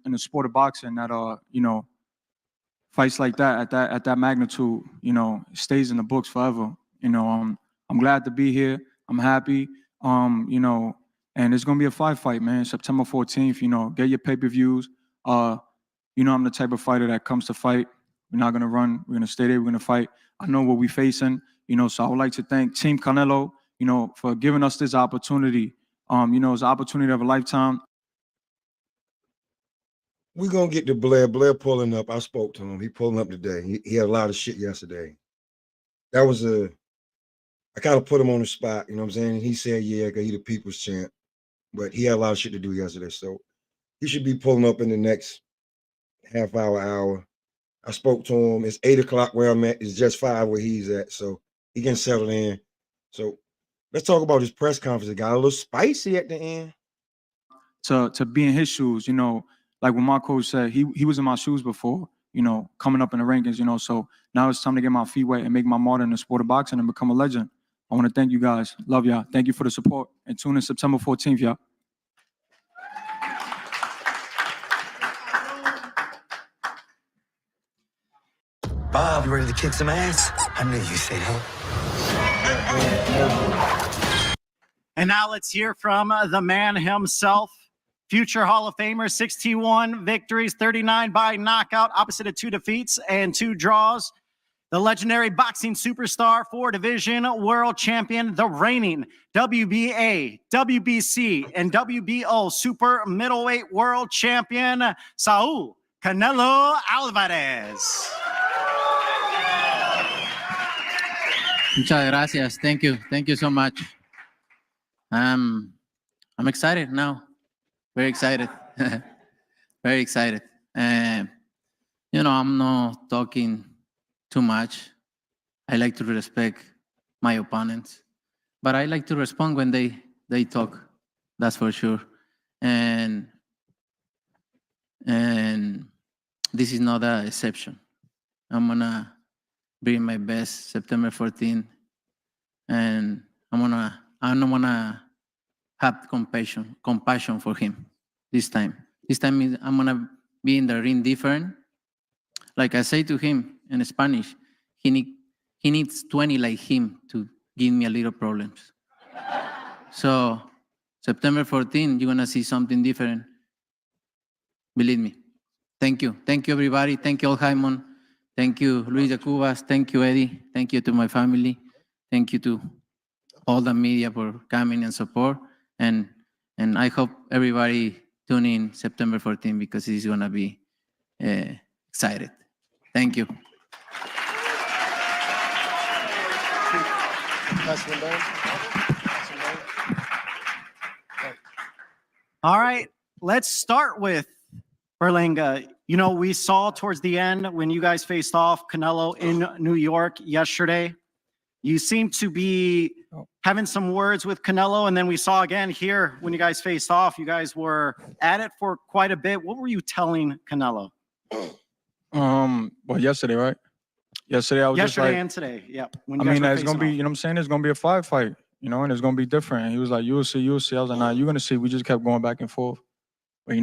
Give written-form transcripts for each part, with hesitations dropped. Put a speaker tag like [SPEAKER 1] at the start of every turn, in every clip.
[SPEAKER 1] in the sport of boxing that fights like that at that magnitude, stays in the books forever. I'm glad to be here. I'm happy. And it's gonna be a fight, man. September 14th. Get your pay-per-views. I'm the type of fighter that comes to fight. We're not gonna run. We're gonna stay there. We're gonna fight. I know what we're facing. So I would like to thank Team Canelo, for giving us this opportunity. It's an opportunity of a lifetime.
[SPEAKER 2] We're going to get to Blair. Blair pulling up. I spoke to him. He pulling up today. He had a lot of shit yesterday. That was I kind of put him on the spot, you know what I'm saying? He said, yeah, because he the people's champ. But he had a lot of shit to do yesterday. So he should be pulling up in the next half hour. I spoke to him. It's 8 o'clock where I'm at. It's just 5 where he's at. So he can settle in. So let's talk about his press conference. It got a little spicy at the end.
[SPEAKER 1] To be in his shoes, like when my coach said, he was in my shoes before, coming up in the rankings, so now it's time to get my feet wet and make my mark in the sport of boxing and become a legend. I want to thank you guys. Love y'all. Thank you for the support. And tune in September 14th, y'all.
[SPEAKER 3] Bob, you ready to kick some ass? I knew you'd say that.
[SPEAKER 4] And now let's hear from the man himself. Future Hall of Famer, 61 victories, 39 by knockout, opposite of 2 defeats and 2 draws. The legendary boxing superstar, 4-division world champion, the reigning WBA, WBC, and WBO super middleweight world champion, Saul Canelo Alvarez.
[SPEAKER 5] Muchas gracias. Thank you. Thank you so much. I'm excited now. Very excited. Very excited. I'm not talking too much. I like to respect my opponents, but I like to respond when they talk. That's for sure. And this is not an exception. I'm gonna bring my best September 14th, and I'm gonna have compassion for him this time. This time I'm gonna be in the ring different. Like I say to him in Spanish, he needs 20 like him to give me a little problems. So September 14th, you're gonna see something different. Believe me. Thank you. Thank you, everybody. Thank you, all Jaimon. Thank you, Luis de Cubas. Thank you, Eddie. Thank you to my family. Thank you to all the media for coming and support. And I hope everybody tune in September 14th because it's gonna be excited. Thank you.
[SPEAKER 4] All right, let's start with Berlanga. We saw towards the end when you guys faced off Canelo in New York yesterday, you seem to be having some words with Canelo, and then we saw again here when you guys faced off, you guys were at it for quite a bit. What were you telling Canelo?
[SPEAKER 1] Well, yesterday, right? Yesterday, I was
[SPEAKER 4] yesterday
[SPEAKER 1] just like,
[SPEAKER 4] and today, yeah.
[SPEAKER 1] It's gonna be, I'm saying it's gonna be a fight, and it's gonna be different. And he was like, you'll see. I was like, nah, you're gonna see. We just kept going back and forth. But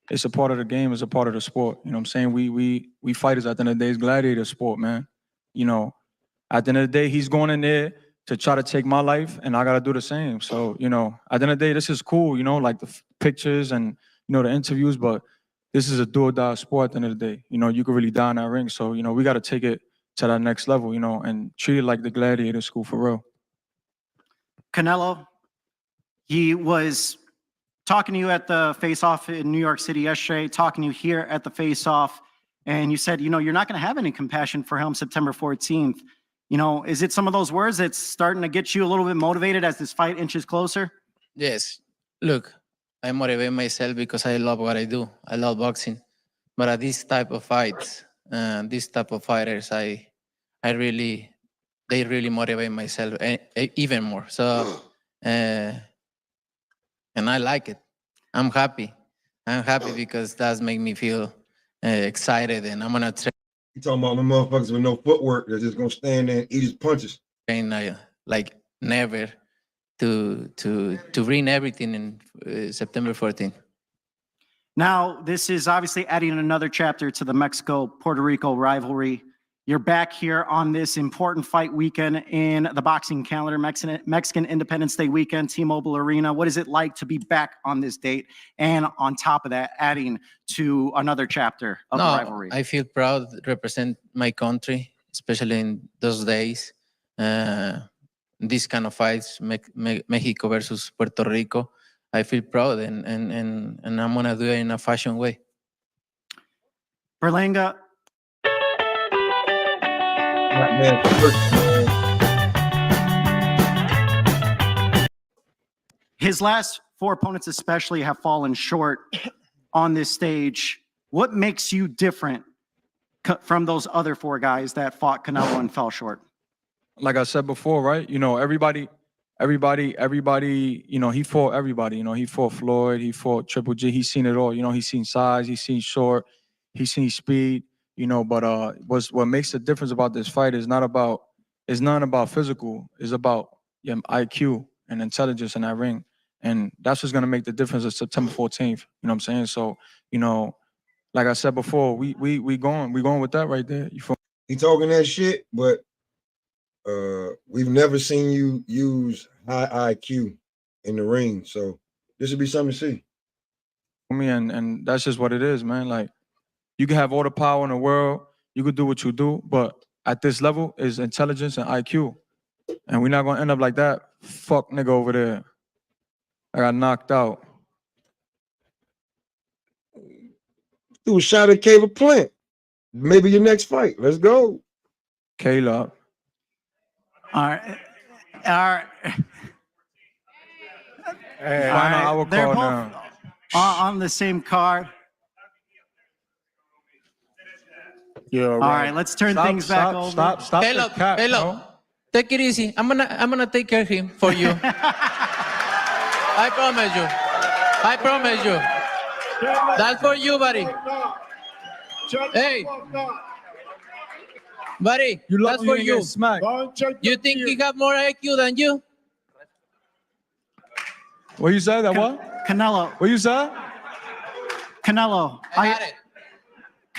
[SPEAKER 1] it's a part of the game. It's a part of the sport. You know what I'm saying? We fighters at the end of the day. It's gladiator sport, man. At the end of the day, he's going in there to try to take my life, and I gotta do the same. So, at the end of the day, this is cool, like the pictures and, the interviews, but this is a do or die sport at the end of the day. You could really die in that ring. So, we gotta take it to that next level, and treat it like the gladiator school for real.
[SPEAKER 4] Canelo, he was talking to you at the face-off in New York City yesterday, talking to you here at the face-off, and you said, you're not gonna have any compassion for him September 14th. Is it some of those words that's starting to get you a little bit motivated as this fight inches closer?
[SPEAKER 5] Yes. Look, I motivate myself because I love what I do. I love boxing. But at this type of fights, these type of fighters, they really motivate myself even more. So, and I like it. I'm happy. I'm happy because that's make me feel excited, and I'm gonna try.
[SPEAKER 2] You talking about the motherfuckers with no footwork that's just gonna stand there and eat his punches.
[SPEAKER 5] Train like never, to bring everything in September 14th.
[SPEAKER 4] Now, this is obviously adding another chapter to the Mexico-Puerto Rico rivalry. You're back here on this important fight weekend in the boxing calendar, Mexican Independence Day weekend, T-Mobile Arena. What is it like to be back on this date? And on top of that, adding to another chapter of the rivalry.
[SPEAKER 5] I feel proud to represent my country, especially in those days. These kind of fights, Mexico versus Puerto Rico. I feel proud, and I'm gonna do it in a fashion way.
[SPEAKER 4] Berlanga,
[SPEAKER 2] Man,
[SPEAKER 4] his last four opponents especially have fallen short on this stage. What makes you different from those other four guys that fought Canelo and fell short?
[SPEAKER 1] Like I said before, right? You know, everybody, you know, he fought everybody. You know, he fought Floyd, he fought Triple G. He's seen it all. You know, he's seen size, he's seen short, he's seen speed. You know, but what makes the difference about this fight is not about physical. It's about IQ and intelligence in that ring, and that's what's gonna make the difference of September 14th. You know what I'm saying? So, you know, like I said before, we going with that right there. You feel?
[SPEAKER 2] he talking that shit, but we've never seen you use high IQ in the ring. So this would be something to see.
[SPEAKER 1] I mean, and that's just what it is, man. Like, you can have all the power in the world, you could do what you do, but at this level is intelligence and IQ. And we're not gonna end up like that fuck nigga over there. I got knocked out.
[SPEAKER 2] Do a shot at Caleb Plant. Maybe your next fight. Let's go.
[SPEAKER 1] Caleb.
[SPEAKER 4] All right. All right.
[SPEAKER 1] Hey,
[SPEAKER 4] All right.
[SPEAKER 1] our
[SPEAKER 4] They're
[SPEAKER 1] call
[SPEAKER 4] both
[SPEAKER 1] now.
[SPEAKER 4] on the same card.
[SPEAKER 6] Yeah,
[SPEAKER 4] All right, let's turn things back over.
[SPEAKER 1] Stop
[SPEAKER 5] Caleb,
[SPEAKER 1] the cap,
[SPEAKER 5] Caleb,
[SPEAKER 1] bro.
[SPEAKER 5] take it easy. I'm gonna take care of him for you. I promise you. I promise you. That's for you, buddy. Hey, buddy,
[SPEAKER 1] You
[SPEAKER 5] that's
[SPEAKER 1] lucky
[SPEAKER 5] for
[SPEAKER 1] you
[SPEAKER 5] you.
[SPEAKER 1] get smacked.
[SPEAKER 5] You think he got more IQ than you?
[SPEAKER 1] What you said? That what?
[SPEAKER 4] Canelo,
[SPEAKER 1] What you said?
[SPEAKER 4] Canelo,
[SPEAKER 5] I got it.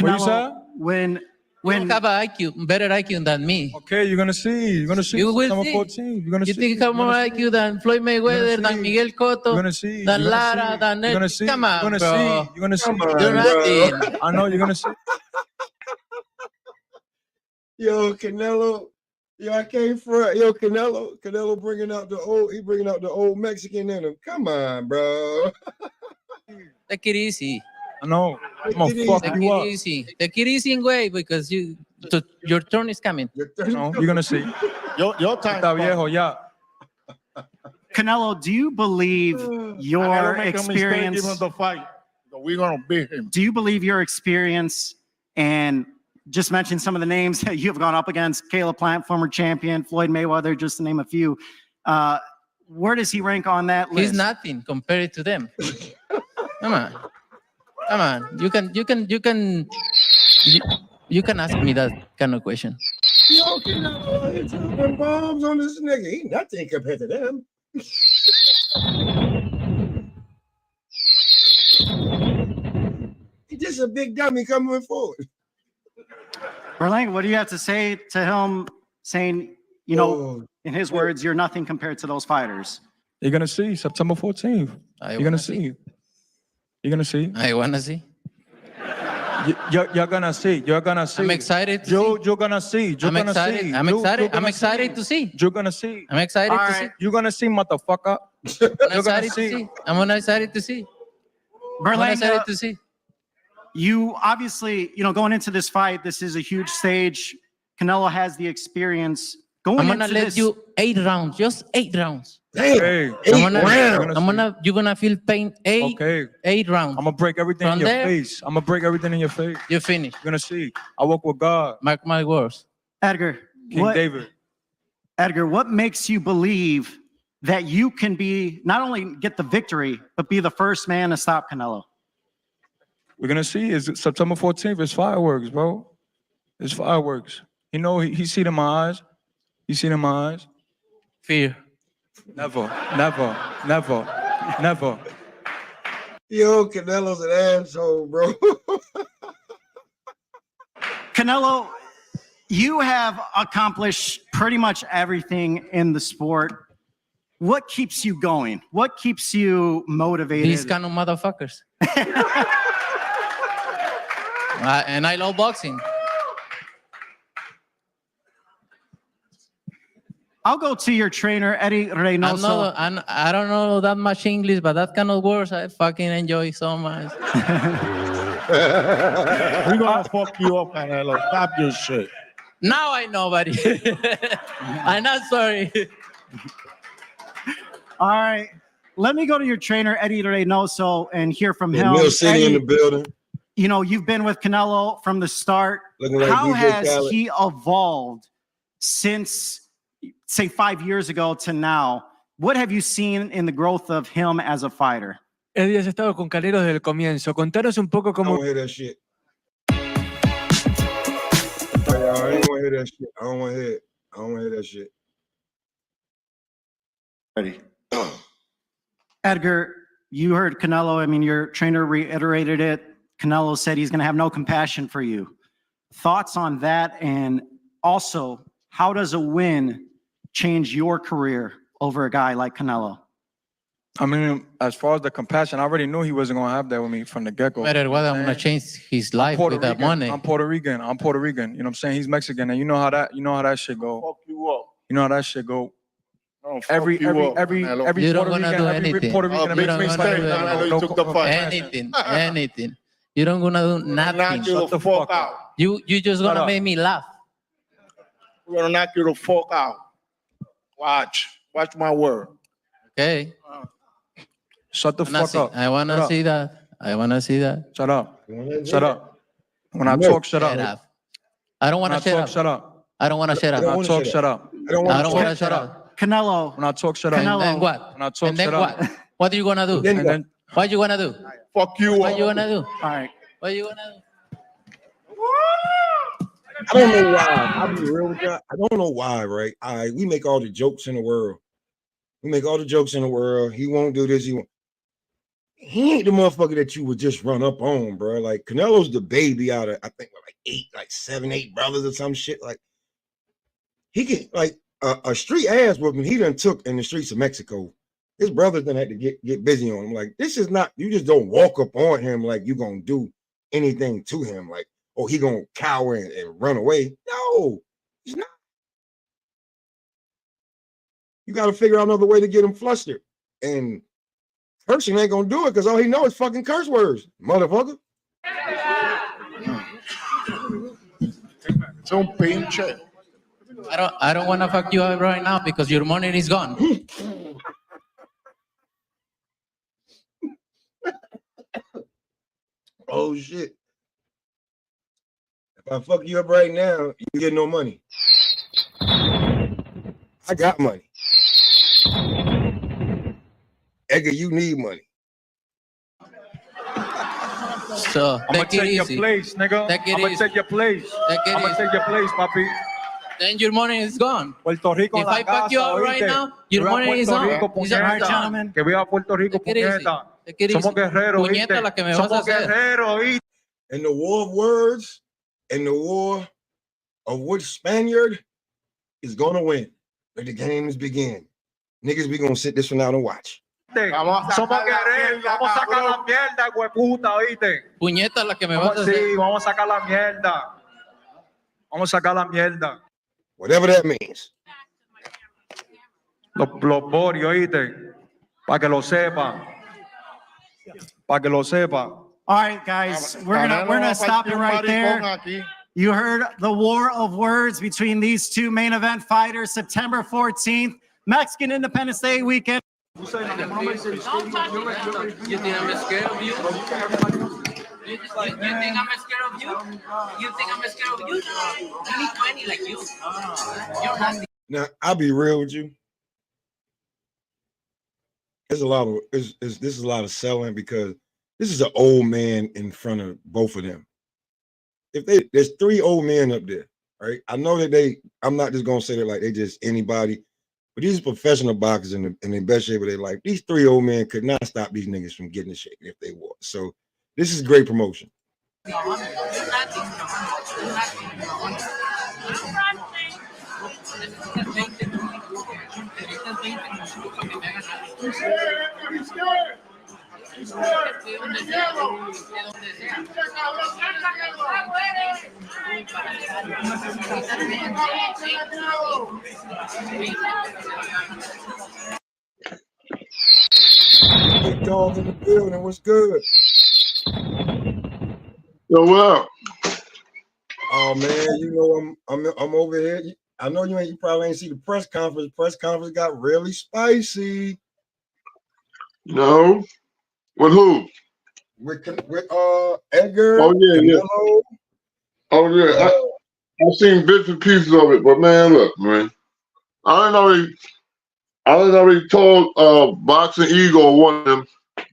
[SPEAKER 1] What you
[SPEAKER 4] Canelo,
[SPEAKER 1] said?
[SPEAKER 5] You
[SPEAKER 4] when
[SPEAKER 5] have an IQ, better IQ than me.
[SPEAKER 1] Okay, you're gonna see. You're gonna see.
[SPEAKER 5] You will
[SPEAKER 1] Number
[SPEAKER 5] see.
[SPEAKER 1] 14. You're gonna
[SPEAKER 5] You
[SPEAKER 1] see.
[SPEAKER 5] think you have
[SPEAKER 1] You're
[SPEAKER 5] more
[SPEAKER 1] gonna see.
[SPEAKER 5] IQ than Floyd Mayweather,
[SPEAKER 1] You're gonna
[SPEAKER 5] than
[SPEAKER 1] see.
[SPEAKER 5] Miguel Cotto,
[SPEAKER 1] You're gonna see.
[SPEAKER 5] than
[SPEAKER 1] You're gonna
[SPEAKER 5] Lara,
[SPEAKER 1] see.
[SPEAKER 5] than
[SPEAKER 1] You're gonna see.
[SPEAKER 5] Come
[SPEAKER 1] You're
[SPEAKER 5] on,
[SPEAKER 1] gonna
[SPEAKER 5] bro.
[SPEAKER 1] see. You're gonna see.
[SPEAKER 2] Come on,
[SPEAKER 5] You're
[SPEAKER 2] bro.
[SPEAKER 5] nothing.
[SPEAKER 1] I know you're gonna see.
[SPEAKER 2] Yo, Canelo. Yo, I can't front. Yo, Canelo bringing out the old Mexican in him. Come on, bro.
[SPEAKER 5] Take it easy.
[SPEAKER 1] I know. I'm gonna
[SPEAKER 2] Take it
[SPEAKER 1] fuck
[SPEAKER 5] Take
[SPEAKER 1] you
[SPEAKER 5] it
[SPEAKER 1] up.
[SPEAKER 5] easy. Take it easy and wait, because your turn is coming.
[SPEAKER 1] You know, you're gonna see.
[SPEAKER 6] Your time.
[SPEAKER 1] Está viejo ya.
[SPEAKER 4] Canelo, do you believe your experience?
[SPEAKER 6] Give him the fight. We're gonna beat him.
[SPEAKER 4] Do you believe your experience and just mention some of the names that you've gone up against? Caleb Plant, former champion, Floyd Mayweather, just to name a few. Where does he rank on that list?
[SPEAKER 5] He's nothing compared to them. Come on. Come on. You can ask me that kind of question.
[SPEAKER 2] Yo, Canelo, he's dropping bombs on this nigga. He nothing compared to them. He's just a big dummy coming forward.
[SPEAKER 4] Berlanga, what do you have to say to him saying, you know,
[SPEAKER 2] Oh,
[SPEAKER 4] in his words, you're nothing compared to those fighters?
[SPEAKER 1] You're gonna see September 14th. You're gonna see. You're gonna see.
[SPEAKER 5] I wanna see.
[SPEAKER 1] You're gonna see. You're gonna see.
[SPEAKER 5] I'm excited to see.
[SPEAKER 1] You're gonna see. You're
[SPEAKER 5] I'm
[SPEAKER 1] gonna
[SPEAKER 5] excited.
[SPEAKER 1] see.
[SPEAKER 5] I'm
[SPEAKER 1] You're
[SPEAKER 5] excited. I'm
[SPEAKER 1] gonna
[SPEAKER 5] excited to see.
[SPEAKER 1] You're gonna see.
[SPEAKER 5] I'm excited
[SPEAKER 4] All
[SPEAKER 5] to see.
[SPEAKER 4] right.
[SPEAKER 1] You're gonna see, motherfucker.
[SPEAKER 5] I'm
[SPEAKER 1] You're gonna
[SPEAKER 5] excited to
[SPEAKER 1] see.
[SPEAKER 5] see. I'm excited to see. I'm
[SPEAKER 4] Berlanga,
[SPEAKER 5] excited to see.
[SPEAKER 4] you obviously, you know, going into this fight, this is a huge stage. Canelo has the experience. Going
[SPEAKER 5] I'm gonna
[SPEAKER 4] into
[SPEAKER 5] let
[SPEAKER 4] this,
[SPEAKER 5] you 8 rounds, just 8 rounds.
[SPEAKER 2] damn.
[SPEAKER 1] Hey,
[SPEAKER 5] I'm gonna, you're gonna feel pain.
[SPEAKER 1] okay.
[SPEAKER 5] 8 rounds.
[SPEAKER 1] I'm gonna break everything
[SPEAKER 5] From
[SPEAKER 1] in your
[SPEAKER 5] there-
[SPEAKER 1] face. I'm gonna break everything in your face.
[SPEAKER 5] You finish.
[SPEAKER 1] You're gonna see. I walk with God,
[SPEAKER 5] Mark my words.
[SPEAKER 4] Edgar,
[SPEAKER 1] King David.
[SPEAKER 4] Edgar, what makes you believe that you can be not only get the victory, but be the first man to stop Canelo?
[SPEAKER 1] We're gonna see. Is September 14th? It's fireworks, bro. It's fireworks. You know, he see it in my eyes. You see it in my eyes.
[SPEAKER 5] Fear.
[SPEAKER 1] Never.
[SPEAKER 2] Yo, Canelo's an asshole, bro.
[SPEAKER 4] Canelo, you have accomplished pretty much everything in the sport. What keeps you going? What keeps you motivated?
[SPEAKER 5] These kind of motherfuckers. And I love boxing.
[SPEAKER 4] I'll go to your trainer, Eddie Reynoso.
[SPEAKER 5] I don't know that much English, but that kind of words I fucking enjoy so much.
[SPEAKER 6] We're gonna fuck you up, Canelo. Stop your shit.
[SPEAKER 5] Now I know, buddy. I'm not sorry.
[SPEAKER 4] All right. Let me go to your trainer, Eddie Reynoso, and hear from him.
[SPEAKER 2] Mill City in the building.
[SPEAKER 4] You know, you've been with Canelo from the start.
[SPEAKER 2] Looking like
[SPEAKER 4] How
[SPEAKER 2] DJ
[SPEAKER 4] has
[SPEAKER 2] Khaled.
[SPEAKER 4] he evolved since, say, 5 years ago to now? What have you seen in the growth of him as a fighter?
[SPEAKER 7] Eddie, has estado con Canelo desde el comienzo. Contanos un poco
[SPEAKER 2] I don't
[SPEAKER 7] cómo...
[SPEAKER 2] want to hear that shit. I ain't want to hear that shit. I don't want to hear it. I don't want to hear that shit.
[SPEAKER 6] Ready.
[SPEAKER 4] Edgar, you heard Canelo. I mean, your trainer reiterated it. Canelo said he's going to have no compassion for you. Thoughts on that? And also, how does a win change your career over a guy like Canelo?
[SPEAKER 1] I mean, as far as the compassion, I already knew he wasn't gonna have that with me from the get-go.
[SPEAKER 5] No matter what, I'm gonna change his life with that money.
[SPEAKER 1] I'm Puerto Rican. You know what I'm saying? He's Mexican, and you know how that shit go.
[SPEAKER 6] Fuck you up.
[SPEAKER 1] You know how that shit go.
[SPEAKER 6] No, fuck
[SPEAKER 1] Every
[SPEAKER 6] you up, Canelo.
[SPEAKER 5] You don't
[SPEAKER 1] Puerto
[SPEAKER 5] gonna
[SPEAKER 1] Rican,
[SPEAKER 5] do
[SPEAKER 1] every
[SPEAKER 5] anything.
[SPEAKER 1] Puerto Rican,
[SPEAKER 6] Oh,
[SPEAKER 1] makes
[SPEAKER 6] big
[SPEAKER 1] me
[SPEAKER 6] mistake,
[SPEAKER 1] say,
[SPEAKER 6] Canelo, you took the fight.
[SPEAKER 5] Anything. You don't gonna do
[SPEAKER 6] Knock
[SPEAKER 5] nothing.
[SPEAKER 6] you the fuck out.
[SPEAKER 5] You just gonna
[SPEAKER 1] up.
[SPEAKER 5] make me laugh.
[SPEAKER 6] We're gonna knock you the fuck out. Watch my word.
[SPEAKER 5] Okay.
[SPEAKER 1] shut the fuck up.
[SPEAKER 5] I wanna
[SPEAKER 1] Shut up.
[SPEAKER 5] see that. I wanna see that.
[SPEAKER 1] Shut up.
[SPEAKER 2] Shut
[SPEAKER 1] Shut up. When I talk, shut
[SPEAKER 5] Shut
[SPEAKER 1] up.
[SPEAKER 5] up. I don't
[SPEAKER 1] When I
[SPEAKER 5] wanna shut
[SPEAKER 1] talk,
[SPEAKER 5] up.
[SPEAKER 1] shut up.
[SPEAKER 5] I don't wanna shut
[SPEAKER 2] I
[SPEAKER 1] When
[SPEAKER 2] don't
[SPEAKER 1] I
[SPEAKER 5] up.
[SPEAKER 2] wanna
[SPEAKER 1] talk,
[SPEAKER 2] shut
[SPEAKER 1] shut up.
[SPEAKER 2] I don't
[SPEAKER 5] I
[SPEAKER 2] want
[SPEAKER 5] don't
[SPEAKER 2] to
[SPEAKER 5] wanna shut up.
[SPEAKER 4] Canelo,
[SPEAKER 1] When I talk, shut up.
[SPEAKER 5] And
[SPEAKER 4] Canelo.
[SPEAKER 5] then what?
[SPEAKER 1] When I talk,
[SPEAKER 5] And then
[SPEAKER 1] shut up.
[SPEAKER 5] what? What are you gonna do?
[SPEAKER 2] Then
[SPEAKER 1] And then
[SPEAKER 5] What you gonna do?
[SPEAKER 6] Fuck you
[SPEAKER 5] What you
[SPEAKER 6] up.
[SPEAKER 5] gonna do?
[SPEAKER 4] all right.
[SPEAKER 5] What you gonna do?
[SPEAKER 2] I don't know why. I'll be real with you. I don't know why, right? We make all the jokes in the world. We make all the jokes in the world. He won't do this. He ain't the motherfucker that you would just run up on, bro. Like Canelo's the baby out of, I think, like 7, 8 brothers or some shit. Like he get like a street ass whooping he done took in the streets of Mexico. His brothers done had to get busy on him. Like this is not, you just don't walk up on him like you gonna do anything to him. Like, oh, he gonna cower and run away. No, he's not. You got to figure out another way to get him flustered. And cursing ain't gonna do it because all he knows is fucking curse words, motherfucker.
[SPEAKER 6] It's un pinche.
[SPEAKER 5] I don't wanna fuck you up right now because your money is gone.
[SPEAKER 2] Oh shit. If I fuck you up right now, you get no money. I got money. Edgar, you need money.
[SPEAKER 5] So
[SPEAKER 1] I'm gonna
[SPEAKER 5] take it
[SPEAKER 1] take your
[SPEAKER 5] easy.
[SPEAKER 1] place, nigga.
[SPEAKER 5] Take it
[SPEAKER 1] I'm gonna
[SPEAKER 5] easy.
[SPEAKER 1] take your place.
[SPEAKER 5] Take it
[SPEAKER 1] I'm gonna
[SPEAKER 5] easy.
[SPEAKER 1] take your place, papi.
[SPEAKER 5] Then your money is gone.
[SPEAKER 1] Puerto Rico
[SPEAKER 5] If
[SPEAKER 1] en la
[SPEAKER 5] I fuck you
[SPEAKER 1] casa,
[SPEAKER 5] up right
[SPEAKER 1] ¿oíste?
[SPEAKER 5] now, your
[SPEAKER 1] Viva
[SPEAKER 5] money is
[SPEAKER 1] Puerto
[SPEAKER 5] on.
[SPEAKER 1] Rico,
[SPEAKER 5] It's all right,
[SPEAKER 1] puñeta.
[SPEAKER 4] gentlemen.
[SPEAKER 1] Que viva Puerto Rico,
[SPEAKER 5] Take it easy.
[SPEAKER 1] puñeta.
[SPEAKER 5] Take it
[SPEAKER 1] Somos
[SPEAKER 5] easy.
[SPEAKER 1] guerreros,
[SPEAKER 5] Puñeta
[SPEAKER 1] ¿oíste?
[SPEAKER 5] la que me vas a
[SPEAKER 1] Somos
[SPEAKER 5] hacer.
[SPEAKER 1] guerreros, ¿oíste?
[SPEAKER 2] And the war of words and the war of which Spaniard is gonna win. Let the games begin. Niggas, we gonna sit this one out and watch.
[SPEAKER 1] Somos guerreros, vamos a sacar la mierda, hueputa, ¿oíste?
[SPEAKER 5] Puñeta la que me vas a hacer.
[SPEAKER 1] Sí, vamos a sacar la mierda. Vamos a sacar la mierda.
[SPEAKER 2] Whatever that means.
[SPEAKER 1] Los borios, ¿oíste? Para que lo sepa. Para que lo sepa.
[SPEAKER 4] All right, guys, we're gonna stop it right there. You heard the war of words between these two main event fighters, September 14th, Mexican Independence Day weekend.
[SPEAKER 5] You think I'm scared of you? You think I'm scared of you? You think I'm scared of you? I need 20 like you. You're nasty.
[SPEAKER 2] Now, I'll be real with you. There's a lot of this is a lot of selling because this is an old man in front of both of them. There's 3 old men up there, right? I know that I'm not just gonna say that like they just anybody, But these are professional boxers in the best shape of their life. These 3 old men could not stop these niggas from getting in shape if they want. So this is great promotion. Big dog in the building. What's good?
[SPEAKER 8] Yo, what up?
[SPEAKER 2] Oh man, you know I'm over here. I know you probably ain't see the press conference. Press conference got really spicy.
[SPEAKER 8] No. With who?
[SPEAKER 2] With Edgar.
[SPEAKER 8] Oh yeah, yeah.
[SPEAKER 2] Canelo.
[SPEAKER 8] Oh yeah. I've seen bits and pieces of it, but man, look, man. I already told Boxing Eagle one of them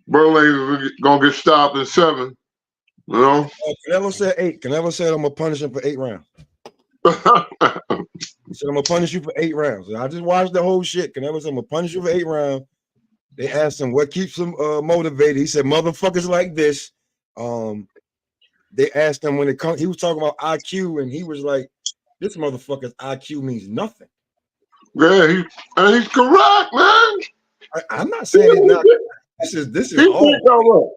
[SPEAKER 8] Berlin gonna get stopped in 7. You know?
[SPEAKER 2] Canelo said 8. Canelo said I'm gonna punish him for 8 rounds. He said I'm gonna punish you for 8 rounds. I just watched the whole shit. Canelo said I'm gonna punish you for 8 rounds. They asked him what keeps him motivated. He said motherfuckers like this. They asked him when it comes. He was talking about IQ, and he was like, "This motherfucker's IQ means nothing."
[SPEAKER 8] Yeah, he's correct, man.
[SPEAKER 2] I'm not saying it's not. This is all.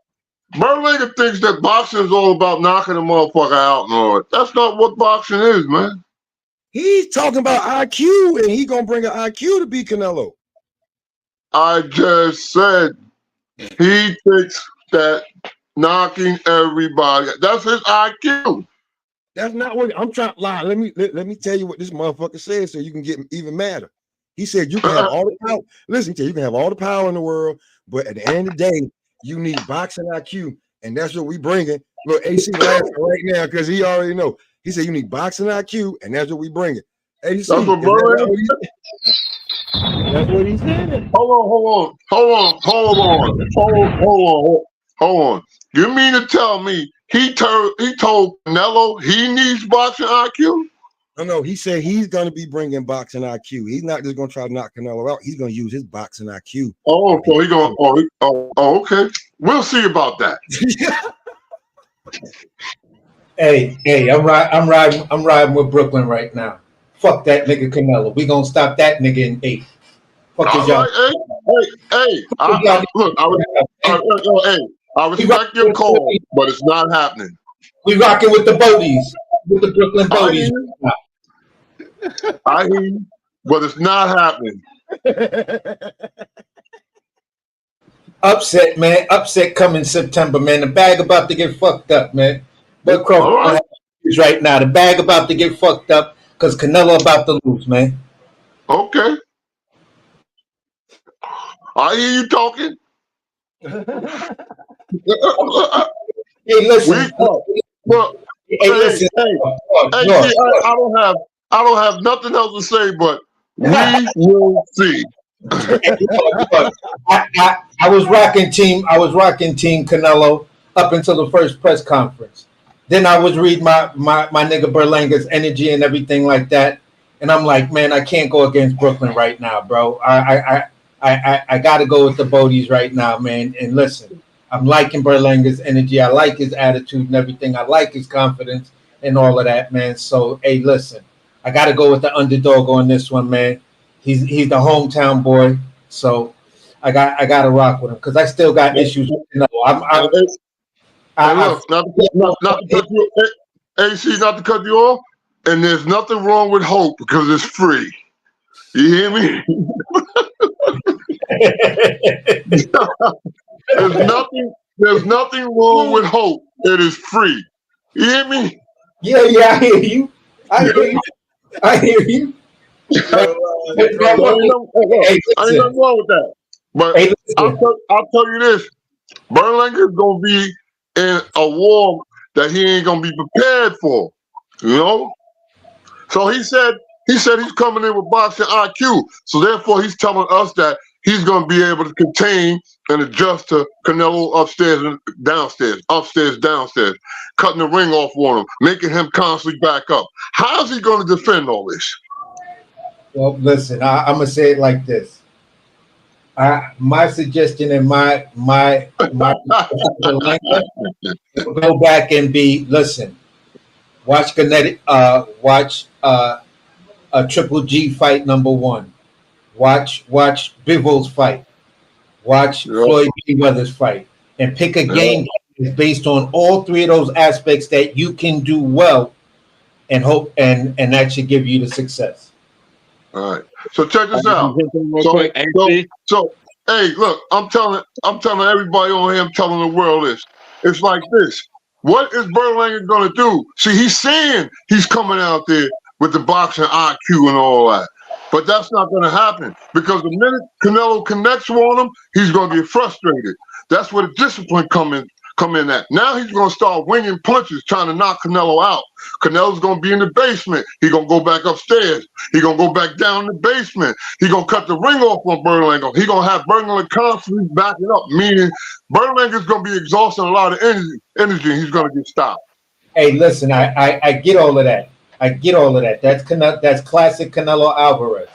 [SPEAKER 8] Berlinger thinks that boxing is all about knocking a motherfucker out and all that. That's not what boxing is, man.
[SPEAKER 2] He's talking about IQ, and he gonna bring an IQ to beat Canelo.
[SPEAKER 8] I just said he thinks that knocking everybody, that's his IQ.
[SPEAKER 2] That's not what I'm trying to lie. Let me tell you what this motherfucker said so you can get even madder. He said you can have all the power. Listen to you can have all the power in the world, but at the end of the day, you need boxing IQ, and that's what we bringing. Look, AC laughing right now because he already know. He said you need boxing IQ, and that's what we bringing. AC,
[SPEAKER 8] that's what
[SPEAKER 2] that's what he said.
[SPEAKER 8] Hold on. You mean to tell me he told Canelo he needs boxing IQ?
[SPEAKER 2] No. He said he's going to be bringing boxing IQ. He's not just going to try to knock Canelo out. He's going to use his boxing IQ.
[SPEAKER 8] Oh, so he going. Oh, okay. We'll see about that.
[SPEAKER 9] Hey, I'm riding with Brooklyn right now. Fuck that nigga Canelo. We gonna stop that nigga in 8. Fuck is y'all.
[SPEAKER 8] Hey. I respect your call, but it's not happening.
[SPEAKER 9] We rocking with the Bodies, with the Brooklyn Bodies.
[SPEAKER 8] I hear you, but it's not happening.
[SPEAKER 9] Upset, man. Upset coming September, man. The bag about to get fucked up, man. But Crawford is right now. The bag about to get fucked up because Canelo about to lose, man.
[SPEAKER 8] Okay. I hear you talking.
[SPEAKER 9] Hey, listen.
[SPEAKER 8] Listen. I don't have nothing else to say, but we will see.
[SPEAKER 9] I was rocking team Canelo up until the first press conference. Then I was reading my nigga Berlanga's energy and everything like that, and I'm like, man, I can't go against Brooklyn right now, bro. I got to go with the Bodies right now, man. And listen, I'm liking Berlanga's energy. I like his attitude and everything. I like his confidence and all of that, man. So, hey, listen, I got to go with the underdog on this one, man. He's the hometown boy, so I got to rock with him because I still got issues with him.
[SPEAKER 8] Not to cut you off, and there's nothing wrong with hope because it's free. You hear me? There's nothing wrong with hope. It is free. You hear me?
[SPEAKER 9] Yeah, I hear you. I hear you.
[SPEAKER 8] Ain't nothing wrong with that. But I'll tell you this: Berlanger's gonna be in a war that he ain't gonna be prepared for. You know. So he said he's coming in with boxing IQ. So therefore, he's telling us that he's gonna be able to contain and adjust to Canelo upstairs and downstairs, cutting the ring off on him, making him constantly back up. How's he gonna defend all this?
[SPEAKER 9] Well, listen, I'm gonna say it like this. My suggestion and my go back and be listen. Watch Kinetic. Watch a Triple G fight #1. Watch Bivol's fight. Watch Floyd Mayweather's fight, and pick a game that's based on all three of those aspects that you can do well, and hope and that should give you the success.
[SPEAKER 8] All right. So check this out. So, hey, look, I'm telling everybody on here, I'm telling the world this. It's like this. What is Berlanga gonna do? See, he's saying he's coming out there with the boxing IQ and all that. But that's not gonna happen because the minute Canelo connects on him, he's gonna get frustrated. That's where the discipline come in at. Now he's gonna start winging punches, trying to knock Canelo out. Canelo's gonna be in the basement. He's gonna go back upstairs. He's gonna go back down in the basement. He's gonna cut the ring off on Berlanga. He's gonna have Berlanga constantly backing up, meaning Berlanga's gonna be exhausting a lot of energy and he's gonna get stopped.
[SPEAKER 9] Hey, listen, I get all of that. I get all of that. That's classic Canelo Alvarez.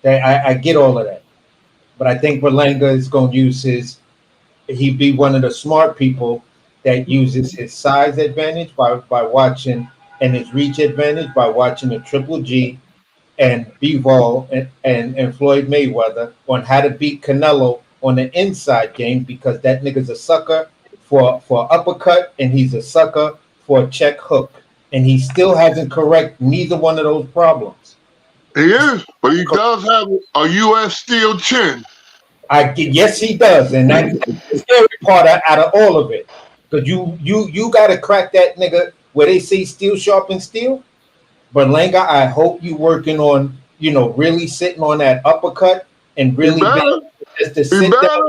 [SPEAKER 9] I get all of that. But I think Berlanga is gonna use he'd be one of the smart people that uses his size advantage by watching, and his reach advantage by watching the Triple G and Bivol and Floyd Mayweather on how to beat Canelo on the inside game, because that nigga's a sucker for uppercut and he's a sucker for a check hook, and he still hasn't corrected neither one of those problems.
[SPEAKER 8] He is, but he does have a U.S. steel chin.
[SPEAKER 9] Yes, he does, and that's the scary part out of all of it. Because you got to crack that nigga where they say steel sharpen steel. Berlanga, I hope you working on, really sitting on that uppercut and really just to sit there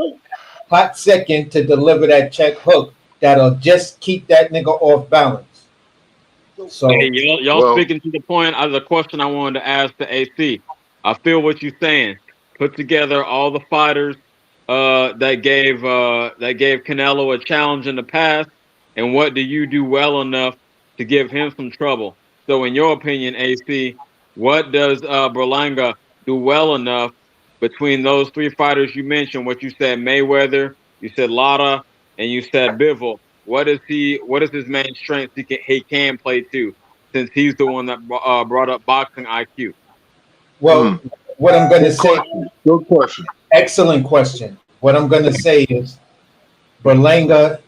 [SPEAKER 9] hot second to deliver that check hook that'll just keep that nigga off balance. So
[SPEAKER 10] hey, y'all speaking to the point of the question I wanted to ask the AC. I feel what you're saying. Put together all the fighters that gave Canelo a challenge in the past, and what do you do well enough to give him some trouble? So, in your opinion, AC, what does Berlanga do well enough between those three fighters you mentioned? What you said, Mayweather, you said Lara, and you said Bivol. What is his main strength he can play to, since he's the one that brought up boxing IQ?
[SPEAKER 9] Well, what I'm going to say,
[SPEAKER 8] good question.
[SPEAKER 9] Excellent question. What I'm going to say is Berlanga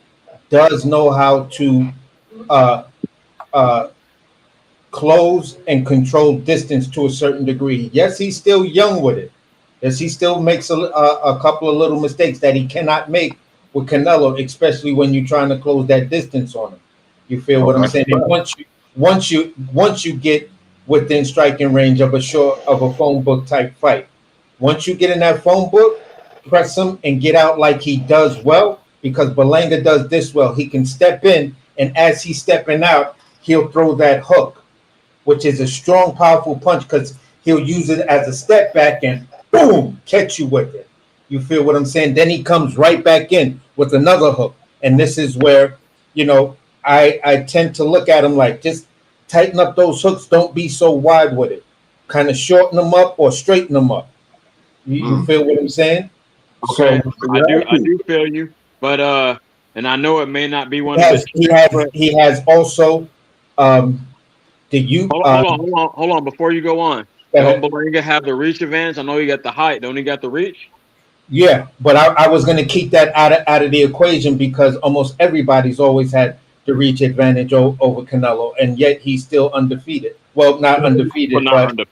[SPEAKER 9] does know how to close and control distance to a certain degree. Yes, he's still young with it. Yes, he still makes a couple of little mistakes that he cannot make with Canelo, especially when you're trying to close that distance on him. You feel what I'm saying? And once you get within striking range of a phone book type fight, once you get in that phone book, press him and get out like he does well, because Berlanga does this well. He can step in, and as he's stepping out, he'll throw that hook, which is a strong, powerful punch, because he'll use it as a step back and boom, catch you with it. You feel what I'm saying? Then he comes right back in with another hook. And this is where, I tend to look at him like, just tighten up those hooks. Don't be so wide with it. Kind of shorten them up or straighten them up. You feel what I'm saying?
[SPEAKER 10] Okay, so, I do feel you, but and I know it may not be one of
[SPEAKER 9] the. He has also. Hold
[SPEAKER 10] on. Before you go on, don't Berlanga have the reach advantage? I know he got the height. Don't he got the reach?
[SPEAKER 9] Yeah, but I was going to keep that out of the equation, because almost everybody's always had the reach advantage over Canelo, and yet he's still undefeated. Well, not undefeated, but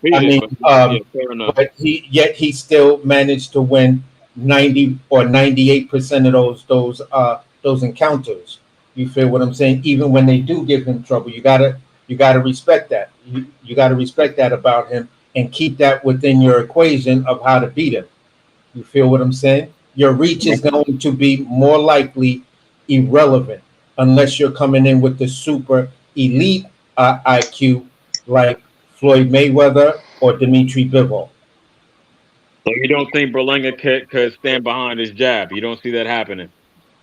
[SPEAKER 9] he still managed to win 90 or 98% of those encounters. You feel what I'm saying? Even when they do give him trouble, you gotta respect that. You gotta respect that about him, and keep that within your equation of how to beat him. You feel what I'm saying? Your reach is going to be more likely irrelevant unless you're coming in with the super elite IQ like Floyd Mayweather or Dimitri Bivol.
[SPEAKER 10] So you don't think Berlanga could stand behind his jab? You don't see that happening?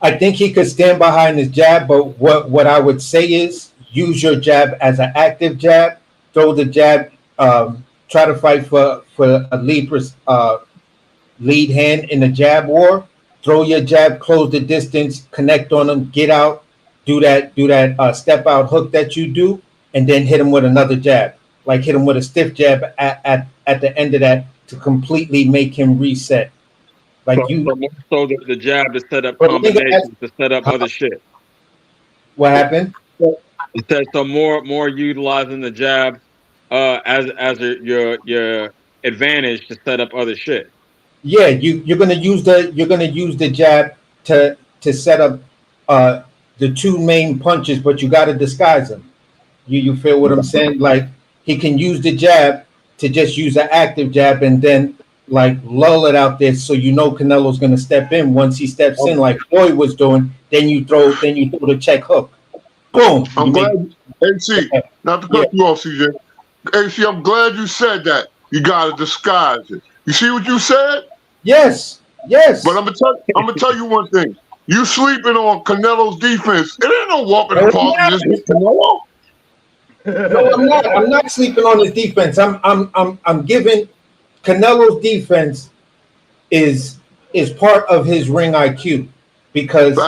[SPEAKER 9] I think he could stand behind his jab, but what I would say is use your jab as an active jab. Throw the jab try to fight for a lead hand in the jab war. Throw your jab, close the distance, connect on them, get out, do that step out hook that you do, and then hit him with another jab. Like hit him with a stiff jab at the end of that to completely make him reset. Like
[SPEAKER 10] so the jab to set up combinations, to set up other shit.
[SPEAKER 9] What happened?
[SPEAKER 10] It says so more utilizing the jab as your advantage to set up other shit.
[SPEAKER 9] Yeah, you're gonna use the jab to set up the two main punches, but you got to disguise them. You feel what I'm saying? Like he can use the jab to just use an active jab and then like lull it out there, so you know Canelo's gonna step in. Once he steps in, like Floyd was doing, then you throw the check hook. Boom.
[SPEAKER 8] I'm glad, AC, not to cut you off, CJ. AC, I'm glad you said that. You gotta disguise it. You see what you said?
[SPEAKER 9] Yes.
[SPEAKER 8] But I'm gonna tell you one thing. You sleeping on Canelo's defense. It ain't no walk in the park. Just hit Canelo.
[SPEAKER 9] No, I'm not. I'm not sleeping on his defense. I'm giving Canelo's defense is part of his ring IQ because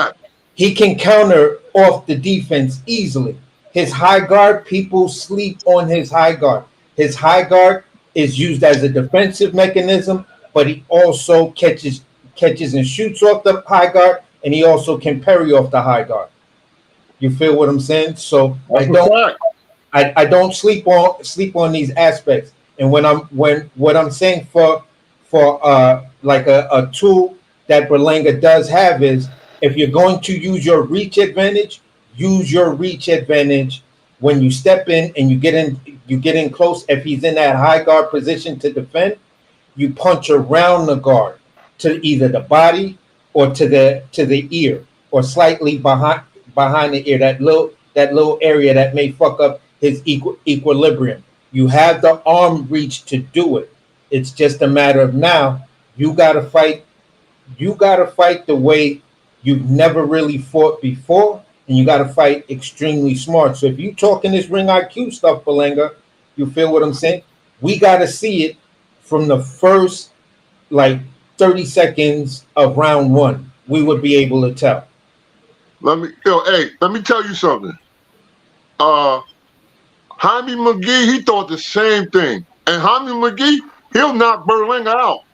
[SPEAKER 9] he can counter off the defense easily. His high guard, people sleep on his high guard. His high guard is used as a defensive mechanism, but he also catches and shoots off the high guard, and he also can parry off the high guard. You feel what I'm saying? So I don't sleep on these aspects. And what I'm saying for like a tool that Berlanga does have is, if you're going to use your reach advantage, use your reach advantage when you step in and you get in close. If he's in that high guard position to defend, you punch around the guard to either the body or to the ear, or slightly behind the ear, that little area that may fuck up his equilibrium. You have the arm reach to do it. It's just a matter of now you gotta fight the way you've never really fought before, and you gotta fight extremely smart. So if you talking this ring IQ stuff, Berlanga, you feel what I'm saying? We gotta see it from the first like 30 seconds of round one. We would be able to tell.
[SPEAKER 8] Let me tell you something. Jaime McGee, he thought the same thing. And Jaime McGee, he'll knock Berlanga out.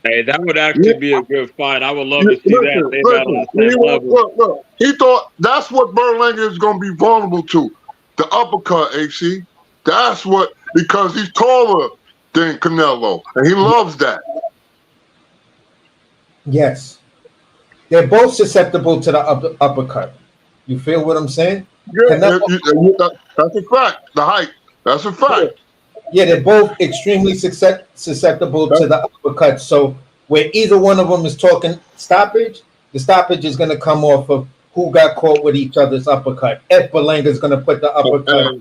[SPEAKER 10] Hey, that would actually be a good fight. I would love to see that. They battle on the same level.
[SPEAKER 8] Look. He thought that's what Berlanga is going to be vulnerable to. The uppercut, AC. That's what, because he's taller than Canelo, and he loves that.
[SPEAKER 9] Yes. They're both susceptible to the uppercut. You feel what I'm saying?
[SPEAKER 8] Yeah, that's a fact. The height. That's a fact.
[SPEAKER 9] Yeah, they're both extremely susceptible to the uppercut. So where either one of them is talking stoppage, the stoppage is going to come off of who got caught with each other's uppercut. If Berlanga is going to put the uppercut.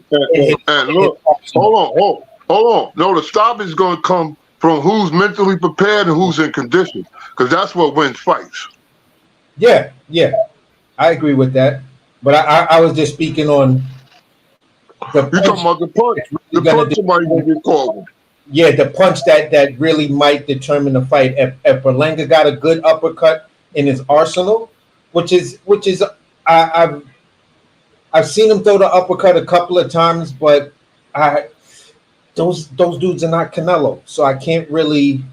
[SPEAKER 8] And look, hold on. No, the stoppage is going to come from who's mentally prepared and who's in condition, because that's what wins fights.
[SPEAKER 9] Yeah, I agree with that. But I was just speaking on the punch.
[SPEAKER 8] You're talking about the punch. The punch somebody going to get caught with.
[SPEAKER 9] Yeah, the punch that really might determine the fight. If Berlanga got a good uppercut in his arsenal, which is I've seen him throw the uppercut a couple of times, but those dudes are not Canelo, so I can't really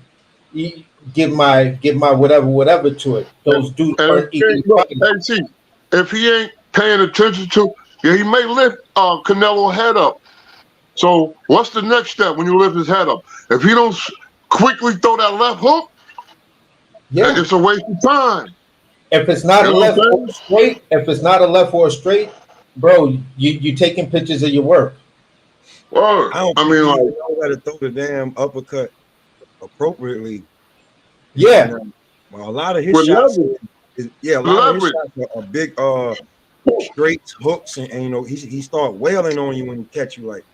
[SPEAKER 9] give my whatever to it. Those dudes aren't even fighting.
[SPEAKER 8] If he ain't paying attention to, he may lift Canelo head up. So what's the next step when you lift his head up? If he don't quickly throw that left hook, it's a waste of time.
[SPEAKER 9] If it's not a left or a straight, bro, you taking pictures of your work.
[SPEAKER 8] Word. I mean, like,
[SPEAKER 2] you gotta throw the damn uppercut appropriately.
[SPEAKER 9] Yeah.
[SPEAKER 2] Well, a lot of his shots, are big straight hooks, and you know he start wailing on you when he catch you. Like,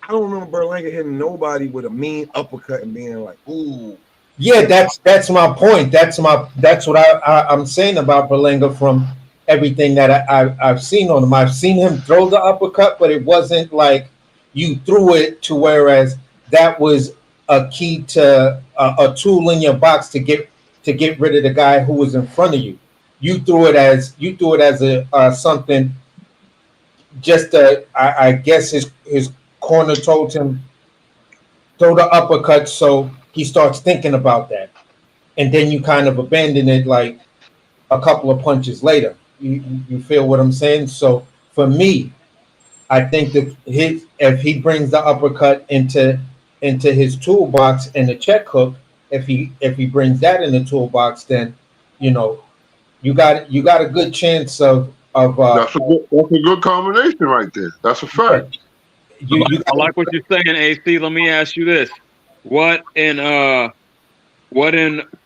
[SPEAKER 2] I don't remember Berlanga hitting nobody with a mean uppercut and being like, ooh.
[SPEAKER 9] Yeah, that's my point. That's what I'm saying about Berlanga from everything that I've seen on him. I've seen him throw the uppercut, but it wasn't like you threw it to whereas that was a key to a tool in your box to get rid of the guy who was in front of you. You threw it as a something. Just I guess his corner told him throw the uppercut, so he starts thinking about that, and then you kind of abandon it like a couple of punches later. You feel what I'm saying? So for me, I think that if he brings the uppercut into his toolbox and the check hook, if he brings that in the toolbox, then you know you got a good chance of
[SPEAKER 8] That's a good combination right there. That's a fact.
[SPEAKER 10] I like what you're saying, AC. Let me ask you this: what in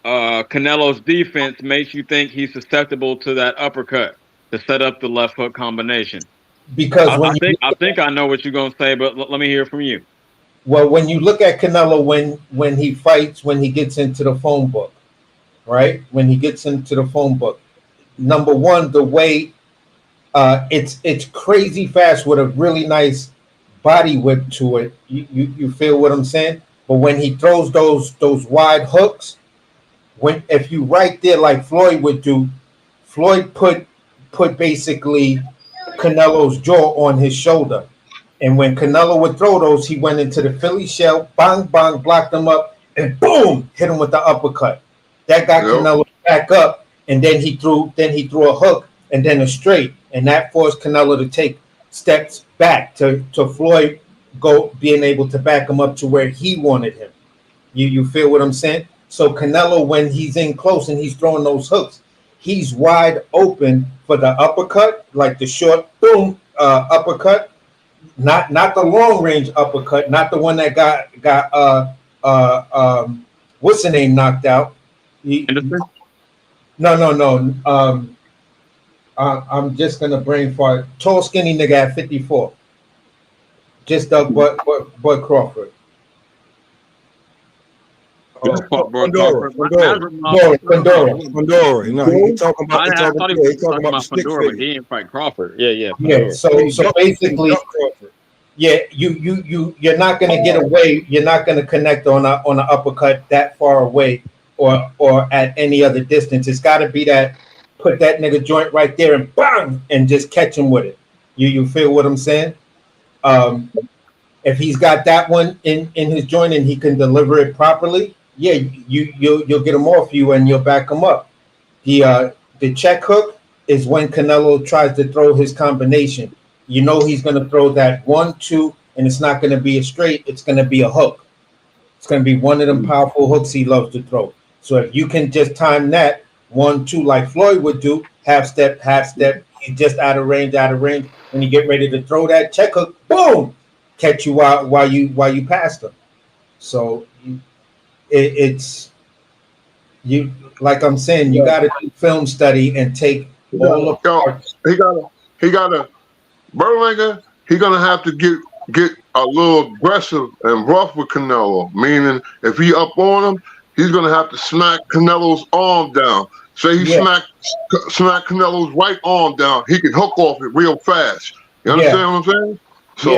[SPEAKER 10] Canelo's defense makes you think he's susceptible to that uppercut to set up the left hook combination?
[SPEAKER 9] Because
[SPEAKER 10] I think I know what you're gonna say, but let me hear from you.
[SPEAKER 9] Well, when you look at Canelo when he fights, when he gets into the phone book, right? When he gets into the phone book, number one, the way it's crazy fast with a really nice body whip to it. You feel what I'm saying? But when he throws those wide hooks, if you right there like Floyd would do, Floyd put basically Canelo's jaw on his shoulder. And when Canelo would throw those, he went into the Philly shell, bang, bang, blocked him up, and boom, hit him with the uppercut. That got Canelo back up, and then he threw a hook and then a straight, and that forced Canelo to take steps back to Floyd being able to back him up to where he wanted him. You feel what I'm saying? So Canelo, when he's in close and he's throwing those hooks, he's wide open for the uppercut, like the short boom uppercut. Not the long range uppercut, not the one that got what's the name knocked out. No. I'm just gonna brain fart. Tall, skinny nigga at 54. Just Doug Bud Crawford.
[SPEAKER 2] Pandora. No, he talking about.
[SPEAKER 10] I thought he was talking about Pandora, but he didn't fight Crawford. Yeah.
[SPEAKER 9] Yeah. So basically, yeah, you're not gonna get away. You're not gonna connect on an uppercut that far away or at any other distance. It's got to be that put that nigga joint right there and bang and just catch him with it. You feel what I'm saying? If he's got that one in his joint and he can deliver it properly, yeah, you'll get him off you and you'll back him up. The check hook is when Canelo tries to throw his combination. You know he's going to throw that 1-2, and it's not going to be a straight. It's going to be a hook. It's going to be one of them powerful hooks he loves to throw. So if you can just time that 1-2 like Floyd would do, half step, he's just out of range. When you get ready to throw that check hook, boom, catch you while you pass them. So it's you, like I'm saying, you got to do film study and take all the parts.
[SPEAKER 8] He got to Berlanga. He's gonna have to get a little aggressive and rough with Canelo. Meaning, if he up on him, he's gonna have to smack Canelo's arm down. Say he smack Canelo's right arm down, he can hook off it real fast. You understand what I'm saying? So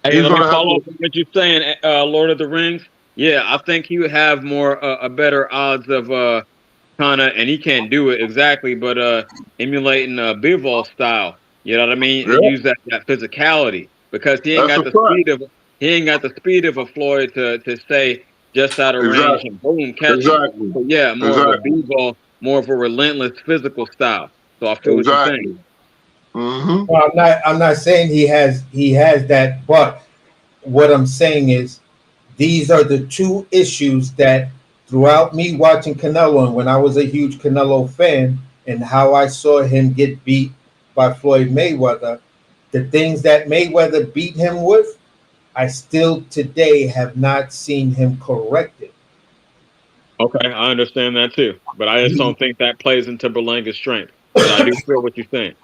[SPEAKER 10] hey, let me follow up on what you're saying, Lord of the Rings. Yeah, I think he would have more a better odds of kind of, and he can't do it exactly, but emulating Bivol style. You know what I mean? And use that physicality, because he ain't got the speed of a Floyd to stay just out of range and boom, catch him. So yeah, more of a Bivol, more of a relentless physical style. So I feel what you're saying.
[SPEAKER 8] Mm-hmm.
[SPEAKER 9] Well, I'm not saying he has that, but what I'm saying is these are the two issues that throughout me watching Canelo, and when I was a huge Canelo fan and how I saw him get beat by Floyd Mayweather, the things that Mayweather beat him with, I still today have not seen him correct it.
[SPEAKER 10] Okay, I understand that too, but I just don't think that plays into Berlanga's strength. But I do feel what you're saying.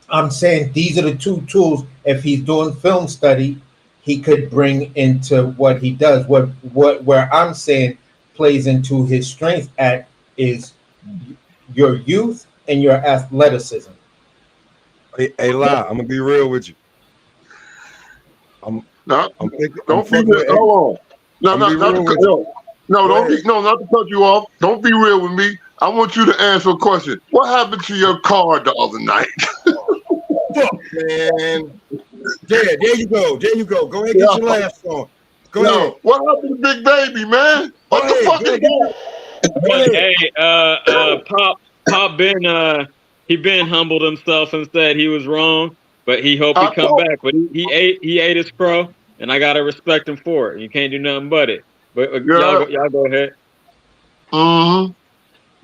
[SPEAKER 9] I'm saying these are the two tools. If he's doing film study, he could bring into what he does. Where I'm saying plays into his strength at is your youth and your athleticism.
[SPEAKER 2] Hey, lie. I'm gonna be real with you. I'm
[SPEAKER 8] No,
[SPEAKER 2] thinking,
[SPEAKER 8] don't be
[SPEAKER 2] fucking
[SPEAKER 8] real.
[SPEAKER 2] with
[SPEAKER 8] Hold on. No,
[SPEAKER 2] I'm
[SPEAKER 8] not,
[SPEAKER 2] be
[SPEAKER 8] not to
[SPEAKER 2] real
[SPEAKER 8] cut,
[SPEAKER 2] with you.
[SPEAKER 8] no,
[SPEAKER 2] Go
[SPEAKER 8] don't be,
[SPEAKER 2] ahead.
[SPEAKER 8] no, not to cut you off. Don't be real with me. I want you to answer a question. What happened to your car the other night?
[SPEAKER 2] Fuck, man. There you go. There you go. Go ahead,
[SPEAKER 8] Yeah.
[SPEAKER 2] get your laughs on. Go ahead.
[SPEAKER 8] What happened to Big Baby, man?
[SPEAKER 2] Go
[SPEAKER 8] What the
[SPEAKER 2] ahead.
[SPEAKER 8] fuck
[SPEAKER 2] Go
[SPEAKER 8] is
[SPEAKER 2] ahead. Get
[SPEAKER 8] that?
[SPEAKER 2] Go ahead.
[SPEAKER 10] Hey, Pop been humbled himself and said he was wrong, but he hope he
[SPEAKER 8] I
[SPEAKER 10] come
[SPEAKER 8] told.
[SPEAKER 10] back. But he ate his crow, and I gotta respect him for it. You can't do nothing but it. But
[SPEAKER 8] Yeah.
[SPEAKER 10] y'all go ahead.
[SPEAKER 8] Mm-hmm.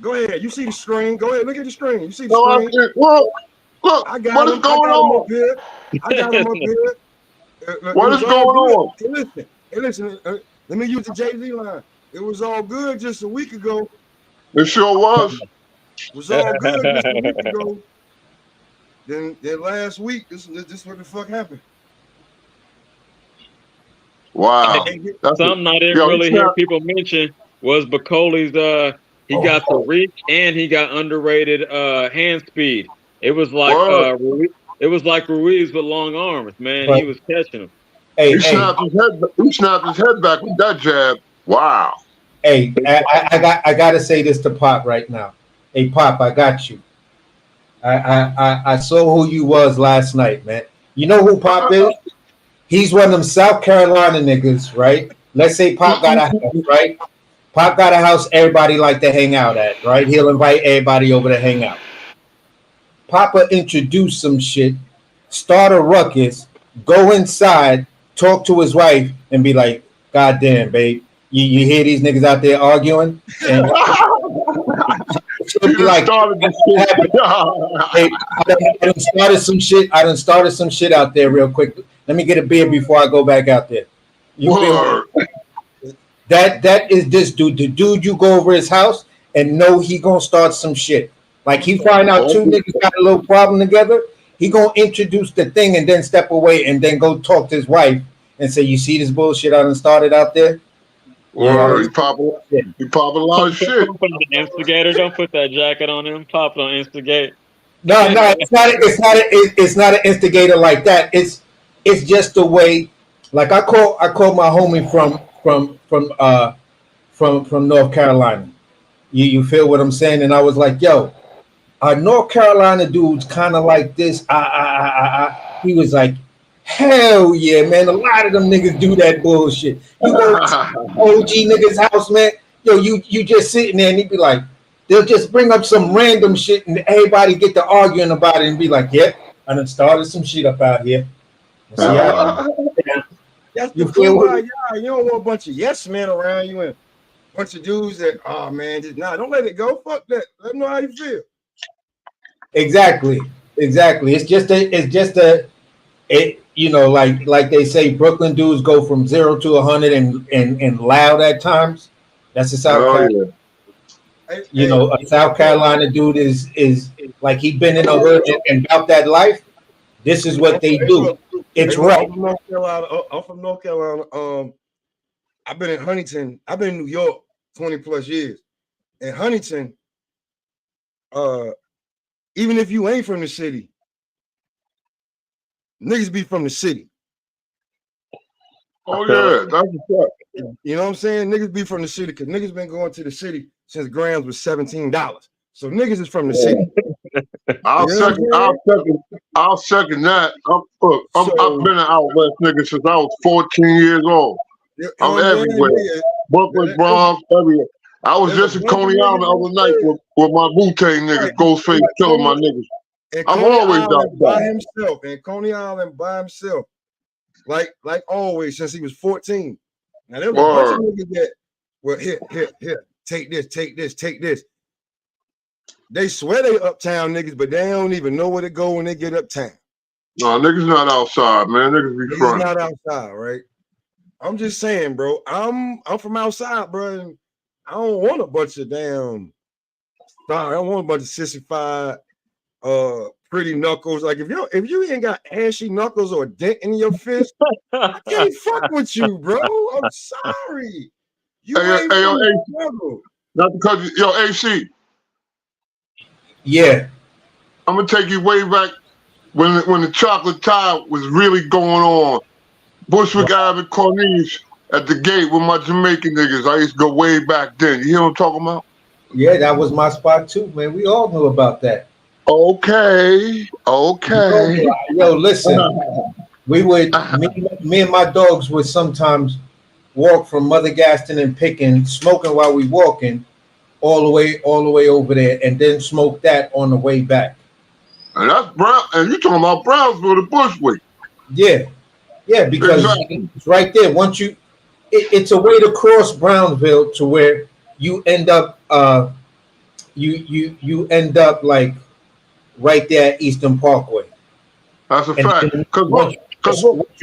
[SPEAKER 2] Go ahead. You see the screen. Go ahead. Look at the screen. You see the
[SPEAKER 8] No, I
[SPEAKER 2] screen.
[SPEAKER 8] said, look,
[SPEAKER 2] I got
[SPEAKER 8] what is
[SPEAKER 2] him.
[SPEAKER 8] going
[SPEAKER 2] I got him
[SPEAKER 8] on?
[SPEAKER 2] up here. I got him up here. It
[SPEAKER 8] What
[SPEAKER 2] was
[SPEAKER 8] is
[SPEAKER 2] all
[SPEAKER 8] going
[SPEAKER 2] good.
[SPEAKER 8] on?
[SPEAKER 2] Hey, listen. Let me use the Jay-Z line. It was all good just a week ago.
[SPEAKER 8] It sure was.
[SPEAKER 2] It was all good just a week ago. Then last week, this what the fuck happened.
[SPEAKER 8] Wow. That's
[SPEAKER 10] Something I didn't
[SPEAKER 8] yo,
[SPEAKER 10] really
[SPEAKER 8] it's
[SPEAKER 10] hear
[SPEAKER 8] not,
[SPEAKER 10] people mention was Bacoli's he got the reach and he got underrated hand speed. It was like
[SPEAKER 8] word.
[SPEAKER 10] it was like Ruiz with long arms, man.
[SPEAKER 9] But
[SPEAKER 10] He was catching them.
[SPEAKER 9] hey,
[SPEAKER 8] He snapped his head back with that jab. Wow.
[SPEAKER 9] I gotta say this to Pop right now. Hey, Pop, I got you. I saw who you was last night, man. You know who Pop is? He's one of them South Carolina niggas, right? Let's say Pop got a house, right? Pop got a house everybody like to hang out at, right? He'll invite everybody over to hang out. Papa introduce some shit, start a ruckus, go inside, talk to his wife, and be like, "God damn, babe, you hear these niggas out there arguing?" And she'll
[SPEAKER 8] You
[SPEAKER 9] be
[SPEAKER 8] just
[SPEAKER 9] like,
[SPEAKER 8] started this
[SPEAKER 9] "What happened?
[SPEAKER 8] shit.
[SPEAKER 9] Hey, I done started some shit. I done started some shit out there real quick. Let me get a beer before I go back out there." You feel
[SPEAKER 8] Word.
[SPEAKER 9] that is this dude. The dude you go over his house and know he gonna start some shit. Like he find out two niggas got a little problem together, he gonna introduce the thing and then step away and then go talk to his wife and say, "You see this bullshit I done started out there?"
[SPEAKER 8] Word.
[SPEAKER 9] Yeah,
[SPEAKER 8] You pop a lot of shit.
[SPEAKER 10] Pop on the instigator. Don't put that jacket on him. Pop on instigate.
[SPEAKER 9] no, it's not. It's not an instigator like that. It's just the way. Like I called my homie from North Carolina. You feel what I'm saying? And I was like, yo, North Carolina dudes kind of like this. He was like, hell yeah, man. A lot of them niggas do that bullshit. You go to OG niggas house, man. Yo, you just sitting there and he'd be like, they'll just bring up some random shit and everybody get to arguing about it and be like, yep, I done started some shit up out here. See how
[SPEAKER 2] That's
[SPEAKER 9] you
[SPEAKER 2] the
[SPEAKER 9] feel
[SPEAKER 2] cool
[SPEAKER 9] what-
[SPEAKER 2] guy. You don't want a bunch of yes men around you and a bunch of dudes that, oh man, just don't let it go. Fuck that. Let them know how you feel.
[SPEAKER 9] Exactly. It's just like they say, Brooklyn dudes go from 0 to 100 and loud at times. That's the South Carolina.
[SPEAKER 2] Yeah.
[SPEAKER 9] A South Carolina dude is like he been in the hood and about that life. This is what they do. It's right.
[SPEAKER 2] I'm from North Carolina. I've been in Huntington. I've been in New York 20 plus years. In Huntington, even if you ain't from the city, niggas be from the city.
[SPEAKER 8] Oh yeah, that's what's up.
[SPEAKER 2] You know what I'm saying? Niggas be from the city because niggas been going to the city since grams was $17. So niggas is from the city.
[SPEAKER 8] I'll second that. I've been an out west nigga since I was 14 years old. I'm everywhere. Brooklyn, Bronx, everywhere. I was just in Coney Island the other night with my Wu-Tang niggas, Ghostface killing my niggas. I'm always outside.
[SPEAKER 2] By himself, in Coney Island by himself. Like always, since he was 14. Now there was a bunch of niggas that, well, here, take this. They swear they uptown niggas, but they don't even know where to go when they get uptown.
[SPEAKER 8] No, niggas not outside, man. Niggas be front.
[SPEAKER 2] Not outside, right? I'm just saying, bro. I'm from outside, bro. And I don't want a bunch of damn. I don't want a bunch of sissified, pretty knuckles. Like if you ain't got ashy knuckles or a dent in your fist, I can't fuck with you, bro. I'm sorry. You ain't from the struggle.
[SPEAKER 8] Not because AC.
[SPEAKER 9] Yeah.
[SPEAKER 8] I'm gonna take you way back when the chocolate tie was really going on. Bushwick Ave and Corniche at the gate with my Jamaican niggas. I used to go way back then. You hear what I'm talking about?
[SPEAKER 9] Yeah, that was my spot too, man. We all knew about that.
[SPEAKER 8] Okay.
[SPEAKER 9] Yo, listen. We would me and my dogs would sometimes walk from Mother Gaston and Pickin, smoking while we walking, all the way over there, and then smoke that on the way back.
[SPEAKER 8] And that's Brown. And you talking about Brownsville to Bushwick?
[SPEAKER 9] Yeah, because
[SPEAKER 8] Exactly.
[SPEAKER 9] it's right there. Once you, it's a way to cross Brownsville to where you end up. You end up like right there at Eastern Parkway.
[SPEAKER 8] That's a
[SPEAKER 9] And
[SPEAKER 8] fact.
[SPEAKER 9] then
[SPEAKER 8] Because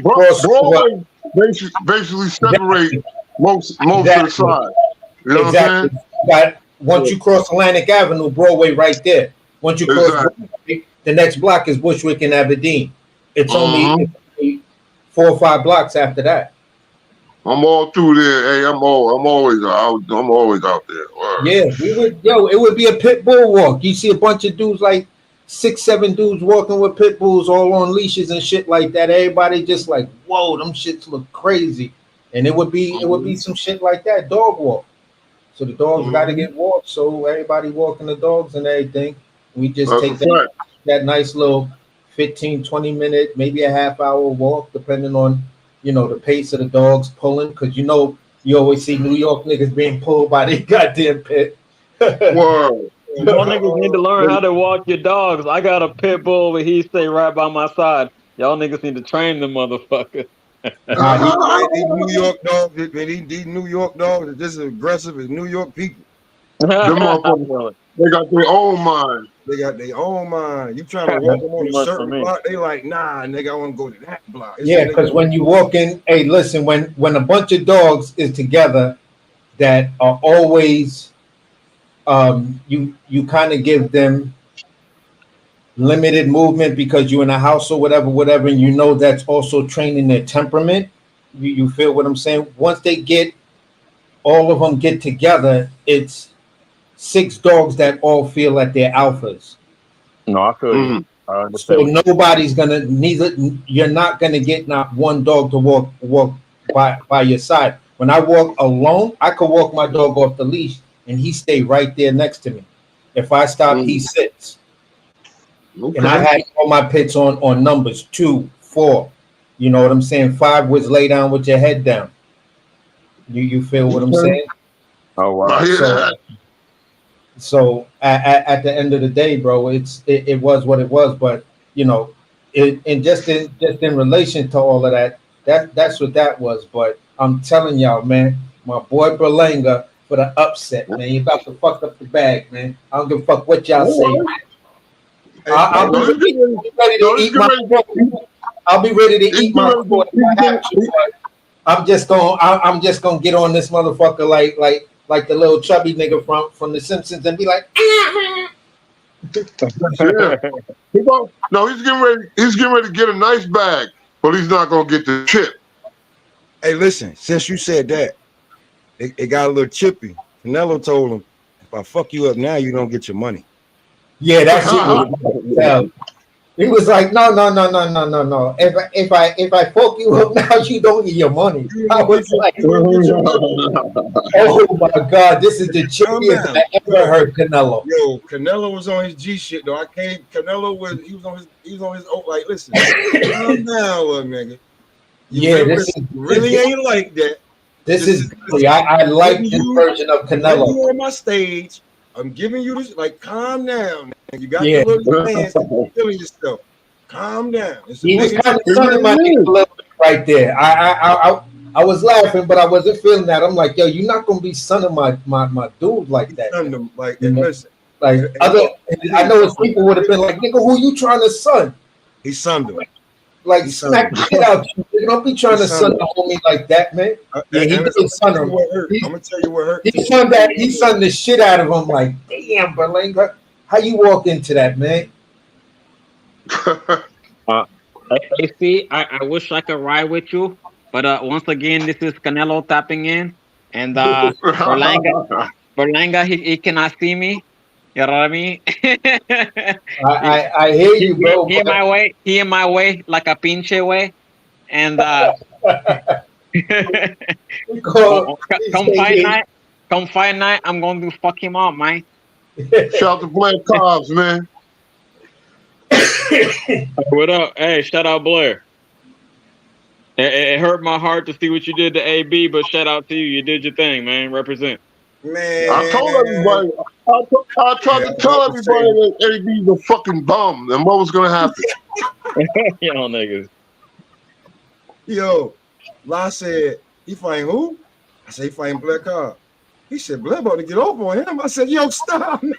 [SPEAKER 9] cross
[SPEAKER 8] Broadway basically separate most of the side. You know what I'm saying?
[SPEAKER 9] But once you cross Atlantic Avenue, Broadway right there. Once you cross Broadway, the next block is Bushwick and Aberdeen. It's only 4 or 5 blocks after that.
[SPEAKER 8] I'm all through there. Hey, I'm always out there. Word.
[SPEAKER 9] Yeah, it would be a pit bull walk. You see a bunch of dudes, like 6, 7 dudes walking with pit bulls all on leashes and shit like that. Everybody just like, whoa, them shits look crazy. And it would be some shit like that, dog walk. So the dogs got to get walked. So everybody walking the dogs and everything. We just take that nice little 15, 20 minute, maybe a half hour walk, depending on, the pace of the dogs pulling. Because, you always see New York niggas being pulled by their goddamn pit.
[SPEAKER 8] Word.
[SPEAKER 10] Y'all niggas need to learn how to walk your dogs. I got a pit bull, but he stay right by my side. Y'all niggas need to train them motherfuckers.
[SPEAKER 2] These New York dogs, these New York dogs are just as aggressive as New York people.
[SPEAKER 8] Them motherfuckers, they got their own mind.
[SPEAKER 2] They got their own mind. You trying to walk them on a certain block, they like, nah, nigga, I want to go to that block.
[SPEAKER 9] Yeah, because when you walk in, hey, listen, when a bunch of dogs is together that are always, you kind of give them limited movement because you're in a house or whatever, and that's also training their temperament. You feel what I'm saying? Once all of them get together, it's 6 dogs that all feel like they're alphas.
[SPEAKER 10] No, I feel you.
[SPEAKER 9] So you're not gonna get not one dog to walk by your side. When I walk alone, I could walk my dog off the leash and he stay right there next to me. If I stop, he sits.
[SPEAKER 8] Okay.
[SPEAKER 9] And I had all my pits on numbers 2, 4. You know what I'm saying? 5 was lay down with your head down. You feel what I'm saying?
[SPEAKER 10] Oh wow.
[SPEAKER 9] So at the end of the day, bro, it was what it was. But just in relation to all of that, that's what that was. But I'm telling y'all, man, my boy Berlanga for the upset, man. You about to fuck up the bag, man. I don't give a fuck what y'all say. I'll be ready to eat my food if I have to, but I'm just gonna get on this motherfucker like the little chubby nigga from The Simpsons and be like,
[SPEAKER 8] Yeah. He's getting ready to get a nice bag, but he's not gonna get the chip.
[SPEAKER 2] Hey, listen, since you said that, it got a little chippy. Canelo told him, if I fuck you up now, you don't get your money.
[SPEAKER 9] Yeah, that shit was he was like, no. If I fuck you up now, you don't get your money. I was like, oh my God, this is the chippiest I ever heard Canelo.
[SPEAKER 2] Yo, Canelo was on his G shit though. Canelo was on his like, listen, calm down, little nigga. This really ain't like that.
[SPEAKER 9] This is I like this version of Canelo.
[SPEAKER 2] You on my stage. I'm giving you this, like, calm down, man. You got the little hands, feeling yourself. Calm down.
[SPEAKER 9] He was kind of sunning my nigga a little bit right there. I was laughing, but I wasn't feeling that. I'm like, yo, you're not gonna be sunning my dude like that.
[SPEAKER 2] Listen,
[SPEAKER 9] I know his people would have been like, nigga, who you trying to sun?
[SPEAKER 2] He sunned him.
[SPEAKER 9] Like, smack the shit out you. You don't be trying to sun the homie like that, man. Yeah, he did sun him.
[SPEAKER 2] I'm gonna tell you what hurt.
[SPEAKER 9] He sunned the shit out of him. Like, damn, Berlanga, how you walk into that, man?
[SPEAKER 10] AC, I wish I could ride with you, but once again, this is Canelo tapping in, and Berlanga, he cannot see me. You know what I mean?
[SPEAKER 9] I hear you, bro.
[SPEAKER 10] He in my way like a pinche way, and Come fight night. I'm going to fuck him up, man.
[SPEAKER 8] Shout out to Blair Cobbs, man.
[SPEAKER 10] What up? Hey, shout out Blair. It hurt my heart to see what you did to AB, but shout out to you. You did your thing, man. Represent.
[SPEAKER 2] Man,
[SPEAKER 8] I told everybody. I tried to tell everybody that AB's a fucking bum and what was gonna happen.
[SPEAKER 10] Y'all niggas.
[SPEAKER 2] Yo, La said, he fighting who? I said, he fighting Blair Cobb. He said, Blair about to get off on him. I said, yo, stop, man.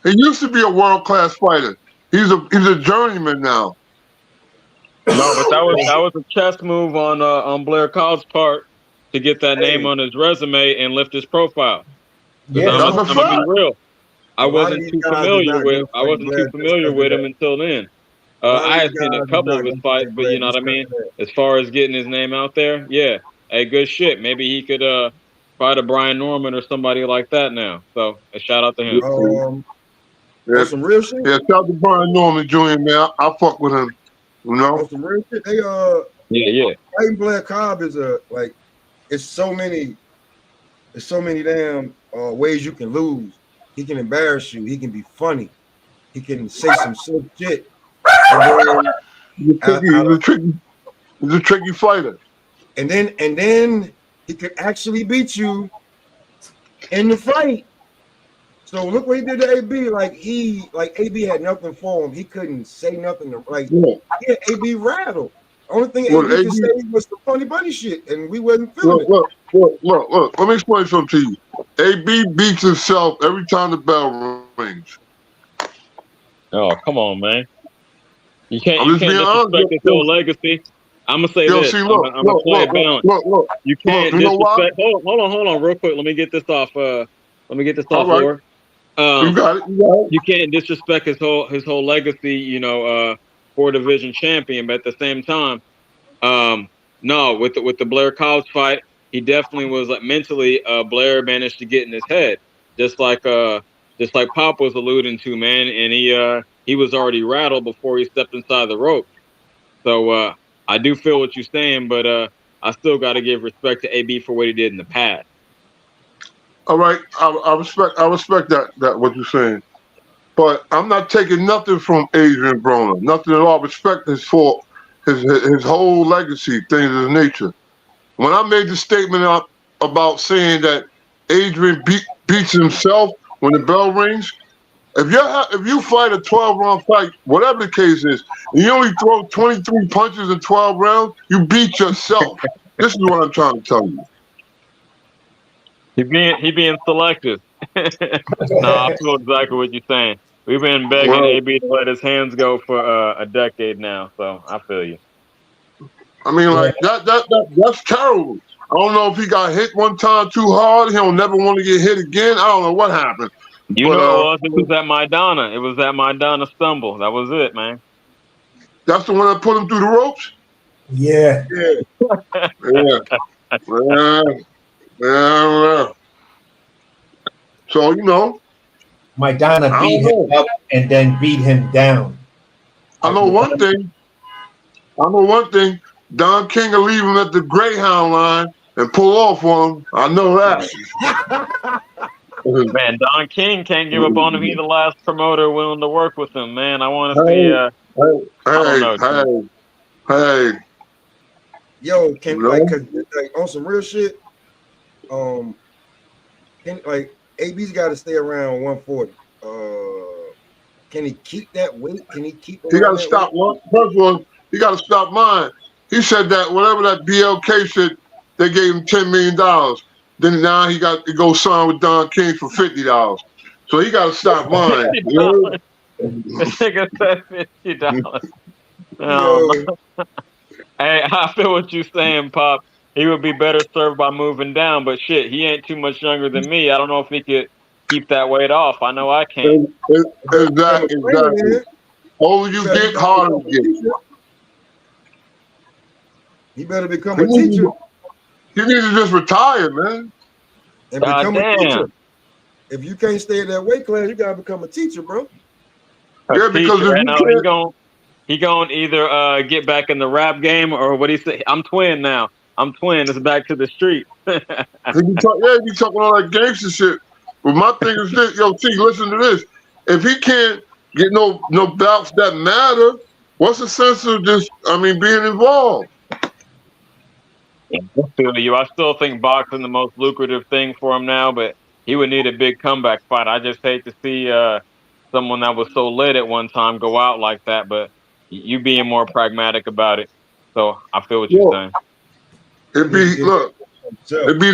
[SPEAKER 8] He used to be a world-class fighter. He's a journeyman now.
[SPEAKER 10] No, but that was a chess move on Blair Cobb's part to get that name on his resume and lift his profile.
[SPEAKER 8] Yeah, that's a
[SPEAKER 10] I'm
[SPEAKER 8] fact.
[SPEAKER 10] gonna be real. I wasn't too familiar with him until then. I had seen a couple of his fights, but you know what I mean? As far as getting his name out there, yeah. Hey, good shit. Maybe he could fight a Brian Norman or somebody like that now. So a shout out to him.
[SPEAKER 8] Yeah,
[SPEAKER 2] some real shit.
[SPEAKER 8] Yeah, shout out to Brian Norman Jr., man. I fuck with him. You know?
[SPEAKER 2] Some real shit. They
[SPEAKER 10] yeah.
[SPEAKER 2] Fighting Blair Cobb is it's so many damn ways you can lose. He can embarrass you. He can be funny. He can say some sick shit.
[SPEAKER 8] He's a tricky fighter.
[SPEAKER 2] And then he could actually beat you in the fight. So look what he did to AB. Like AB had nothing for him. He couldn't say nothing. He had AB rattled. Only thing AB could say was the funny bunny shit, and we wasn't feeling it.
[SPEAKER 8] Look. Let me explain something to you. AB beats himself every time the bell rings.
[SPEAKER 10] Oh, come on, man. You can't disrespect his whole legacy. I'm gonna say this. I'm gonna play it balanced. You can't disrespect. Hold on, real quick. Let me get this off. Laura.
[SPEAKER 8] You got it.
[SPEAKER 10] You can't disrespect his whole legacy. You know, 4 division champion, but at the same time, no, with the Blair Cobbs fight, he definitely was mentally. Blair managed to get in his head, just like Pop was alluding to, man, and he was already rattled before he stepped inside the rope. So I do feel what you're saying, but I still got to give respect to AB for what he did in the past.
[SPEAKER 8] All right, I respect that what you're saying, but I'm not taking nothing from Adrian Broner, nothing at all. I respect his whole legacy, things of the nature. When I made the statement up about saying that Adrian beats himself when the bell rings, if you fight a 12-round fight, whatever the case is, and you only throw 23 punches in 12 rounds, you beat yourself. This is what I'm trying to tell you.
[SPEAKER 10] He being selective. No, I feel exactly what you're saying. We've been begging AB to let his hands go for a decade now, so I feel you.
[SPEAKER 8] I mean, like that's terrible. I don't know if he got hit one time too hard. He'll never want to get hit again. I don't know what happened.
[SPEAKER 10] You know it was at Maidana. It was at Maidana stumble. That was it, man.
[SPEAKER 8] That's the one that put him through the ropes?
[SPEAKER 9] Yeah.
[SPEAKER 8] Yeah. So, you know.
[SPEAKER 9] Maidana beat him up and then beat him down.
[SPEAKER 8] I know one thing. Don King will leave him at the Greyhound line and pull off on him. I know that.
[SPEAKER 10] Man, Don King can't give up on him. He's the last promoter willing to work with him, man. I want to see.
[SPEAKER 8] Hey.
[SPEAKER 2] Yo, on some real shit, AB's got to stay around 140. Can he keep that weight? He
[SPEAKER 8] got to stop one. First of all, he got to stop mine. He said that whatever that BLK said, they gave him $10 million. Then now he got to go sign with Don King for $50. So he got to stop mine. You know?
[SPEAKER 10] Nigga said $50. Oh, hey, I feel what you're saying, Pop. He would be better served by moving down, but shit, he ain't too much younger than me. I don't know if he could keep that weight off. I know I can't.
[SPEAKER 8] Exactly. Older you get, harder you get.
[SPEAKER 2] He better become a teacher.
[SPEAKER 8] You need to just retire, man.
[SPEAKER 2] And become a teacher. If you can't stay in that weight class, you gotta become a teacher, bro.
[SPEAKER 8] Yeah, because if you can't,
[SPEAKER 10] he gonna either get back in the rap game or what he say. I'm twin now. I'm twin. It's back to the street.
[SPEAKER 8] he be talking all that gangster shit. But my thing is this, yo, T, listen to this. If he can't get no bouts that matter, what's the sense of just, being involved?
[SPEAKER 10] I feel you. I still think boxing the most lucrative thing for him now, but he would need a big comeback fight. I just hate to see someone that was so lit at one time go out like that. But you being more pragmatic about it, so I feel what you're saying.
[SPEAKER 8] It'd be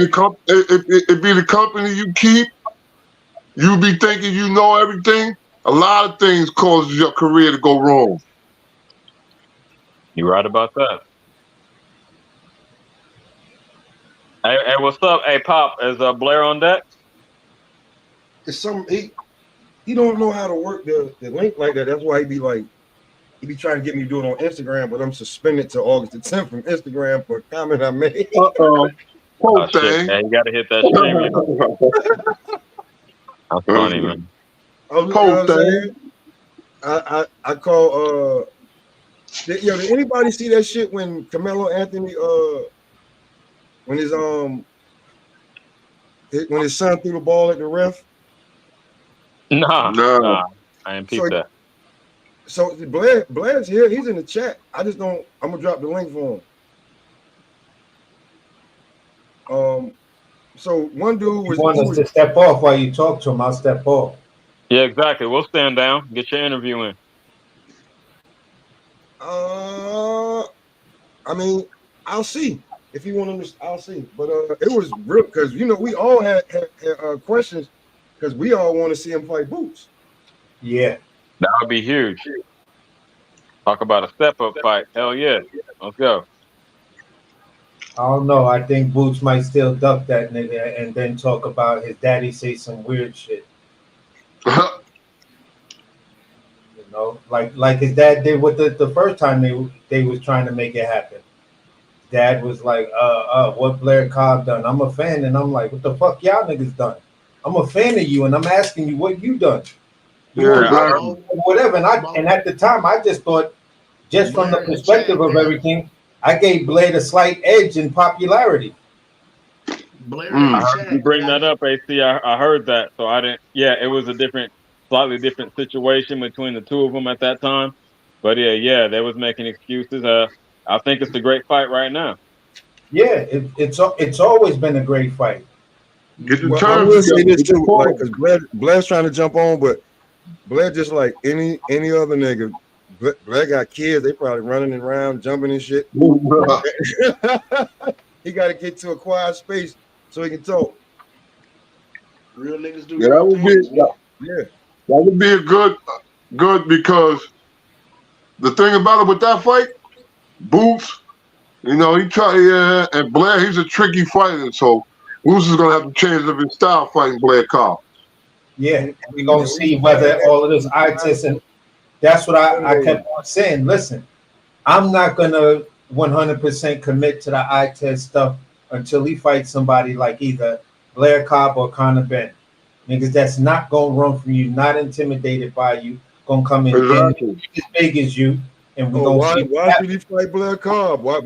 [SPEAKER 8] the company you keep. You be thinking you know everything. A lot of things causes your career to go wrong.
[SPEAKER 10] You're right about that. Hey, what's up? Hey, Pop, is Blair on deck?
[SPEAKER 2] It's he don't know how to work the link like that. That's why he be trying to get me to do it on Instagram, but I'm suspended to August the 10th from Instagram for a comment I made.
[SPEAKER 10] Oh, shit, man, you got to hit that stream. That's funny, man.
[SPEAKER 2] I call did anybody see that shit when Carmelo Anthony when his son threw the ball at the ref?
[SPEAKER 10] Nah, I didn't peep that.
[SPEAKER 2] So Blair's here. He's in the chat. I'm gonna drop the link for him. So one dude was.
[SPEAKER 9] You want us to step off while you talk to him? I'll step off.
[SPEAKER 10] Yeah, exactly. We'll stand down. Get your interview in.
[SPEAKER 2] I'll see if you want to. I'll see. But it was real because we all had questions because we all want to see him fight Boots.
[SPEAKER 9] Yeah,
[SPEAKER 10] that would be huge. Talk about a step-up fight. Hell yeah. Let's go.
[SPEAKER 9] I don't know. I think Boots might still duck that nigga and then talk about his daddy say some weird shit. Like his dad did with the first time they was trying to make it happen. Dad was like, what Blair Cobb done? I'm a fan, and I'm like, what the fuck y'all niggas done? I'm a fan of you, and I'm asking you what you done. Whatever. And at the time, I just thought, just from the perspective of everything, I gave Blair a slight edge in popularity.
[SPEAKER 10] I heard you bring that up, AC. I heard that, so I didn't. Yeah, it was a slightly different situation between the two of them at that time. But yeah, they was making excuses. I think it's a great fight right now.
[SPEAKER 9] Yeah, it's always been a great fight.
[SPEAKER 2] I will say this too, because Blair's trying to jump on, but Blair just like any other nigga. Blair got kids. They probably running around, jumping and shit. He got to get to a quiet space so he can talk.
[SPEAKER 6] Real niggas do.
[SPEAKER 8] Yeah, that would be a good because the thing about it with that fight, Boots, he tried, and Blair, he's a tricky fighter, so Boots is gonna have to change up his style fighting Blair Cobb.
[SPEAKER 9] Yeah, we're gonna see whether all of this eye test, and that's what I kept on saying. Listen, I'm not gonna 100% commit to the eye test stuff until he fights somebody like either Blair Cobb or Conor Ben. Niggas that's not gonna run from you, not intimidated by you, gonna come in as big as you, and we're gonna see.
[SPEAKER 2] Why should he fight Blair Cobb? Why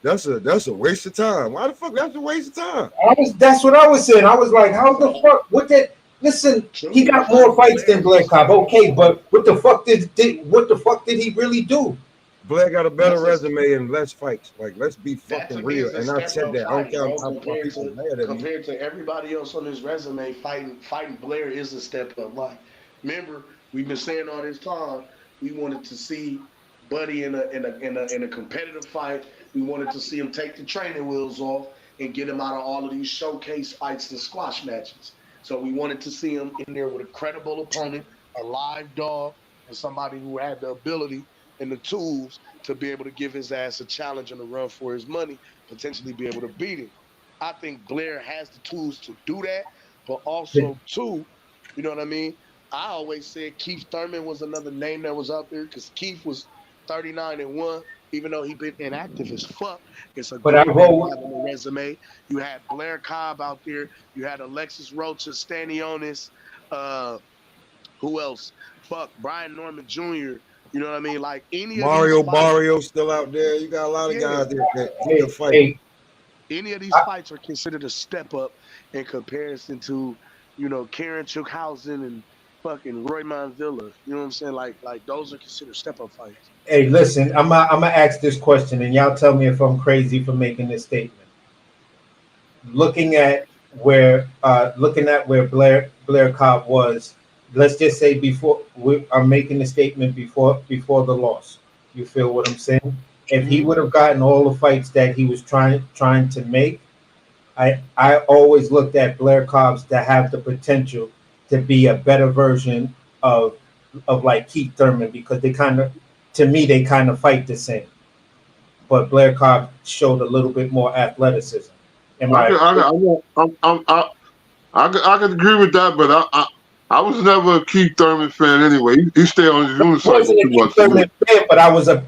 [SPEAKER 2] that's a waste of time. Why the fuck that's a waste of time?
[SPEAKER 9] That's what I was saying. I was like, how the fuck? What that? Listen, he got more fights than Blair Cobb. Okay, but what the fuck did he really do?
[SPEAKER 2] Blair got a better resume and less fights. Like, let's be fucking real. And I said that. I don't care how people mad at me.
[SPEAKER 6] Compared to everybody else on his resume, fighting Blair is a step up. Like, remember, we've been saying all this time, we wanted to see Buddy in a competitive fight. We wanted to see him take the training wheels off and get him out of all of these showcase fights and squash matches. So we wanted to see him in there with a credible opponent, a live dog, and somebody who had the ability and the tools to be able to give his ass a challenge and a run for his money, potentially be able to beat him. I think Blair has the tools to do that, but also, too, you know what I mean? I always said Keith Thurman was another name that was out there because Keith was 39-1, even though he'd been inactive as fuck. It's a great resume. You had Blair Cobb out there. You had Alexis Rocha, Stanionis, Who else? Fuck, Brian Norman Jr. You know what I mean? Like any of
[SPEAKER 2] Mario
[SPEAKER 6] these fights,
[SPEAKER 2] Barrio still out there. You got a lot of
[SPEAKER 6] yeah,
[SPEAKER 2] guys that
[SPEAKER 9] Hey,
[SPEAKER 2] can fight.
[SPEAKER 9] hey,
[SPEAKER 6] any of these fights are considered a step up in comparison to, you know, Karen Chukhausen and fucking Roy Manzilla. You know what I'm saying? Like those are considered step up fights.
[SPEAKER 9] hey, listen, I'm gonna ask this question, and y'all tell me if I'm crazy for making this statement. Looking at where Blair Cobb was, let's just say before I'm making the statement before the loss. You feel what I'm saying? If he would have gotten all the fights that he was trying to make, I always looked at Blair Cobb's to have the potential to be a better version of like Keith Thurman, because they kind of fight the same, but Blair Cobb showed a little bit more athleticism.
[SPEAKER 8] I could agree with that, but I was never a Keith Thurman fan anyway. He stayed on his unicycle
[SPEAKER 9] wasn't a
[SPEAKER 8] too
[SPEAKER 9] Keith
[SPEAKER 8] much.
[SPEAKER 9] Thurman fan, but I wasn't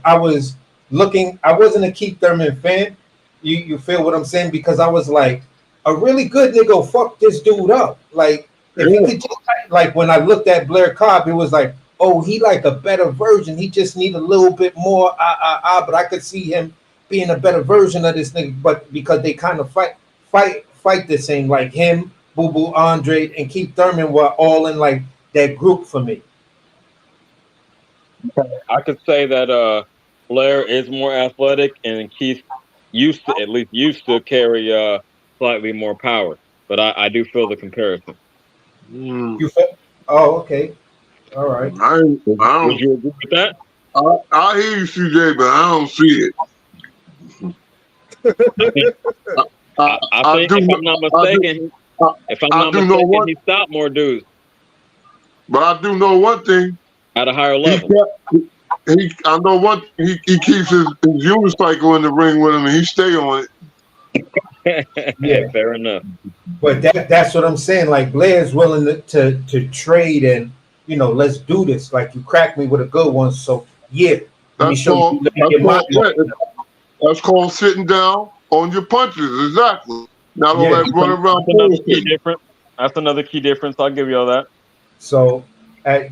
[SPEAKER 9] a Keith Thurman fan. You feel what I'm saying? Because I was like, a really good nigga will fuck this dude up. Like, if he could just, like, when I looked at Blair Cobb, it was like, oh, he like a better version. He just need a little bit more, but I could see him being a better version of this nigga. But because they kind of fight the same, like him, Boo Boo Andre, and Keith Thurman were all in like that group for me.
[SPEAKER 10] I could say that Blair is more athletic, and Keith used to carry slightly more power. But I do feel the comparison.
[SPEAKER 9] You feel? Oh, okay. All right.
[SPEAKER 10] Would you agree with that?
[SPEAKER 8] I hear you, CJ, but I don't see it.
[SPEAKER 10] I think if I'm not mistaken, he stopped more dudes.
[SPEAKER 8] But I do know one thing.
[SPEAKER 10] At a higher level.
[SPEAKER 8] I know what he keeps his unicycle in the ring with him, and he stay on it.
[SPEAKER 9] Yeah,
[SPEAKER 10] fair enough.
[SPEAKER 9] But that's what I'm saying. Like, Blair's willing to trade, and let's do this. Like, you cracked me with a good one, so yeah.
[SPEAKER 8] That's called sitting down on your punches. Exactly. Not all that running around.
[SPEAKER 10] That's another key difference. I'll give you all that.
[SPEAKER 9] So, that's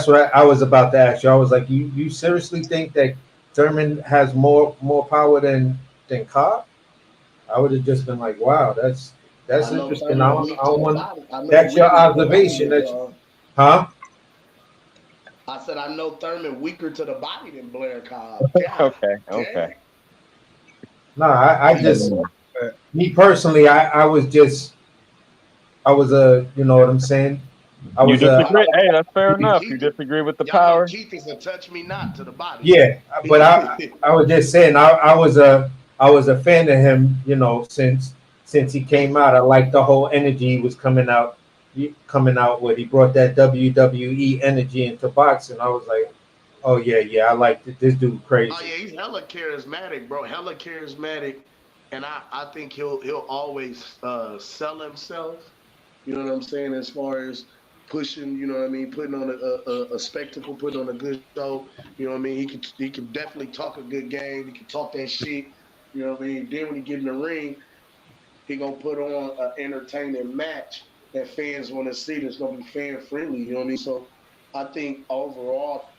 [SPEAKER 9] what I was about to ask you. I was like, you seriously think that Thurman has more power than Cobb? I would have just been like, wow, that's interesting. That's your observation. Huh?
[SPEAKER 6] I said I know Thurman weaker to the body than Blair Cobb.
[SPEAKER 10] Okay.
[SPEAKER 9] No, I just, me personally, I was a, you know what I'm saying?
[SPEAKER 10] You disagree? Hey, that's fair enough. You disagree with the power.
[SPEAKER 6] Keith is a touch me not to the body.
[SPEAKER 9] Yeah, but I was just saying I was a fan of him, since he came out. I liked the whole energy he was coming out with. He brought that WWE energy into boxing. I was like, oh yeah, I like this dude crazy.
[SPEAKER 6] Oh yeah, he's hella charismatic, bro. Hella charismatic, and I think he'll always sell himself. You know what I'm saying? As far as pushing, you know what I mean, putting on a spectacle, putting on a good show. You know what I mean? He can definitely talk a good game. He can talk that shit. You know what I mean? Then when he get in the ring, he gonna put on an entertaining match that fans want to see. That's gonna be fan friendly. You know what I mean? So I think overall,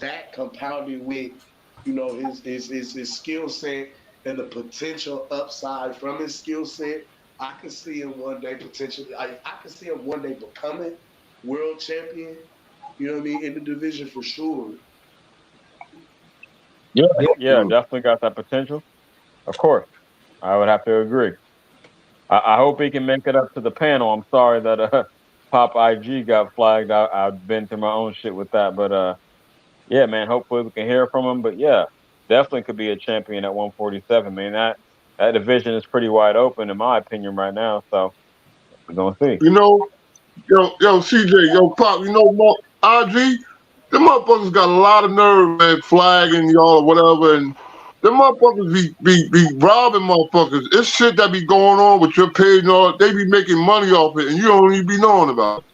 [SPEAKER 6] that compounded with, his skill set and the potential upside from his skill set, I could see him one day potentially. I could see him one day becoming world champion. You know what I mean? In the division for sure.
[SPEAKER 10] Yeah, definitely got that potential. Of course, I would have to agree. I hope he can make it up to the panel. I'm sorry that Pop IG got flagged. I've been through my own shit with that, but yeah, man. Hopefully we can hear from him. But yeah, definitely could be a champion at 147. Man, that division is pretty wide open in my opinion right now. So we're gonna see.
[SPEAKER 8] Yo, CJ, yo, Pop. IG, the motherfuckers got a lot of nerve, man, flagging y'all or whatever, and them motherfuckers be robbing motherfuckers. It's shit that be going on with your page and all. They be making money off it, and you don't even be knowing about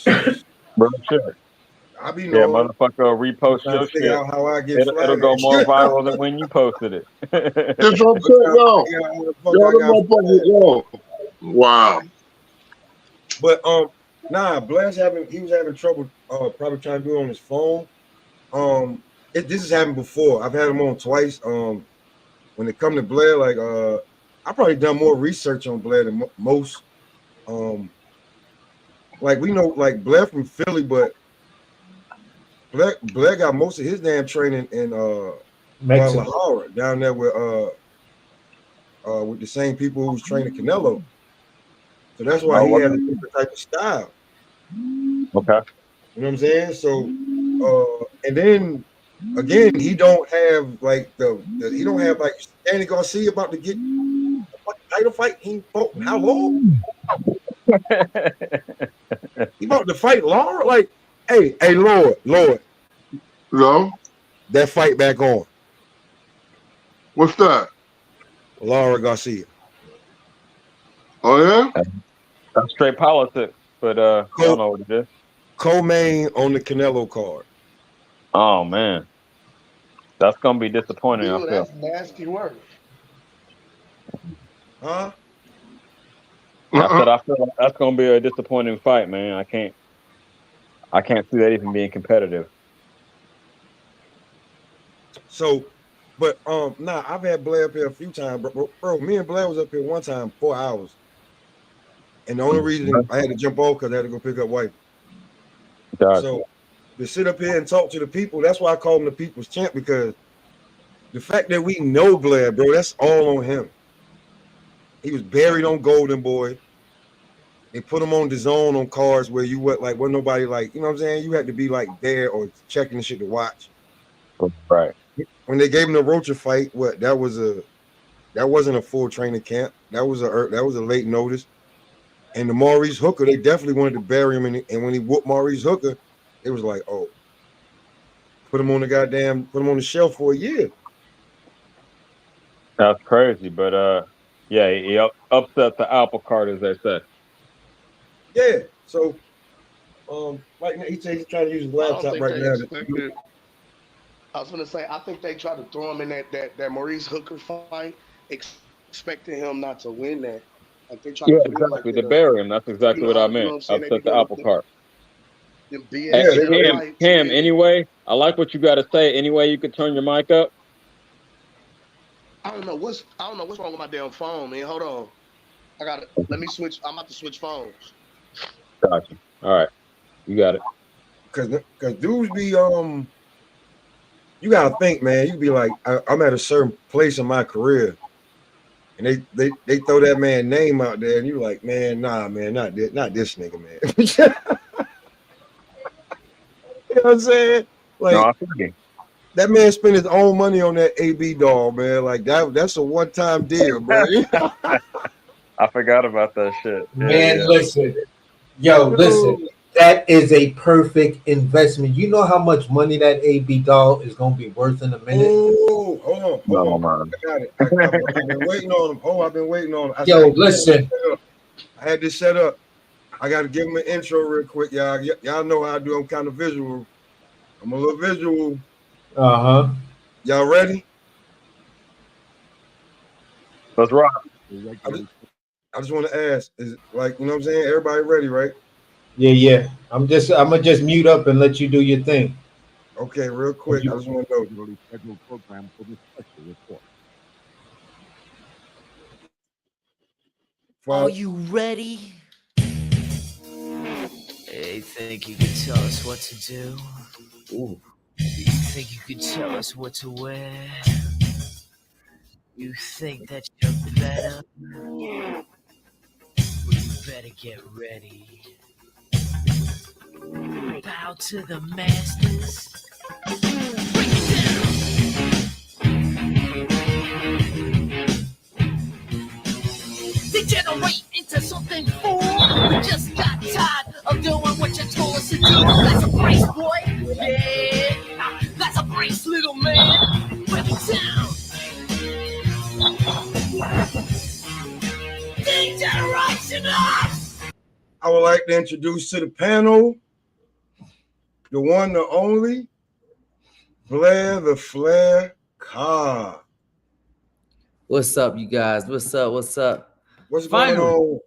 [SPEAKER 8] it.
[SPEAKER 10] Bro, shit.
[SPEAKER 2] I be knowing.
[SPEAKER 10] Yeah, motherfucker, repost your shit.
[SPEAKER 2] How I get
[SPEAKER 10] It'll go more viral than when you posted it.
[SPEAKER 8] That's what I'm saying, yo. Wow.
[SPEAKER 2] But Nah, Blair's he was having trouble probably trying to do it on his phone. This has happened before. I've had him on twice. When it come to Blair, like I probably done more research on Blair than most. Like we know like Blair from Philly, but Blair got most of his damn training in Guadalajara, down there with the same people who was training Canelo. So that's why he has a different type of style.
[SPEAKER 10] Okay.
[SPEAKER 2] You know what I'm saying? So and then again, he don't have like he don't have like Danny Garcia about to get a title fight. He fought in how long? He about to fight Laura? Like, hey, Lord.
[SPEAKER 8] No.
[SPEAKER 2] That fight back on.
[SPEAKER 8] What's that?
[SPEAKER 2] Laura Garcia.
[SPEAKER 8] Oh yeah?
[SPEAKER 10] That's straight politics, but I don't know what it is.
[SPEAKER 2] Co-main on the Canelo card.
[SPEAKER 10] Oh man. That's gonna be disappointing,
[SPEAKER 6] Dude,
[SPEAKER 10] I feel.
[SPEAKER 6] that's nasty work.
[SPEAKER 2] Huh?
[SPEAKER 10] I said I feel like that's gonna be a disappointing fight, man. I can't see that even being competitive.
[SPEAKER 2] So, but nah, I've had Blair up here a few times, bro. Me and Blair was up here one time, 4 hours, and the only reason I had to jump off because I had to go pick up wife.
[SPEAKER 10] Gotcha.
[SPEAKER 2] So to sit up here and talk to the people, that's why I call him the people's champ, because the fact that we know Blair, bro, that's all on him. He was buried on Golden Boy. They put him on the zone on cars where you wasn't nobody like, you know what I'm saying? You had to be like there or checking the shit to watch.
[SPEAKER 10] Right.
[SPEAKER 2] When they gave him the Rocha fight, that wasn't a full training camp. That was a late notice. And the Maurice Hooker, they definitely wanted to bury him. And when he whooped Maurice Hooker, it was like, oh, put him on the shelf for a year.
[SPEAKER 10] That's crazy, but yeah, he upset the apple cart, as they say.
[SPEAKER 2] Yeah. So, like he said, he's trying to use his laptop right now.
[SPEAKER 6] I was gonna say, I think they tried to throw him in that Maurice Hooker fight, expecting him not to win that. Like they tried to do
[SPEAKER 10] exactly.
[SPEAKER 6] like
[SPEAKER 10] To bury him. That's exactly what I meant. Upset the apple cart. Hey, Cam, anyway, I like what you got to say. Anyway, you could turn your mic up.
[SPEAKER 6] I don't know what's wrong with my damn phone, man. Hold on. Let me switch. I'm about to switch phones.
[SPEAKER 10] Gotcha. All right. You got it.
[SPEAKER 2] Cause dudes be you gotta think, man. You be like, I'm at a certain place in my career, and they throw that man name out there, and you like, man, nah, man, not this nigga, man. You know what I'm saying? Like,
[SPEAKER 10] no, I feel you.
[SPEAKER 2] That man spent his own money on that AB doll, man. Like that's a one-time deal, bro.
[SPEAKER 10] I forgot about that shit.
[SPEAKER 9] Man, listen. That is a perfect investment. You know how much money that AB doll is going to be worth in a minute?
[SPEAKER 2] Oh, hold on.
[SPEAKER 10] Man.
[SPEAKER 2] I got it. I've been waiting on him. I've been waiting on him.
[SPEAKER 9] Listen.
[SPEAKER 2] I had this set up. I got to give him an intro real quick, y'all. Y'all know how I do. I'm kind of visual. I'm a little visual.
[SPEAKER 9] Uh-huh.
[SPEAKER 2] Y'all ready?
[SPEAKER 10] Let's rock.
[SPEAKER 2] I just want to ask, is it like, you know what I'm saying? Everybody ready, right?
[SPEAKER 9] Yeah. I'm gonna just mute up and let you do your thing.
[SPEAKER 2] Okay, real quick. I just want to know.
[SPEAKER 11] Are you ready? Hey, think you can tell us what to do? Ooh. You think you can tell us what to wear? You think that you're better? Well, you better get ready. Bow to the masters. Break it down. Degenerate into something fool. We just got tired of doing what you told us to do. That's a brace, boy. Yeah, that's a brace, little man. Break it down. Degeneration us.
[SPEAKER 2] I would like to introduce to the panel the one, the only, Blair the Flair Carr.
[SPEAKER 12] What's up, you guys? What's up?
[SPEAKER 2] What's going on?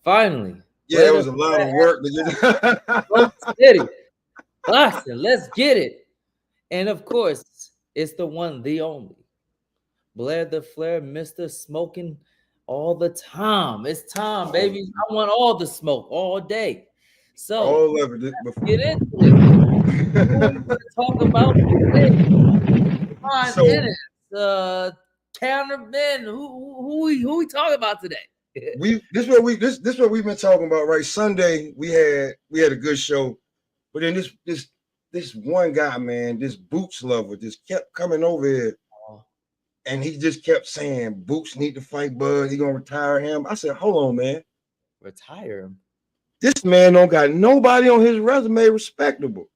[SPEAKER 12] Finally.
[SPEAKER 2] Yeah, it was a lot of work to get.
[SPEAKER 12] Smoke City. Boston, let's get it. And of course, it's the one, the only. Blair the Flair, Mr. Smoking all the time. It's time, baby. I want all the smoke all day. So
[SPEAKER 2] All of it.
[SPEAKER 12] let's get into it. Who we gonna talk about today? Come on,
[SPEAKER 2] So-
[SPEAKER 12] Ennis, Counterman. Who we talking about today?
[SPEAKER 2] This what we've been talking about, right? Sunday we had a good show, but then this one guy, man, this Boots lover, just kept coming over here, and he just kept saying Boots need to fight Bud. He gonna retire him. I said, hold on, man.
[SPEAKER 12] Retire him.
[SPEAKER 2] This man don't got nobody on his resume respectable,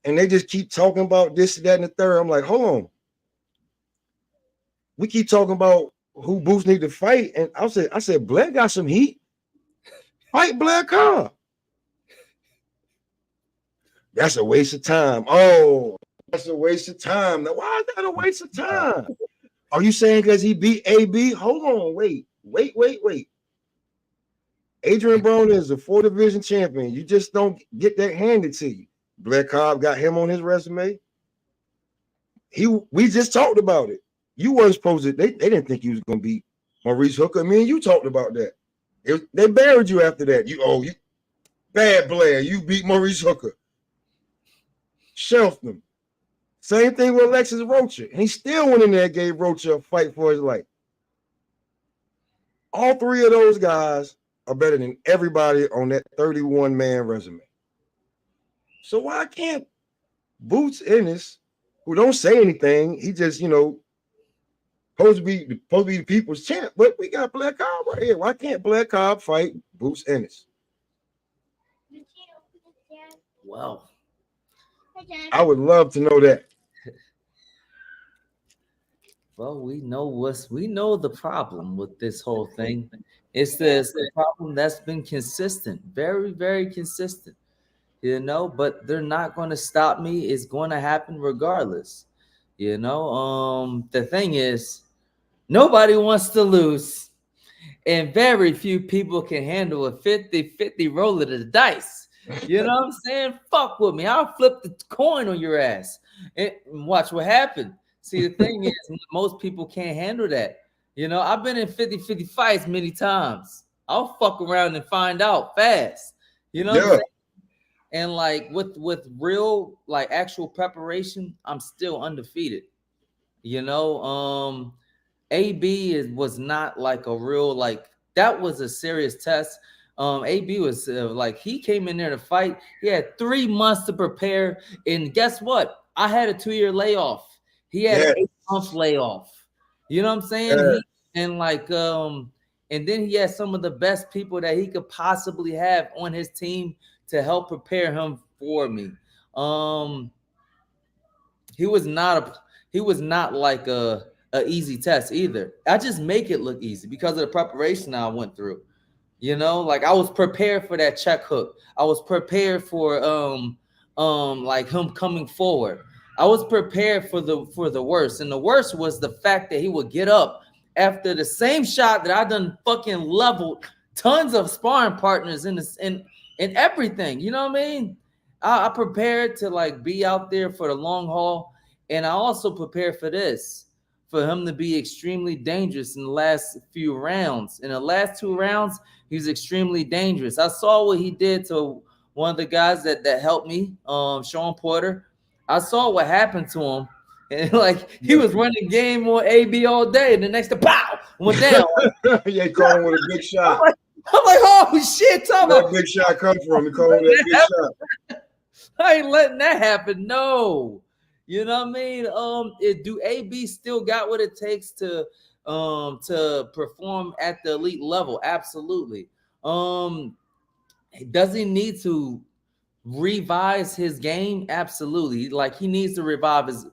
[SPEAKER 2] and they just keep talking about this, that, and the third. I'm like, hold on. We keep talking about who Boots need to fight, and I said, Blair got some heat. Fight Blair Cobb. That's a waste of time. Oh, that's a waste of time. Now, why is that a waste of time? Are you saying because he beat AB? Hold on, wait. Adrian Broner is a 4 division champion. You just don't get that handed to you. Blair Cobb got him on his resume. We just talked about it. You weren't supposed to. They didn't think you was gonna beat Maurice Hooker. Me and you talked about that. They buried you after that. You bad Blair. You beat Maurice Hooker. Shelved him. Same thing with Alexis Rocha. And he still went in there and gave Rocha a fight for his life. All 3 of those guys are better than everybody on that 31-man resume. So why can't Boots Ennis, who don't say anything, he just, supposed to be the people's champ, but we got Blair Cobb right here. Why can't Blair Cobb fight Boots Ennis?
[SPEAKER 12] Well,
[SPEAKER 2] I would love to know that.
[SPEAKER 12] Well, we know the problem with this whole thing. It's the problem that's been consistent, very, very consistent. But they're not going to stop me. It's going to happen regardless. The thing is, nobody wants to lose, and very few people can handle a 50-50 roll of the dice. You know what I'm saying? Fuck with me. I'll flip the coin on your ass and watch what happens. See, the thing is, most people can't handle that. I've been in 50-50 fights many times. I'll fuck around and find out fast. What I'm saying? And like with real, like actual preparation, I'm still undefeated. AB was not like a real, like, that was a serious test. AB was he came in there to fight. He had 3 months to prepare, and guess what? I had a 2-year layoff. He had an 8-month layoff. You know what I'm saying? And then he had some of the best people that he could possibly have on his team to help prepare him for me. He was not like a easy test either. I just make it look easy because of the preparation I went through. I was prepared for that check hook. I was prepared for him coming forward. I was prepared for the worst. And the worst was the fact that he would get up after the same shot that I done fucking leveled tons of sparring partners in everything. You know what I mean? I prepared to be out there for the long haul. And I also prepared for this, for him to be extremely dangerous in the last few rounds. In the last 2 rounds, he was extremely dangerous. I saw what he did to one of the guys that helped me, Sean Porter. I saw what happened to him. And he was running game on AB all day. And the next time, pow, went down.
[SPEAKER 2] Yeah, he caught him with a big shot.
[SPEAKER 12] I'm like, oh shit,
[SPEAKER 2] where that big shot come from? He called him that big shot.
[SPEAKER 12] I ain't letting that happen. No. You know what I mean? Do AB still got what it takes to perform at the elite level? Absolutely. Does he need to revise his game? Absolutely. Like he needs to revise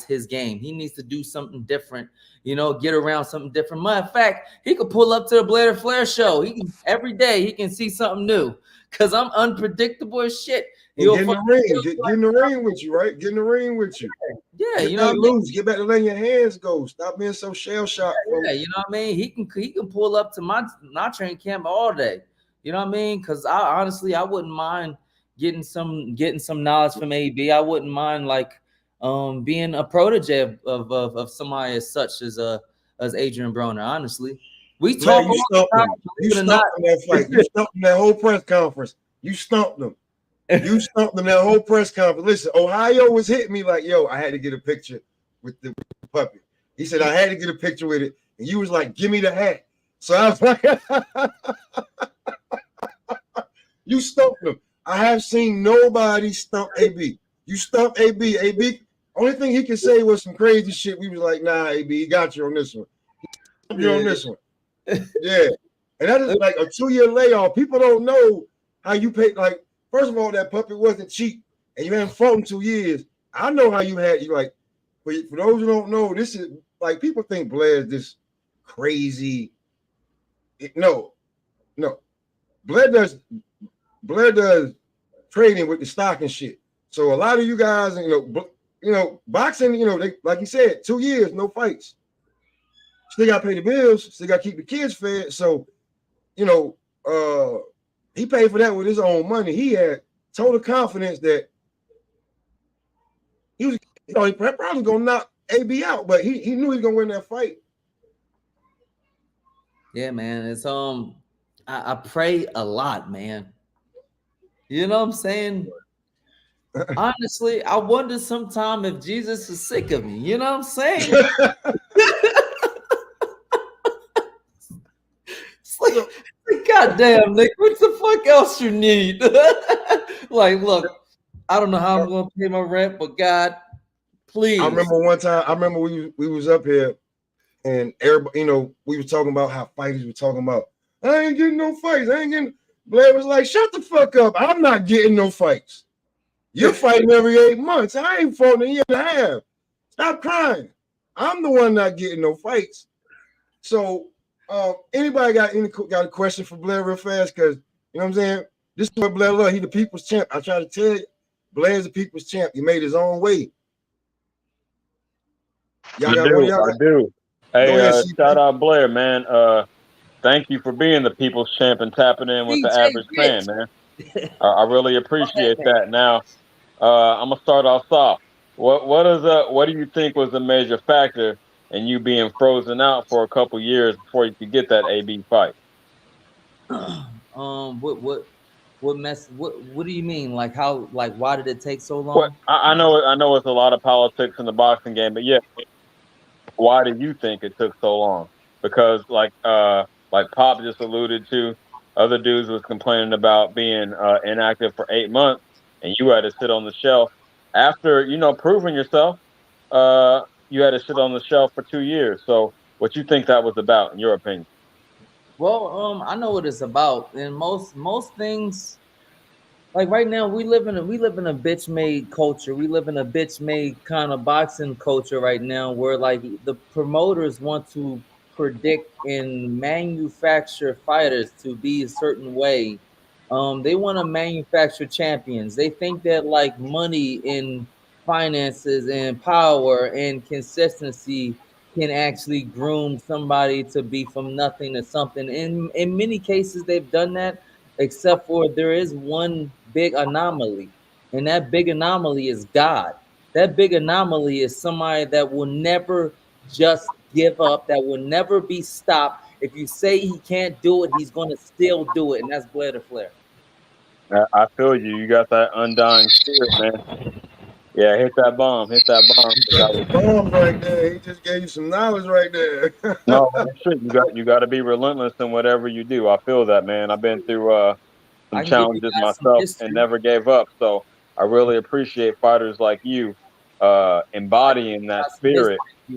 [SPEAKER 12] his game. He needs to do something different, you know, get around something different. Matter of fact, he could pull up to the Blair Flair show. He can every day he can see something new. Cause I'm unpredictable as shit.
[SPEAKER 2] Get in the ring, get in the ring with you, right? Get in the ring with you.
[SPEAKER 12] Yeah,
[SPEAKER 2] get
[SPEAKER 12] you know what I
[SPEAKER 2] loose.
[SPEAKER 12] mean?
[SPEAKER 2] Get back to letting your hands go. Stop being so shell shocked.
[SPEAKER 12] Yeah, you know what I mean? He can pull up to my training camp all day. You know what I mean? Because I honestly wouldn't mind getting some knowledge from AB. I wouldn't mind like being a protege of somebody as such as Adrian Broner. Honestly, we talk
[SPEAKER 2] You stumped him. You stumped him that fight. You stumped him that whole press conference. You stumped him. You stumped them that whole press conference. Listen, Ohio was hitting me like, yo, I had to get a picture with the puppy. He said, I had to get a picture with it. And you was like, give me the hat. So I was like, you stumped him. I have seen nobody stump AB. You stumped AB. AB, only thing he could say was some crazy shit. We was like, nah, AB, he got you on this one. He stumped you on this one. Yeah. And that is like a 2-year layoff. People don't know how you pay, like, first of all, that puppy wasn't cheap, and you haven't fought in 2 years. I know how you like. For those who don't know, this is like people think Blair is this crazy. No. Blair does trading with the stock and shit. So a lot of you guys, boxing, they like you said, 2 years, no fights. Still got to pay the bills. Still got to keep the kids fed. So, he paid for that with his own money. He had total confidence that he probably gonna knock AB out, but he knew he was gonna win that fight.
[SPEAKER 12] Yeah, man. It's I pray a lot, man. You know what I'm saying? Honestly, I wonder sometime if Jesus is sick of me. You know what I'm saying? God damn, Nick, what the fuck else you need? Like, look, I don't know how I'm gonna pay my rent, but God, please.
[SPEAKER 2] I remember one time, we was up here and everybody, we were talking about how fighters were talking about, I ain't getting no fights. Blair was like, shut the fuck up. I'm not getting no fights. You're fighting every 8 months. I ain't fought in a year and a half. Stop crying. I'm the one not getting no fights. So anybody got a question for Blair real fast? Because you know what I'm saying? This is what Blair love. He the people's champ. I try to tell you, Blair's the people's champ. He made his own way.
[SPEAKER 10] I do. Hey, shout out Blair, man. Thank you for being the people's champ and tapping in with the average fan, man. I really appreciate that. Now, I'm gonna start off soft. What do you think was the major factor in you being frozen out for a couple years before you could get that AB fight?
[SPEAKER 12] What do you mean? Like how? Like why did it take so long?
[SPEAKER 10] Well, I know it's a lot of politics in the boxing game, but yeah, why do you think it took so long? Because like Pop just alluded to, other dudes was complaining about being inactive for 8 months, and you had to sit on the shelf after proving yourself. You had to sit on the shelf for 2 years. So, what you think that was about, in your opinion?
[SPEAKER 12] Well, I know what it's about, and most things. Like right now, we live in a bitch made culture. We live in a bitch made kind of boxing culture right now, where like the promoters want to predict and manufacture fighters to be a certain way. They want to manufacture champions. They think that like money and finances and power and consistency can actually groom somebody to be from nothing to something. In many cases, they've done that, except for there is one big anomaly, and that big anomaly is God. That big anomaly is somebody that will never just give up, that will never be stopped. If you say he can't do it, he's going to still do it, and that's Blair the Flair.
[SPEAKER 10] I feel you. You got that undying spirit, man. Yeah, hit that bomb. Hit that bomb.
[SPEAKER 2] Bomb right there. He just gave you some knowledge right there.
[SPEAKER 10] No, you got to be relentless in whatever you do. I feel that, man. I've been through some challenges myself and never gave up. So I really appreciate fighters like you embodying that spirit.
[SPEAKER 12] If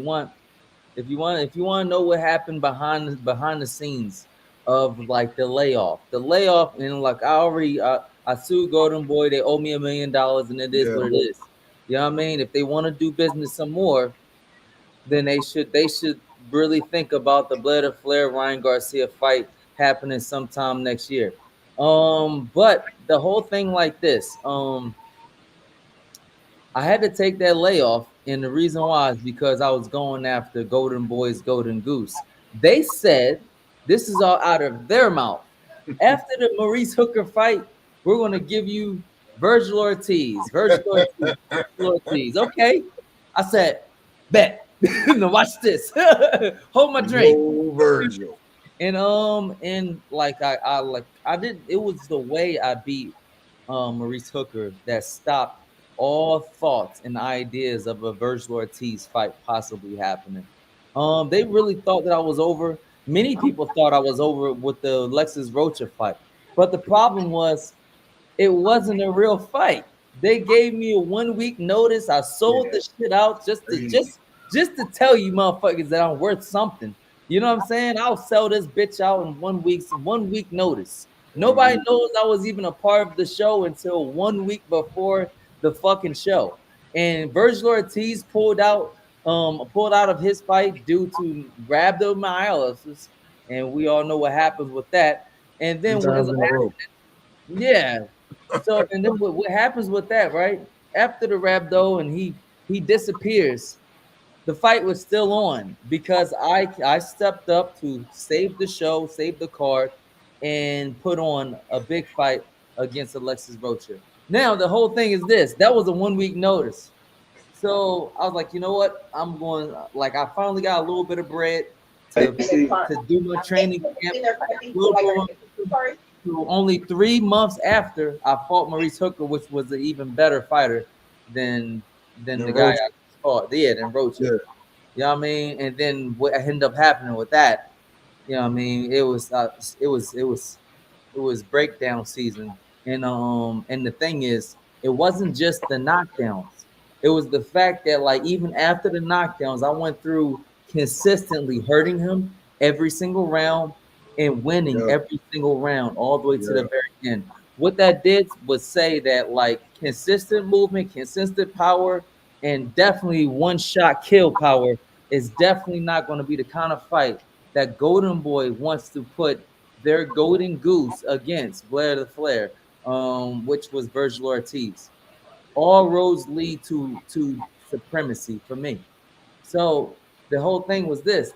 [SPEAKER 12] you want to know what happened behind the scenes of like the layoff, and like I I sued Golden Boy. They owe me $1 million, and it is what it is. You know what I mean? If they want to do business some more, then they should really think about the Blair Flair Ryan Garcia fight happening sometime next year. But the whole thing like this, I had to take that layoff, and the reason why is because I was going after Golden Boy's Golden Goose. They said, this is all out of their mouth. After the Maurice Hooker fight, we're going to give you Virgil Ortiz. Virgil Ortiz. Okay. I said, bet. Now watch this. Hold my drink.
[SPEAKER 2] Oh, Virgil.
[SPEAKER 12] And like I did, it was the way I beat Maurice Hooker that stopped all thoughts and ideas of a Virgil Ortiz fight possibly happening. They really thought that I was over. Many people thought I was over with the Lexus Rocha fight, but the problem was it wasn't a real fight. They gave me a 1 week notice. I sold the shit out just to tell you motherfuckers that I'm worth something. You know what I'm saying? I'll sell this bitch out in 1 week notice. Nobody knows I was even a part of the show until 1 week before the fucking show. And Virgil Ortiz pulled out of his fight due to rhabdomyolysis, and we all know what happens with that. And then yeah. So and then what happens with that, right? After the rhabdo and he disappears, the fight was still on because I stepped up to save the show, save the card, and put on a big fight against Alexis Rocha. Now the whole thing is this: that was a 1 week notice. So I was like, you know what? I'm going. Like I finally got a little bit of bread to do my training camp. So only 3 months after I fought Maurice Hooker, which was an even better fighter than the guy I fought. Yeah, than Rocha. Yeah. You know what I mean? And then what ended up happening with that, you know what I mean? It was breakdown season. And the thing is, it wasn't just the knockdowns. It was the fact that like even after the knockdowns, I went through consistently hurting him every single round and winning every single round all the way to the very end. What that did was say that like consistent movement, consistent power, and definitely one shot kill power is definitely not going to be the kind of fight that Golden Boy wants to put their golden goose against Blair the Flair, which was Virgil Ortiz. All roads lead to supremacy for me. So the whole thing was this: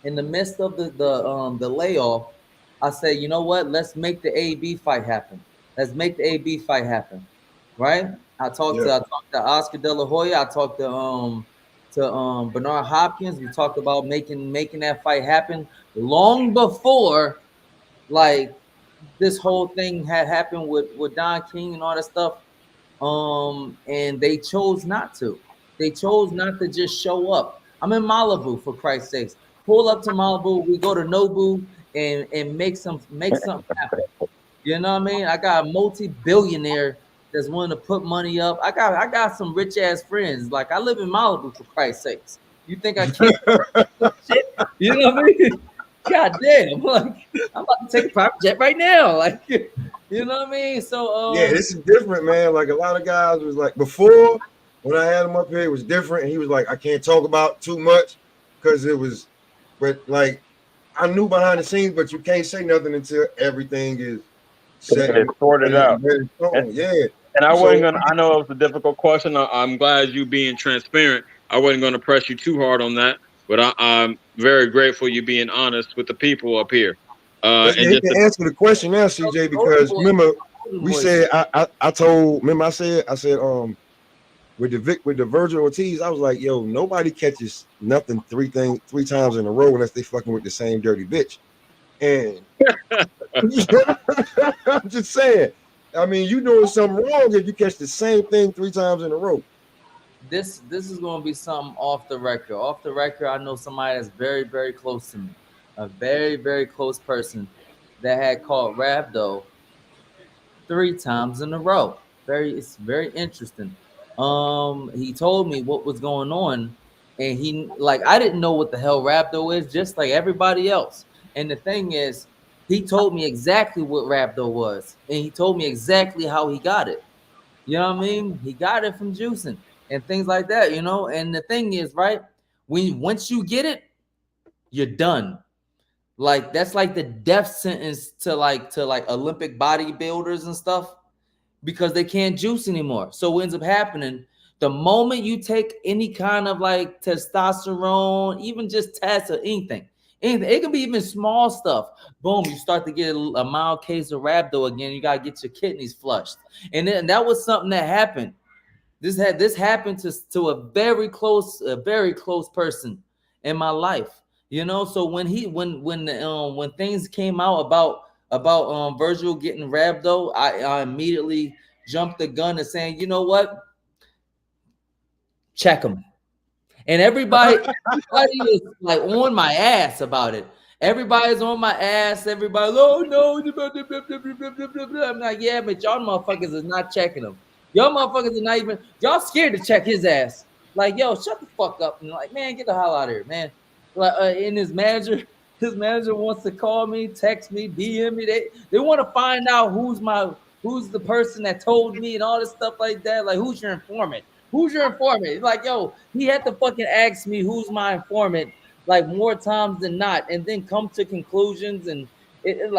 [SPEAKER 12] in the midst of the layoff, I said, you know what? Let's make the AB fight happen. Let's make the AB fight happen, right? I talked to Oscar De La Hoya. I talked to Bernard Hopkins. We talked about making that fight happen long before like this whole thing had happened with Don King and all that stuff. And they chose not to. They chose not to just show up. I'm in Malibu, for Christ's sakes. Pull up to Malibu. We go to Nobu and make something happen. You know what I mean? I got a multi-billionaire that's willing to put money up. I got some rich ass friends. Like I live in Malibu, for Christ's sakes. You think I can't? Shit? You know what I mean? God damn! Like I'm about to take a private jet right now. Like you know what I mean? So
[SPEAKER 2] yeah, this is different, man. Like a lot of guys was like before when I had him up here, it was different. And he was like, I can't talk about too much because it was, but like I knew behind the scenes, but you can't say nothing until everything is set
[SPEAKER 10] and sorted out. And I wasn't gonna. I know it was a difficult question. I'm glad you being transparent. I wasn't gonna press you too hard on that, but I'm very grateful you being honest with the people up here.
[SPEAKER 2] And just to answer the question now, CJ, because remember we said I said with the Virgil Ortiz, I was like, yo, nobody catches nothing three times in a row unless they fucking with the same dirty bitch. And I'm just saying, I mean, you doing something wrong if you catch the same thing 3 times in a row.
[SPEAKER 12] This is going to be something off the record. Off the record, I know somebody that's very, very close to me, a very, very close person that had caught rhabdo 3 times in a row. It's very interesting. He told me what was going on, and I didn't know what the hell rhabdo is, just like everybody else. And the thing is, he told me exactly what rhabdo was, and he told me exactly how he got it. You know what I mean? He got it from juicing and things like that, you know. And the thing is, right, once you get it, you're done. Like that's like the death sentence to like Olympic bodybuilders and stuff, because they can't juice anymore. So what ends up happening, the moment you take any kind of like testosterone, even just test or anything, it can be even small stuff. Boom, you start to get a mild case of rhabdo again. You gotta get your kidneys flushed, and then that was something that happened. This happened to a very close person in my life. You know, so when things came out about Virgil getting rhabdo, I immediately jumped the gun and saying, you know what, check him. And everybody is like on my ass about it. Everybody's on my ass. Everybody, oh no. I'm like, yeah, but y'all motherfuckers is not checking him. Y'all motherfuckers are not even, y'all scared to check his ass. Like, yo, shut the fuck up. And like, man, get the hell out of here, man. Like, and his manager wants to call me, text me, DM me. They want to find out who's the person that told me and all this stuff like that. Like, who's your informant? Who's your informant? Like, yo, he had to fucking ask me who's my informant like more times than not, and then come to conclusions. And it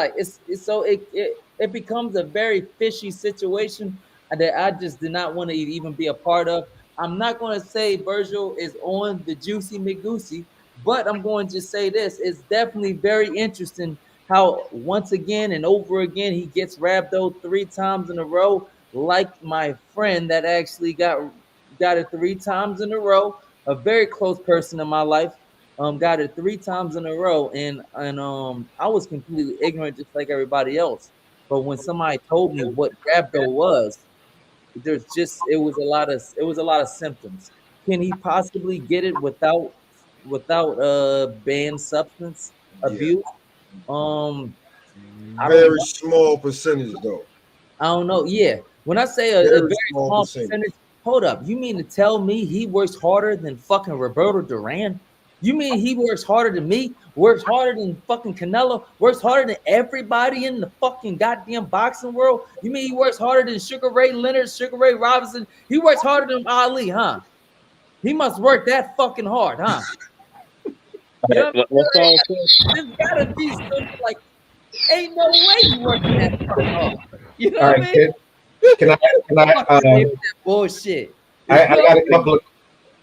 [SPEAKER 12] becomes a very fishy situation that I just did not want to even be a part of. I'm not going to say Virgil is on the Juicy McGoosey, but I'm going to say this: it's definitely very interesting how once again and over again he gets rhabdo 3 times in a row, like my friend that actually got it 3 times in a row. A very close person in my life got it 3 times in a row, and I was completely ignorant just like everybody else. But when somebody told me what rhabdo was, it was a lot of symptoms. Can he possibly get it without banned substance abuse?
[SPEAKER 2] Very small percentage though.
[SPEAKER 12] I don't know. Yeah, when I say a very small percentage, hold up. You mean to tell me he works harder than fucking Roberto Duran? You mean he works harder than me? Works harder than fucking Canelo? Works harder than everybody in the fucking goddamn boxing world? You mean he works harder than Sugar Ray Leonard, Sugar Ray Robinson? He works harder than Ali, huh? He must work that fucking hard, huh? You know what I'm saying? There's gotta be something like, ain't no way you working that fucking hard. You know what I mean?
[SPEAKER 9] Can I
[SPEAKER 12] bullshit.
[SPEAKER 9] I got a couple of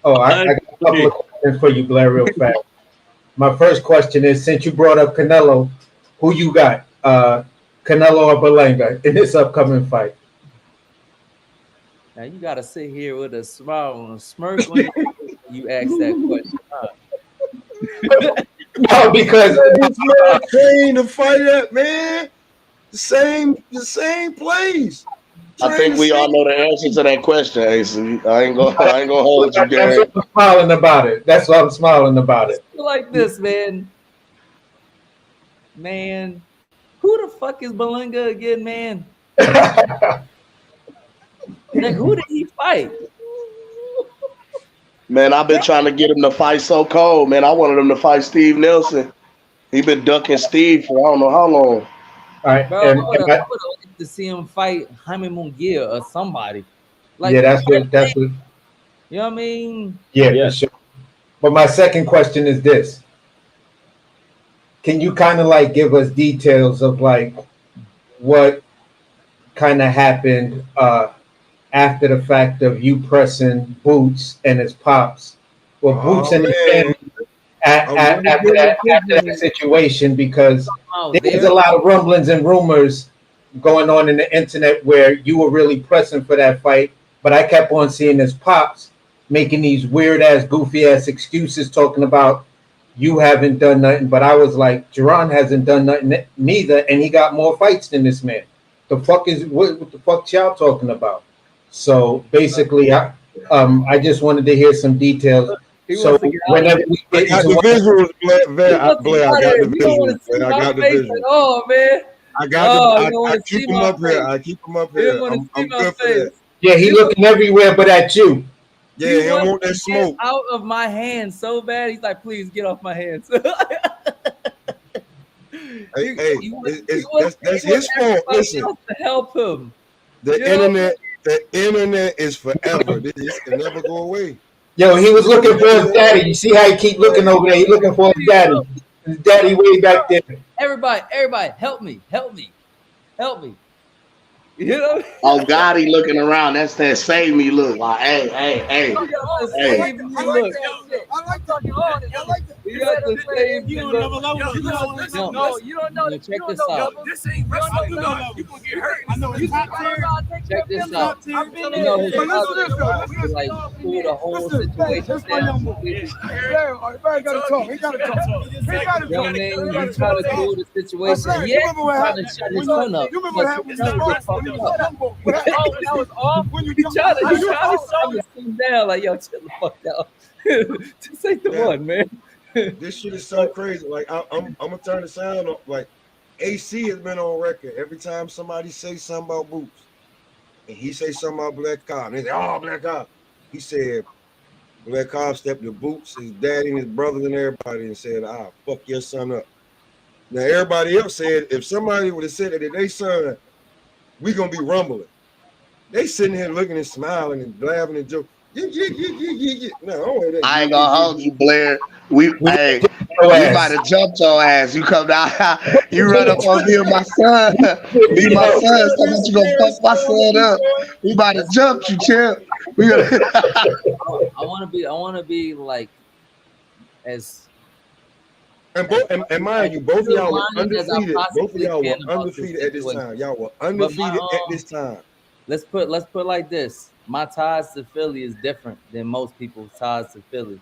[SPEAKER 9] I got a couple of questions for you, Blair, real fast. My first question is, since you brought up Canelo, who you got? Canelo or Berlanga in this upcoming fight?
[SPEAKER 12] Now you gotta sit here with a smile and a smirk when you ask that question. Huh?
[SPEAKER 9] No, because
[SPEAKER 2] this man trained to fight at, man. The same place.
[SPEAKER 6] I think we all know the answer to that question, Ace. I ain't gonna hold you,
[SPEAKER 9] That's
[SPEAKER 6] gang.
[SPEAKER 9] why I'm smiling about it. That's why I'm smiling about it.
[SPEAKER 12] Like this, man. Man, who the fuck is Berlanga again, man? Like, who did he fight?
[SPEAKER 6] Man, I've been trying to get him to fight so cold, man. I wanted him to fight Steve Nelson. He been ducking Steve for I don't know how long.
[SPEAKER 9] All right,
[SPEAKER 12] Bro, I would have liked to see him fight Jaime Munguia or somebody. Like,
[SPEAKER 9] yeah, that's what.
[SPEAKER 12] You know what I mean?
[SPEAKER 9] Yeah, for sure. But my second question is this: can you kind of like give us details of like what kind of happened after the fact of you pressing Boots and his pops? Well, Boots and his family after that situation, because there's a lot of rumblings and rumors going on in the internet where you were really pressing for that fight, but I kept on seeing his pops making these weird ass, goofy ass excuses, talking about you haven't done nothing. But I was like, Jerron hasn't done nothing neither, and he got more fights than this man. The fuck is what the fuck y'all talking about? So basically, I just wanted to hear some details. So whenever we get
[SPEAKER 2] I got the visuals, Blair, I got the visuals. I got the visuals.
[SPEAKER 12] Oh man,
[SPEAKER 2] I got them. I keep them up here. I keep them up here. I'm good for that.
[SPEAKER 9] Yeah, he looking everywhere but at you.
[SPEAKER 2] Yeah, he don't want that smoke.
[SPEAKER 12] Out of my hands so bad. He's like, please get off my hands.
[SPEAKER 2] That's his fault. Listen,
[SPEAKER 12] to help him.
[SPEAKER 2] The internet is forever. This can never go away.
[SPEAKER 9] Yo, he was looking for his daddy. You see how he keep looking over there? He looking for his daddy. His daddy way back there.
[SPEAKER 12] Everybody, help me. You know?
[SPEAKER 6] Oh, God, he looking around. That's that save me look. Like, hey.
[SPEAKER 12] Save me look.
[SPEAKER 11] I like talking on it. I like that.
[SPEAKER 12] You got to save me
[SPEAKER 11] You
[SPEAKER 12] look.
[SPEAKER 11] don't know. No, you don't know.
[SPEAKER 12] Check this out.
[SPEAKER 11] This ain't wrestling. You gonna get hurt. I know it's not fair.
[SPEAKER 12] Check this out. You know, his father like pull the whole situation down.
[SPEAKER 11] He gotta talk. He gotta talk.
[SPEAKER 12] You know what I mean? You try to cool the situation. Yeah, trying to shut his son up.
[SPEAKER 11] You remember what happened when that was off? When you
[SPEAKER 12] try to sit down like, yo, chill the fuck out. This ain't the one, man.
[SPEAKER 2] This shit is so crazy. Like I'm gonna turn the sound up. Like AC has been on record every time somebody say something about Boots, and he say something about Black Cobb, and they say, "Oh, Black Cobb." He said, "Black Cobb stepped to Boots, his daddy, and his brothers, and everybody, and said, "Ah, fuck your son up." Now everybody else said, if somebody would have said that they son, we gonna be rumbling. They sitting here looking and smiling and laughing and joking. Yeah. No,
[SPEAKER 6] I ain't gonna hold you, Blair. We might have jumped your ass. You come down, you run up on me and my son. Me, my son. So you gonna fuck my son up? We might have jumped you, champ.
[SPEAKER 12] I want to be like as.
[SPEAKER 2] And mind you, both of y'all were undefeated. Both of y'all were undefeated at this time. Y'all were undefeated at this time.
[SPEAKER 12] Let's put like this. My ties to Philly is different than most people's ties to Philly.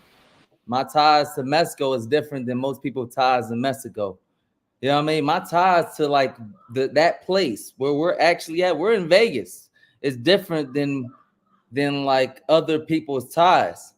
[SPEAKER 12] My ties to Mexico is different than most people's ties to Mexico. You know what I mean? My ties to like that place where we're actually at, we're in Vegas. It's different than like other people's ties.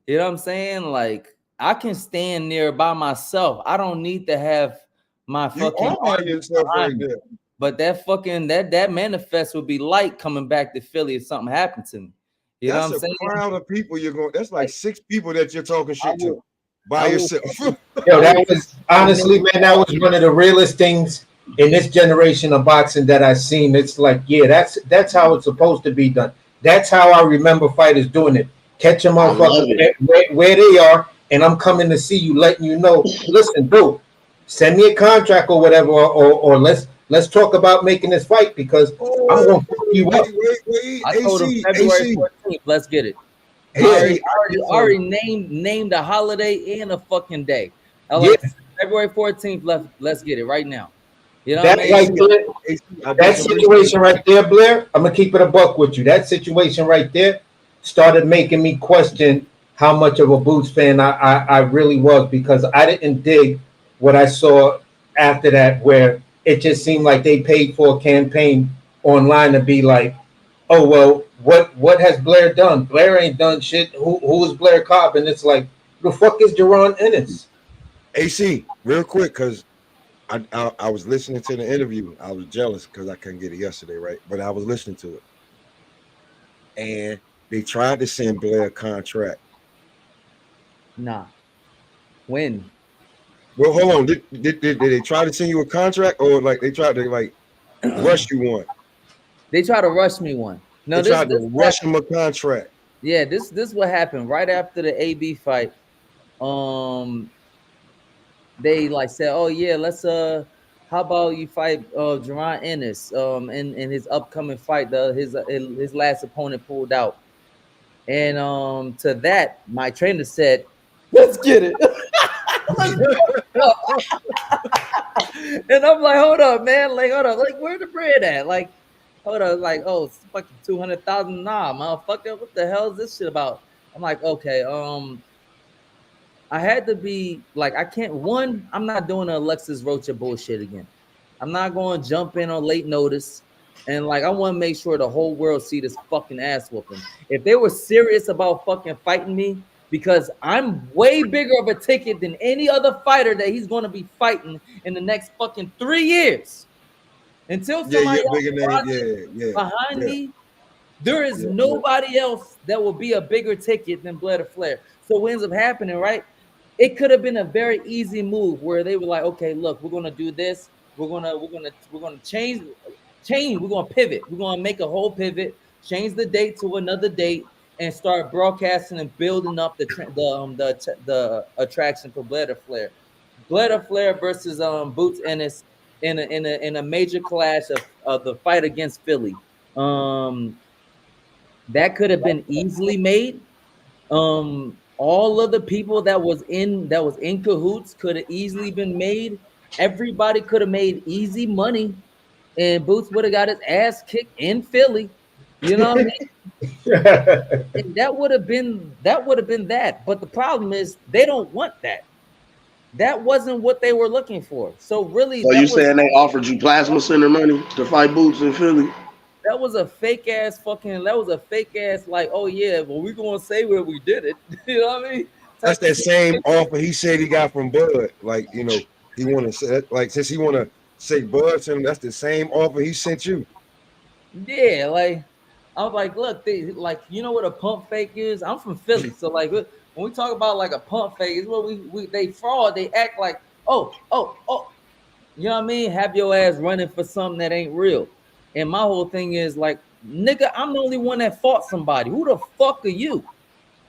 [SPEAKER 12] You know what I'm saying? Like I can stand near by myself. I don't need to have my fucking
[SPEAKER 2] yourself right there.
[SPEAKER 12] But that fucking that manifest would be light coming back to Philly if something happened to me. You know what I'm saying?
[SPEAKER 2] That's a crowd of people you're going. That's like 6 people that you're talking shit to by yourself.
[SPEAKER 9] Yo, that was honestly, man, that was one of the realest things in this generation of boxing that I've seen. It's like, yeah, that's how it's supposed to be done. That's how I remember fighters doing it. Catch them motherfuckers where they are, and I'm coming to see you, letting you know. Listen, dude, send me a contract or whatever, or let's talk about making this fight because I'm gonna fuck you up.
[SPEAKER 12] I told him February 14th. Let's get it. I already named a holiday and a fucking day. February 14th. Let's get it right now. You know what I mean?
[SPEAKER 9] That situation right there, Blair. I'm gonna keep it a buck with you. That situation right there started making me question how much of a Boots fan I really was, because I didn't dig what I saw after that, where it just seemed like they paid for a campaign online to be like, oh, well, what has Blair done? Blair ain't done shit. Who is Blair Cobb? And it's like, the fuck is Jerron Ennis?
[SPEAKER 2] AC, real quick, because I was listening to the interview. I was jealous because I couldn't get it yesterday, right? But I was listening to it. And they tried to send Blair a contract.
[SPEAKER 12] Nah. When?
[SPEAKER 2] Well, hold on. Did they try to send you a contract, or like they tried to like rush you one?
[SPEAKER 12] They tried to rush me one. No,
[SPEAKER 2] they tried to rush him a contract.
[SPEAKER 12] Yeah, this what happened right after the AB fight. They like said, oh yeah, let's how about you fight Jerron Ennis in his upcoming fight. His last opponent pulled out, and to that my trainer said, let's get it. And I'm like, hold up, man. Like, hold up. Like, where the bread at? Like, hold up. Like, oh, it's fucking 200,000. Nah, motherfucker. What the hell is this shit about? I'm like, okay. I had to be like, I can't. One, I'm not doing the Alexis Rocha bullshit again. I'm not going to jump in on late notice. And like, I want to make sure the whole world see this fucking ass whooping. If they were serious about fucking fighting me, because I'm way bigger of a ticket than any other fighter that he's going to be fighting in the next fucking 3 years. Until somebody behind me, there is nobody else that will be a bigger ticket than Blair Flair. So what ends up happening, right? It could have been a very easy move where they were like, okay, look, we're going to do this. We're gonna change. We're gonna pivot. We're gonna make a whole pivot. Change the date to another date and start broadcasting and building up the attraction for Blair Flair. Blair Flair versus Boots Ennis in a major clash of the fight against Philly. That could have been easily made. All of the people that was in cahoots could have easily been made. Everybody could have made easy money, and Boots would have got his ass kicked in Philly. You know what I mean? And that would have been that. But the problem is they don't want that. That wasn't what they were looking for. So really,
[SPEAKER 6] So you saying they offered you Plasma Center money to fight Boots in Philly?
[SPEAKER 12] that was a fake ass like, oh yeah, well we're gonna say where we did it. You know what I mean?
[SPEAKER 2] That's that same offer he said he got from Bud. Like, you know, he want to say, like, since he want to say Bud to him, that's the same offer he sent you.
[SPEAKER 12] Yeah, like I was like, look, like, you know what a pump fake is? I'm from Philly, so like when we talk about like a pump fake, is what they fraud. They act like, oh, you know what I mean? Have your ass running for something that ain't real. And my whole thing is like, nigga, I'm the only one that fought somebody. Who the fuck are you?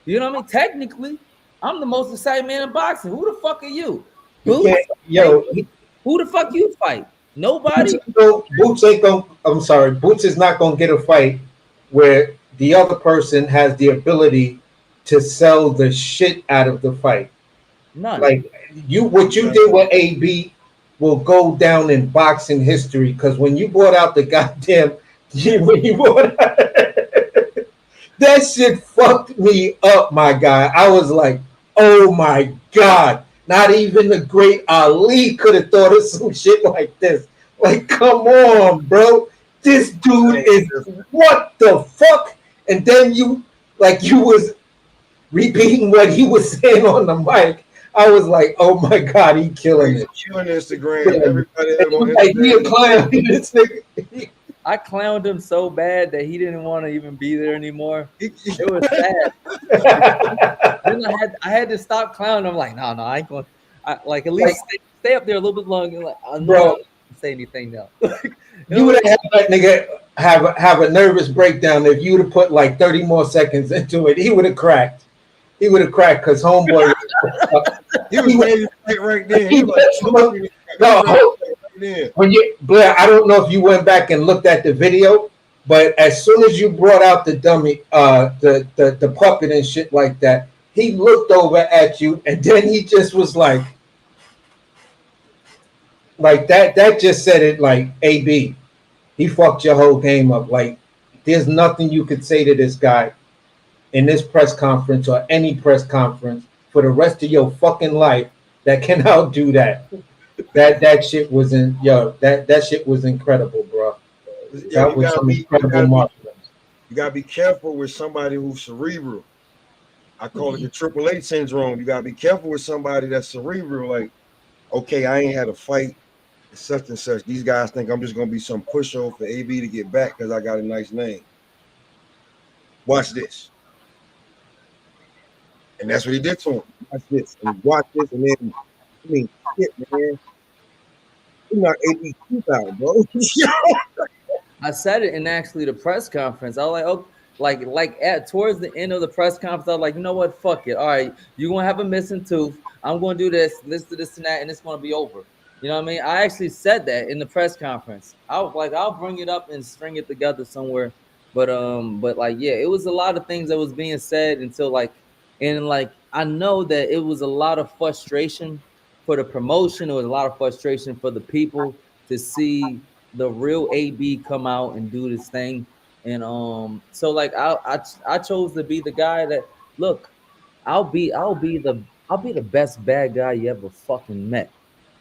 [SPEAKER 12] You know what I mean? Technically, I'm the most exciting man in boxing. Who the fuck are you? Boots? Who the fuck you fight? Nobody.
[SPEAKER 9] Boots ain't gonna. I'm sorry. Boots is not gonna get a fight where the other person has the ability to sell the shit out of the fight.
[SPEAKER 12] None.
[SPEAKER 9] Like what you did with AB will go down in boxing history, because when you brought out the goddamn that shit fucked me up, my guy. I was like, oh my God, not even the great Ali could have thought of some shit like this. Like, come on, bro. This dude is what the fuck? And then you was repeating what he was saying on the mic. I was like, oh my God, he killing it.
[SPEAKER 2] Killing Instagram. Everybody
[SPEAKER 9] like, he a clown. This nigga.
[SPEAKER 12] I clowned him so bad that he didn't want to even be there anymore. It was sad. Then I had to stop clowning. I'm like, no, I ain't going. Like, at least stay up there a little bit longer. Like, I'm not gonna say anything now.
[SPEAKER 9] You would have had that nigga have a nervous breakdown if you would have put like 30 more seconds into it. He would have cracked. He would have cracked because homeboy.
[SPEAKER 2] He was ready to fight right there. He was like,
[SPEAKER 9] when you, Blair, I don't know if you went back and looked at the video, but as soon as you brought out the dummy, the puppet and shit like that, he looked over at you and then he just was like that. That just said it. Like, AB, he fucked your whole game up. Like, there's nothing you could say to this guy in this press conference or any press conference for the rest of your fucking life that can outdo that. That shit was that shit was incredible, bro. That was some incredible marketing.
[SPEAKER 2] You gotta be careful with somebody who's cerebral. I call it the Triple H syndrome. You gotta be careful with somebody that's cerebral. Like, okay, I ain't had a fight, such and such. These guys think I'm just gonna be some pushover for AB to get back because I got a nice name. Watch this. And that's what he did to him. Watch this. And watch this. And then, I mean, shit, man. He knocked AB out, bro.
[SPEAKER 12] I said it in actually the press conference. I was like, oh, like at towards the end of the press conference, I was like, you know what? Fuck it. All right, you're gonna have a missing tooth. I'm gonna do this and that, and it's gonna be over. You know what I mean? I actually said that in the press conference. I was like, I'll bring it up and string it together somewhere. But like, yeah, it was a lot of things that was being said until like. And like, I know that it was a lot of frustration for the promotion. It was a lot of frustration for the people to see the real AB come out and do this thing. And so like I chose to be the guy that, look, I'll be the best bad guy you ever fucking met.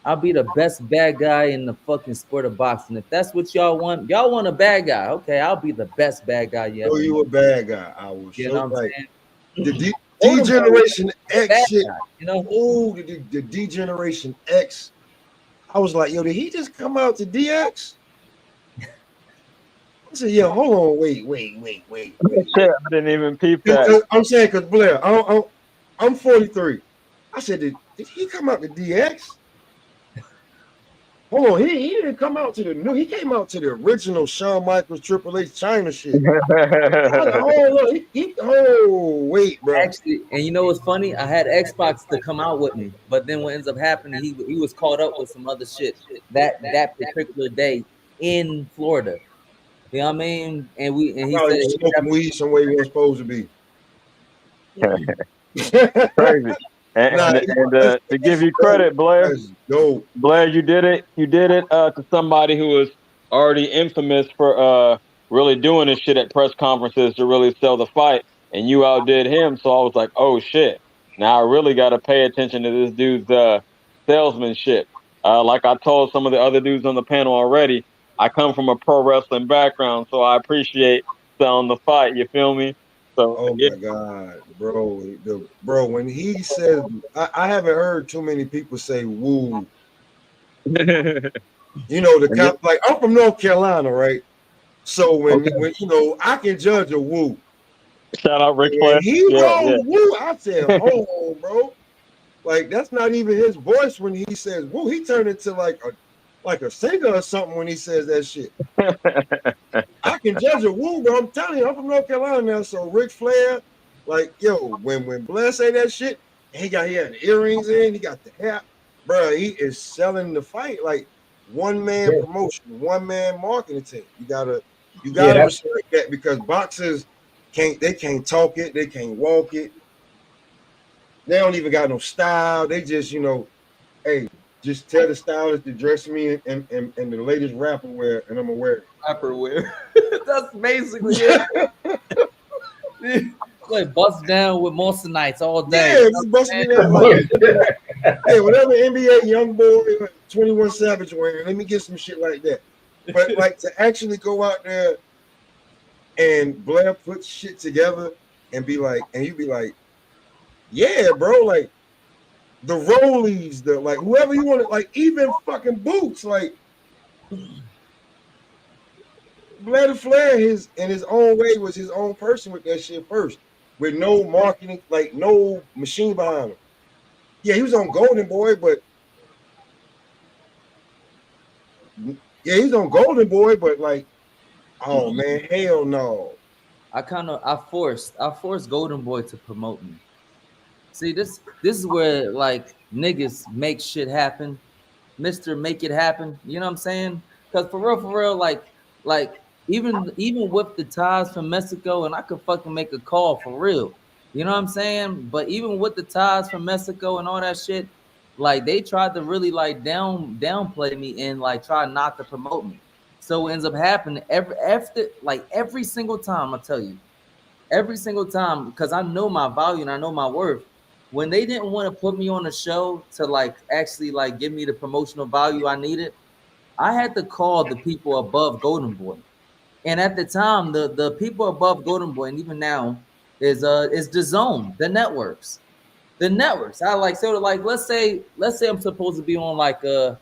[SPEAKER 12] I'll be the best bad guy in the fucking sport of boxing. If that's what y'all want a bad guy. Okay, I'll be the best bad guy you ever met.
[SPEAKER 2] You a bad guy. I will
[SPEAKER 12] show what I'm saying?
[SPEAKER 2] The D-Generation X shit,
[SPEAKER 12] you know.
[SPEAKER 2] Oh, the D-Generation X. I was like, yo, did he just come out to DX? I said, yo, hold on, wait.
[SPEAKER 10] Shit, I didn't even peep that.
[SPEAKER 2] I'm saying, because Blair, I'm 43. I said, did he come out to DX? Hold Hold on, he didn't come out to the new. He came out to the original Shawn Michaels Triple H China shit. Wait, bro.
[SPEAKER 12] Actually, and you know what's funny? I had Xbox to come out with me, but then what ends up happening, he was caught up with some other shit that particular day in Florida. You know what I mean? And he
[SPEAKER 2] Probably
[SPEAKER 12] said
[SPEAKER 2] smoking weed somewhere he wasn't supposed to be.
[SPEAKER 10] Crazy. And to give you credit, Blair, Blair, you did it to somebody who was already infamous for really doing this shit at press conferences to really sell the fight, and you outdid him. So I was like, oh shit, now I really got to pay attention to this dude's salesmanship. Like I told some of the other dudes on the panel already, I come from a pro wrestling background, so I appreciate selling the fight. You feel me? So,
[SPEAKER 2] oh my God, bro, when he said, I haven't heard too many people say woo. You know, the cop, like, I'm from North Carolina, right? So when you know, I can judge a woo.
[SPEAKER 10] Shout out Ric Flair.
[SPEAKER 2] He rolled woo. I said, hold on, bro. Like, that's not even his voice when he says woo. He turned into like a singer or something when he says that shit. I can judge a woo, bro. I'm telling you, I'm from North Carolina now. So Ric Flair, like, yo, when Blair say that shit, he had the earrings in, he got the hat, bro. He is selling the fight like one man promotion, one man marketing team. You gotta respect that, because boxers can't talk it, they can't walk it. They don't even got no style. They just, you know, hey, just tell the stylist to dress me in the latest rapper wear, and I'm gonna wear it.
[SPEAKER 12] Rapper wear. That's basically it. Like bust down with Monstonites all day.
[SPEAKER 2] Yeah, bust me down. Like, hey, whatever NBA young boy 21 Savage wearing, let me get some shit like that. But like to actually go out there and Blair put shit together and be like, and you be like, yeah, bro, like the rollies, the like whoever you want to, like even fucking Boots, like Blair Flair, in his own way, was his own person with that shit first, with no marketing, like no machine behind him. Yeah, he was on Golden Boy, but like, oh man, hell no.
[SPEAKER 12] I forced Golden Boy to promote me. See, this is where like niggas make shit happen. Mr. Make It Happen. You know what I'm saying? Because for real, like even with the ties from Mexico, and I could fucking make a call for real. You know what I'm saying? But even with the ties from Mexico and all that shit, like they tried to really like downplay me and like try not to promote me. So what ends up happening every single time, I tell you, every single time, because I know my value and I know my worth. When they didn't want to put me on a show to like actually like give me the promotional value I needed, I had to call the people above Golden Boy. And at the time, the people above Golden Boy, and even now, is the zone, the networks. The networks. I like, so like let's say I'm supposed to be on like a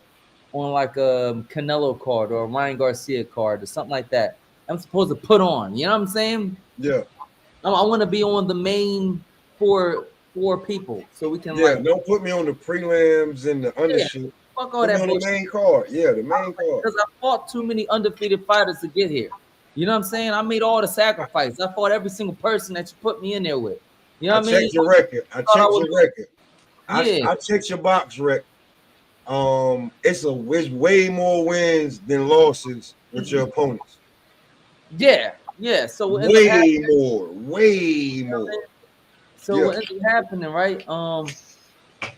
[SPEAKER 12] Canelo card or a Ryan Garcia card or something like that. I'm supposed to put on, you know what I'm saying?
[SPEAKER 2] Yeah.
[SPEAKER 12] I want to be on the main four people, so we can
[SPEAKER 2] don't put me on the prelims and the undershoot.
[SPEAKER 12] Fuck all that bullshit.
[SPEAKER 2] The main card. Yeah, the main card.
[SPEAKER 12] Because I fought too many undefeated fighters to get here. You know what I'm saying? I made all the sacrifice. I fought every single person that you put me in there with. You know what I mean?
[SPEAKER 2] I checked your record. I checked your box rec. It's way more wins than losses with your opponents.
[SPEAKER 12] Yeah. So
[SPEAKER 2] way more.
[SPEAKER 12] So what ends up happening, right?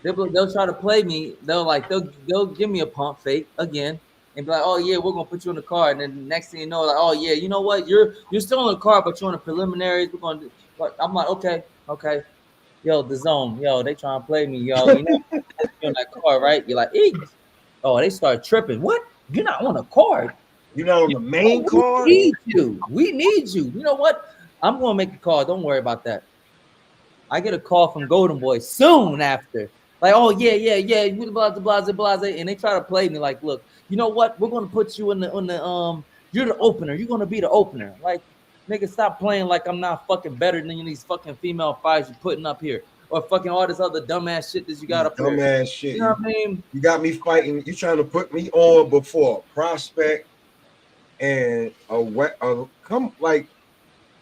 [SPEAKER 12] They'll try to play me. They'll give me a pump fake again and be like, oh yeah, we're gonna put you on the card. And then the next thing you know, like, oh yeah, you know what? You're still on the card, but you're on the preliminaries. We're gonna do. I'm like, okay. Yo, the zone, they trying to play me, yo. You know, you're on that card, right? You're like, hey. Oh, they start tripping. What? You're not on a card.
[SPEAKER 2] You're not on the main card.
[SPEAKER 12] We need you. You know what? I'm gonna make a call. Don't worry about that. I get a call from Golden Boy soon after. Like, oh yeah, blah, and they try to play me like, look, you know what? We're gonna put you on the you're the opener. You're gonna be the opener. Like, nigga, stop playing like I'm not fucking better than these fucking female fighters you're putting up here. or fucking all this other dumbass shit that you got up there.
[SPEAKER 2] Dumbass shit.
[SPEAKER 12] You know what I mean?
[SPEAKER 2] You got me fighting. You trying to put me on before a prospect and come like.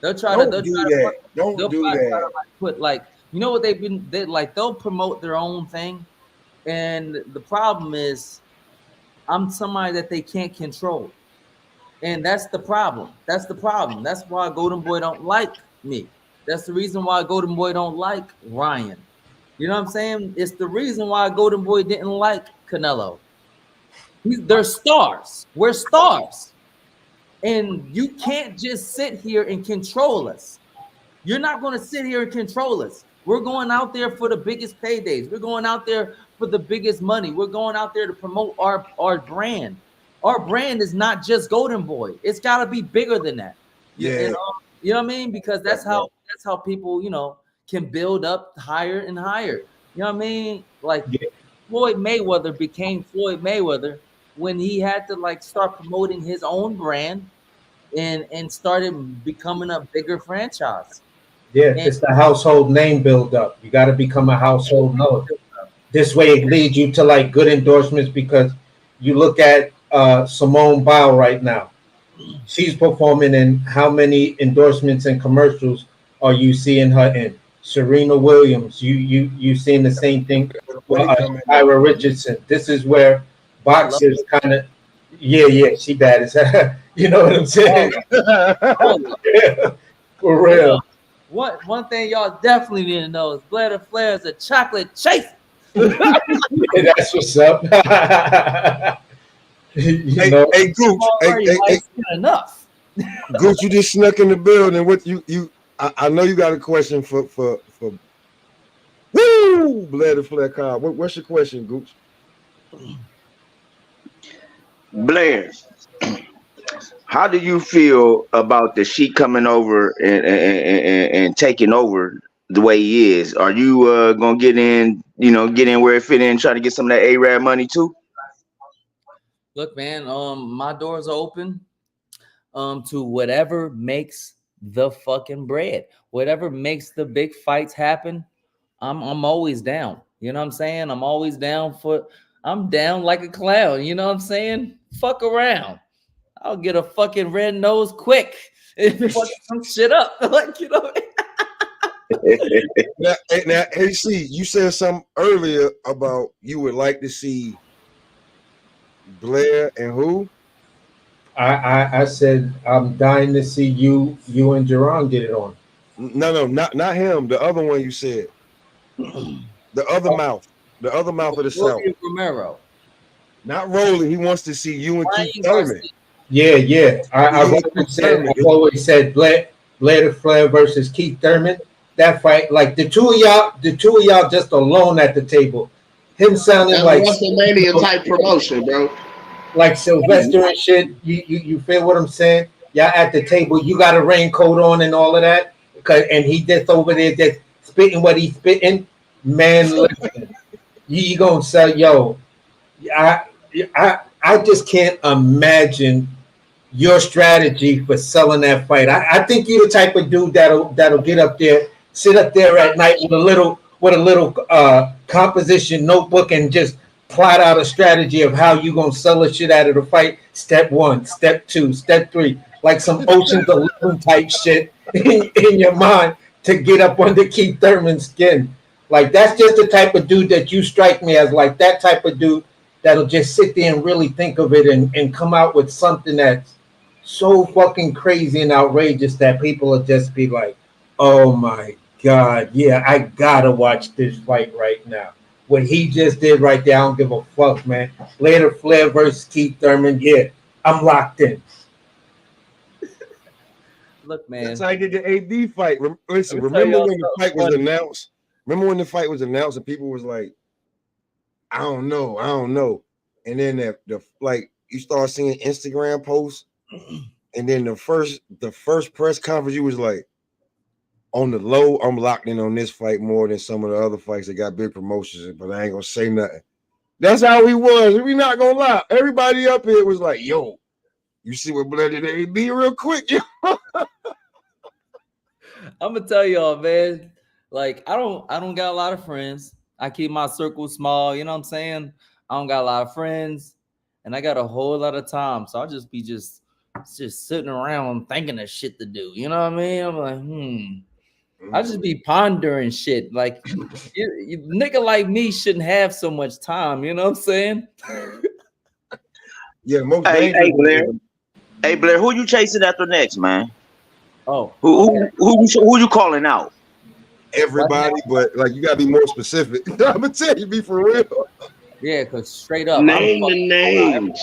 [SPEAKER 12] They'll try
[SPEAKER 2] Don't
[SPEAKER 12] to
[SPEAKER 2] do that. Don't do
[SPEAKER 12] try
[SPEAKER 2] that.
[SPEAKER 12] to, like, put like, you know what they'll promote their own thing, and the problem is I'm somebody that they can't control, and that's the problem. That's why Golden Boy don't like me. That's the reason why Golden Boy don't like Ryan. You know what I'm saying? It's the reason why Golden Boy didn't like Canelo. They're stars. We're stars. And you can't just sit here and control us. You're not going to sit here and control us. We're going out there for the biggest paydays. We're going out there for the biggest money. We're going out there to promote our brand. Our brand is not just Golden Boy. It's got to be bigger than that.
[SPEAKER 2] Yeah.
[SPEAKER 12] You know what I mean? Because that's how people, can build up higher and higher. You know what I mean? Like Floyd Mayweather became Floyd Mayweather when he had to like start promoting his own brand and started becoming a bigger franchise.
[SPEAKER 9] Yeah, it's the household name build up. You got to become a household name. This way it leads you to like good endorsements, because you look at Simone Biles right now. She's performing in how many endorsements and commercials are you seeing her in? Serena Williams, you seeing the same thing with Ira Richardson. This is where boxers kind of, she bad as hell. You know what I'm saying? Yeah, for real.
[SPEAKER 12] One thing y'all definitely need to know is Blair Flair is a chocolate chaser.
[SPEAKER 9] That's what's up.
[SPEAKER 2] Hey, Gooch. Hey,
[SPEAKER 12] enough.
[SPEAKER 2] Gooch, you just snuck in the building. What I know you got a question for Blair Flair Cobb. What's your question, Gooch?
[SPEAKER 13] Blair, how do you feel about the Sheik coming over and taking over the way he is? Are you gonna get in where it fit in, try to get some of that Arab money too?
[SPEAKER 12] Look, man, my doors are open to whatever makes the fucking bread, whatever makes the big fights happen. I'm always down. You know what I'm saying? I'm down like a clown. You know what I'm saying? Fuck around. I'll get a fucking red nose quick and fuck some shit up. Like, you know.
[SPEAKER 2] Now, AC, you said something earlier about you would like to see Blair and who?
[SPEAKER 9] I said I'm dying to see you and Jerron get it on.
[SPEAKER 2] No, not him. The other one you said. The other mouth of the South.
[SPEAKER 12] Romero.
[SPEAKER 2] Not Rolling. He wants to see you and Keith Thurman.
[SPEAKER 9] Yeah. I've always said Blair Flair versus Keith Thurman. That fight, like the two of y'all just alone at the table. Him sounding like
[SPEAKER 6] WrestleMania type promotion, bro.
[SPEAKER 9] Like Sylvester and shit. You feel what I'm saying? Y'all at the table. You got a raincoat on and all of that. And he just over there just spitting what he's spitting. Man, listen, you gonna say, I just can't imagine your strategy for selling that fight. I think you're the type of dude that'll get up there, sit up there at night with a little composition notebook and just plot out a strategy of how you gonna sell the shit out of the fight. Step 1, step 2, step 3, like some Ocean's 11 type shit in your mind to get up under Keith Thurman's skin. Like, that's just the type of dude that you strike me as, like that type of dude that'll just sit there and really think of it and come out with something that's so fucking crazy and outrageous that people will just be like, oh my God, yeah, I gotta watch this fight right now. What he just did right there, I don't give a fuck, man. Later, Flair versus Keith Thurman, yeah, I'm locked in.
[SPEAKER 12] Look, man.
[SPEAKER 2] That's how he did the AD fight. Listen, remember when the fight was announced? Remember when the fight was announced and people was like, I don't know. And then the you start seeing Instagram posts, and then the first press conference, you was like, on the low, I'm locked in on this fight more than some of the other fights that got big promotions, but I ain't gonna say nothing. That's how he was. We not gonna lie. Everybody up here was like, yo, you see what Blair did to AB real quick, yo.
[SPEAKER 12] I'm gonna tell y'all, man. Like I don't got a lot of friends. I keep my circle small, you know what I'm saying? I don't got a lot of friends and I got a whole lot of time. So I'll just be just sitting around thinking of shit to do. You know what I mean? I'm like, I just be pondering shit. Like you nigga like me shouldn't have so much time, you know what I'm saying?
[SPEAKER 2] Yeah, most
[SPEAKER 13] Hey,
[SPEAKER 2] dangerous.
[SPEAKER 13] Blair. Hey, Blair, who you chasing after next, man?
[SPEAKER 12] Oh,
[SPEAKER 13] Who you calling out?
[SPEAKER 2] Everybody, but like you gotta be more specific. I'm gonna tell you, be for real.
[SPEAKER 12] Yeah, because straight up,
[SPEAKER 6] Name the names.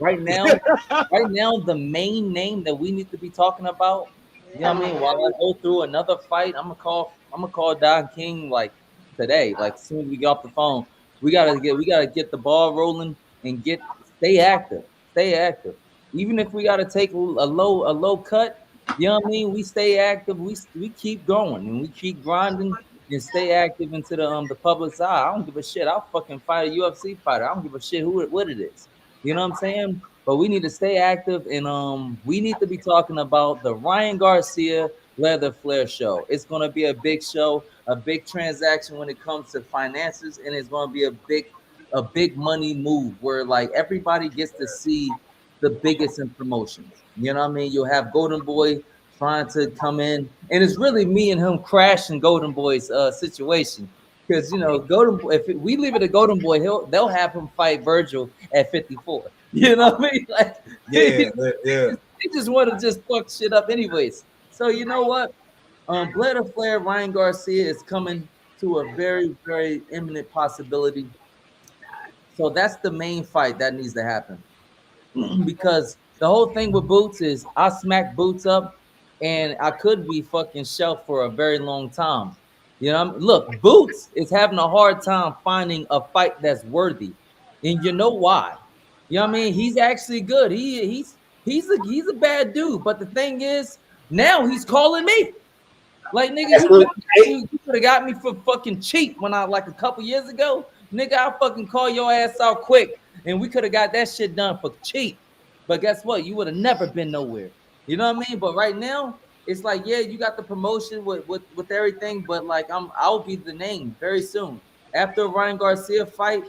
[SPEAKER 12] right now, the main name that we need to be talking about. You know what I mean? While I go through another fight, I'm gonna call Don King like today. Like as soon as we get off the phone, we gotta get the ball rolling and stay active. Stay active. Even if we gotta take a low cut, you know what I mean? We stay active. We keep going and we keep grinding and stay active into the public's eye. I don't give a shit. I'll fucking fight a UFC fighter. I don't give a shit what it is. You know what I'm saying? But we need to stay active and we need to be talking about the Ryan Garcia Leather Flair show. It's gonna be a big show, a big transaction when it comes to finances, and it's gonna be a big money move where like everybody gets to see the biggest in promotions. You know what I mean? You'll have Golden Boy trying to come in, and it's really me and him crashing Golden Boy's situation. Because you know, if we leave it to Golden Boy, they'll have him fight Virgil at 54. You know what I mean? Like,
[SPEAKER 2] Yeah.
[SPEAKER 12] They just want to just fuck shit up, anyways. So you know what? Blair Flair, Ryan Garcia is coming to a very, very imminent possibility. So that's the main fight that needs to happen. Because the whole thing with Boots is I smack Boots up and I could be fucking shelved for a very long time. You know, look, Boots is having a hard time finding a fight that's worthy. And you know why? You know what I mean? He's actually good. He's a bad dude. But the thing is, now he's calling me. Like, nigga, you could have got me for fucking cheap when I like a couple years ago. Nigga, I'll fucking call your ass out quick. And we could have got that shit done for cheap. But guess what? You would have never been nowhere. You know what I mean? But right now, it's like, yeah, you got the promotion with everything, but like I'll be the name very soon. After a Ryan Garcia fight,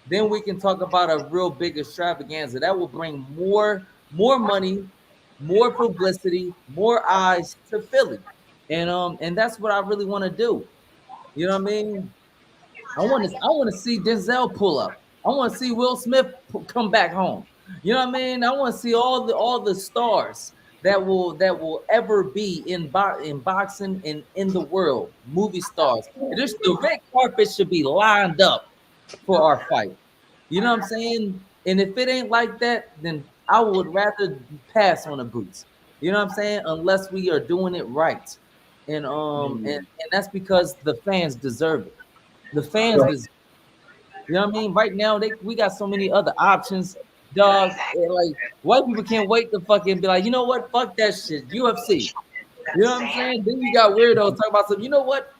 [SPEAKER 12] then we can talk about a real big extravaganza that will bring more money, more publicity, more eyes to Philly. And that's what I really want to do. You know what I mean? I want to see Denzel pull up. I want to see Will Smith come back home. You know what I mean? I want to see all the stars that will ever be in boxing and in the world, movie stars. The red carpet should be lined up for our fight. You know what I'm saying? And if it ain't like that, then I would rather pass on the Boots. You know what I'm saying? Unless we are doing it right. And and that's because the fans deserve it. The fans deserve it. You know what I mean? Right now, we got so many other options, dog. Like white people can't wait to fucking be like, you know what? Fuck that shit. UFC. You know what I'm saying? Then you got weirdos talking about some. You know what?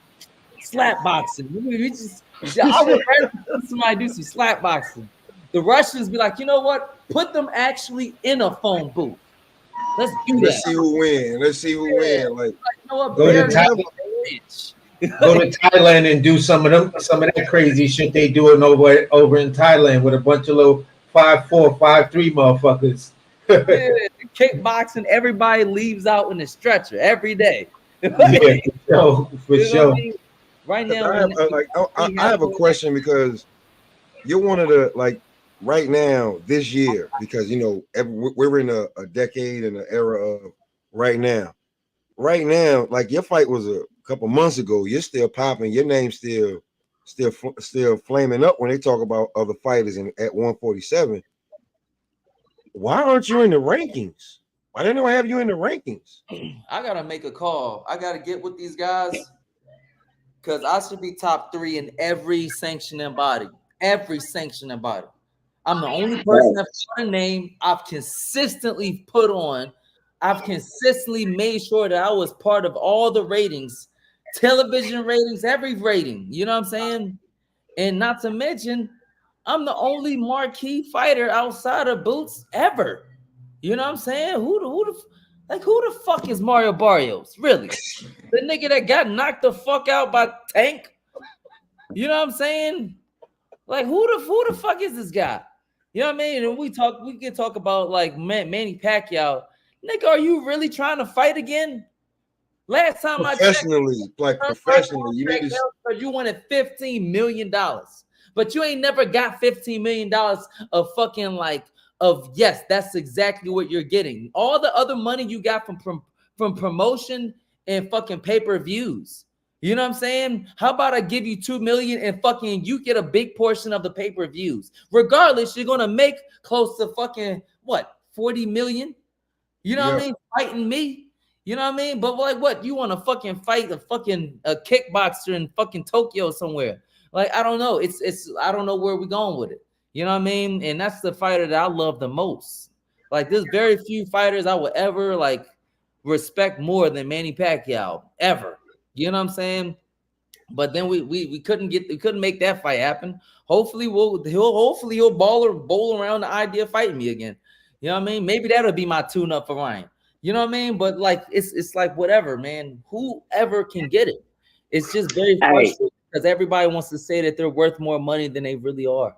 [SPEAKER 12] Slap boxing. I would rather somebody do some slap boxing. The Russians be like, you know what? Put them actually in a phone booth. Let's do that.
[SPEAKER 2] Let's see who win. Like,
[SPEAKER 12] you know what?
[SPEAKER 9] Go to Thailand and do some of that crazy shit they doing over in Thailand with a bunch of little 5'4", 5'3" motherfuckers.
[SPEAKER 12] Yeah, kickboxing, everybody leaves out in the stretcher every day.
[SPEAKER 9] Yeah, for sure.
[SPEAKER 12] I mean? Right now,
[SPEAKER 2] I have a question because you're one of the right now this year, because you know we're in a decade and an era of right now. Right now, like your fight was a couple months ago. You're still popping. Your name's still flaming up when they talk about other fighters at 147. Why aren't you in the rankings? Why didn't I have you in the rankings?
[SPEAKER 12] I gotta make a call. I gotta get with these guys because I should be top 3 in every sanctioning body. Every sanctioning body. I'm the only person that's got a name I've consistently put on. I've consistently made sure that I was part of all the ratings, television ratings, every rating. You know what I'm saying? And not to mention, I'm the only marquee fighter outside of Boots ever. You know what I'm saying? Like, who the fuck is Mario Barrios? Really? The nigga that got knocked the fuck out by Tank? You know what I'm saying? Like, who the fuck is this guy? You know what I mean? And we can talk about like Manny Pacquiao. Nigga, are you really trying to fight again? Last time I checked,
[SPEAKER 2] professionally, you need to.
[SPEAKER 12] You wanted $15 million, but you ain't never got $15 million of fucking like of yes, that's exactly what you're getting. All the other money you got from promotion and fucking pay-per-views. You know what I'm saying? How about I give you $2 million and fucking you get a big portion of the pay-per-views? Regardless, you're gonna make close to fucking what 40 million. You know what I mean? Fighting me. You know what I mean? But like, what you want to fucking fight a kickboxer in fucking Tokyo somewhere? Like, I don't know. It's I don't know where we're going with it. You know what I mean? And that's the fighter that I love the most. Like, there's very few fighters I would ever like respect more than Manny Pacquiao ever. You know what I'm saying? But then we couldn't make that fight happen. Hopefully he'll bowl around the idea of fighting me again. You know what I mean? Maybe that'll be my tune-up for Ryan. You know what I mean? But like it's like whatever, man. Whoever can get it. It's just very frustrating because everybody wants to say that they're worth more money than they really are.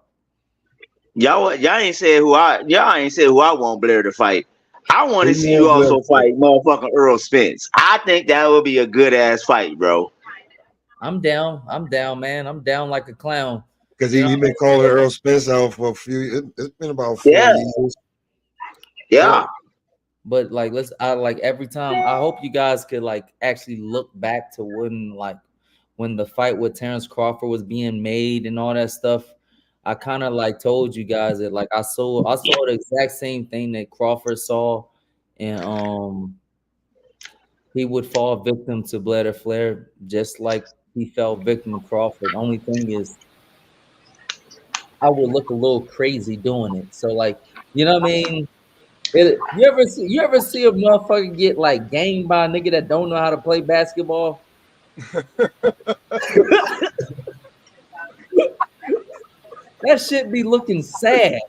[SPEAKER 13] Y'all ain't said who I want Blair to fight. I want to see you also fight motherfucking Earl Spence. I think that would be a good ass fight, bro.
[SPEAKER 12] I'm down, man. I'm down like a clown.
[SPEAKER 2] Because he been calling Earl Spence out for a few. It's been about 4 years.
[SPEAKER 13] Yeah.
[SPEAKER 12] But like, every time, I hope you guys could like actually look back to when the fight with Terrence Crawford was being made and all that stuff. I kind of like told you guys that like I saw the exact same thing that Crawford saw, and he would fall victim to Blair Flair just like he fell victim to Crawford. The only thing is, I would look a little crazy doing it. So like, you know what I mean? You ever see a motherfucker get like gamed by a nigga that don't know how to play basketball? That shit be looking sad.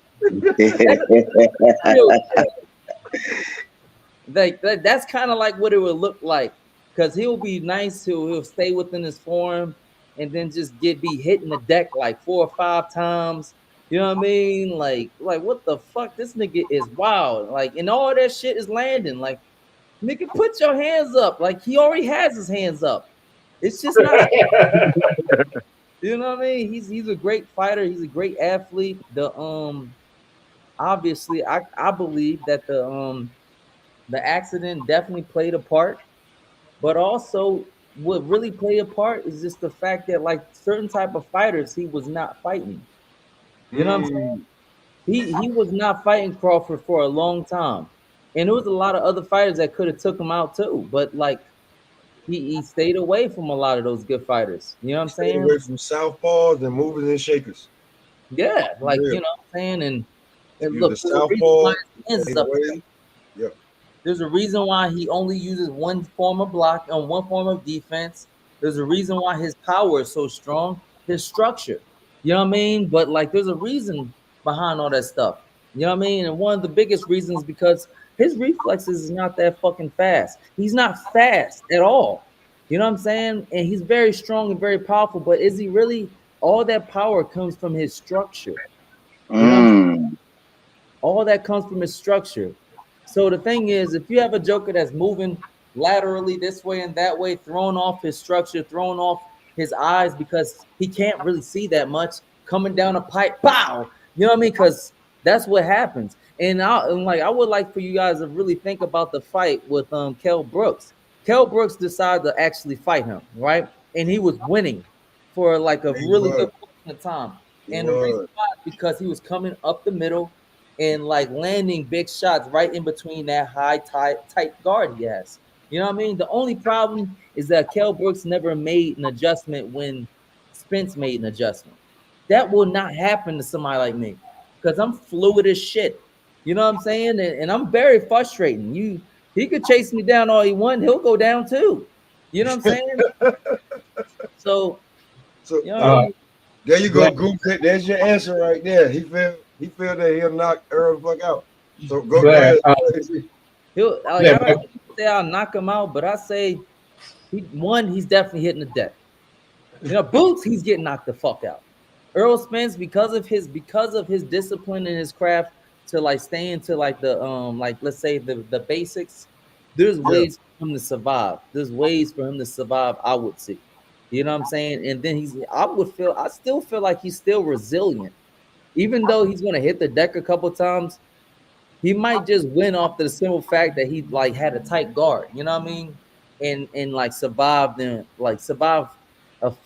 [SPEAKER 12] That's kind of like what it would look like, because he'll be nice, he'll stay within his form, and then just be hitting the deck like 4 or 5 times. You know what I mean? Like what the fuck? This nigga is wild. Like, and all that shit is landing. Like, nigga, put your hands up. Like, he already has his hands up. It's just not. You know what I mean? He's a great fighter. He's a great athlete. Obviously, I believe that the accident definitely played a part, but also what really played a part is just the fact that like certain type of fighters he was not fighting. You know what I'm saying? He was not fighting Crawford for a long time, and there was a lot of other fighters that could have took him out too. But like he stayed away from a lot of those good fighters. You know what I'm saying?
[SPEAKER 2] Away from southpaws and movers and shakers.
[SPEAKER 12] Yeah, like you know what I'm saying. And look, there's a reason why he only uses one form of block and one form of defense. There's a reason why his power is so strong. His structure. You know what I mean? But like, there's a reason behind all that stuff. You know what I mean? And one of the biggest reasons because his reflexes is not that fucking fast. He's not fast at all. You know what I'm saying? And he's very strong and very powerful. But is he really? All that power comes from his structure. You know all that comes from his structure. So the thing is, if you have a joker that's moving laterally this way and that way, throwing off his structure, throwing off his eyes because he can't really see that much, coming down a pipe, pow! You know what I mean? Because that's what happens. And I would like for you guys to really think about the fight with Kell Brooks. Kell Brooks decided to actually fight him, right? And he was winning for like a really good portion of time. And the reason why is because he was coming up the middle and like landing big shots right in between that high tight guard he has. You know what I mean? The only problem is that Kell Brooks never made an adjustment when Spence made an adjustment. That will not happen to somebody like me because I'm fluid as shit. You know what I'm saying? And I'm very frustrating. He could chase me down all he wants. He'll go down too. You know what I'm saying? So you know,
[SPEAKER 2] there you go, Goop. There's your answer right there. He feel that he'll knock Earl the fuck out. So go ahead.
[SPEAKER 12] He'll like,
[SPEAKER 9] Yeah,
[SPEAKER 12] I don't say I'll knock him out, but I say he's definitely hitting the deck. You know, Boots, he's getting knocked the fuck out. Earl Spence, because of his discipline and his craft to like stay into like the like let's say the basics, there's ways for him to survive. There's ways for him to survive, I would see. You know what I'm saying? And then I still feel like he's still resilient. Even though he's gonna hit the deck a couple times, he might just win off the simple fact that he like had a tight guard, you know what I mean? And like survived a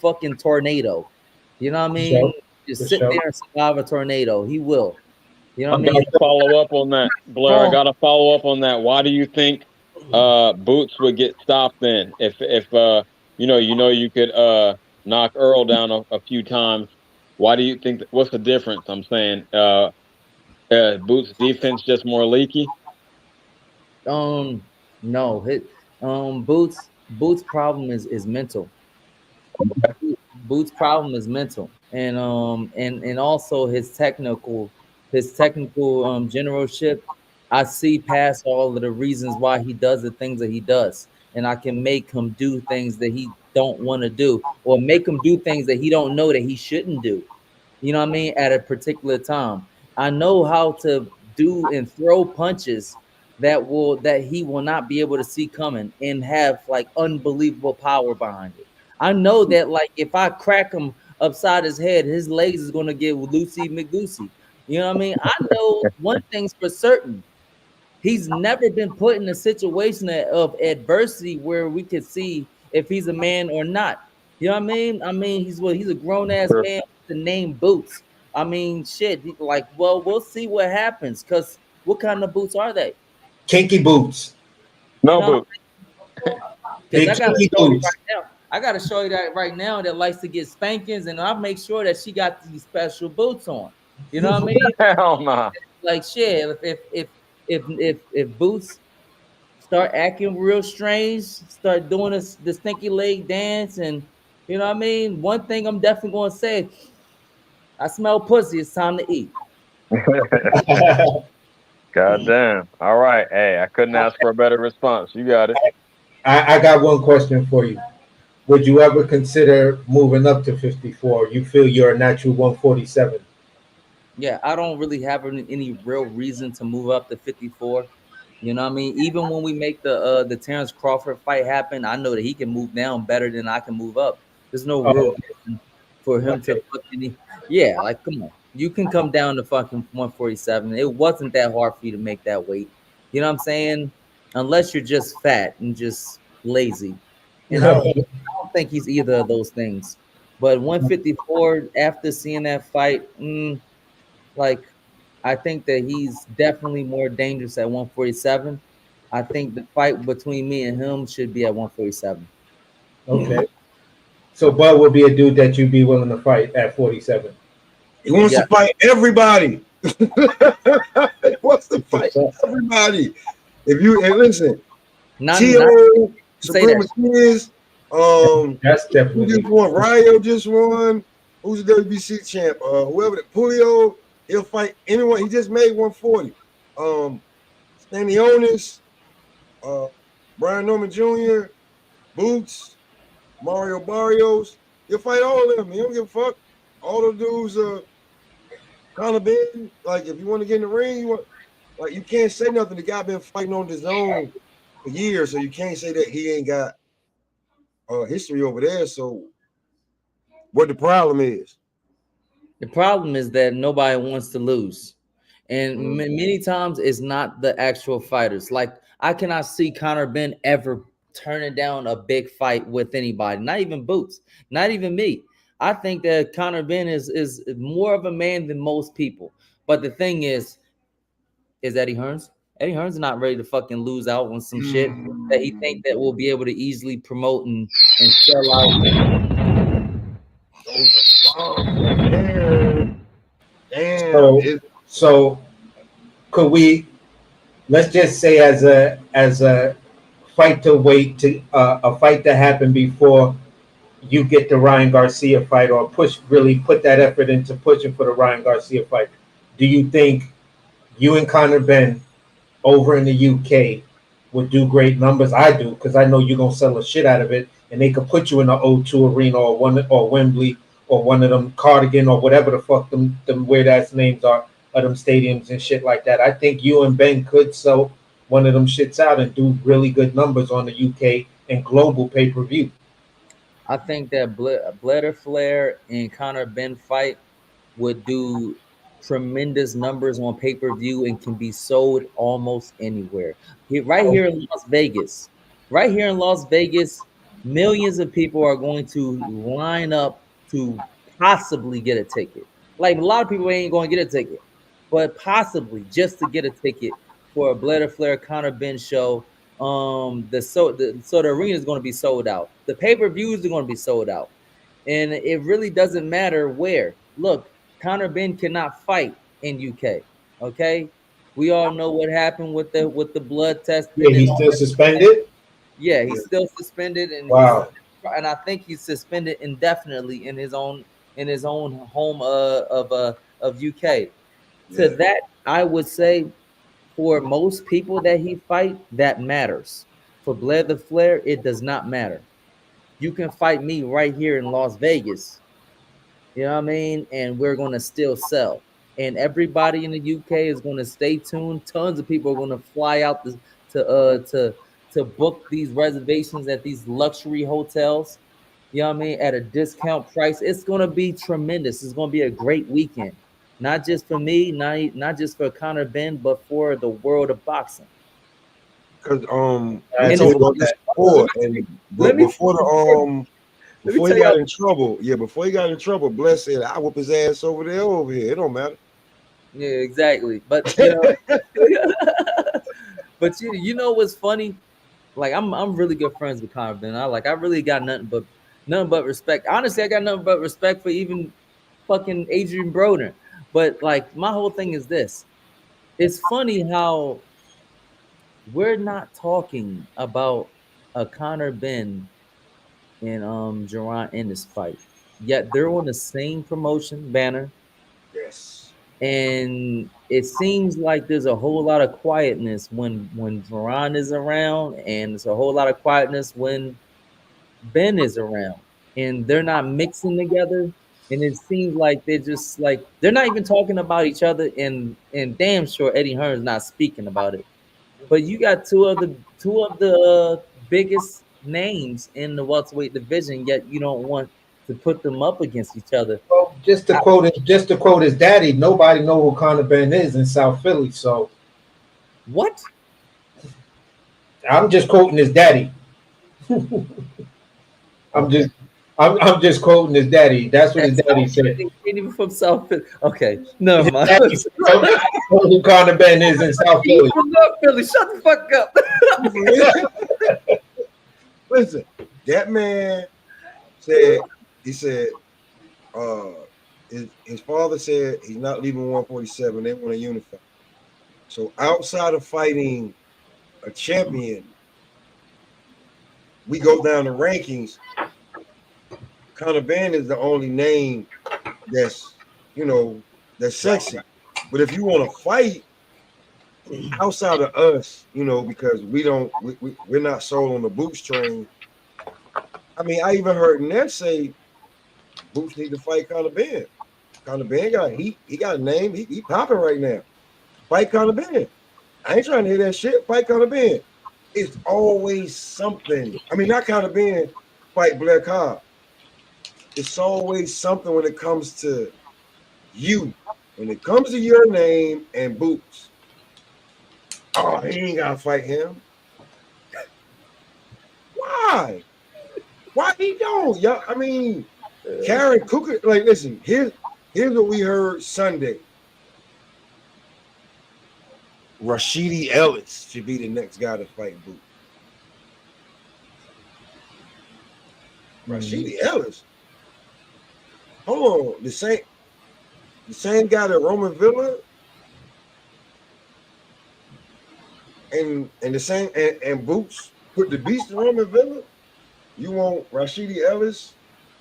[SPEAKER 12] fucking tornado. You know what I mean? Just sit there and survive a tornado. He will. You know what I mean?
[SPEAKER 10] Gotta follow up on that, Blair. I gotta follow up on that. Why do you think Boots would get stopped then? If you could knock Earl down a few times. Why do you think what's the difference? I'm saying Boots' defense just more leaky?
[SPEAKER 12] No. Boots' problem is mental. Boots' problem is mental, and also his technical generalship. I see past all of the reasons why he does the things that he does, and I can make him do things that he don't want to do, or make him do things that he don't know that he shouldn't do. You know what I mean? At a particular time, I know how to do and throw punches that he will not be able to see coming and have like unbelievable power behind it. I know that like if I crack him upside his head, his legs is gonna get loosey McGoosey. You know what I mean? I know one thing's for certain. He's never been put in a situation of adversity where we could see if he's a man or not. You know what I mean? I mean, he's a grown ass man with the name Boots. I mean, shit. Well, we'll see what happens. Cause what kind of boots are they?
[SPEAKER 9] Kinky boots.
[SPEAKER 10] No boots.
[SPEAKER 12] I gotta show you that right now that likes to get spankings, and I'll make sure that she got these special boots on. You know what I mean?
[SPEAKER 10] Hell nah.
[SPEAKER 12] Like shit. If Boots start acting real strange, start doing the stinky leg dance, and you know what I mean. One thing I'm definitely gonna say, I smell pussy. It's time to eat.
[SPEAKER 10] God damn. All right. Hey, I couldn't ask for a better response. You got it.
[SPEAKER 9] I got one question for you. Would you ever consider moving up to 54? You feel you're a natural 147?
[SPEAKER 12] Yeah, I don't really have any real reason to move up to 54. You know what I mean? Even when we make the Terrence Crawford fight happen, I know that he can move down better than I can move up. There's no real reason for him to fucking like come on. You can come down to fucking 147. It wasn't that hard for you to make that weight. You know what I'm saying? Unless you're just fat and just lazy. And I don't think he's either of those things. But 154, after seeing that fight, like I think that he's definitely more dangerous at 147. I think the fight between me and him should be at 147.
[SPEAKER 9] Okay. So Bud would be a dude that you'd be willing to fight at 47.
[SPEAKER 2] He wants to fight everybody. He wants to fight everybody. If you listen, Tio, Supremacists,
[SPEAKER 9] that's definitely
[SPEAKER 2] who just won. Ryo just won. Who's the WBC champ? Whoever the Julio, he'll fight anyone. He just made 140. Stanionis, Brian Norman Jr., Boots, Mario Barrios. He'll fight all of them. He don't give a fuck. All the dudes kind of been like, if you want to get in the ring, you can't say nothing. The guy been fighting on his own for years, so you can't say that he ain't got history over there. So what the problem is?
[SPEAKER 12] The problem is that nobody wants to lose. And many times it's not the actual fighters. Like I cannot see Conor Benn ever turning down a big fight with anybody, not even Boots, not even me. I think that Conor Benn is more of a man than most people. But the thing is Eddie Hearns. Eddie Hearns is not ready to fucking lose out on some shit that he think that will be able to easily promote and sell out.
[SPEAKER 2] Damn.
[SPEAKER 9] So could we, let's just say as a fight to wait to a fight to happen before you get the Ryan Garcia fight, or really put that effort into pushing for the Ryan Garcia fight, do you think you and Conor Benn over in the UK would do great numbers. I do, because I know you're gonna sell the shit out of it, and they could put you in the O2 Arena or Wembley or one of them Cardigan or whatever the fuck them weird ass names are of them stadiums and shit like that. I think you and Ben could sell one of them shits out and do really good numbers on the UK and global pay-per-view.
[SPEAKER 12] I think that Blair Flair and Conor Ben fight would do tremendous numbers on pay-per-view and can be sold almost anywhere. Right here in Las Vegas. Right here in Las Vegas, millions of people are going to line up to possibly get a ticket. Like a lot of people ain't going to get a ticket, but possibly just to get a ticket for a Blair Flair Conor Ben show. The arena is going to be sold out. The pay-per-views are going to be sold out. And it really doesn't matter where. Look, Conor Ben cannot fight in UK. Okay, we all know what happened with the blood test.
[SPEAKER 9] Yeah, he's still suspended.
[SPEAKER 12] Yeah, he's still suspended, and
[SPEAKER 9] wow.
[SPEAKER 12] And I think he's suspended indefinitely in his own home of UK. Yeah. To that, I would say, for most people that he fight, that matters. For Blair the Flair, it does not matter. You can fight me right here in Las Vegas. You know what I mean? And we're going to still sell. And everybody in the UK is going to stay tuned. Tons of people are going to fly out to book these reservations at these luxury hotels. You know what I mean? At a discount price. It's going to be tremendous. It's going to be a great weekend. Not just for me, not just for Conor Ben, but for the world of boxing.
[SPEAKER 2] Because I told you this before, and before he got in trouble, Bless said, "I whoop his ass over there, over here. It don't matter."
[SPEAKER 12] Yeah, exactly. But you know, but you know what's funny? Like I'm really good friends with Conor Ben. I really got nothing but respect. Honestly, I got nothing but respect for even fucking Adrian Broner. But like my whole thing is this. It's funny how we're not talking about a Conor Ben and Jerron in this fight. Yet they're on the same promotion banner.
[SPEAKER 2] Yes.
[SPEAKER 12] And it seems like there's a whole lot of quietness when Jerron is around, and there's a whole lot of quietness when Ben is around. And they're not mixing together. And it seems like they're just like they're not even talking about each other, and damn sure Eddie Hearn's not speaking about it. But you got two of the biggest names in the welterweight division, yet you don't want to put them up against each other.
[SPEAKER 9] Well, just to quote his daddy, nobody know who Conor Ben is in South Philly. So
[SPEAKER 12] what?
[SPEAKER 9] I'm just quoting his daddy. I'm just quoting his daddy. That's what his daddy said.
[SPEAKER 12] Ain't even from South Philly. Okay, never mind.
[SPEAKER 9] Who Conor Ben is in South Philly?
[SPEAKER 12] From North Philly. Shut the fuck up.
[SPEAKER 2] Listen, that man said his father said he's not leaving 147. They want to unify. So outside of fighting a champion, we go down the rankings. Conor Ben is the only name that's sexy. But if you want to fight outside of us, because we're not sold on the Boots train. I mean, I even heard Ned say Boots need to fight Conor Ben. Conor Ben got heat. He got a name. He popping right now. Fight Conor Ben. I ain't trying to hear that shit. Fight Conor Ben. It's always something. I mean, not Conor Ben. Fight Blair Cobb. It's always something when it comes to you. When it comes to your name and Boots. Oh, he ain't gotta fight him. Why? Why he don't? Yeah, I mean, Karen Cooker. Like, listen. Here's what we heard Sunday. Rashidi Ellis should be the next guy to fight Boots. Rashidi Ellis. Hold on, the same guy that Roman Villa and the same and Boots put the beast in Roman Villa. You want Rashidi Ellis?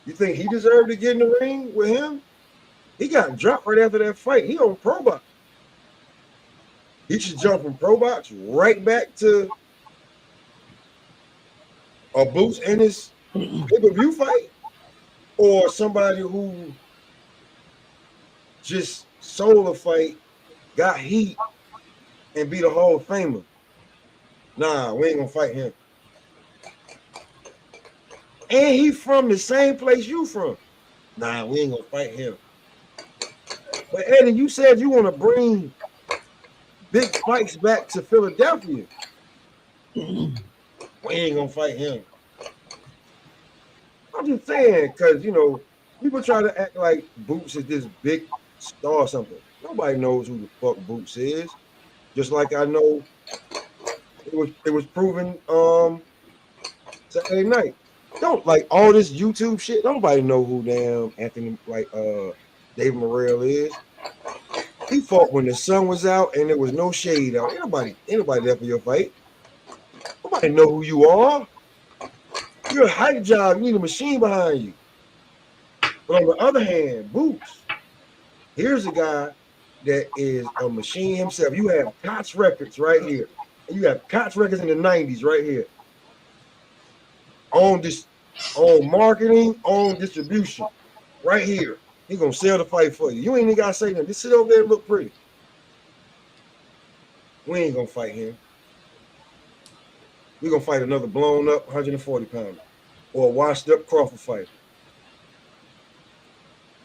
[SPEAKER 2] You think he deserved to get in the ring with him? He got dropped right after that fight. He on Pro Box. He should jump from Pro Box right back to a Boots in his pay-per-view fight, or somebody who just sold a fight, got heat, and beat a Hall of Famer? Nah, we ain't gonna fight him. And he from the same place you from. Nah, we ain't gonna fight him. But Eddie, you said you want to bring big fights back to Philadelphia. We ain't gonna fight him. I'm just saying, because people try to act like Boots is this big star or something. Nobody knows who the fuck Boots is. Just like I know it was proven Saturday night. Don't like all this YouTube shit. Nobody know who damn Anthony David Morrell is. He fought when the sun was out and there was no shade out. Ain't nobody there for your fight. Nobody know who you are. You're a hype job. You need a machine behind you. But on the other hand, Boots, here's a guy that is a machine himself. You have Koch Records right here. And you have Koch Records in the 90s right here. On marketing, on distribution. Right here. He's gonna sell the fight for you. You ain't even gotta say nothing. Just sit over there and look pretty. We ain't gonna fight him. We're gonna fight another blown up 140 pounder or a washed up Crawford fighter.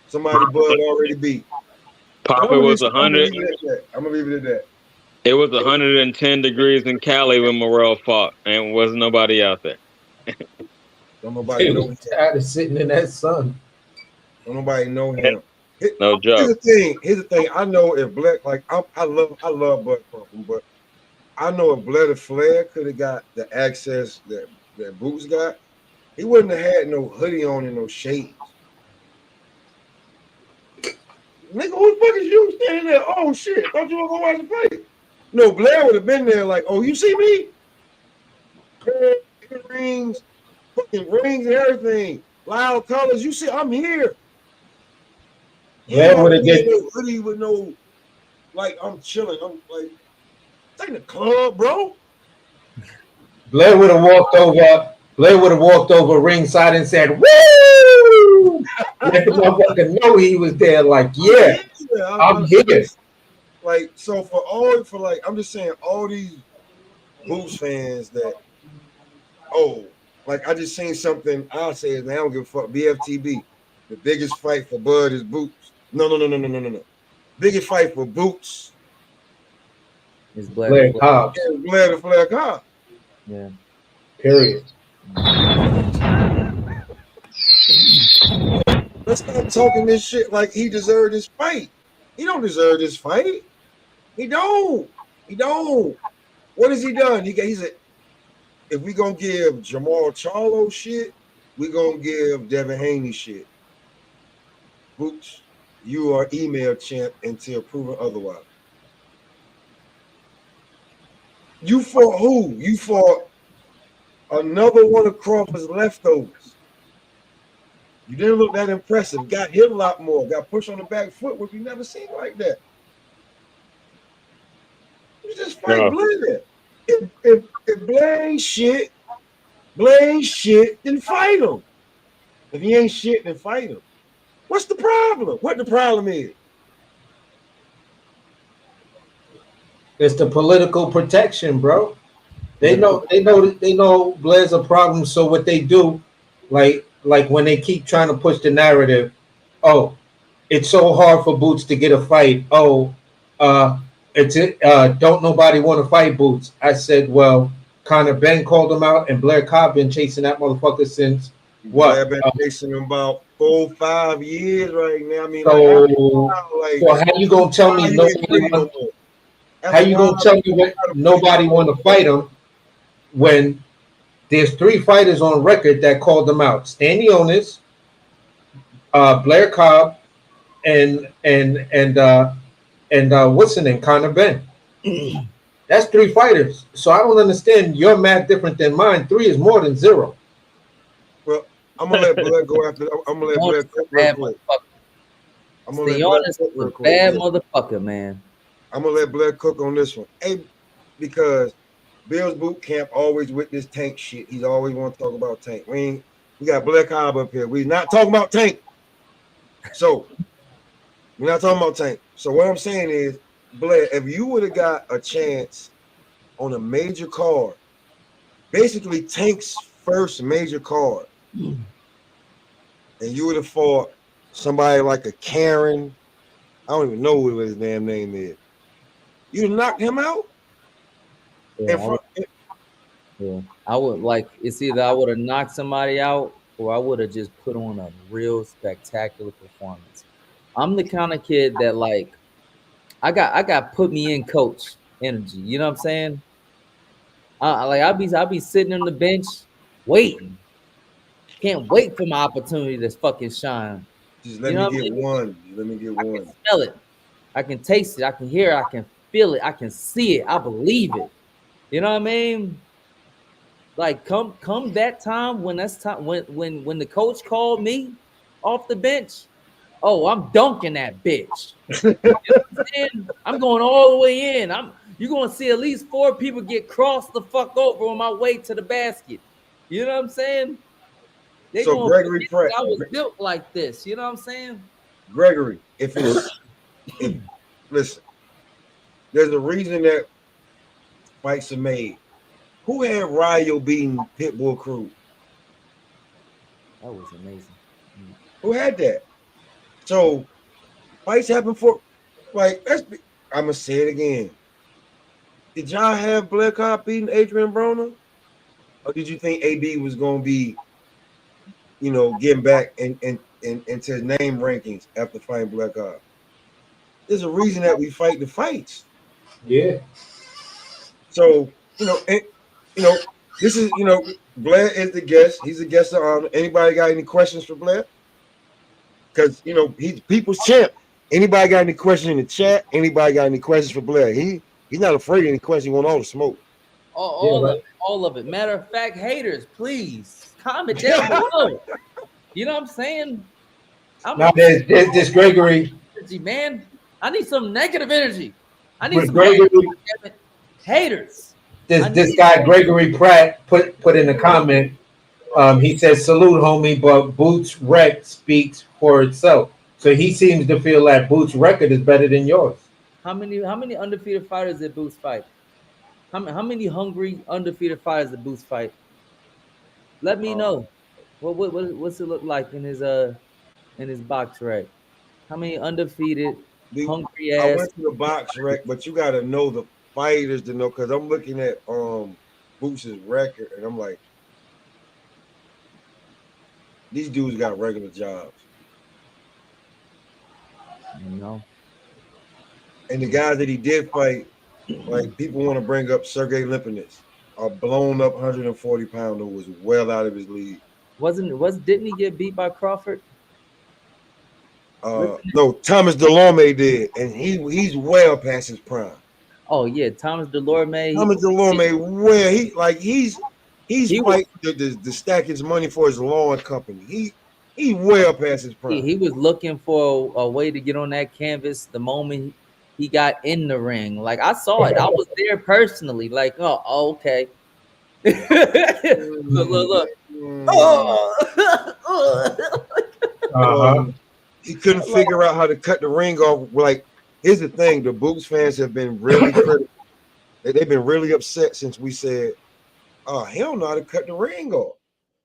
[SPEAKER 2] Somebody Bud already beat.
[SPEAKER 10] Papa was 100.
[SPEAKER 2] I'm gonna leave it at that.
[SPEAKER 10] It was 110 degrees in Cali when Morrell fought, and was nobody out there.
[SPEAKER 2] Don't nobody know.
[SPEAKER 9] Tired of sitting in that sun.
[SPEAKER 2] Don't nobody know him.
[SPEAKER 10] No joke.
[SPEAKER 2] Here's the thing. I know if Blair, I love Bud Crawford, but I know if Blair the Flair could have got the access that Boots got, he wouldn't have had no hoodie on and no shades. Nigga, who the fuck is you standing there? Oh shit! Thought you were gonna watch the fight. No, Blair would have been there like, oh, you see me? Rings, fucking rings and everything. Loud colors. You see, I'm here.
[SPEAKER 9] Yeah, would have get
[SPEAKER 2] no hoodie with no, like, I'm chilling. I'm like, it's like the club, bro.
[SPEAKER 9] Blair would have walked over. Blair would have walked over ringside and said, "Woo!" Let the motherfucker know he was there. Like, yeah, I'm here.
[SPEAKER 2] Like, so I'm just saying, all these Boots fans that, like I just seen something. I'll say it. I don't give a fuck. BFTB, the biggest fight for Bud is Boots. No. Biggest fight for Boots
[SPEAKER 12] is Blair
[SPEAKER 9] Cobb.
[SPEAKER 2] Blair the Flair Cobb.
[SPEAKER 12] Yeah.
[SPEAKER 9] Period.
[SPEAKER 2] Let's stop talking this shit like he deserved this fight. He don't deserve this fight. He don't. What has he done? If we gonna give Jamal Charlo shit, we gonna give Devin Haney shit. Boots, you are email champ until proven otherwise. You fought who? You fought another one of Crawford's leftovers. You didn't look that impressive. Got hit a lot more. Got pushed on the back foot, which we never seen like that. You just fight Blair. If Blair ain't shit, then fight him. If he ain't shit, then fight him. What's the problem? What the problem is?
[SPEAKER 9] It's the political protection, bro. They know Blair's a problem. So what they do, like when they keep trying to push the narrative, oh, it's so hard for Boots to get a fight. Oh, don't nobody want to fight Boots. I said, well, Conor Ben called him out, and Blair Cobb been chasing that motherfucker since what?
[SPEAKER 2] Blair been chasing him about 4-5 years right now. I mean,
[SPEAKER 9] so how you gonna tell me nobody? How you gonna tell me what nobody want to fight him when there's 3 fighters on record that called them out? Stanley Onis, Blair Cobb, and what's the name? Conor Ben. That's 3 fighters. So I don't understand your math different than mine. 3 is more than 0.
[SPEAKER 2] Well, I'm gonna let Blair go after. I'm gonna let Blair cook real quick. I'm gonna let Blair cook real quick.
[SPEAKER 12] Bad motherfucker, man.
[SPEAKER 2] I'm gonna let Blair cook on this one. Hey, because Bill's boot camp always with this Tank shit. He's always want to talk about Tank. We got Black Cobb up here. We're not talking about Tank. So we're not talking about Tank. So what I'm saying is, Blair, if you would have got a chance on a major card, basically Tank's first major card, and you would have fought somebody like a Karen, I don't even know what his damn name is. You knocked him out?
[SPEAKER 12] Yeah, I would like, it's either I would have knocked somebody out or I would have just put on a real spectacular performance. I'm the kind of kid that like I got put me in coach energy. You know what I'm saying? I'll be sitting on the bench waiting. Can't wait for my opportunity to fucking shine.
[SPEAKER 2] Just let me get one. Let me get one.
[SPEAKER 12] I can smell it. I can taste it. I can hear it. I can feel it. I can see it. I believe it. You know what I mean? Like come that time when when the coach called me off the bench, oh, I'm dunking that bitch. You know what I'm saying? I'm going all the way in. You're gonna see at least 4 people get crossed the fuck over on my way to the basket. You know what I'm saying?
[SPEAKER 2] So Gregory Pratt,
[SPEAKER 12] I was built like this. You know what I'm saying?
[SPEAKER 2] Gregory, listen, there's a reason that fights are made. Who had Ryo beating Pitbull Crew?
[SPEAKER 12] That was amazing.
[SPEAKER 2] Who had that? So fights happen for, like, I'm gonna say it again. Did y'all have Blair Cobb beating Adrian Broner, or did you think AB was gonna be, getting back into his name rankings after fighting Blair Cobb? There's a reason that we fight the fights.
[SPEAKER 9] Yeah.
[SPEAKER 2] So this is Blair is the guest. He's a guest of honor. Anybody got any questions for Blair? Because he's people's champ. Anybody got any questions in the chat? Anybody got any questions for Blair? He's not afraid of any questions. He want all the smoke.
[SPEAKER 12] All of it. Matter of fact, haters, please comment down below. You know what I'm saying?
[SPEAKER 9] Now there's this Gregory.
[SPEAKER 12] Energy, man. I need some negative energy. I need some
[SPEAKER 9] Gregory,
[SPEAKER 12] haters.
[SPEAKER 9] This guy Gregory Pratt put in the comment. He says, "Salute, homie," but Boots' rec speaks for itself. So he seems to feel that Boots' record is better than yours.
[SPEAKER 12] How many undefeated fighters did Boots fight? How many hungry undefeated fighters did Boots fight? Let me know. What's it look like in his box rec? How many undefeated hungry ass?
[SPEAKER 2] I went to the box rec, but you got to know the fighters to know, because I'm looking at Boots' record and I'm like, these dudes got regular jobs. And the guys that he did fight, like, people want to bring up Sergey Lipinets, a blown up 140 pounder who was well out of his league.
[SPEAKER 12] Didn't he get beat by Crawford?
[SPEAKER 2] No, Thomas Delorme did, and he's well past his prime.
[SPEAKER 12] Oh yeah, Thomas Delorme.
[SPEAKER 2] He's fighting to stack his money for his lawn company. He well past his prime.
[SPEAKER 12] He was looking for a way to get on that canvas the moment he got in the ring. Like, I saw it. I was there personally. Like, oh okay. Look.
[SPEAKER 2] He couldn't figure out how to cut the ring off. Like, here's the thing: the Boots fans have been really critical. They've been really upset since we said, "Oh, he don't know how to cut the ring off.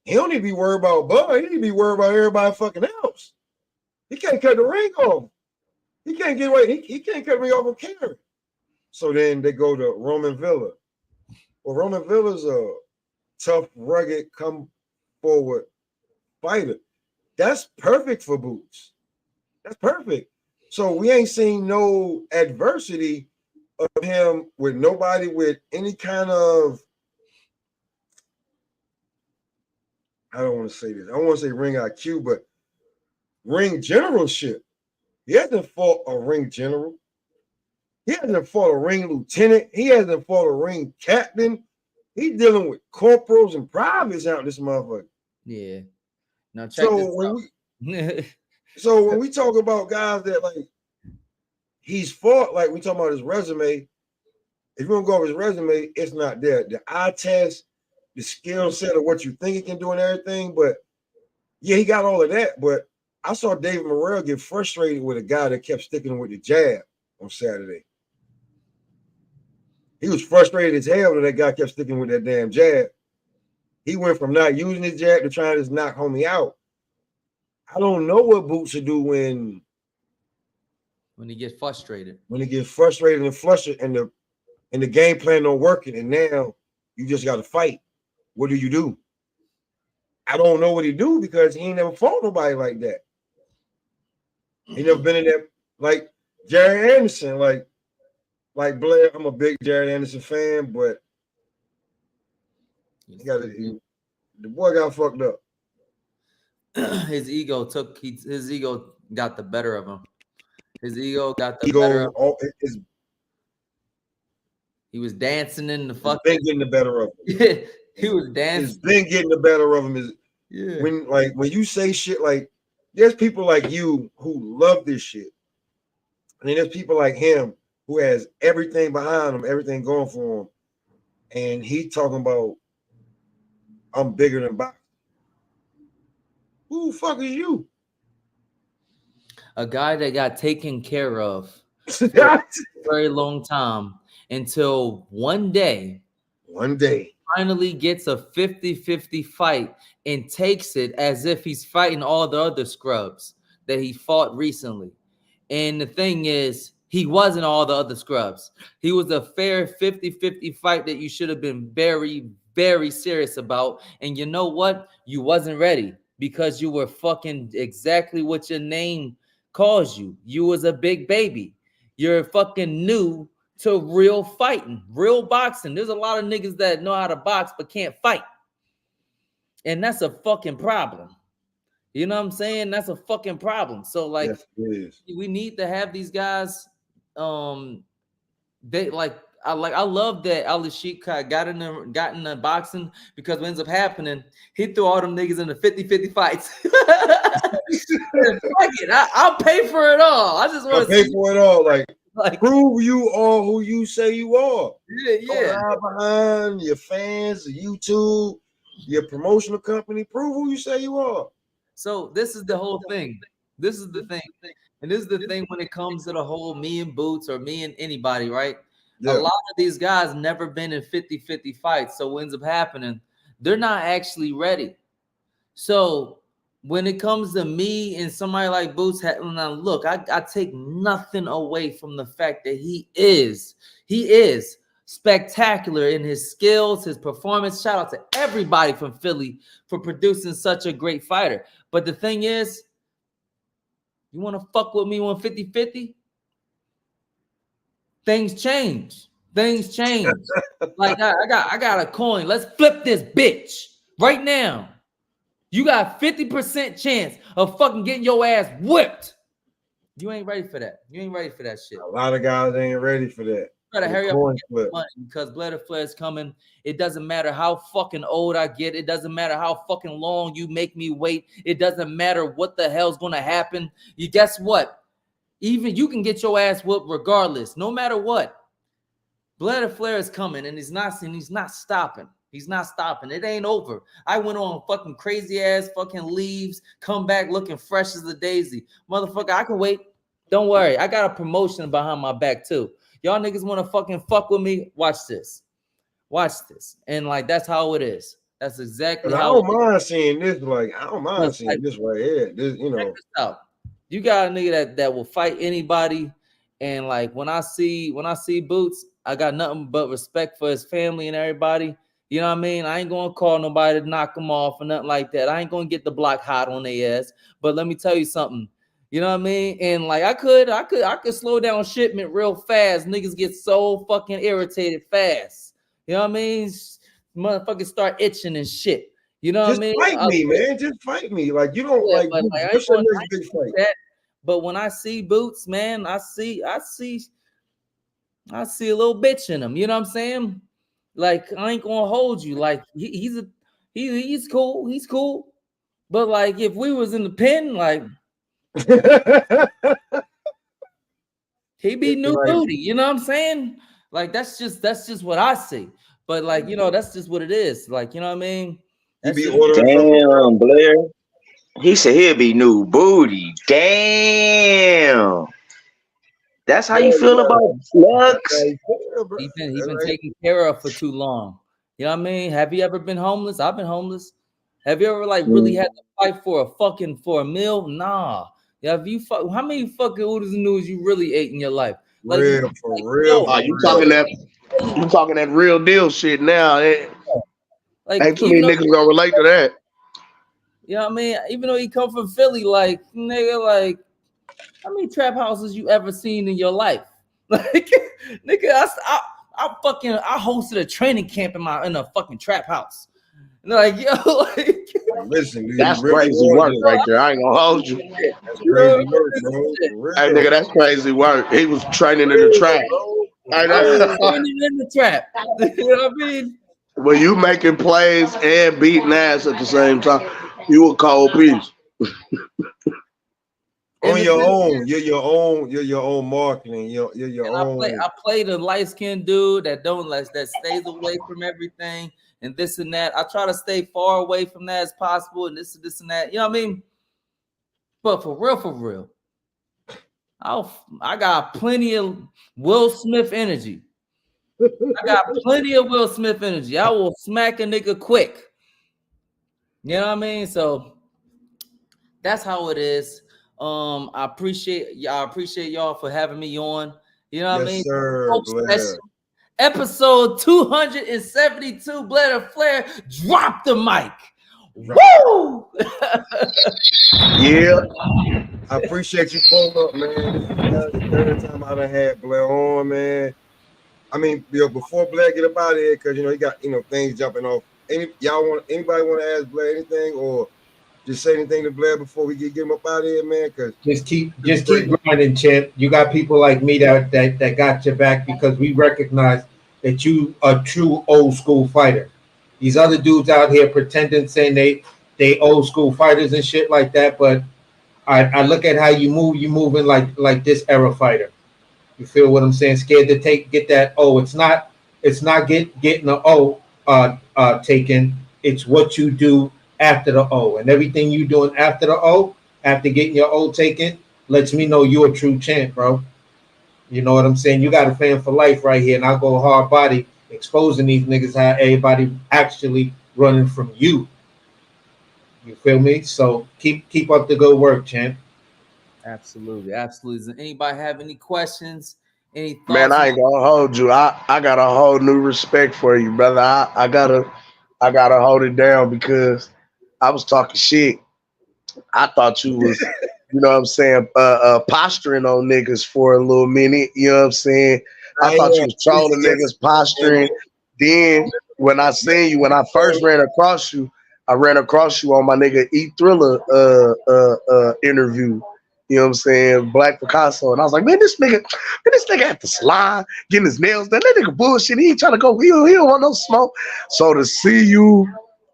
[SPEAKER 2] He don't need to be worried about Bud. He need to be worried about everybody fucking else. He can't cut the ring off. He can't get away. He can't cut the ring off on Karen." So then they go to Roman Villa. Well, Roman Villa's a tough, rugged, come forward fighter. That's perfect for Boots. That's perfect. So we ain't seen no adversity of him with nobody with any kind of, I don't want to say this. I don't want to say ring IQ, but ring generalship. He hasn't fought a ring general. He hasn't fought a ring lieutenant. He hasn't fought a ring captain. He's dealing with corporals and privates out this motherfucker.
[SPEAKER 12] Yeah. Now check
[SPEAKER 2] So when we talk about guys that, like, he's fought, like, we talking about his resume, If you want to go over his resume, it's not there. The eye test, the skill set of what you think he can do and everything, but yeah, he got all of that. But I saw David Morrell get frustrated with a guy that kept sticking with the jab on Saturday. He was frustrated as hell that guy kept sticking with that damn jab. He went from not using his jab to trying to just knock homie out. I don't know what Boots will do when
[SPEAKER 12] he gets frustrated.
[SPEAKER 2] When he gets frustrated and flustered, and the game plan don't working, and now you just got to fight. What do? I don't know what he do because he ain't never fought nobody like that. He never been in that, like Jared Anderson, like Blair. I'm a big Jared Anderson fan, but the boy got fucked up.
[SPEAKER 12] His ego got the better of him. His ego got the better of him. He was dancing in the fucking.
[SPEAKER 2] Been getting the better of him.
[SPEAKER 12] He was dancing.
[SPEAKER 2] It's been getting the better of him. When you say shit like, there's people like you who love this shit, and then there's people like him who has everything behind him, everything going for him, and he talking about, I'm bigger than boxing. Who the fuck is you?
[SPEAKER 12] A guy that got taken care of for a very long time until one day finally gets a 50-50 fight and takes it as if he's fighting all the other scrubs that he fought recently. And the thing is, he wasn't all the other scrubs. He was a fair 50-50 fight that you should have been very, very serious about. And you know what? You wasn't ready because you were fucking exactly what your name calls you. You was a big baby. You're fucking new to real fighting, real boxing. There's a lot of niggas that know how to box but can't fight. And that's a fucking problem. You know what I'm saying? That's a fucking problem. So like, yes, we need to have these guys. They I love that Ali Sheik got in the boxing, because what ends up happening, he threw all them niggas in the 50-50 fights. Fuck it, I'll pay for it all. I just want to
[SPEAKER 2] pay for it all. Like prove you are who you say you are.
[SPEAKER 12] Yeah.
[SPEAKER 2] Behind your fans, YouTube, your promotional company, prove who you say you are.
[SPEAKER 12] So this is the whole thing. This is the thing. And this is the thing when it comes to the whole me and Boots or me and anybody, right? Yeah. A lot of these guys never been in 50-50 fights. So what ends up happening, they're not actually ready. So when it comes to me and somebody like Boots, now look, I take nothing away from the fact that he is spectacular in his skills, his performance. Shout out to everybody from Philly for producing such a great fighter. But the thing is, you want to fuck with me on 50-50? Things change. Things change. Like I got a coin. Let's flip this bitch right now. You got 50% chance of fucking getting your ass whipped. You ain't ready for that. You ain't ready for that shit.
[SPEAKER 2] A lot of guys ain't ready for that.
[SPEAKER 12] You gotta hurry up and get the money, because Blood Flare is coming. It doesn't matter how fucking old I get. It doesn't matter how fucking long you make me wait. It doesn't matter what the hell's gonna happen. You guess what? Even you can get your ass whooped regardless, no matter what. Blood Flare is coming, and he's not stopping. He's not stopping. It ain't over. I went on fucking crazy ass fucking leaves, come back looking fresh as a daisy. Motherfucker, I can wait. Don't worry. I got a promotion behind my back too. Y'all niggas want to fucking fuck with me? Watch this. Watch this. And like, that's how it is. That's exactly how
[SPEAKER 2] I don't mind seeing this. Like, I don't mind seeing this right here. This, you know.
[SPEAKER 12] Check this out. You got a nigga that will fight anybody. And like, when I see Boots, I got nothing but respect for his family and everybody. You know what I mean? I ain't gonna call nobody to knock him off or nothing like that. I ain't gonna get the block hot on their ass. But let me tell you something. You know what I mean? And like, I could slow down shipment real fast. Niggas get so fucking irritated fast. You know what I mean? Motherfuckers start itching and shit. You know what I mean?
[SPEAKER 2] Fight me, man. Just fight me. Like, you don't like what's your next big fight?
[SPEAKER 12] But when I see Boots, man, I see a little bitch in him. You know what I'm saying? Like, I ain't gonna hold you. Like, he's cool. He's cool. But like, if we was in the pen, like, he be new booty. You know what I'm saying? Like that's just what I see. But like, you know, that's just what it is. Like, you know what I mean?
[SPEAKER 2] He
[SPEAKER 12] That's
[SPEAKER 2] be
[SPEAKER 12] just,
[SPEAKER 2] ordering from
[SPEAKER 13] Damn, Blair. He said he'll be new booty. Damn. That's how you feel about slugs?
[SPEAKER 12] he been taken care of for too long. You know what I mean? Have you ever been homeless? I've been homeless. Have you ever like really had to fight for a meal? Nah. Yeah, have you how many fucking oodles and noodles you really ate in your life? Like,
[SPEAKER 2] real, for real.
[SPEAKER 12] yo,
[SPEAKER 6] You talking that real deal shit now.
[SPEAKER 12] like
[SPEAKER 6] Ain't too
[SPEAKER 12] even
[SPEAKER 6] many
[SPEAKER 12] though,
[SPEAKER 6] niggas gonna relate to that.
[SPEAKER 12] you know what I mean? Even though he come from Philly, like nigga, like how many trap houses you ever seen in your life? Like nigga, I hosted a training camp in a fucking trap house. And like, yo, like
[SPEAKER 2] Listen, dude,
[SPEAKER 6] That's
[SPEAKER 2] you really
[SPEAKER 6] crazy
[SPEAKER 2] want
[SPEAKER 6] work
[SPEAKER 2] it.
[SPEAKER 6] right there. I ain't gonna hold you.
[SPEAKER 2] That's crazy work, bro. For real.
[SPEAKER 6] Hey, nigga, that's crazy work. He was training in the trap.
[SPEAKER 12] I was training in the trap. You know what I mean?
[SPEAKER 6] When you making plays and beating ass at the same time, you a cold piece.
[SPEAKER 2] On your own, you're your own marketing. You're your own.
[SPEAKER 12] I play the light skinned dude that that stays away from everything and this and that. I try to stay far away from that as possible and this and that. You know what I mean? But for real, I got plenty of Will Smith energy. I got plenty of Will Smith energy. I will smack a nigga quick. You know what I mean? So that's how it is. I appreciate y'all for having me on. You know what I mean?
[SPEAKER 2] Sir, Blair.
[SPEAKER 12] Episode 272, Blair Flair. Drop the mic. Woo!
[SPEAKER 6] Yeah.
[SPEAKER 2] I appreciate you pulling up, man. That's the third time I done had Blair on, man. I mean, before Blair get up out of here, because he got things jumping off. Anybody want to ask Blair anything or just say anything to Blair before we get him up out of here, man? Because
[SPEAKER 9] just keep grinding, champ. You got people like me that got your back because we recognize that you are a true old school fighter. These other dudes out here pretending saying they old school fighters and shit like that, but I look at how you move. You moving like this era fighter. You feel what I'm saying? Scared to get that. Oh, it's not getting the O taken. It's what you do after the O, and everything you doing after the O, after getting your O taken, lets me know you're a true champ, bro. You know what I'm saying? You got a fan for life right here, and I'll go hard body exposing these niggas how everybody actually running from you. You feel me? So keep up the good work, champ.
[SPEAKER 12] Absolutely. Does anybody have any questions? Any thoughts?
[SPEAKER 6] Man, I ain't gonna hold you. I got a whole new respect for you, brother. I gotta hold it down because I was talking shit. I thought you was, you know what I'm saying, posturing on niggas for a little minute. You know what I'm saying? I thought you was trolling niggas, posturing. Then when I seen you, when I first ran across you, I ran across you on my nigga E Thriller interview. You know what I'm saying? Black Picasso. And I was like, man, this nigga at the salon getting his nails done. That nigga bullshit. He ain't trying to go. He don't want no smoke. So to see you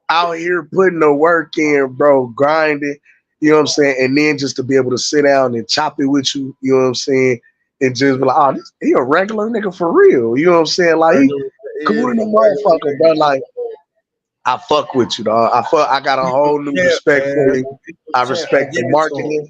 [SPEAKER 6] out here putting the work in, bro, grinding, you know what I'm saying? And then just to be able to sit down and chop it with you, you know what I'm saying? And just be like, oh, he a regular nigga for real. You know what I'm saying? Like, he cool in the motherfucker, bro. Like, I fuck with you, dog. I got a whole new respect for you. I respect the marketing.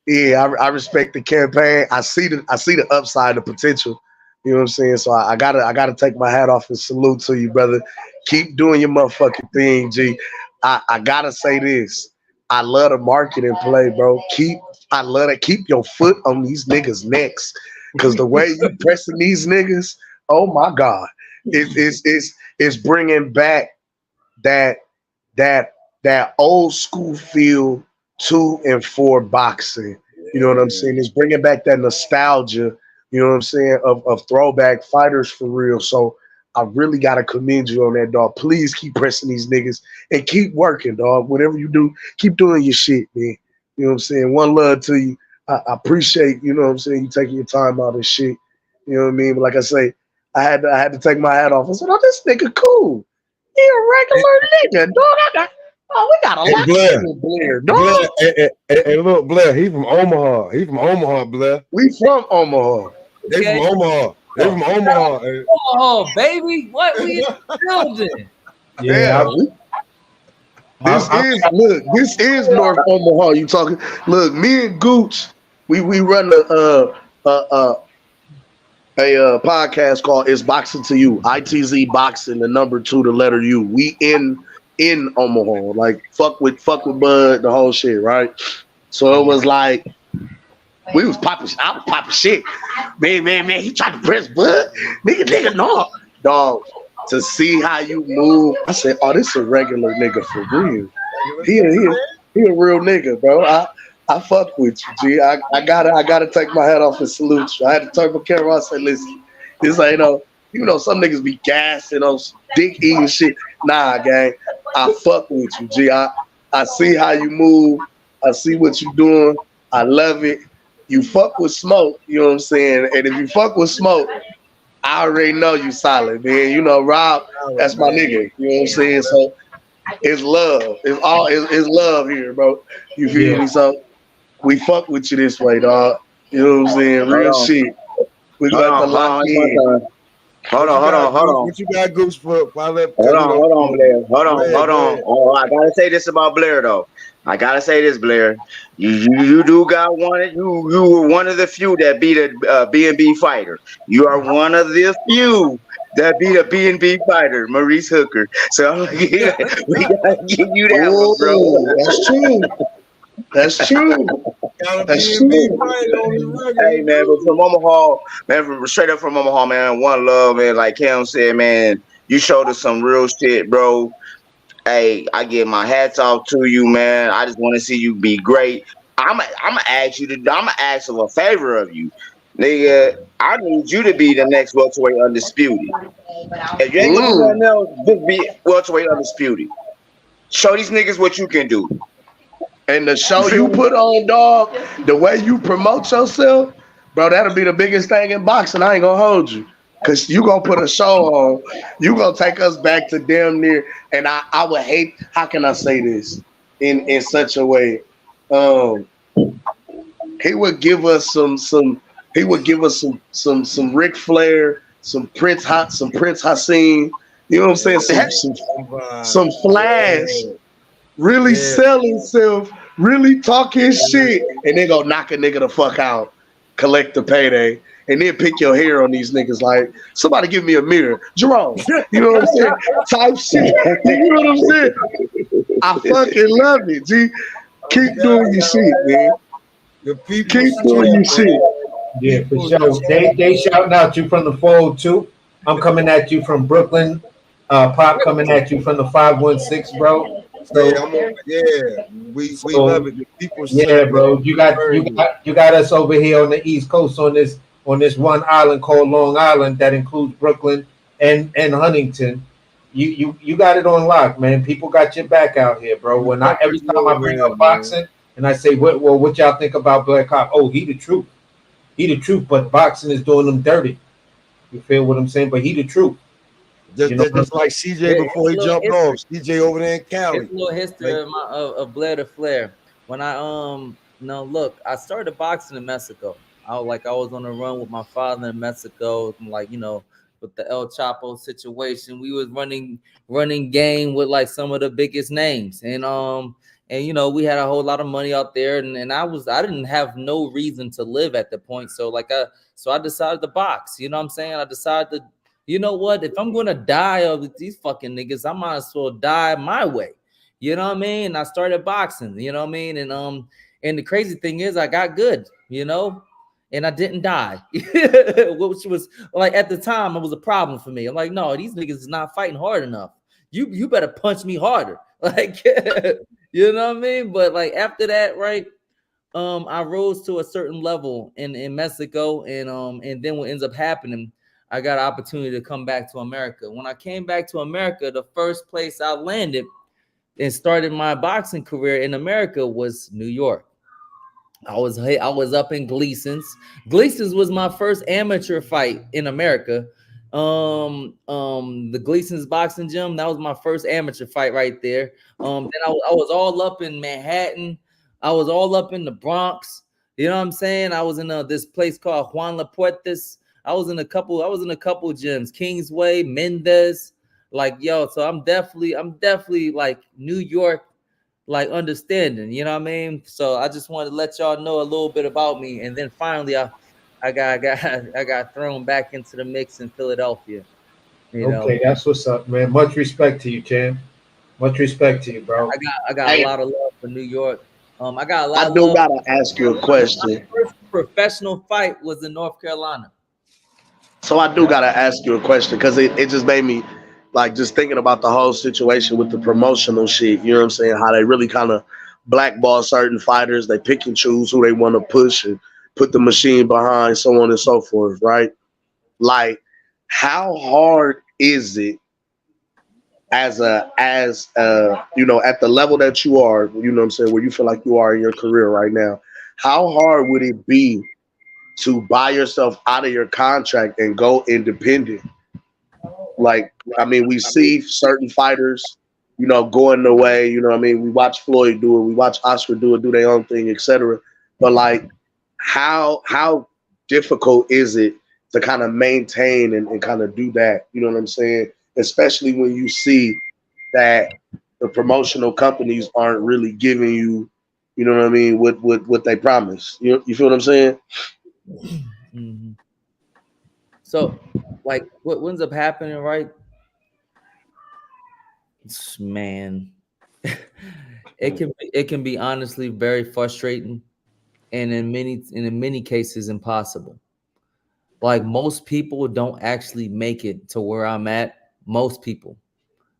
[SPEAKER 6] Yeah, I respect the campaign. I see the upside, the potential. You know what I'm saying? So I gotta take my hat off and salute to you, brother. Keep doing your motherfucking thing, G. I gotta say this. I love the marketing play, bro. I love to keep your foot on these niggas' necks. Cause the way you pressing these niggas, oh my God. It's bringing back that old school feel 2 and 4 boxing. You know what I'm saying? It's bringing back that nostalgia, you know what I'm saying, of throwback fighters for real. So I really got to commend you on that, dog. Please keep pressing these niggas and keep working, dog. Whatever you do, keep doing your shit, man. You know what I'm saying? One love to you. I appreciate, you know what I'm saying, you taking your time out of shit. You know what I mean? But like I say, I had to take my hat off. I said, oh, this nigga cool. He a regular nigga, dog. We got a lot of Blair, dog.
[SPEAKER 2] Hey, look, Blair, he from Omaha. Blair.
[SPEAKER 6] We from Omaha.
[SPEAKER 2] They from Omaha. They from Omaha. Hey.
[SPEAKER 12] Oh, baby, what we in the building?
[SPEAKER 9] Yeah,
[SPEAKER 6] This is North Omaha. You talking? Look, me and Gooch, we run a podcast called "It's Boxing to You." ITZ Boxing, the number 2, the letter U. We in Omaha, like fuck with Bud, the whole shit, right? So it was like we was popping. I was popping shit. Man. He tried to press Bud. Nigga, no, dog. To see how you move, I said, "Oh, this a regular nigga for real. He a real nigga, bro. I fuck with you, G. I gotta take my hat off and salute you. I had to turn my camera on and say, listen, this ain't some niggas be gassing on dick eating shit. Nah, gang, I fuck with you, G. I see how you move. I see what you doing. I love it. You fuck with Smoke, you know what I'm saying? And if you fuck with Smoke, I already know you solid, man. You know, Rob, that's my nigga. You know what I'm saying? So it's love. It's love here, bro. You feel me? So we fuck with you this way, dog. You know what I'm saying? Real shit. We got to lock in.
[SPEAKER 13] Hold on.
[SPEAKER 2] What you got, Goose, for?
[SPEAKER 13] Hold on, Blair. Hold on. Oh, I gotta say this about Blair, though. I gotta say this, Blair. You do got one. You were one of the few that beat a B&B fighter. You are one of the few that beat a B&B fighter, Maurice Hooker. So we gotta give you that one, bro.
[SPEAKER 6] That's true. That's true.
[SPEAKER 13] Hey, man, but from Omaha, man, straight up from Omaha, man, one love, man. Like Cam said, man, you showed us some real shit, bro. Hey, I give my hats off to you, man. I just want to see you be great. I'm gonna ask of a favor of you, nigga. I need you to be the next welterweight undisputed. If you ain't gonna do nothing else, just be welterweight undisputed. Show these niggas what you can do.
[SPEAKER 6] And the show you put on, dog, the way you promote yourself, bro, that'll be the biggest thing in boxing. I ain't gonna hold you. Cause you gonna put a show on, you gonna take us back to damn near, and I would hate, how can I say this in such a way? He would give us some Ric Flair, some Prince Hassan, you know what I'm saying? Some Flash, really sell himself, really talk his shit, and then go knock a nigga the fuck out, collect the payday. And then pick your hair on these niggas like, somebody give me a mirror. Jerome, you know what I'm saying? Type shit. You know what I'm saying? I fucking love it, G. Keep doing your shit, man. Keep doing your shit.
[SPEAKER 9] Yeah, for sure. They shouting out you from the 402. I'm coming at you from Brooklyn. Pop coming at you from the 516, bro. So,
[SPEAKER 2] we love it. The people
[SPEAKER 9] bro. You got us over here on the East Coast on this one island called Long Island that includes Brooklyn and Huntington. You got it on lock, man. People got your back out here, bro. Every time I bring up boxing and I say, what y'all think about Black Cop? Oh, he the truth. He the truth, but boxing is doing them dirty. You feel what I'm saying? But he the truth.
[SPEAKER 2] Just like CJ before he jumped off. CJ over there in Cali.
[SPEAKER 12] It's a little history of Blair to Flair. When I started boxing in Mexico. I was on a run with my father in Mexico, with the El Chapo situation. We was running game with like some of the biggest names, and we had a whole lot of money out there, and I didn't have no reason to live at the point, so I decided to box. You know what I'm saying? I decided to, you know what? If I'm gonna die of these fucking niggas, I might as well die my way. You know what I mean? And I started boxing. You know what I mean? And the crazy thing is, I got good. And I didn't die, which was like at the time it was a problem for me. I'm like, no, these niggas is not fighting hard enough. You better punch me harder, like you know what I mean. But like after that, right? I rose to a certain level in Mexico, and then what ends up happening, I got an opportunity to come back to America. When I came back to America, the first place I landed and started my boxing career in America was New York. I was up in Gleason's. Gleason's was my first amateur fight in America. The Gleason's boxing gym, that was my first amateur fight right there. Then I was all up in Manhattan. I was all up in the Bronx. You know what I'm saying? I was in this place called Juan Lapuertas. I was in a couple gyms, Kingsway, Mendez, like yo. So I'm definitely like New York, like understanding, you know what I mean? So I just wanted to let y'all know a little bit about me, and then finally I got thrown back into the mix in Philadelphia. You know,
[SPEAKER 9] Okay, that's what's up, man. Much respect to you, Chan. Much respect to you, bro.
[SPEAKER 12] I got a lot of love for New York. I got a
[SPEAKER 6] I
[SPEAKER 12] lot of
[SPEAKER 6] do
[SPEAKER 12] love.
[SPEAKER 6] gotta ask you a question.
[SPEAKER 12] My first professional fight was in North Carolina.
[SPEAKER 6] So I do gotta ask you a question because it just made me like just thinking about the whole situation with the promotional shit. You know what I'm saying? How they really kind of blackball certain fighters. They pick and choose who they want to push and put the machine behind, so on and so forth. Right? Like, how hard is it as you know, at the level that you are, you know what I'm saying, where you feel like you are in your career right now, how hard would it be to buy yourself out of your contract and go independent? Like, I mean, we see certain fighters, you know, going the way, you know what I mean? We watch Floyd do it, we watch Oscar do it, do their own thing, etc. But like, how difficult is it to kind of maintain and kind of do that? You know what I'm saying? Especially when you see that the promotional companies aren't really giving you, you know what I mean, what they promise. You feel what I'm saying?
[SPEAKER 12] Mm-hmm. So, like, what ends up happening, right? Man, it can be honestly very frustrating, and in many cases impossible. Like most people don't actually make it to where I'm at. Most people,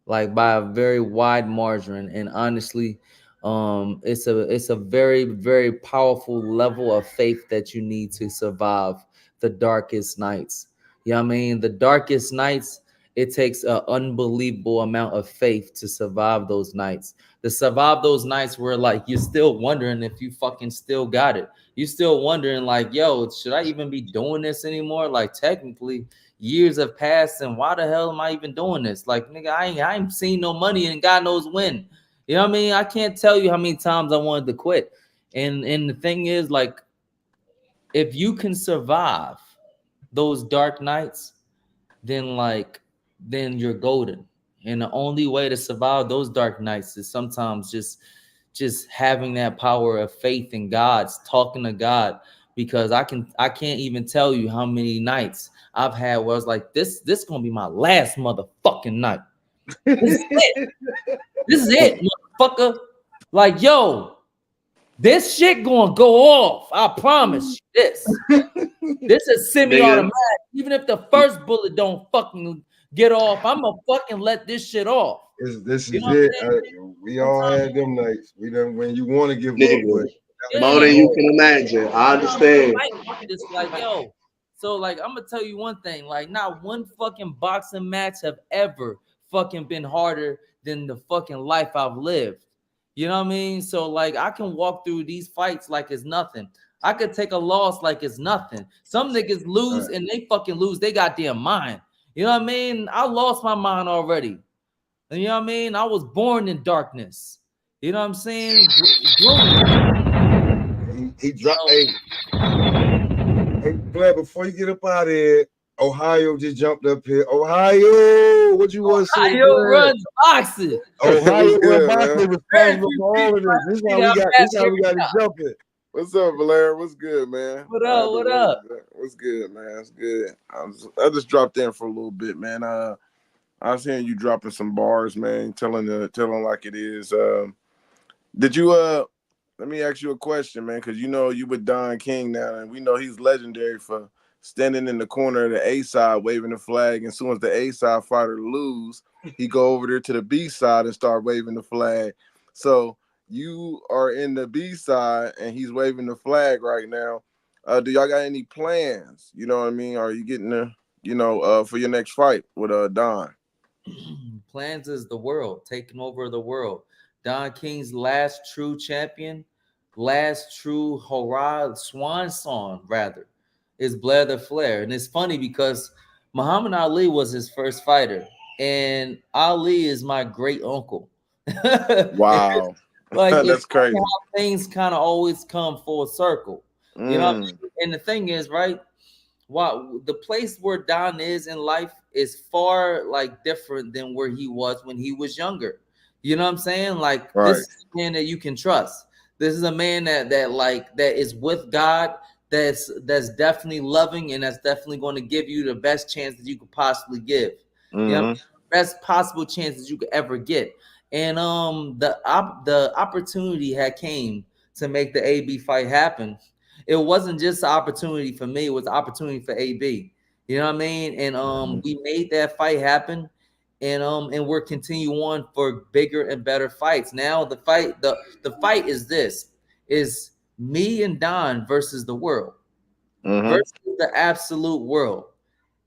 [SPEAKER 12] like by a very wide margin, and honestly, it's a very, very powerful level of faith that you need to survive the darkest nights. You know what I mean? The darkest nights, it takes an unbelievable amount of faith to survive those nights. To survive those nights where like you're still wondering if you fucking still got it. You're still wondering like, yo, should I even be doing this anymore? Like technically, years have passed, and why the hell am I even doing this? Like, nigga, I ain't seen no money, and God knows when. You know what I mean? I can't tell you how many times I wanted to quit. And the thing is, like, if you can survive those dark nights, then you're golden. And the only way to survive those dark nights is sometimes just having that power of faith in God, talking to God, because I can't even tell you how many nights I've had where I was like, this gonna be my last motherfucking night. This is it. This is it, motherfucker. Like, yo, this shit gonna go off. I promise you this. This is semi-automatic. Even if the first bullet don't fucking get off, I'm gonna fucking let this shit off.
[SPEAKER 2] This is it. We all had them nights. We done when you want to give up, but
[SPEAKER 6] more than you can imagine. I understand.
[SPEAKER 12] It's like, yo, so like I'm gonna tell you one thing, like not one fucking boxing match have ever fucking been harder than the fucking life I've lived. You know what I mean? So like I can walk through these fights like it's nothing. I could take a loss like it's nothing. Some niggas lose and they fucking lose they goddamn mind. You know what I mean? I lost my mind already. You know what I mean? I was born in darkness. You know what I'm saying?
[SPEAKER 2] He dropped. Hey, Blair, before you get up out of here, Ohio just jumped up here. Ohio, what you want to say?
[SPEAKER 12] Ohio runs boxing.
[SPEAKER 2] Ohio
[SPEAKER 8] good,
[SPEAKER 2] runs boxing. Responsible for all of this. This is how we got to jump it.
[SPEAKER 8] What's up, Blair? What's good, man?
[SPEAKER 12] What up? What up?
[SPEAKER 8] What's good, man? It's good. I just dropped in for a little bit, man. I was hearing you dropping some bars, man, telling like it is. Did you let me ask you a question, man, because you know you with Don King now, and we know he's legendary for standing in the corner of the A side waving the flag. And as soon as the A side fighter lose, he go over there to the B side and start waving the flag. So you are in the B side and he's waving the flag right now. Do y'all got any plans? You know what I mean? Are you getting for your next fight with Don?
[SPEAKER 12] Plans is the world, taking over the world. Don King's last true champion, last true hurrah, swan song rather, is Blair the Flair. And it's funny because Muhammad Ali was his first fighter, and Ali is my great uncle.
[SPEAKER 8] Wow.
[SPEAKER 12] Like
[SPEAKER 8] that's crazy.
[SPEAKER 12] How things kind of always come full circle. You know what I mean? And the thing is, right, the place where Don is in life is far like different than where he was when he was younger. You know what I'm saying? Like this is a man that you can trust. This is a man that is with God, that's definitely loving, and that's definitely going to give you the best chance that you could possibly give. You know, best possible chances you could ever get. And the opportunity had came to make the AB fight happen. It wasn't just an opportunity for me, it was an opportunity for AB. You know what I mean? And we made that fight happen. And we're continuing on for bigger and better fights. Now the fight is me and Don versus the world, versus the absolute world.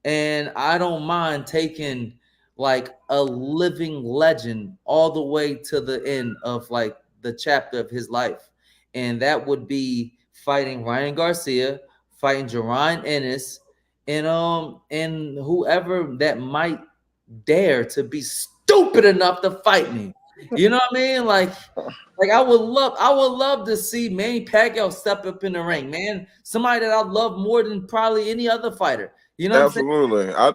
[SPEAKER 12] And I don't mind taking like a living legend all the way to the end of like the chapter of his life. And that would be fighting Ryan Garcia, fighting Jerron Ennis, and whoever that might dare to be stupid enough to fight me. You know what I mean? Like I would love to see Manny Pacquiao step up in the ring, man. Somebody that I love more than probably any other fighter. You know,
[SPEAKER 14] absolutely. I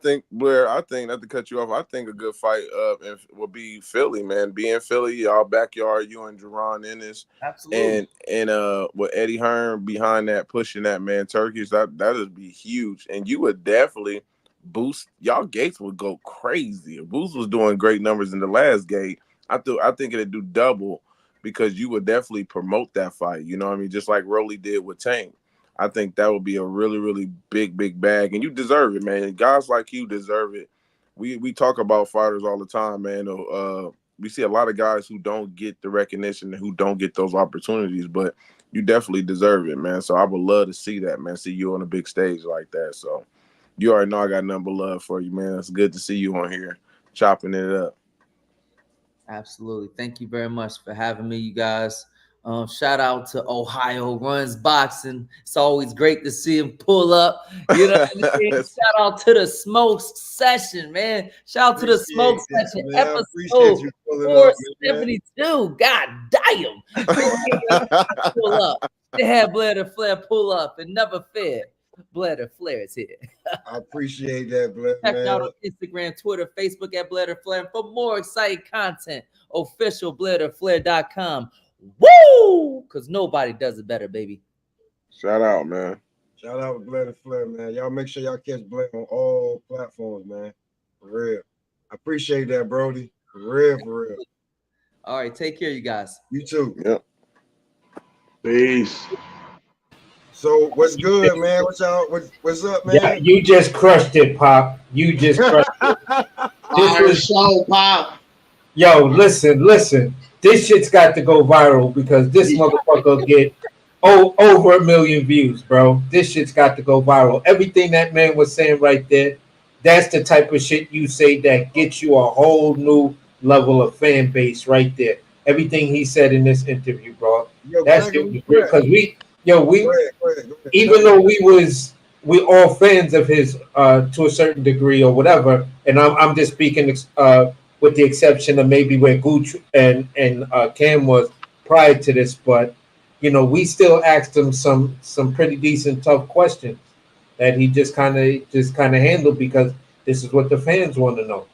[SPEAKER 14] think Blair. I think, not to cut you off, I think a good fight will be Philly, man. Be in Philly, y'all backyard, you and Jerron Ennis,
[SPEAKER 12] absolutely,
[SPEAKER 14] and with Eddie Hearn behind that, pushing that, man. Turkish, that would be huge, and you would definitely boost. Y'all gates would go crazy. If Boost was doing great numbers in the last gate, I think it'd do double, because you would definitely promote that fight. You know what I mean? Just like Rolly did with Tank. I think that would be a really, really big bag, and you deserve it, man. Guys like you deserve it. We talk about fighters all the time, man. We see a lot of guys who don't get the recognition and who don't get those opportunities, but you definitely deserve it, man. So I would love to see that, man. See you on a big stage like that. So you already know I got nothing but love for you, man. It's good to see you on here chopping it up.
[SPEAKER 12] Absolutely. Thank you very much for having me, you guys. Shout out to Ohio Runs Boxing. It's always great to see him pull up. You know what I mean? Shout out to the Smokes Session, man. Shout out to the Smokes Session, episode 472. God damn. Pull up. They had Blair the Flair pull up, and never fear. Blair the Flair is here.
[SPEAKER 2] I appreciate that, Blair.
[SPEAKER 12] Check out on Instagram, Twitter, Facebook at Blair the Flair. And for more exciting content, official BlairTheFlair.com. Woo! Because nobody does it better, baby.
[SPEAKER 14] Shout out, man.
[SPEAKER 2] Shout out to Blair the Flair, man. Y'all make sure y'all catch Blair on all platforms, man. For real. I appreciate that, Brody. For real.
[SPEAKER 12] All right, take care, you guys.
[SPEAKER 2] You too.
[SPEAKER 14] Yep.
[SPEAKER 6] Peace.
[SPEAKER 2] So what's good, man? What's up, man?
[SPEAKER 9] Yeah, you just crushed it, Pop. You just crushed it.
[SPEAKER 6] This was so Pop.
[SPEAKER 9] Yo, listen. This shit's got to go viral, because this motherfucker get over 1 million views, bro. This shit's got to go viral. Everything that man was saying right there, that's the type of shit you say that gets you a whole new level of fan base right there. Everything he said in this interview, bro. That's it. Because even though we all fans of his to a certain degree or whatever, and I'm just speaking with the exception of maybe where Gooch and Cam was prior to this, but you know, we still asked him some pretty decent tough questions that he just kind of handled, because this is what the fans want to know.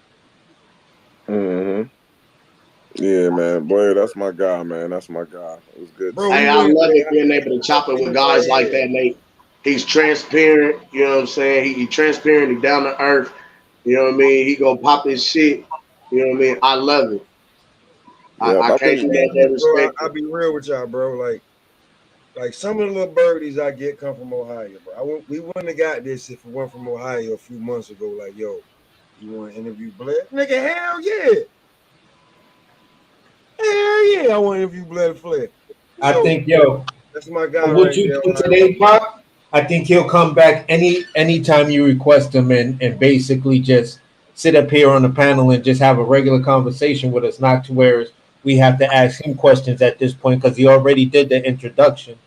[SPEAKER 14] Yeah, man. Boy, that's my guy, man. That's my guy. It was good.
[SPEAKER 6] Hey, I love it being able to chop it with guys like that, Nate. He's transparent, you know what I'm saying? He transparent, he down to earth, you know what I mean? He gonna pop his shit. You know what I mean? I love it. I can't forget that respect.
[SPEAKER 2] I'll be real with y'all, bro. Like some of the little birdies I get come from Ohio, bro. We wouldn't have got this if it weren't from Ohio a few months ago. Like, yo, you want to interview Blair? Nigga, hell yeah. Hell yeah, I want to interview Blair the Flair.
[SPEAKER 9] I think, yo,
[SPEAKER 2] that's my guy.
[SPEAKER 9] What you do today, Pop? I think he'll come back anytime you request him, and basically just sit up here on the panel and just have a regular conversation with us, not to where we have to ask him questions at this point, because he already did the introduction.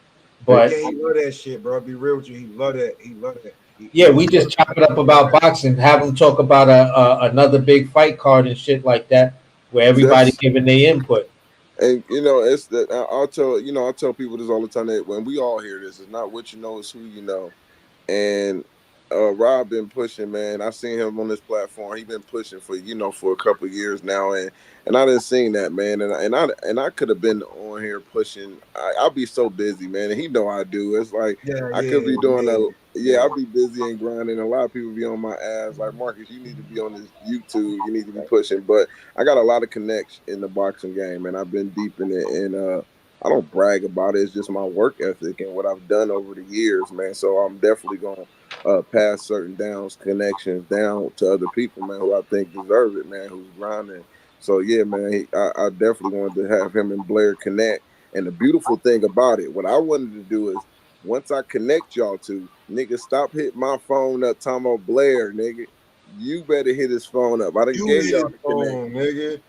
[SPEAKER 9] But
[SPEAKER 2] yeah, he love that shit, bro. I'll be real with you. He love that.
[SPEAKER 9] Yeah, we just chop it up about boxing, have him talk about another big fight card and shit like that, where everybody giving their input.
[SPEAKER 14] And you know, it's that I tell people this all the time, that when we all hear this, it's not what you know, it's who you know. And Rob been pushing, man. I seen him on this platform. He been pushing for for a couple of years now, and I didn't seen that, man. And I could have been on here pushing. I'll be so busy, man. And he know I do. It's like I could be doing I'll be busy and grinding. A lot of people be on my ass. Like, Marcus, you need to be on this YouTube. You need to be pushing. But I got a lot of connects in the boxing game, and I've been deep in it. And I don't brag about it. It's just my work ethic and what I've done over the years, man. So I'm definitely going to pass certain connections down to other people, man, who I think deserve it, man, who's grinding. So, yeah, man, I definitely wanted to have him and Blair connect. And the beautiful thing about it, what I wanted to do is, once I connect y'all two, nigga, stop hitting my phone up, talking about Blair, nigga. You better hit his phone up. I done gave y'all the
[SPEAKER 2] phone, nigga.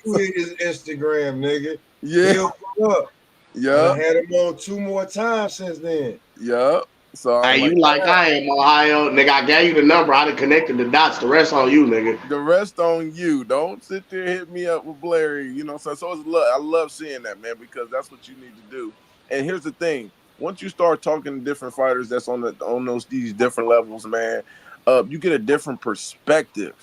[SPEAKER 2] You hit his Instagram, nigga.
[SPEAKER 14] Yeah.
[SPEAKER 2] He'll pull up.
[SPEAKER 14] Yeah.
[SPEAKER 2] I had him on 2 more times since then.
[SPEAKER 14] Yeah. So
[SPEAKER 6] hey, you like I am, Ohio, nigga. I gave you the number. I done connected the dots. The rest on you, nigga.
[SPEAKER 14] The rest on you. Don't sit there and hit me up with Blair. So it's I love seeing that, man, because that's what you need to do. And here's the thing: once you start talking to different fighters that's on these different levels, man, you get a different perspective.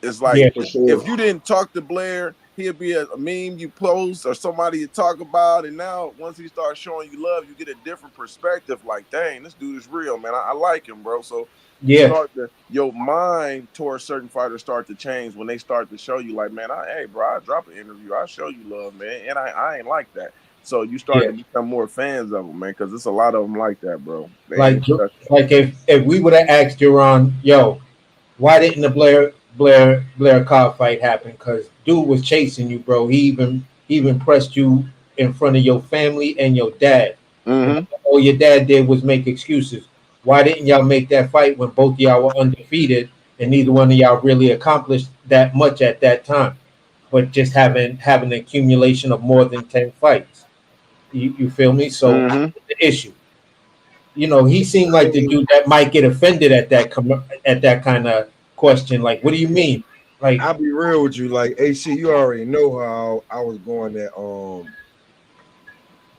[SPEAKER 14] It's like if you didn't talk to Blair, he'd be a meme you post or somebody you talk about, and now once he starts showing you love, you get a different perspective. Like, dang, this dude is real, man. I like him, bro. So your mind towards certain fighters start to change when they start to show you, like, man, hey, bro, I drop an interview, I show you love, man, and I ain't like that. So you start to become more fans of them, man, because there's a lot of them like that, bro.
[SPEAKER 9] Like if we would have asked Duran, yo, why didn't the Blair Cobb fight happen? Because dude was chasing you, bro. He even pressed you in front of your family and your dad.
[SPEAKER 14] Mm-hmm.
[SPEAKER 9] All your dad did was make excuses. Why didn't y'all make that fight when both of y'all were undefeated and neither one of y'all really accomplished that much at that time, but just having an accumulation of more than 10 fights? You feel me? So the issue. He seemed like the dude that might get offended at that kind of question. Like, what do you mean? Like,
[SPEAKER 2] I'll be real with you. Like, AC, you already know how I was going at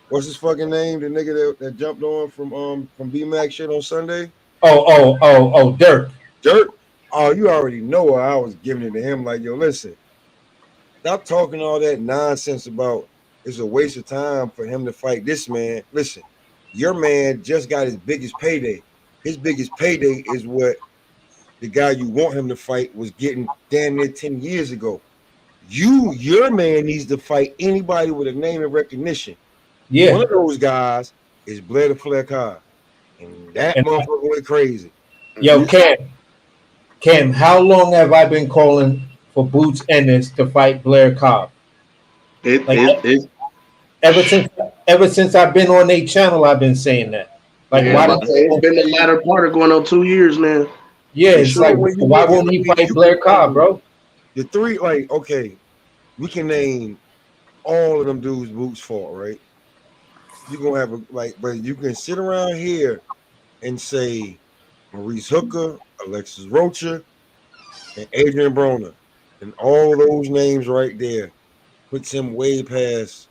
[SPEAKER 2] what's his fucking name? The nigga that jumped on from B-Mac shit on Sunday?
[SPEAKER 9] Dirk.
[SPEAKER 2] Dirk? Oh, you already know how I was giving it to him. Like, yo, listen, stop talking all that nonsense about it's a waste of time for him to fight this man. Listen, your man just got his biggest payday. His biggest payday is what the guy you want him to fight was getting damn near 10 years ago. Your man needs to fight anybody with a name and recognition.
[SPEAKER 9] Yeah.
[SPEAKER 2] One of those guys is Blair the Flair Cobb. And that motherfucker went crazy.
[SPEAKER 9] Yo, Cam, how long have I been calling for Boots Ennis to fight Blair Cobb? Ever since I've been on their channel, I've been saying that. Like,
[SPEAKER 6] it's been the latter part of going on 2 years now.
[SPEAKER 9] Yeah, it's like, why won't he fight Blair Cobb, bro?
[SPEAKER 2] The three, like, okay, we can name all of them dudes Boots fought, right? You're gonna have but you can sit around here and say Maurice Hooker, Alexis Rocha, and Adrian Broner, and all those names right there puts him way past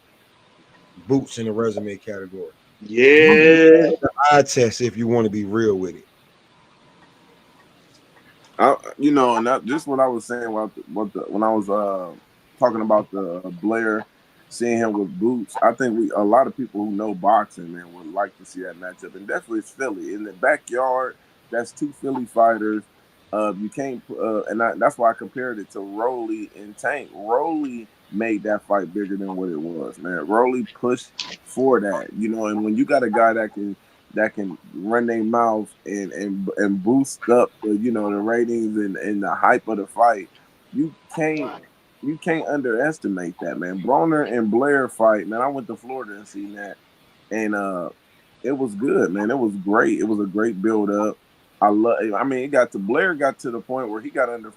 [SPEAKER 2] Boots in the resume category.
[SPEAKER 6] Yeah,
[SPEAKER 2] the eye test if you want to be real with it.
[SPEAKER 14] And that just what I was saying about when I was talking about the Blair, seeing him with Boots. I think a lot of people who know boxing, man, would like to see that matchup, and definitely it's Philly in the backyard. That's two Philly fighters. You can't, that's why I compared it to Rolly and Tank. Rolly made that fight bigger than what it was, man. Rolly pushed for that, and when you got a guy that can run their mouth and boost up the ratings and the hype of the fight, you can't underestimate that, man. Broner and Blair fight, man. I went to Florida and seen that, and it was good, man. It was great. It was a great build up. Blair got to the point where he got under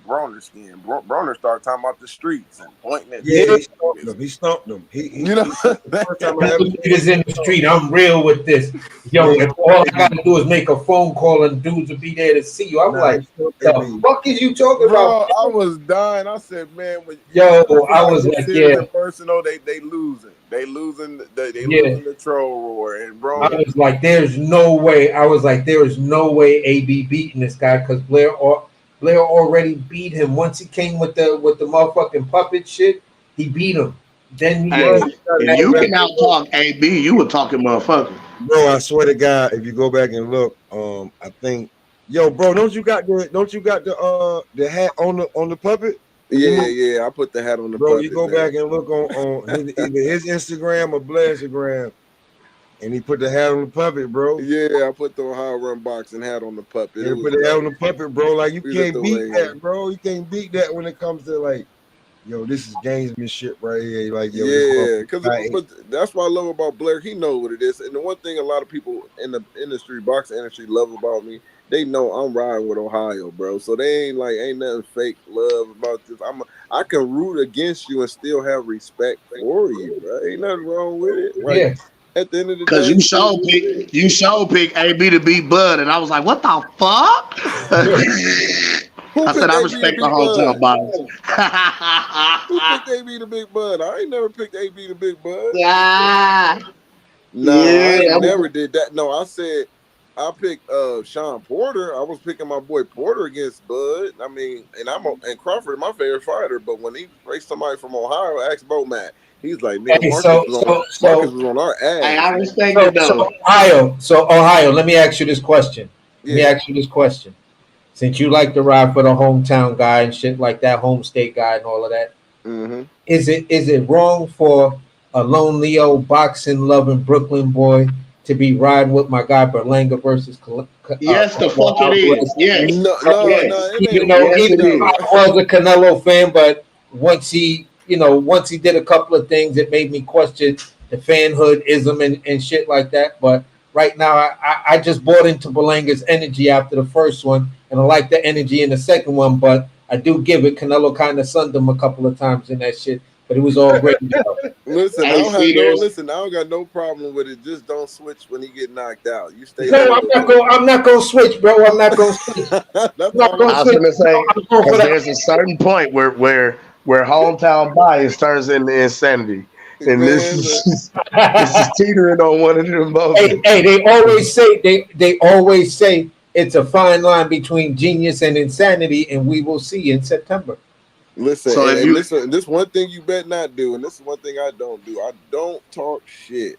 [SPEAKER 14] Broner's skin. Broner started talking about the streets and pointing at
[SPEAKER 2] he stumped him.
[SPEAKER 9] The first time I ever is in the street. I'm real with this. Yo, if all I gotta do is make a phone call and dudes will be there to see you. I'm like, the fuck is you talking about?
[SPEAKER 14] I was dying. I said, man,
[SPEAKER 9] I was like, yeah.
[SPEAKER 14] Personal, they losing. They losing the troll roar. And bro,
[SPEAKER 9] I was like, there's no way. I was like, there is no way way AB beating this guy because Blair already beat him. Once he came with the motherfucking puppet shit, he beat him. Then he
[SPEAKER 6] Hey, if you can out talk AB, you a talking motherfucker.
[SPEAKER 2] Bro, I swear to God, if you go back and look, I think, yo, bro, don't you got the hat on the puppet?
[SPEAKER 14] Yeah, I put the hat on the
[SPEAKER 2] bro.
[SPEAKER 14] puppet.
[SPEAKER 2] You go back and look on either his Instagram or Blair's Instagram, and he put the hat on the puppet, bro.
[SPEAKER 14] Yeah, I put the Ohio Run boxing hat on the puppet.
[SPEAKER 2] Yeah, put the hat on the puppet, bro. Like you
[SPEAKER 14] We
[SPEAKER 2] can't
[SPEAKER 14] lit the
[SPEAKER 2] beat
[SPEAKER 14] way
[SPEAKER 2] that,
[SPEAKER 14] in.
[SPEAKER 2] bro. You can't beat that when it comes to like, yo, this is gamesmanship right here. Like, yo,
[SPEAKER 14] Yeah,
[SPEAKER 2] this
[SPEAKER 14] but that's what I love about Blair. He knows what it is, and the one thing a lot of people in the industry, boxing industry, love about me, they know I'm riding with Ohio, bro. So they ain't nothing fake love about this. I can root against you and still have respect for you, bro. Ain't nothing wrong with it. Like,
[SPEAKER 9] yeah.
[SPEAKER 14] At the end of the
[SPEAKER 6] Cause
[SPEAKER 14] day,
[SPEAKER 6] you showed pick AB to beat Bud, and I was like, what the fuck? I said I respect the hometown bias.
[SPEAKER 14] Who picked AB the Big Bud? I ain't never picked AB the Big Bud.
[SPEAKER 6] Yeah.
[SPEAKER 14] Nah,
[SPEAKER 6] Yeah,
[SPEAKER 14] I never did that. No, I said I picked Sean Porter. I was picking my boy Porter against Bud. I mean, and Crawford, my favorite fighter. But when he faced somebody from Ohio, I asked Bo Matt. He's like, nigga,
[SPEAKER 9] Hey,
[SPEAKER 14] Marcus was on our ass.
[SPEAKER 6] Hey, I respect it though.
[SPEAKER 9] Ohio, let me ask you this question. Since you like to ride for the hometown guy and shit like that, home state guy and all of that, is it wrong for a lonely old boxing loving Brooklyn boy to be riding with my guy Berlanga versus
[SPEAKER 6] Yes, the fuck it is. Yes.
[SPEAKER 14] No,
[SPEAKER 9] even I was a Canelo fan, but once he did a couple of things, it made me question the fanhoodism and shit like that. But right now, I just bought into Berlanga's energy after the first one, and I like the energy in the second one. But I do give it, Canelo kind of sunned him a couple of times in that shit, but it was all great.
[SPEAKER 14] Listen,
[SPEAKER 6] Hey,
[SPEAKER 14] I don't got no problem with it. Just don't switch when he get knocked out. You stay.
[SPEAKER 9] No, I'm not gonna switch, bro. I'm not gonna switch.
[SPEAKER 6] I was gonna say, because there's a certain point where hometown bias turns into insanity, and this is teetering on one of them both.
[SPEAKER 9] Hey, they always say it's a fine line between genius and insanity, and we will see in September.
[SPEAKER 14] Listen, listen. This one thing you better not do, and this is one thing I don't do. I don't talk shit.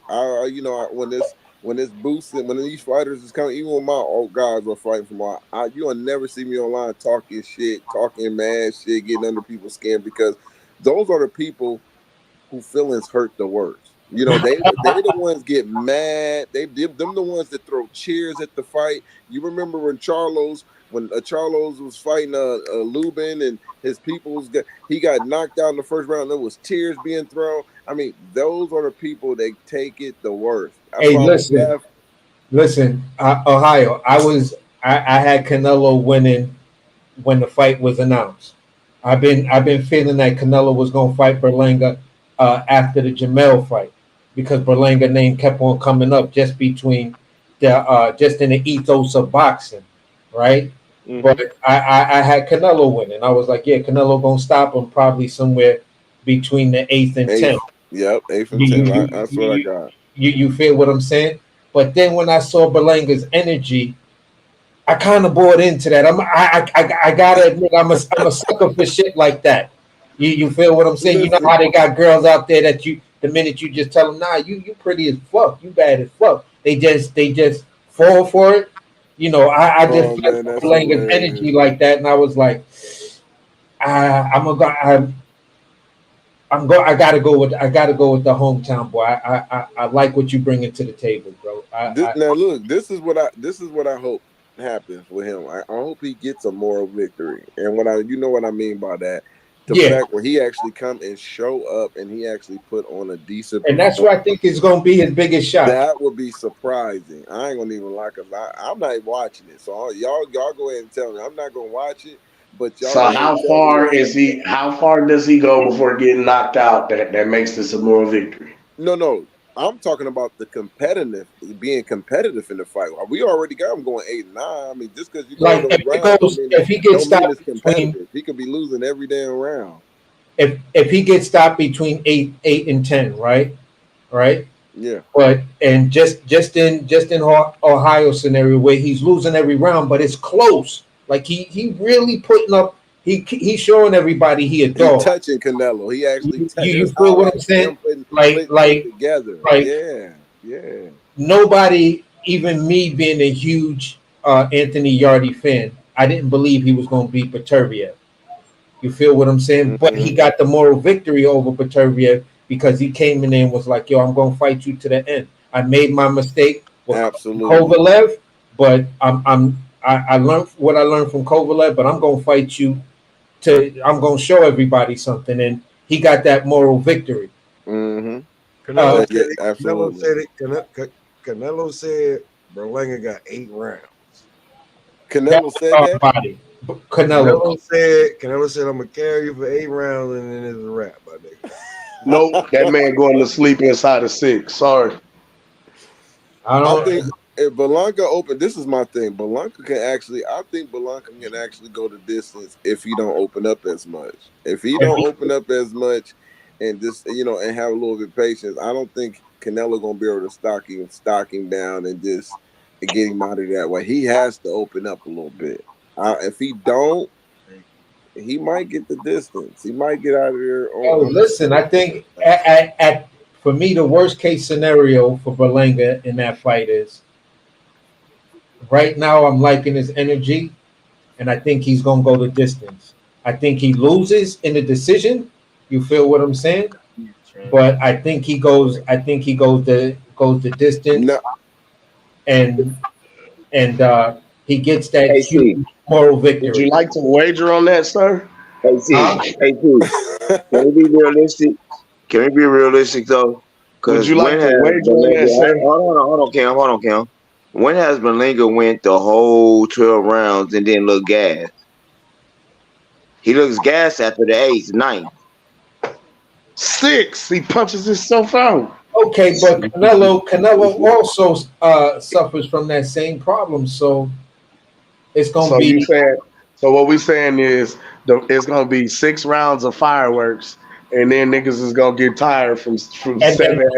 [SPEAKER 14] When this boosting, when these fighters is coming, even when my old guys are fighting for you'll never see me online talking shit, talking mad shit, getting under people's skin, because those are the people who feelings hurt the worst. You know, they the ones get mad. Them the ones that throw cheers at the fight. You remember when Charlos was fighting Lubin and his people he got knocked out in the first round. There was tears being thrown. I mean, those are the people that take it the worst.
[SPEAKER 9] Hey, listen, Ohio. I had Canelo winning when the fight was announced. I've been feeling that Canelo was gonna fight Berlanga after the Jamel fight, because Berlanga name kept on coming up just between just in the ethos of boxing, right? But I had Canelo winning. I was like, yeah, Canelo gonna stop him probably somewhere between the 8th and 10th.
[SPEAKER 14] Yep, 8th and 10th. That's what I got.
[SPEAKER 9] You feel what I'm saying? But then when I saw Berlanga's energy, I kind of bought into that. I gotta admit, I'm a sucker for shit like that. You feel what I'm saying? You know how they got girls out there that the minute you just tell them, nah, you pretty as fuck, you bad as fuck, they just fall for it. You know, I just felt Berlanga's energy like that, and I was like, I gotta go with the hometown boy. I like what you bring into the table, bro.
[SPEAKER 14] Now look, this is what I hope happens with him. I hope he gets a moral victory, and you know what I mean by that. The fact where he actually come and show up and he actually put on a decent,
[SPEAKER 9] and that's what I think is going to be his biggest shot.
[SPEAKER 14] That would be surprising. I ain't gonna even lie, cause I'm not even watching it. So y'all go ahead and tell me. I'm not gonna watch it. But y'all.
[SPEAKER 6] So how far is he? How far does he go before getting knocked out? That makes this a moral victory.
[SPEAKER 14] No. I'm talking about being competitive in the fight. We already got him going 8-9. I mean, just because you
[SPEAKER 9] like if he gets stopped
[SPEAKER 14] between, he could be losing every damn round.
[SPEAKER 9] If he gets stopped between 8 and 10, right?
[SPEAKER 14] Yeah.
[SPEAKER 9] But and just in Ohio scenario where he's losing every round, but it's close. Like he really putting up. He's showing everybody he a
[SPEAKER 14] He
[SPEAKER 9] dog.
[SPEAKER 14] touching Canelo. He actually
[SPEAKER 9] You
[SPEAKER 14] there's
[SPEAKER 9] feel what I'm
[SPEAKER 14] highlights of
[SPEAKER 9] saying?
[SPEAKER 14] him putting
[SPEAKER 9] Like
[SPEAKER 14] together.
[SPEAKER 9] like
[SPEAKER 14] Yeah, yeah.
[SPEAKER 9] nobody, even me being a huge Anthony Yardy fan, I didn't believe he was going to beat Beterbiev. You feel what I'm saying? But he got the moral victory over Beterbiev because he came in there and was like, "Yo, I'm going to fight you to the end. I made my mistake with
[SPEAKER 14] Absolutely.
[SPEAKER 9] Kovalev, but I learned what I learned from Kovalev, but I'm going to fight you I'm going to show everybody something." And he got that moral victory.
[SPEAKER 14] Mm-hmm.
[SPEAKER 2] Canelo
[SPEAKER 14] Yeah,
[SPEAKER 2] said it.
[SPEAKER 14] absolutely.
[SPEAKER 2] Canelo said Berlanga got 8 rounds.
[SPEAKER 14] Canelo said that.
[SPEAKER 9] Body. Canelo
[SPEAKER 2] said I'm gonna carry you for 8 rounds and then it's a wrap, my nigga.
[SPEAKER 6] Nope, that man going to sleep inside of 6. Sorry.
[SPEAKER 14] I think if Belanca open, this is my thing. Belanca can actually, I think Belanca can actually go the distance if he don't open up as much. If he don't open up as much and just and have a little bit of patience, I don't think Canelo gonna be able to stock him down and just get him out of that way. He has to open up a little bit. If he don't, he might get the distance. He might get out of there.
[SPEAKER 9] Listen, I think at for me the worst case scenario for Berlanga in that fight is right now I'm liking his energy, and I think he's gonna go the distance. I think he loses in the decision. You feel what I'm saying? But I think he goes. I think he goes the distance, and he gets that huge moral victory.
[SPEAKER 6] Would you like to wager on that, sir?
[SPEAKER 13] Hey, can we be realistic? Can we be realistic though?
[SPEAKER 6] Would you like to wager on that, sir?
[SPEAKER 13] Hold on, Cam. When has Berlanga went the whole 12 rounds and then look gas? He looks gas after the 8th, 9th.
[SPEAKER 6] 6. He punches himself out.
[SPEAKER 9] Okay, but Canelo also suffers from that same problem, so it's gonna be.
[SPEAKER 6] So what we saying is it's gonna be 6 rounds of fireworks, and then niggas is gonna get tired from 7,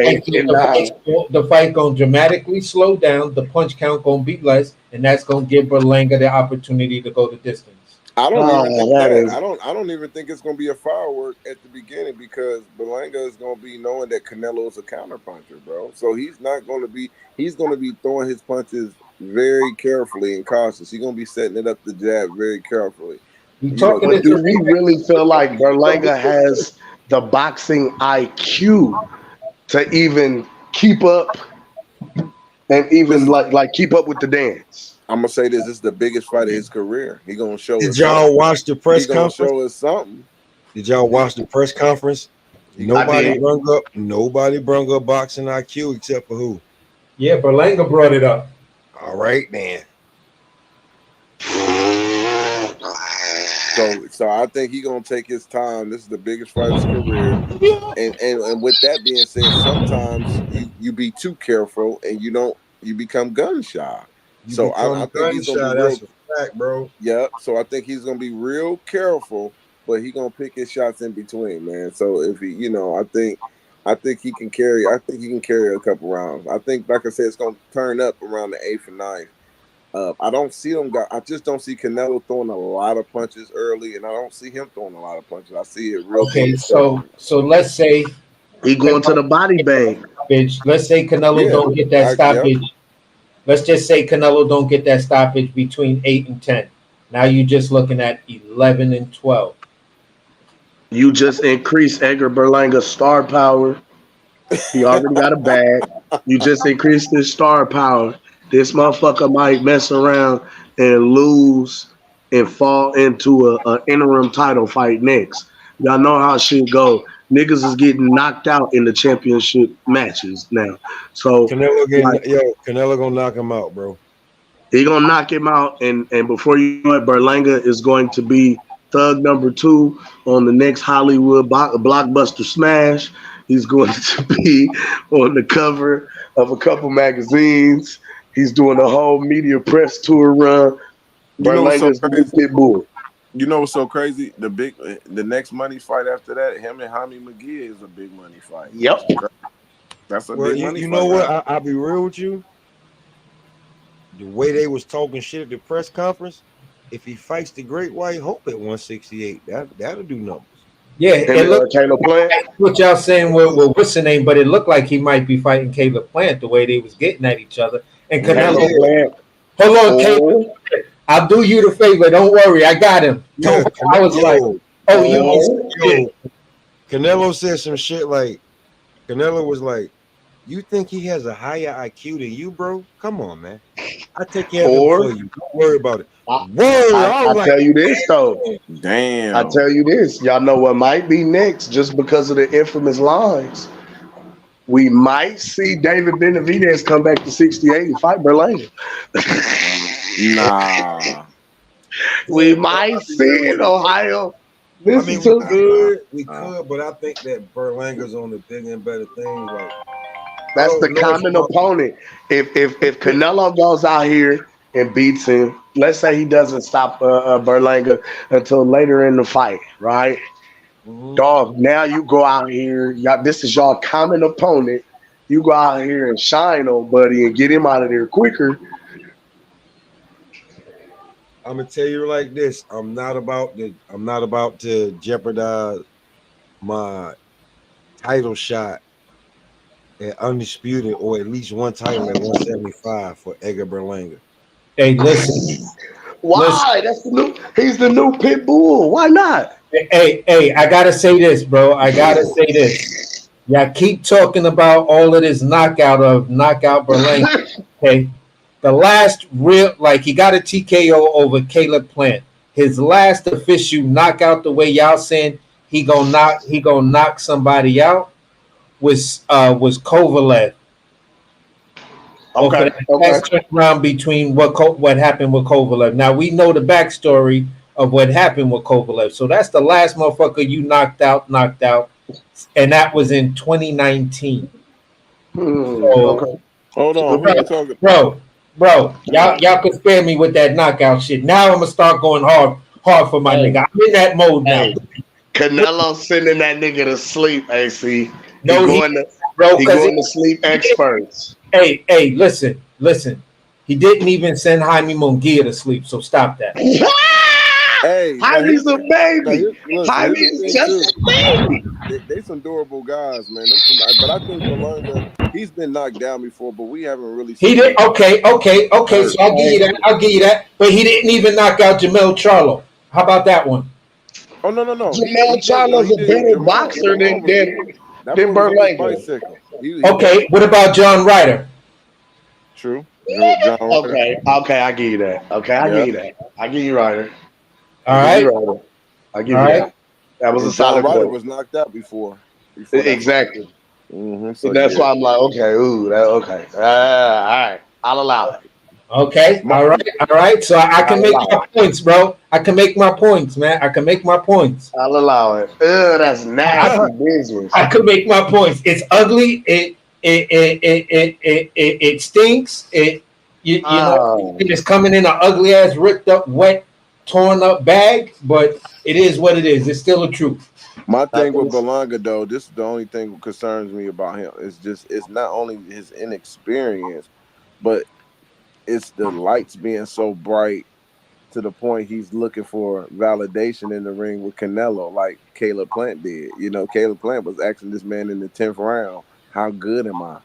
[SPEAKER 6] 8, and 9.
[SPEAKER 9] The fight gonna dramatically slow down. The punch count gonna be less, and that's gonna give Berlanga the opportunity to go the distance.
[SPEAKER 14] I don't even think that. I don't even think it's going to be a firework at the beginning because Berlanga is going to be knowing that Canelo is a counterpuncher, bro. So he's not going to be. He's going to be throwing his punches very carefully and cautious. He's going to be setting it up the jab very carefully.
[SPEAKER 6] But do we really feel like Berlanga has the boxing IQ to even keep up and even like keep up with the dance?
[SPEAKER 14] I'm gonna say this is the biggest fight of his career. He gonna show us.
[SPEAKER 2] Did y'all watch the press conference?
[SPEAKER 14] Show us something.
[SPEAKER 2] Did y'all watch the press conference? Nobody brung up boxing IQ except for who?
[SPEAKER 9] Yeah, Berlanga brought it up.
[SPEAKER 2] All right, man.
[SPEAKER 14] So I think he's gonna take his time. This is the biggest fight of his career. And with that being said, sometimes you be too careful and you become gun shy. So I think he's gonna be real.
[SPEAKER 2] That's a fact, bro.
[SPEAKER 14] Yeah. So I think he's gonna be real careful, but he's gonna pick his shots in between, man. So if he, I think he can carry. I think he can carry a couple rounds. I think, like I said, it's gonna turn up around the 8th and 9th. I don't see him. I just don't see Canelo throwing a lot of punches early, and I don't see him throwing a lot of punches. I see it real.
[SPEAKER 9] Okay, so let's say
[SPEAKER 6] he going to the body bag.
[SPEAKER 9] Let's say Canelo don't get that stoppage. Let's just say Canelo don't get that stoppage between 8 and 10. Now you're just looking at 11 and 12.
[SPEAKER 6] You just increase Edgar Berlanga's star power. He already got a bag. You just increased his star power. This motherfucker might mess around and lose and fall into an interim title fight next. Y'all know how shit go. Niggas is getting knocked out in the championship matches now. So
[SPEAKER 2] Canelo gonna knock him out, bro.
[SPEAKER 6] He gonna knock him out, and before you know it, Berlanga is going to be thug number 2 on the next Hollywood blockbuster smash. He's going to be on the cover of a couple magazines. He's doing a whole media press tour run. Berlanga's the big pit bull.
[SPEAKER 14] You know what's so crazy? The next money fight after that, him and Jaime McGee is a big money fight.
[SPEAKER 6] Yep.
[SPEAKER 14] That's a
[SPEAKER 2] Well,
[SPEAKER 14] big money
[SPEAKER 2] you
[SPEAKER 14] fight.
[SPEAKER 2] know what? I'll be real with you. The way they was talking shit at the press conference, if he fights the Great White Hope at 168, that'll do numbers.
[SPEAKER 9] Yeah,
[SPEAKER 6] Him
[SPEAKER 9] it
[SPEAKER 6] and
[SPEAKER 9] looked
[SPEAKER 6] Caleb Plant.
[SPEAKER 9] like what y'all saying with what's the name, but it looked like he might be fighting Caleb Plant the way they was getting at each other. And Canelo,
[SPEAKER 6] Caleb Plant.
[SPEAKER 9] hold on, Caleb,
[SPEAKER 6] Oh,
[SPEAKER 9] I'll do you the favor. Don't worry, I got him.
[SPEAKER 2] Yeah,
[SPEAKER 9] I was like, oh,
[SPEAKER 2] yo, Canelo said some shit like, Canelo was like, you think he has a higher IQ than you, bro? Come on, man. I take care of him
[SPEAKER 6] or
[SPEAKER 2] for you. Don't worry about it.
[SPEAKER 6] I
[SPEAKER 2] Whoa,
[SPEAKER 6] tell you this though.
[SPEAKER 14] Damn.
[SPEAKER 6] I tell you this. Y'all know what might be next, just because of the infamous lines. We might see David Benavidez come back to 68 and fight Berlanga.
[SPEAKER 14] Nah.
[SPEAKER 6] We might see it, Ohio. Listen to
[SPEAKER 2] we could, but I think that Berlanga's on the bigger and better things. Like
[SPEAKER 6] that's the common opponent. If Canelo goes out here and beats him, let's say he doesn't stop Berlanga until later in the fight, right? Dog, now you go out here. Y'all, this is y'all common opponent. You go out here and shine on Buddy and get him out of there quicker.
[SPEAKER 2] I'm gonna tell you like this. I'm not about to jeopardize my title shot at undisputed, or at least one title at 175 for Edgar Berlanga.
[SPEAKER 9] Hey, listen.
[SPEAKER 6] Why? That's the new. He's the new pit bull. Why not?
[SPEAKER 9] Hey, I gotta say this, bro. I gotta say this. Y'all keep talking about all of this knockout Berlanga. Okay. The last real, like, he got a TKO over Caleb Plant. His last official knockout, the way y'all saying he gonna knock somebody out, was Kovalev.
[SPEAKER 6] Okay.
[SPEAKER 9] Last round between what happened with Kovalev. Now we know the backstory of what happened with Kovalev. So that's the last motherfucker you knocked out, and that was in 2019.
[SPEAKER 6] Okay.
[SPEAKER 14] Hold on. Who you talking?
[SPEAKER 9] Bro, y'all could spare me with that knockout shit. Now I'm gonna start going hard for my nigga. I'm in that mode now.
[SPEAKER 6] Canelo sending that nigga to sleep, AC.
[SPEAKER 9] No,
[SPEAKER 6] he going to sleep experts.
[SPEAKER 9] Hey, listen. He didn't even send Jaime Munguia to sleep, so stop that.
[SPEAKER 14] Hey,
[SPEAKER 6] Jaime's a baby. Jaime is just a baby.
[SPEAKER 14] They some durable guys, man. But I think Berlanga, he's been knocked down before, but we haven't really seen
[SPEAKER 9] He did okay. So I'll give you that. But he didn't even knock out Jamel Charlo. How about that one?
[SPEAKER 14] Oh no.
[SPEAKER 6] Jamel Charlo's a better boxer than Berlanga.
[SPEAKER 9] Okay, what about John Ryder?
[SPEAKER 14] True.
[SPEAKER 6] Okay, I give you that. I give you Ryder.
[SPEAKER 9] All right.
[SPEAKER 6] I give you that. That was a solid
[SPEAKER 14] Ryder
[SPEAKER 6] point.
[SPEAKER 14] was knocked out before
[SPEAKER 6] exactly. So that's why I'm like, okay, okay. All right, I'll allow it.
[SPEAKER 9] Okay, all right. So I can make my points, bro. I can make my points, man. I can make my points.
[SPEAKER 6] I'll allow it. That's nasty business.
[SPEAKER 9] I could make my points. It's ugly. It stinks. You know, it's coming in an ugly ass, ripped up, wet, torn up bag. But it is what it is. It's still the truth.
[SPEAKER 14] My thing with Berlanga, though, this is the only thing that concerns me about him. It's not only his inexperience, but it's the lights being so bright to the point he's looking for validation in the ring with Canelo, like Caleb Plant did. You know, Caleb Plant was asking this man in the 10th round, how good am I?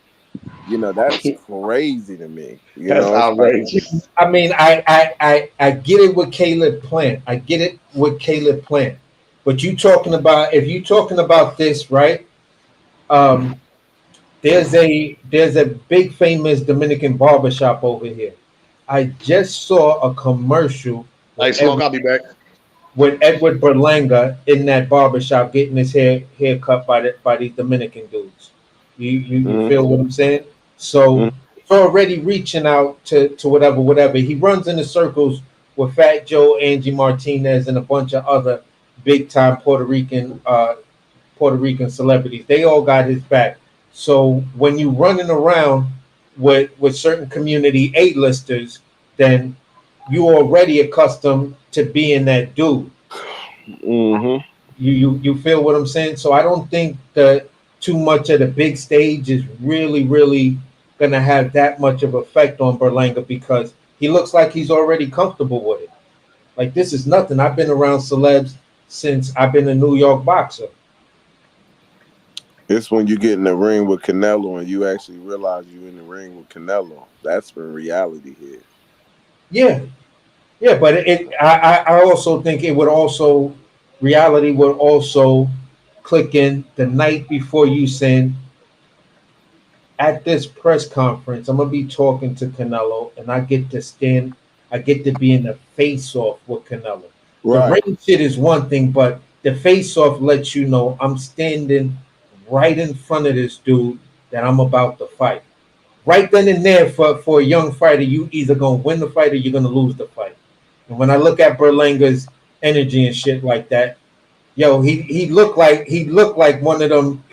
[SPEAKER 14] You know, that's crazy to me.
[SPEAKER 6] That's outrageous.
[SPEAKER 9] I mean, I get it with Caleb Plant. But if you talking about this, right? There's a big famous Dominican barbershop over here. I just saw a commercial.
[SPEAKER 6] Hey, Smoke, I'll be back.
[SPEAKER 9] With Edward Berlanga in that barbershop getting his hair cut by these Dominican dudes. You feel what I'm saying? So it's already reaching out to whatever. He runs in the circles with Fat Joe, Angie Martinez, and a bunch of other big time Puerto Rican celebrities. They all got his back. So when you running around with certain community A-listers, then you already accustomed to being that dude. You feel what I'm saying? So I don't think that too much at a big stage is really, really gonna have that much of effect on Berlanga because he looks like he's already comfortable with it. Like this is nothing. I've been around celebs since I've been a New York boxer.
[SPEAKER 14] It's when you get in the ring with Canelo and you actually realize you're in the ring with Canelo. That's when reality hits.
[SPEAKER 9] Yeah, yeah, but I also think it would also reality would also click in the night before you saying at this press conference, I'm gonna be talking to Canelo, and I get to stand, I get to be in the face off with Canelo. The
[SPEAKER 14] Right.
[SPEAKER 9] ring shit is one thing, but the face off lets you know I'm standing right in front of this dude that I'm about to fight. Right then and there, for a young fighter, you either gonna win the fight or you're gonna lose the fight. And when I look at Berlanga's energy and shit like that, yo, he looked like one of them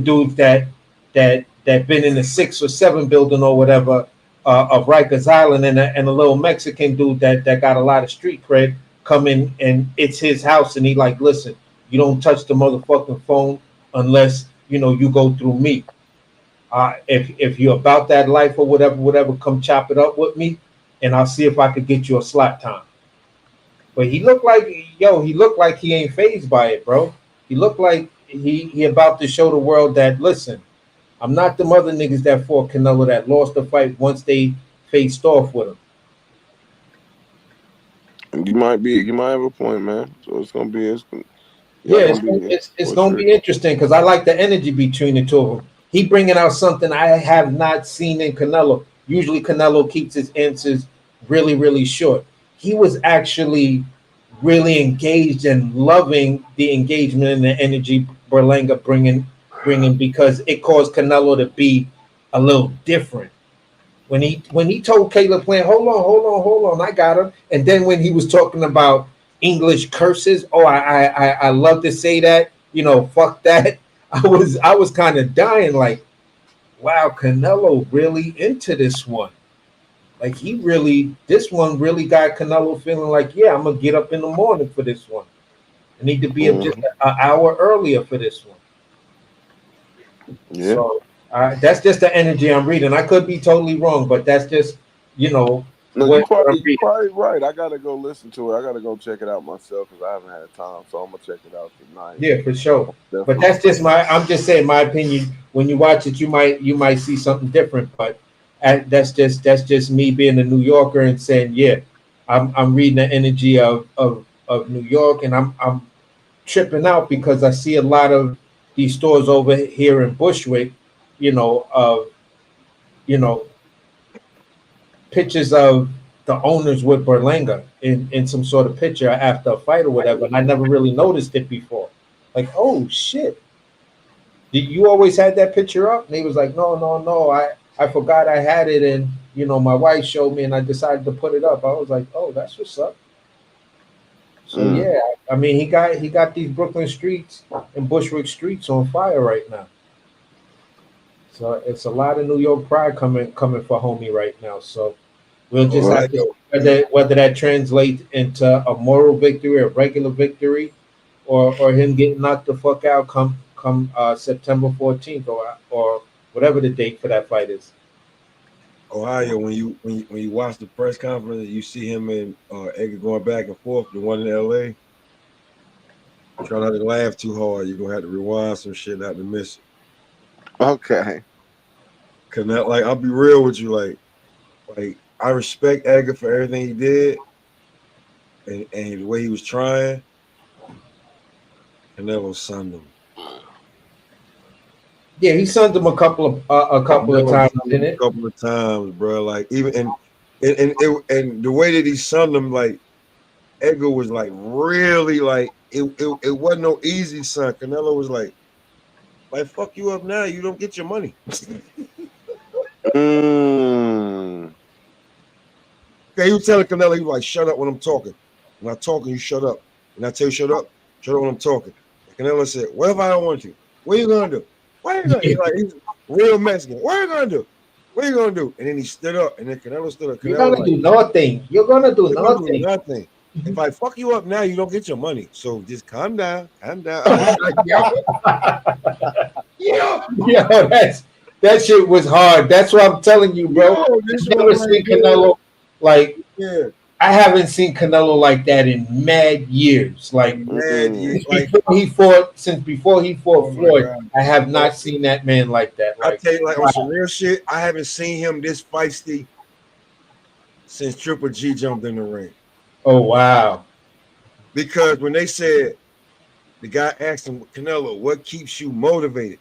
[SPEAKER 9] dudes that been in the 6 or 7 building or whatever of Rikers Island, and a little Mexican dude that got a lot of street cred come in, and it's his house, and he like, listen, you don't touch the motherfucking phone unless you know you go through me. If you're about that life or whatever, come chop it up with me, and I'll see if I could get you a slot time. But he looked like he ain't phased by it, bro. He looked like he about to show the world that listen, I'm not the other niggas that fought Canelo that lost the fight once they faced off with him.
[SPEAKER 14] You might have a point, man. So it's gonna be
[SPEAKER 9] It's gonna be interesting because I like the energy between the two of them. He bringing out something I have not seen in Canelo. Usually Canelo keeps his answers really, really short. He was actually really engaged and loving the engagement and the energy Berlanga bringing because it caused Canelo to be a little different. When he told Caleb Plant, hold on, I got him. And then when he was talking about English curses, I love to say that, fuck that. I was kind of dying like, wow, Canelo really into this one. Like this one really got Canelo feeling like, yeah, I'm gonna get up in the morning for this one. I need to be up just an hour earlier for this one.
[SPEAKER 14] Yeah.
[SPEAKER 9] So that's just the energy I'm reading. I could be totally wrong, but that's just
[SPEAKER 14] No, you're probably right. I gotta go listen to it. I gotta go check it out myself because I haven't had time. So I'm gonna check it out tonight.
[SPEAKER 9] Yeah, for sure. But that's just I'm just saying my opinion. When you watch it, you might see something different. But that's just me being a New Yorker and saying, yeah, I'm reading the energy of New York, and I'm tripping out because I see a lot of these stores over here in Bushwick, pictures of the owners with Berlanga in some sort of picture after a fight or whatever. And I never really noticed it before. Like, oh shit. Did you always had that picture up? And he was like, no. I forgot I had it, and my wife showed me and I decided to put it up. I was like, oh, that's what's up. So yeah, I mean he got these Brooklyn streets and Bushwick streets on fire right now. So it's a lot of New York pride coming for homie right now. So we'll just have to see whether that translates into a moral victory, a regular victory, or him getting knocked the fuck out come September 14th or whatever the date for that fight is.
[SPEAKER 2] Ohio, when you watch the press conference, you see him and Edgar going back and forth. The one in LA. Try not to laugh too hard. You're gonna have to rewind some shit not to miss it.
[SPEAKER 14] Okay.
[SPEAKER 2] Cause that, like, I'll be real with you, like I respect Edgar for everything he did and the way he was trying. Canelo sunned him.
[SPEAKER 9] Yeah, he sunned him a couple of times, didn't it?
[SPEAKER 2] A couple of times, bro. Like even and the way that he sunned him, like Edgar was like really like it wasn't no easy sun. Canelo was like fuck you up now, you don't get your money. Okay, he was telling Canelo, he was like, shut up when I'm talking. When I'm talking, you shut up. When I tell you shut up when I'm talking. And Canelo said, what if I don't want to? What are you gonna do? What are you gonna do? He's real Mexican. What are you gonna do? What are you gonna do? And then he stood up, and then Canelo stood up.
[SPEAKER 9] You're gonna do nothing. You're gonna do nothing.
[SPEAKER 2] If I fuck you up now, you don't get your money. So just calm down. Calm down. Yeah.
[SPEAKER 9] Yo, that shit was hard. That's what I'm telling you, bro.
[SPEAKER 2] Yo, this
[SPEAKER 9] I've never
[SPEAKER 2] one
[SPEAKER 9] seen
[SPEAKER 2] right here.
[SPEAKER 9] Canelo like.
[SPEAKER 2] Yeah.
[SPEAKER 9] I haven't seen Canelo like that in mad years. Like
[SPEAKER 2] Mad years. Like
[SPEAKER 9] since before he fought
[SPEAKER 2] oh my
[SPEAKER 9] Floyd,
[SPEAKER 2] God.
[SPEAKER 9] I have not seen that man like that.
[SPEAKER 2] I
[SPEAKER 9] Like,
[SPEAKER 2] tell you, like on
[SPEAKER 9] wow.
[SPEAKER 2] some real shit, I haven't seen him this feisty since Triple G jumped in the ring.
[SPEAKER 9] Oh wow.
[SPEAKER 2] Because when they said the guy asked him, Canelo, what keeps you motivated?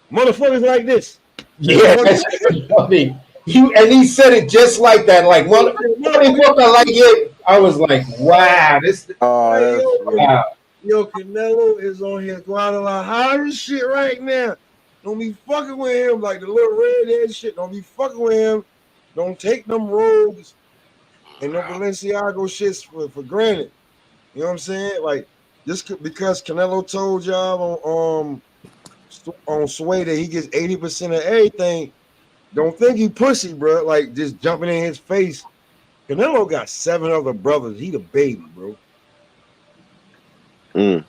[SPEAKER 2] Motherfuckers like this.
[SPEAKER 9] Yeah, that's funny. He said it just like that. Like motherfucker like it. I was like, wow, this wow.
[SPEAKER 2] Yo, Canelo is on his Guadalajara shit right now. Don't be fucking with him like the little redhead shit. Don't be fucking with him. Don't take them robes and the Balenciaga shits for granted. You know what I'm saying? Like just because Canelo told y'all on Sway that he gets 80% of everything. Don't think he pussy, bro. Like just jumping in his face. Canelo got 7 other brothers. He the baby, bro. Canelo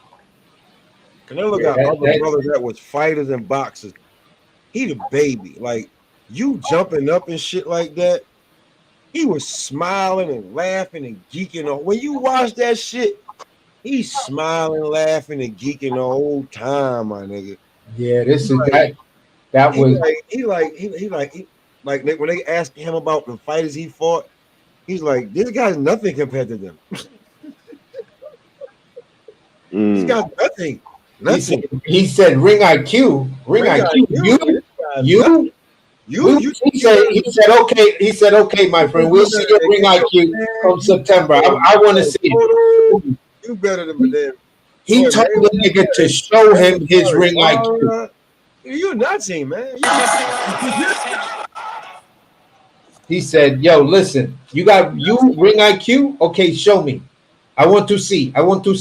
[SPEAKER 2] got other brothers that was fighters and boxers. He the baby. Like you jumping up and shit like that. He was smiling and laughing and geeking on. When you watch that shit, he's smiling, laughing, and geeking the whole time, my nigga.
[SPEAKER 9] Yeah, this is that was
[SPEAKER 2] like when they asked him about the fighters he fought, he's like, this guy's nothing compared to them. He's got nothing. Nothing.
[SPEAKER 9] He said ring IQ. Ring IQ. You he said okay. He said okay, my friend. We'll see your ring IQ from September. I want to see it.
[SPEAKER 2] You better than them.
[SPEAKER 9] He told the nigga to show him his ring IQ.
[SPEAKER 2] You nutsy, man.
[SPEAKER 9] He said, "Yo, listen. You ring IQ? Okay, show me. I want to see.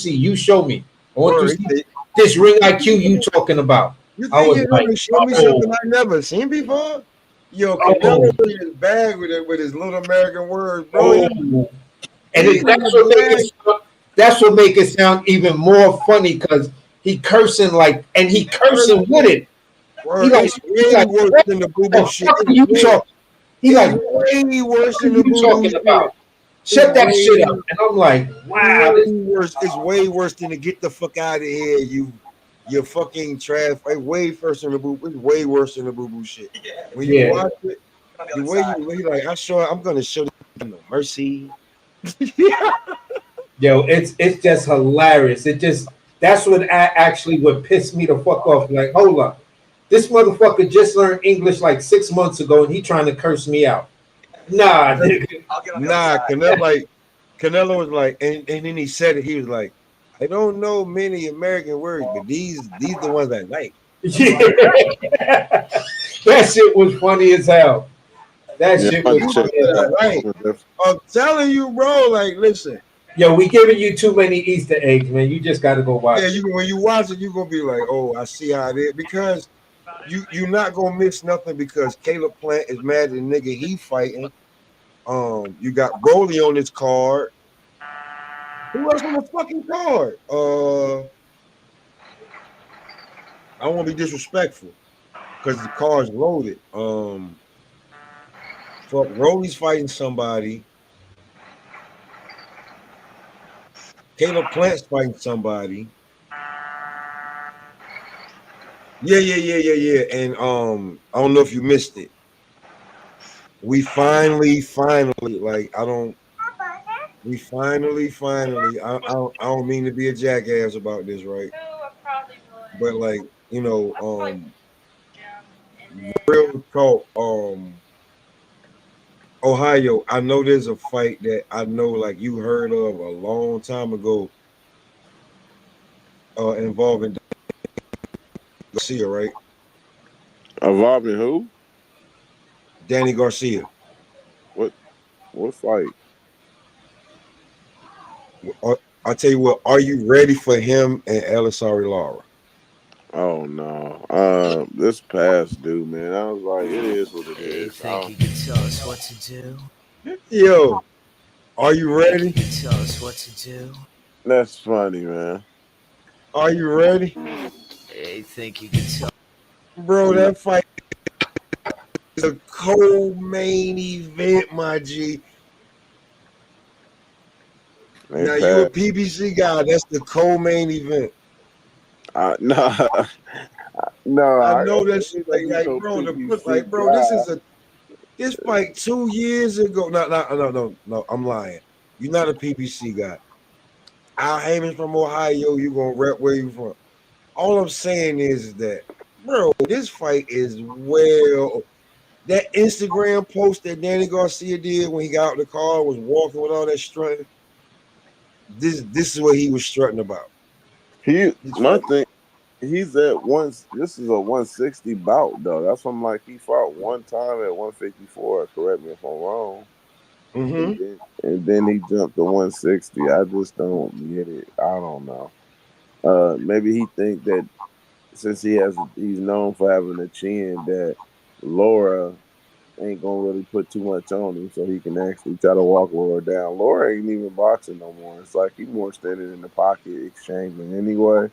[SPEAKER 9] You show me. I want to see this ring IQ you talking about."
[SPEAKER 2] You think you're gonna show me something I never seen before? Yo, Canelo in his bag with his little American words, bro.
[SPEAKER 9] And that's what make it sound even more funny because he cursing like, and he cursing with it.
[SPEAKER 2] He like worse than the boo boo shit.
[SPEAKER 9] He like
[SPEAKER 2] way worse than the boo boo
[SPEAKER 9] talking about. Shut that shit up. And I'm like, wow,
[SPEAKER 2] it's way worse than to get the fuck out of here. You fucking trash. Way worse than the boo. It's way worse than the boo boo shit. When you watch it, the way you like, I'm gonna show them no mercy.
[SPEAKER 9] Yo, it's just hilarious. That's what actually would piss me the fuck off. Like, hold up, this motherfucker just learned English like 6 months ago, and he trying to curse me out. Nah, nigga.
[SPEAKER 2] Nah, Canelo was like, and then he said it. He was like, I don't know many American words, but these the ones I like.
[SPEAKER 9] Yeah. That shit was funny as hell. That shit was funny as hell.
[SPEAKER 2] Right. I'm telling you, bro. Like, listen.
[SPEAKER 9] Yo, we giving you too many Easter eggs, man. You just got to go watch.
[SPEAKER 2] Yeah, when you watch it, you're gonna be like, oh, I see how it is, because you're not gonna miss nothing because Caleb Plant is mad at the nigga he fighting. You got Broly on this card. Who else on the fucking card? I don't want to be disrespectful because the card's loaded. Fuck, Broly's fighting somebody. Caleb Plant's fighting somebody. Yeah. And I don't know if you missed it. We finally, like I don't mean to be a jackass about this, right? But like, you know, real talk, Ohio, I know there's a fight that I know like you heard of a long time ago, involving Garcia, right?
[SPEAKER 14] Involving who?
[SPEAKER 2] Danny Garcia.
[SPEAKER 14] What fight?
[SPEAKER 2] I'll tell you what, are you ready for him and Elisari Lara?
[SPEAKER 14] Oh no. This past due, man. I was like, it is what it is.
[SPEAKER 11] Think you can tell us what to do?
[SPEAKER 2] Yo, are you ready?
[SPEAKER 11] You can tell us what to do?
[SPEAKER 14] That's funny, man.
[SPEAKER 2] Are you ready?
[SPEAKER 11] Hey, think you can tell?
[SPEAKER 2] Bro, that fight is a co-main event, my G.
[SPEAKER 14] Hey,
[SPEAKER 2] Now you a
[SPEAKER 14] Pat.
[SPEAKER 2] PBC guy. That's the co-main event.
[SPEAKER 14] No, no,
[SPEAKER 2] I
[SPEAKER 14] I
[SPEAKER 2] know that shit.
[SPEAKER 14] ain't gonna be
[SPEAKER 2] Like,
[SPEAKER 14] no
[SPEAKER 2] bro,
[SPEAKER 14] PPC
[SPEAKER 2] bro,
[SPEAKER 14] guy.
[SPEAKER 2] this fight 2 years ago. No. I'm lying. You're not a PBC guy. Al Heyman's from Ohio. You gonna rep where you from? All I'm saying is that, bro, this fight is well. That Instagram post that Danny Garcia did when he got out the car was walking with all that strutting. This is what he was strutting about.
[SPEAKER 14] My thing, he's at once. This is a 160 bout though. That's what I'm like. He fought one time at 154. Correct me if I'm wrong.
[SPEAKER 2] Mm-hmm.
[SPEAKER 14] And then he jumped to 160. I just don't get it. I don't know. Maybe he think that since he's known for having a chin that Laura ain't gonna really put too much on him, so he can actually try to walk Laura down. Laura ain't even boxing no more. It's like he more standing in the pocket exchanging anyway.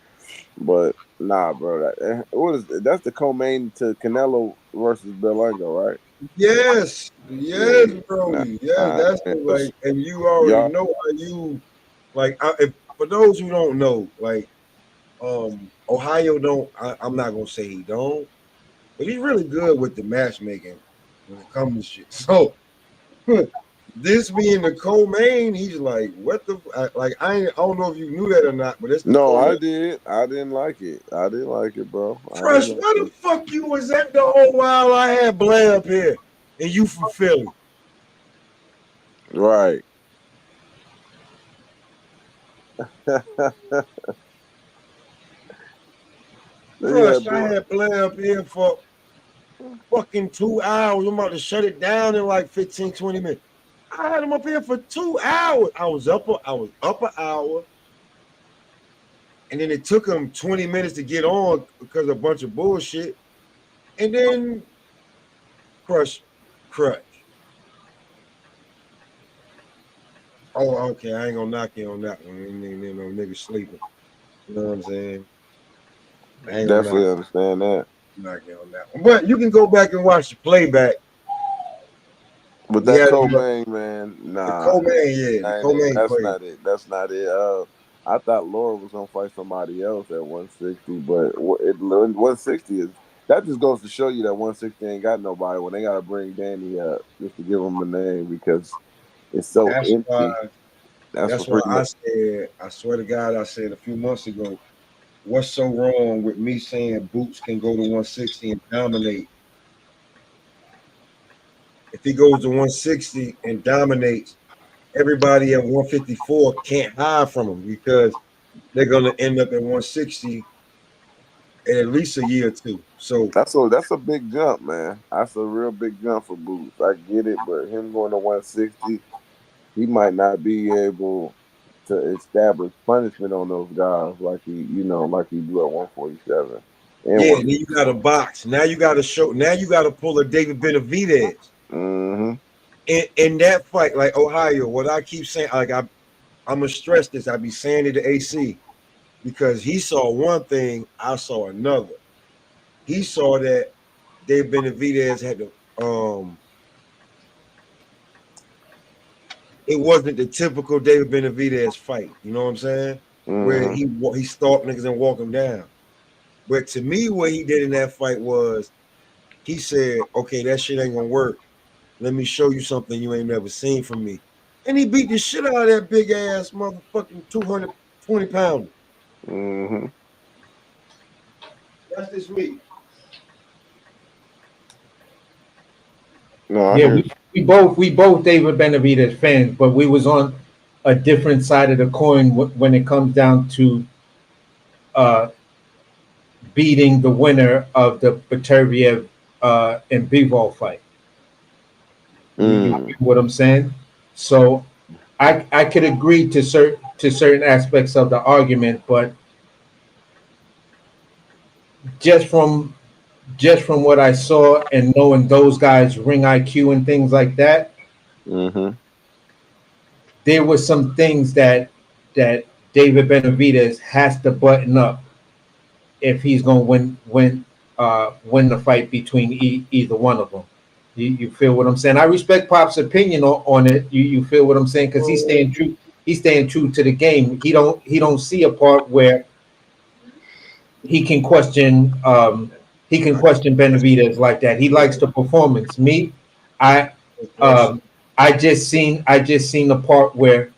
[SPEAKER 14] But nah, bro. That's the co-main to Canelo versus Berlanga, right?
[SPEAKER 2] Yes,
[SPEAKER 14] Yeah.
[SPEAKER 2] Brody. Yes,
[SPEAKER 14] Nah,
[SPEAKER 2] that's
[SPEAKER 14] man,
[SPEAKER 2] like, and you already
[SPEAKER 14] y'all.
[SPEAKER 2] know how you like. For those who don't know, like, Ohio don't. I'm not gonna say he don't, but he's really good with the matchmaking when it comes to shit. So this being the co-main, he's like, what the I don't know if you knew that or not, but it's the
[SPEAKER 14] No,
[SPEAKER 2] co-main.
[SPEAKER 14] I did. I didn't like it. I didn't like it, bro. I
[SPEAKER 2] Crush,
[SPEAKER 14] didn't like
[SPEAKER 2] where the
[SPEAKER 14] it.
[SPEAKER 2] fuck you was at the whole while I had Blair up here, and you from Philly?
[SPEAKER 14] Right.
[SPEAKER 2] Crush, I had Blair up here for fucking 2 hours. I'm about to shut it down in like 15, 20 minutes. I had him up here for 2 hours. I was up an hour. And then it took him 20 minutes to get on because of a bunch of bullshit. And then Crush. Oh, okay. I ain't gonna knock you on that one. Ain't no nigga sleeping. You know what I'm saying? I ain't gonna
[SPEAKER 14] Definitely understand that.
[SPEAKER 2] knock you on that one. But you can go back and watch the playback.
[SPEAKER 14] But
[SPEAKER 2] He
[SPEAKER 14] that
[SPEAKER 2] had
[SPEAKER 14] co-main, man,
[SPEAKER 2] the
[SPEAKER 14] nah,
[SPEAKER 2] co-main, yeah, the co-main
[SPEAKER 14] that's
[SPEAKER 2] played.
[SPEAKER 14] not it. That's not it. I thought Laura was gonna fight somebody else at 160, but 160 is that just goes to show you that 160 ain't got nobody when they gotta bring Danny up just to give him a name because it's so
[SPEAKER 2] That's why.
[SPEAKER 14] empty. That's
[SPEAKER 2] That's
[SPEAKER 14] what
[SPEAKER 2] why
[SPEAKER 14] pretty
[SPEAKER 2] I
[SPEAKER 14] much.
[SPEAKER 2] said. I swear to God, I said a few months ago. What's so wrong with me saying Boots can go to 160 and dominate? If he goes to 160 and dominates, everybody at 154 can't hide from him because they're gonna end up at 160 in at least a year or two. So
[SPEAKER 14] That's a big jump, man. That's a real big jump for Boots. I get it, but him going to 160, he might not be able to establish punishment on those guys like he do at 147 and
[SPEAKER 2] yeah, then
[SPEAKER 14] 150.
[SPEAKER 2] you got to box. Now you got to show. Now you got to pull a David Benavidez
[SPEAKER 14] Mm-hmm.
[SPEAKER 2] in that fight, like Ohio. What I keep saying, like I'm gonna stress this. I be saying it to AC because he saw one thing, I saw another. He saw that David Benavidez had to it wasn't the typical David Benavidez fight. You know what I'm saying? Where
[SPEAKER 14] Mm-hmm.
[SPEAKER 2] he stalked niggas and walk them down. But to me, what he did in that fight was he said, "Okay, that shit ain't gonna work. Let me show you something you ain't never seen from me." And he beat the shit out of that big ass motherfucking 220 pounder.
[SPEAKER 14] Mm-hmm.
[SPEAKER 2] That's this week.
[SPEAKER 14] No, I
[SPEAKER 9] Yeah,
[SPEAKER 14] hear
[SPEAKER 9] we both David Benavidez fans, but we was on a different side of the coin when it comes down to uh, beating the winner of the Peterviev and Bivol fight. You
[SPEAKER 14] Mm.
[SPEAKER 9] get what I'm saying? So I could agree to certain aspects of the argument, but just from what I saw and knowing those guys' ring IQ and things like that,
[SPEAKER 14] Mm-hmm.
[SPEAKER 9] there were some things that David Benavidez has to button up if he's going to win win the fight between either one of them. You feel what I'm saying? I respect Pop's opinion on it. You feel what I'm saying? Because he's staying true. He's staying true to the game. He don't see a part where he can question Benavidez like that. He likes the performance. Me, I just seen the part where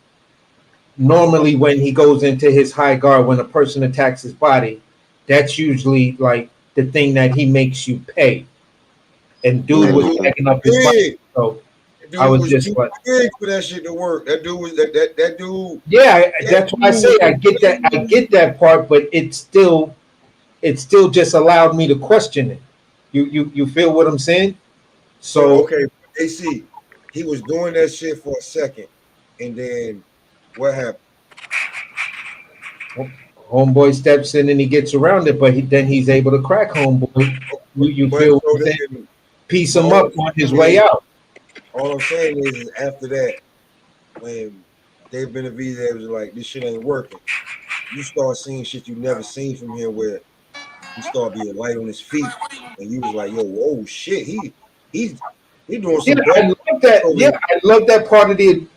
[SPEAKER 9] normally when he goes into his high guard, when a person attacks his body, that's usually like the thing that he makes you pay. And dude was backing up his body, so
[SPEAKER 2] Dude
[SPEAKER 9] I was
[SPEAKER 2] was
[SPEAKER 9] just
[SPEAKER 2] too
[SPEAKER 9] like,
[SPEAKER 2] big for that shit to work. That dude was that dude.
[SPEAKER 9] yeah, that's why I say I get that part, but it still just allowed me to question it. You feel what I'm saying? So
[SPEAKER 2] okay, AC, he was doing that shit for a second, and then what happened?
[SPEAKER 9] Homeboy steps in and he gets around it, but then he's able to crack Homeboy. You feel what I'm saying? Piece him up on his way out.
[SPEAKER 2] All I'm saying is after that, when Dave Benavidez was like, "This shit ain't working," you start seeing shit you never seen from him, where he started being light on his feet, and you was like, "Yo, whoa, shit, he's doing some."
[SPEAKER 9] I love that. Yeah, I love that part of the.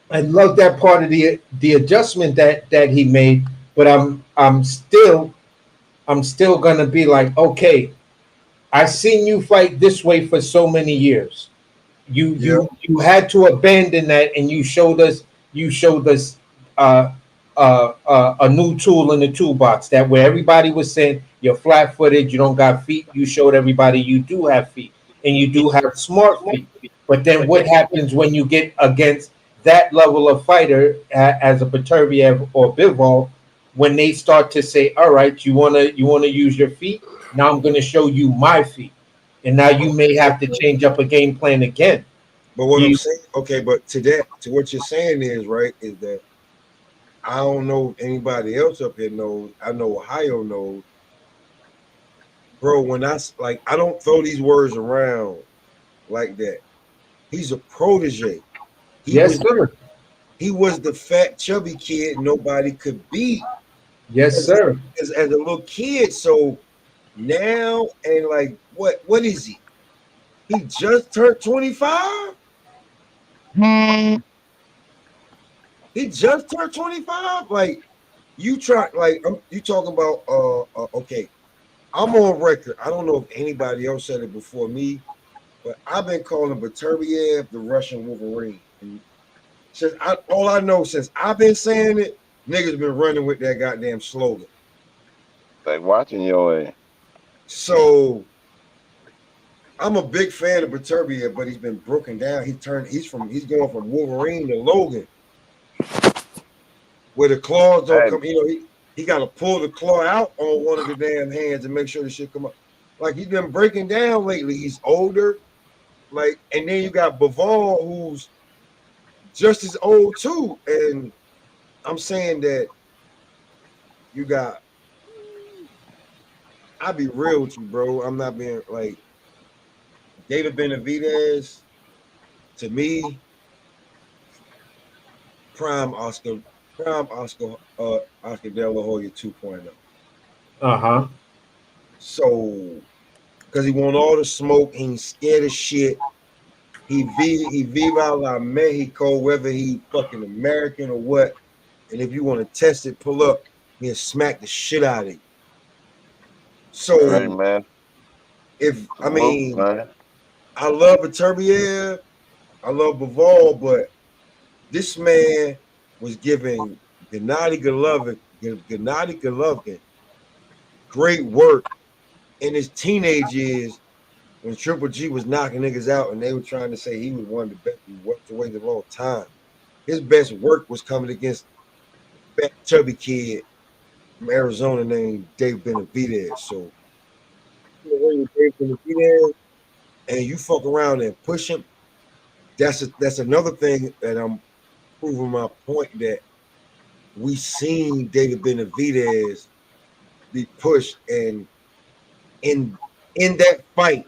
[SPEAKER 9] I love that part of the adjustment that he made. But I'm still gonna be like, okay, I seen you fight this way for so many years. You had to abandon that, and you showed us a new tool in the toolbox. That where everybody was saying you're flat-footed, you don't got feet. You showed everybody you do have feet, and you do have smart feet. But then what happens when you get against that level of fighter as a Beterbiev or Bivol, when they start to say, all right, you wanna use your feet? Now I'm gonna show you my feet. And now you may have to change up a game plan again.
[SPEAKER 2] But what I'm saying, okay, but to what you're saying is right, is that I don't know if anybody else up here knows. I know Ohio knows, bro. When I don't throw these words around like that. He's a protege. He was the fat, chubby kid nobody could beat.
[SPEAKER 9] Yes, sir.
[SPEAKER 2] As a little kid. So now, and like, what is he? He just turned 25? He just turned 25? Like, you talking about, okay, I'm on record. I don't know if anybody else said it before me, but I've been calling Beterbiev the Russian Wolverine. And all I know since I've been saying it, niggas been running with that goddamn slogan.
[SPEAKER 14] Like watching your ass.
[SPEAKER 2] So I'm a big fan of Beterbiev, but he's been broken down. He's going from Wolverine to Logan, where the claws don't come. You know, he got to pull the claw out on one of the damn hands and make sure the shit come up. Like, he's been breaking down lately. He's older, like, and then you got Bivol, who's just as old too. And I'm saying that you got. I'll be real with you, bro. I'm not being like David Benavidez. To me, prime Oscar De La Hoya 2.0. So, because he want all the smoke, he ain't scared of shit. He viva la Mexico, whether he fucking American or what. And if you want to test it, pull up, he'll smack the shit out of you. So,
[SPEAKER 14] Hey, man.
[SPEAKER 2] I love Beterbiev, I love Bivol, but this man was giving Gennady Golovkin great work in his teenage years when Triple G was knocking niggas out and they were trying to say he was one of the best welterweights of all time. His best work was coming against a fat, chubby kid from Arizona named Dave Benavidez. So, Dave Benavidez, and you fuck around and push him, that's another thing that I'm proving my point, that we seen David Benavidez be pushed, and in that fight,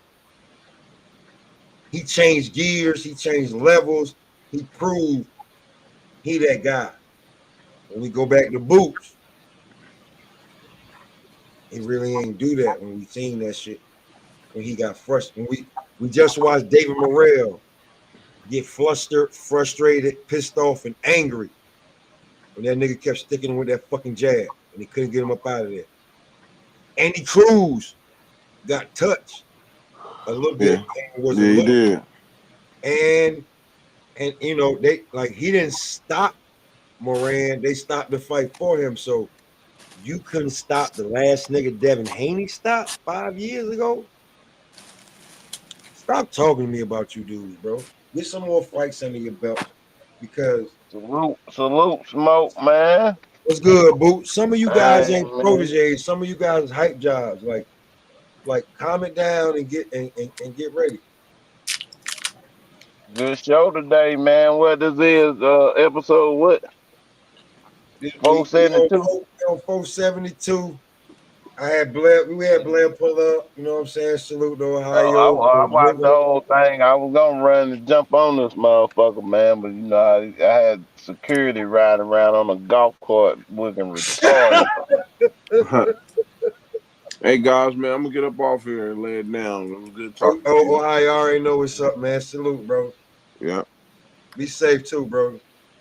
[SPEAKER 2] he changed gears, he changed levels, he proved he that guy. When we go back to Boots, He really ain't do that when we seen that shit. When he got frustrated. We just watched David Morrell get flustered, frustrated, pissed off, and angry when that nigga kept sticking with that fucking jab and he couldn't get him up out of there. Andy Cruz got touched a little bit.
[SPEAKER 14] Yeah, he did.
[SPEAKER 2] And you know, they like he didn't stop Moran, they stopped the fight for him. So you couldn't stop the last nigga Devin Haney stopped 5 years ago. Stop talking to me about you dudes, bro. Get some more fights under your belt because
[SPEAKER 8] salute, smoke, man.
[SPEAKER 2] what's good, boo? Some of you guys
[SPEAKER 8] Hey,
[SPEAKER 2] ain't
[SPEAKER 8] man.
[SPEAKER 2] proteges. Some of you guys hype jobs. Like calm it down and get get ready.
[SPEAKER 8] Good show today, man. What this is? Episode what?
[SPEAKER 2] We
[SPEAKER 8] 472.
[SPEAKER 2] on 472. I had Blair. We had Blair pull up. You know what I'm saying? Salute to Ohio.
[SPEAKER 8] I watched the whole thing. I was gonna run and jump on this motherfucker, man, but you know, I had security riding around on a golf cart looking retarded.
[SPEAKER 14] Hey guys, man, I'm gonna get up off here and lay it down. It was good talking to you.
[SPEAKER 2] Ohio already know what's up, man. Salute, bro.
[SPEAKER 14] Yeah.
[SPEAKER 2] Be safe too, bro.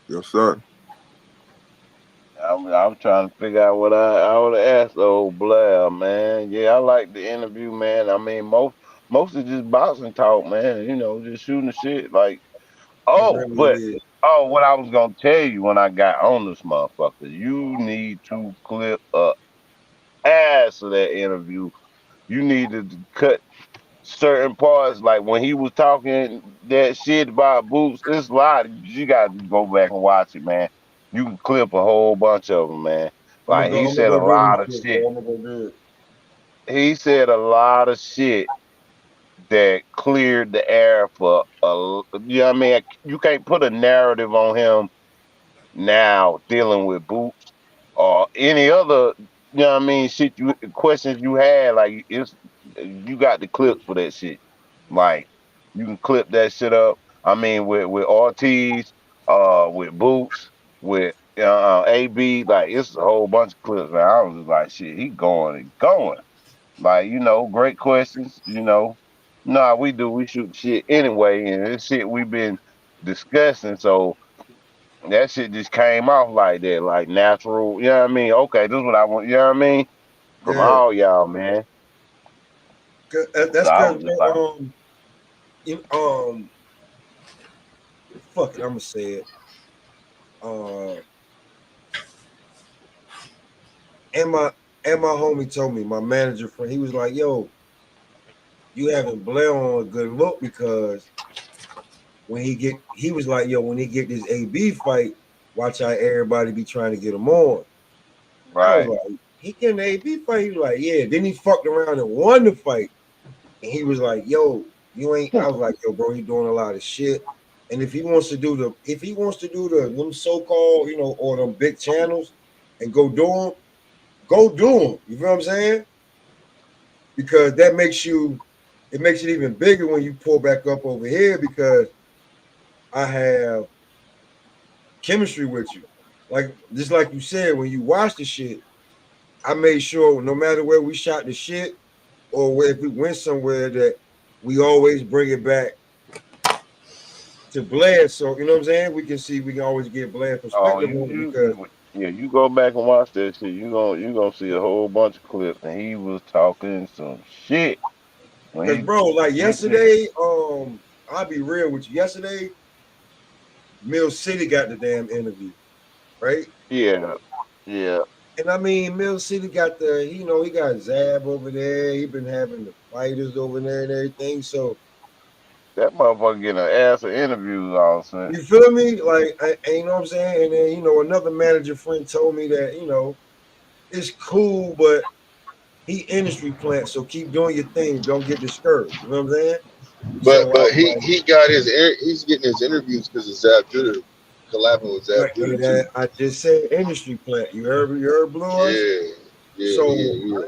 [SPEAKER 14] Yes, sir.
[SPEAKER 8] I'm trying to figure out what I would have asked old Blair, man. Yeah, I like the interview, man. I mean, most is just boxing talk, man. You know, just shooting the shit. Like, what I was gonna tell you when I got on this motherfucker, you need to clip a ass of that interview. You needed to cut certain parts, like when he was talking that shit about Boots. It's a lot. You got to go back and watch it, man. You can clip a whole bunch of them, man. Like he said a lot of shit. He said a lot of shit that cleared the air for you know what I mean? You can't put a narrative on him now dealing with Boots or any other, you know what I mean, shit questions you had, like you got the clips for that shit. Like you can clip that shit up. I mean with Ortiz, with Boots, with AB, like it's a whole bunch of clips, man. I was just like, shit, he going and going. Like, you know, great questions, you know. Nah, we shoot shit anyway, and this shit we've been discussing, so that shit just came off like that, like natural. You know what I mean? Okay, this is what I want. You know what I mean? From all y'all, man.
[SPEAKER 2] That's
[SPEAKER 8] So I
[SPEAKER 2] because
[SPEAKER 8] was just like,
[SPEAKER 2] fuck it, I'm gonna say it. And my homie told me, my manager friend, he was like, "Yo, you having Blair on a good look because when he was like, yo, when he get this AB fight, watch how everybody be trying to get him on." I was like, he getting the AB fight? He was like, yeah. Then he fucked around and won the fight. And he was like, yo, you ain't. I was like, yo, bro, he doing a lot of shit. And if he wants to do them so-called, you know, or them big channels and go do them, You feel what I'm saying? Because it makes it even bigger when you pull back up over here because I have chemistry with you. Like just like you said, when you watch the shit, I made sure no matter where we shot the shit or if we went somewhere that we always bring it back to Blair. So you know what I'm saying? We can always get Blair perspective on it because
[SPEAKER 8] you go back and watch that shit, you gonna see a whole bunch of clips, and he was talking some shit.
[SPEAKER 2] Because bro, like yesterday, I'll be real with you. Yesterday, Mill City got the damn interview, right?
[SPEAKER 8] Yeah.
[SPEAKER 2] And I mean, Mill City got he got Zab over there. He been having the fighters over there and everything. So
[SPEAKER 8] that motherfucker getting an ass of interviews all of a sudden.
[SPEAKER 2] You feel me? Like, you know what I'm saying? And then, another manager friend told me that, it's cool, but he industry plant, so keep doing your thing. Don't get discouraged. You know what I'm saying?
[SPEAKER 8] But he got he's getting his interviews because of Zab Judah collabing with Zab Judah too.
[SPEAKER 2] I just said industry plant. You heard Blue Eyes?
[SPEAKER 8] Yeah.
[SPEAKER 2] So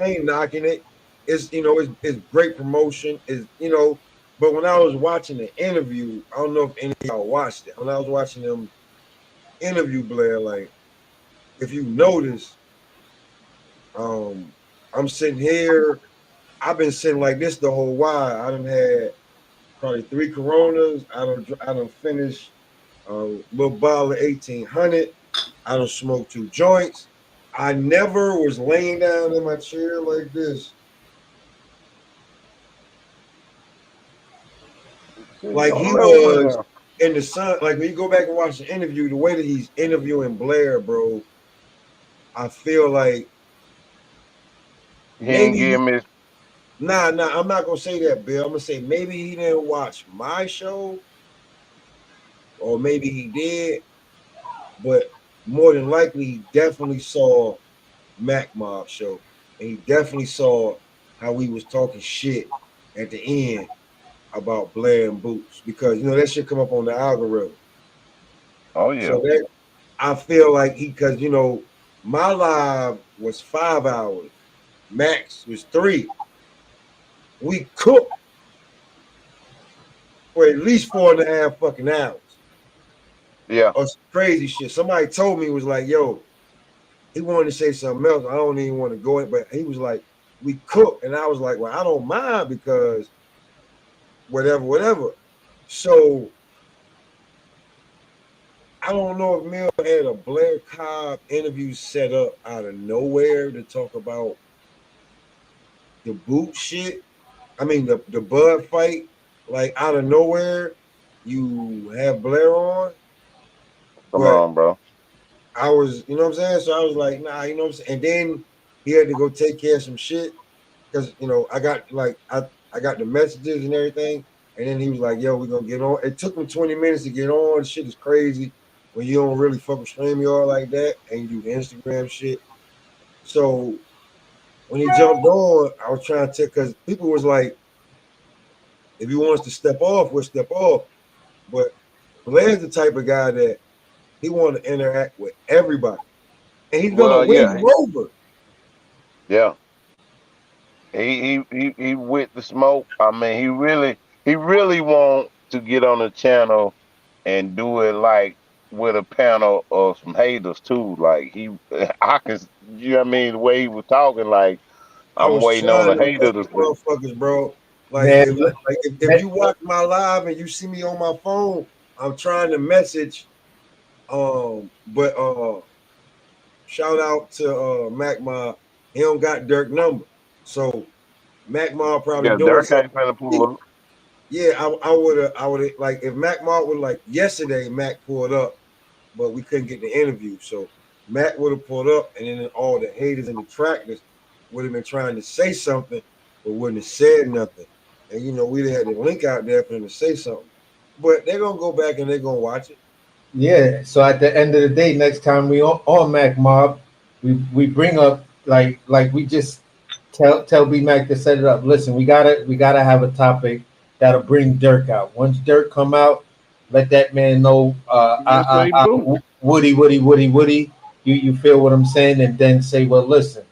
[SPEAKER 2] I ain't knocking it. It's it's great promotion. But when I was watching the interview, I don't know if any of y'all watched it. When I was watching them interview Blair, like if you notice, I'm sitting here. I've been sitting like this the whole while. I done had probably 3 Coronas. I done finished a little bottle of 1800. I done smoked 2 joints. I never was laying down in my chair like this. Like he was in the sun. Like when you go back and watch the interview, the way that he's interviewing Blair, bro, I feel like maybe nah, I'm not gonna say that, Bill. I'm gonna say maybe he didn't watch my show, or maybe he did, but more than likely, he definitely saw Mac Mob show, and he definitely saw how we was talking shit at the end about Blair and Boots, because you know that shit come up on the algorithm.
[SPEAKER 15] Oh yeah.
[SPEAKER 2] So that I feel like because you know my live was 5 hours, Max was 3. We cooked for at least 4.5 fucking hours.
[SPEAKER 15] Yeah.
[SPEAKER 2] Or some crazy shit. Somebody told me, was like, yo, he wanted to say something else. I don't even want to go in, but he was like, we cook. And I was like, well, I don't mind because whatever. So I don't know if Mill had a Blair Cobb interview set up out of nowhere to talk about the boot shit. I mean the Bud fight, like out of nowhere, you have Blair on.
[SPEAKER 15] Come on, bro.
[SPEAKER 2] I was, you know what I'm saying? So I was like, nah, you know what I'm saying? And then he had to go take care of some shit because you know I got the messages and everything. And then he was like, yo, we're gonna get on. It took him 20 minutes to get on. Shit is crazy when you don't really fuck with StreamYard like that and you do Instagram shit. So when he jumped on, I was trying to take, because people was like, if he wants to step off, we'll step off. But Blair's the type of guy that he want to interact with everybody. And he's gonna win you over.
[SPEAKER 15] Yeah. He with the smoke. I mean, he really want to get on the channel and do it like with a panel of some haters too. Like I can, you know what I mean? The way he was talking, like
[SPEAKER 2] I
[SPEAKER 15] I'm
[SPEAKER 2] was
[SPEAKER 15] waiting on
[SPEAKER 2] trying
[SPEAKER 15] the
[SPEAKER 2] to
[SPEAKER 15] haters.
[SPEAKER 2] impress motherfuckers, bro. Like,
[SPEAKER 9] Man,
[SPEAKER 2] if you watch my live and you see me on my phone, I'm trying to message. But shout out to Mac Ma. He don't got Dirk number, so Mac Ma probably
[SPEAKER 15] Yeah,
[SPEAKER 2] doing
[SPEAKER 15] Dirk
[SPEAKER 2] something.
[SPEAKER 15] ain't finna pull up.
[SPEAKER 2] Yeah, I would have like if Mac Ma would like yesterday. Mac pulled up, but we couldn't get the interview, so Mac would have pulled up, and then all the haters and detractors would have been trying to say something, but wouldn't have said nothing. And you know, we'd have had the link out there for them to say something. But they're gonna go back and they're gonna watch it.
[SPEAKER 9] Yeah. So at the end of the day, next time we on Mac Mob, we bring up like we just tell B Mac to set it up. Listen, we gotta have a topic that'll bring Dirk out. Once Dirk come out, let that man know. Woody. You feel what I'm saying? And then say, well, listen.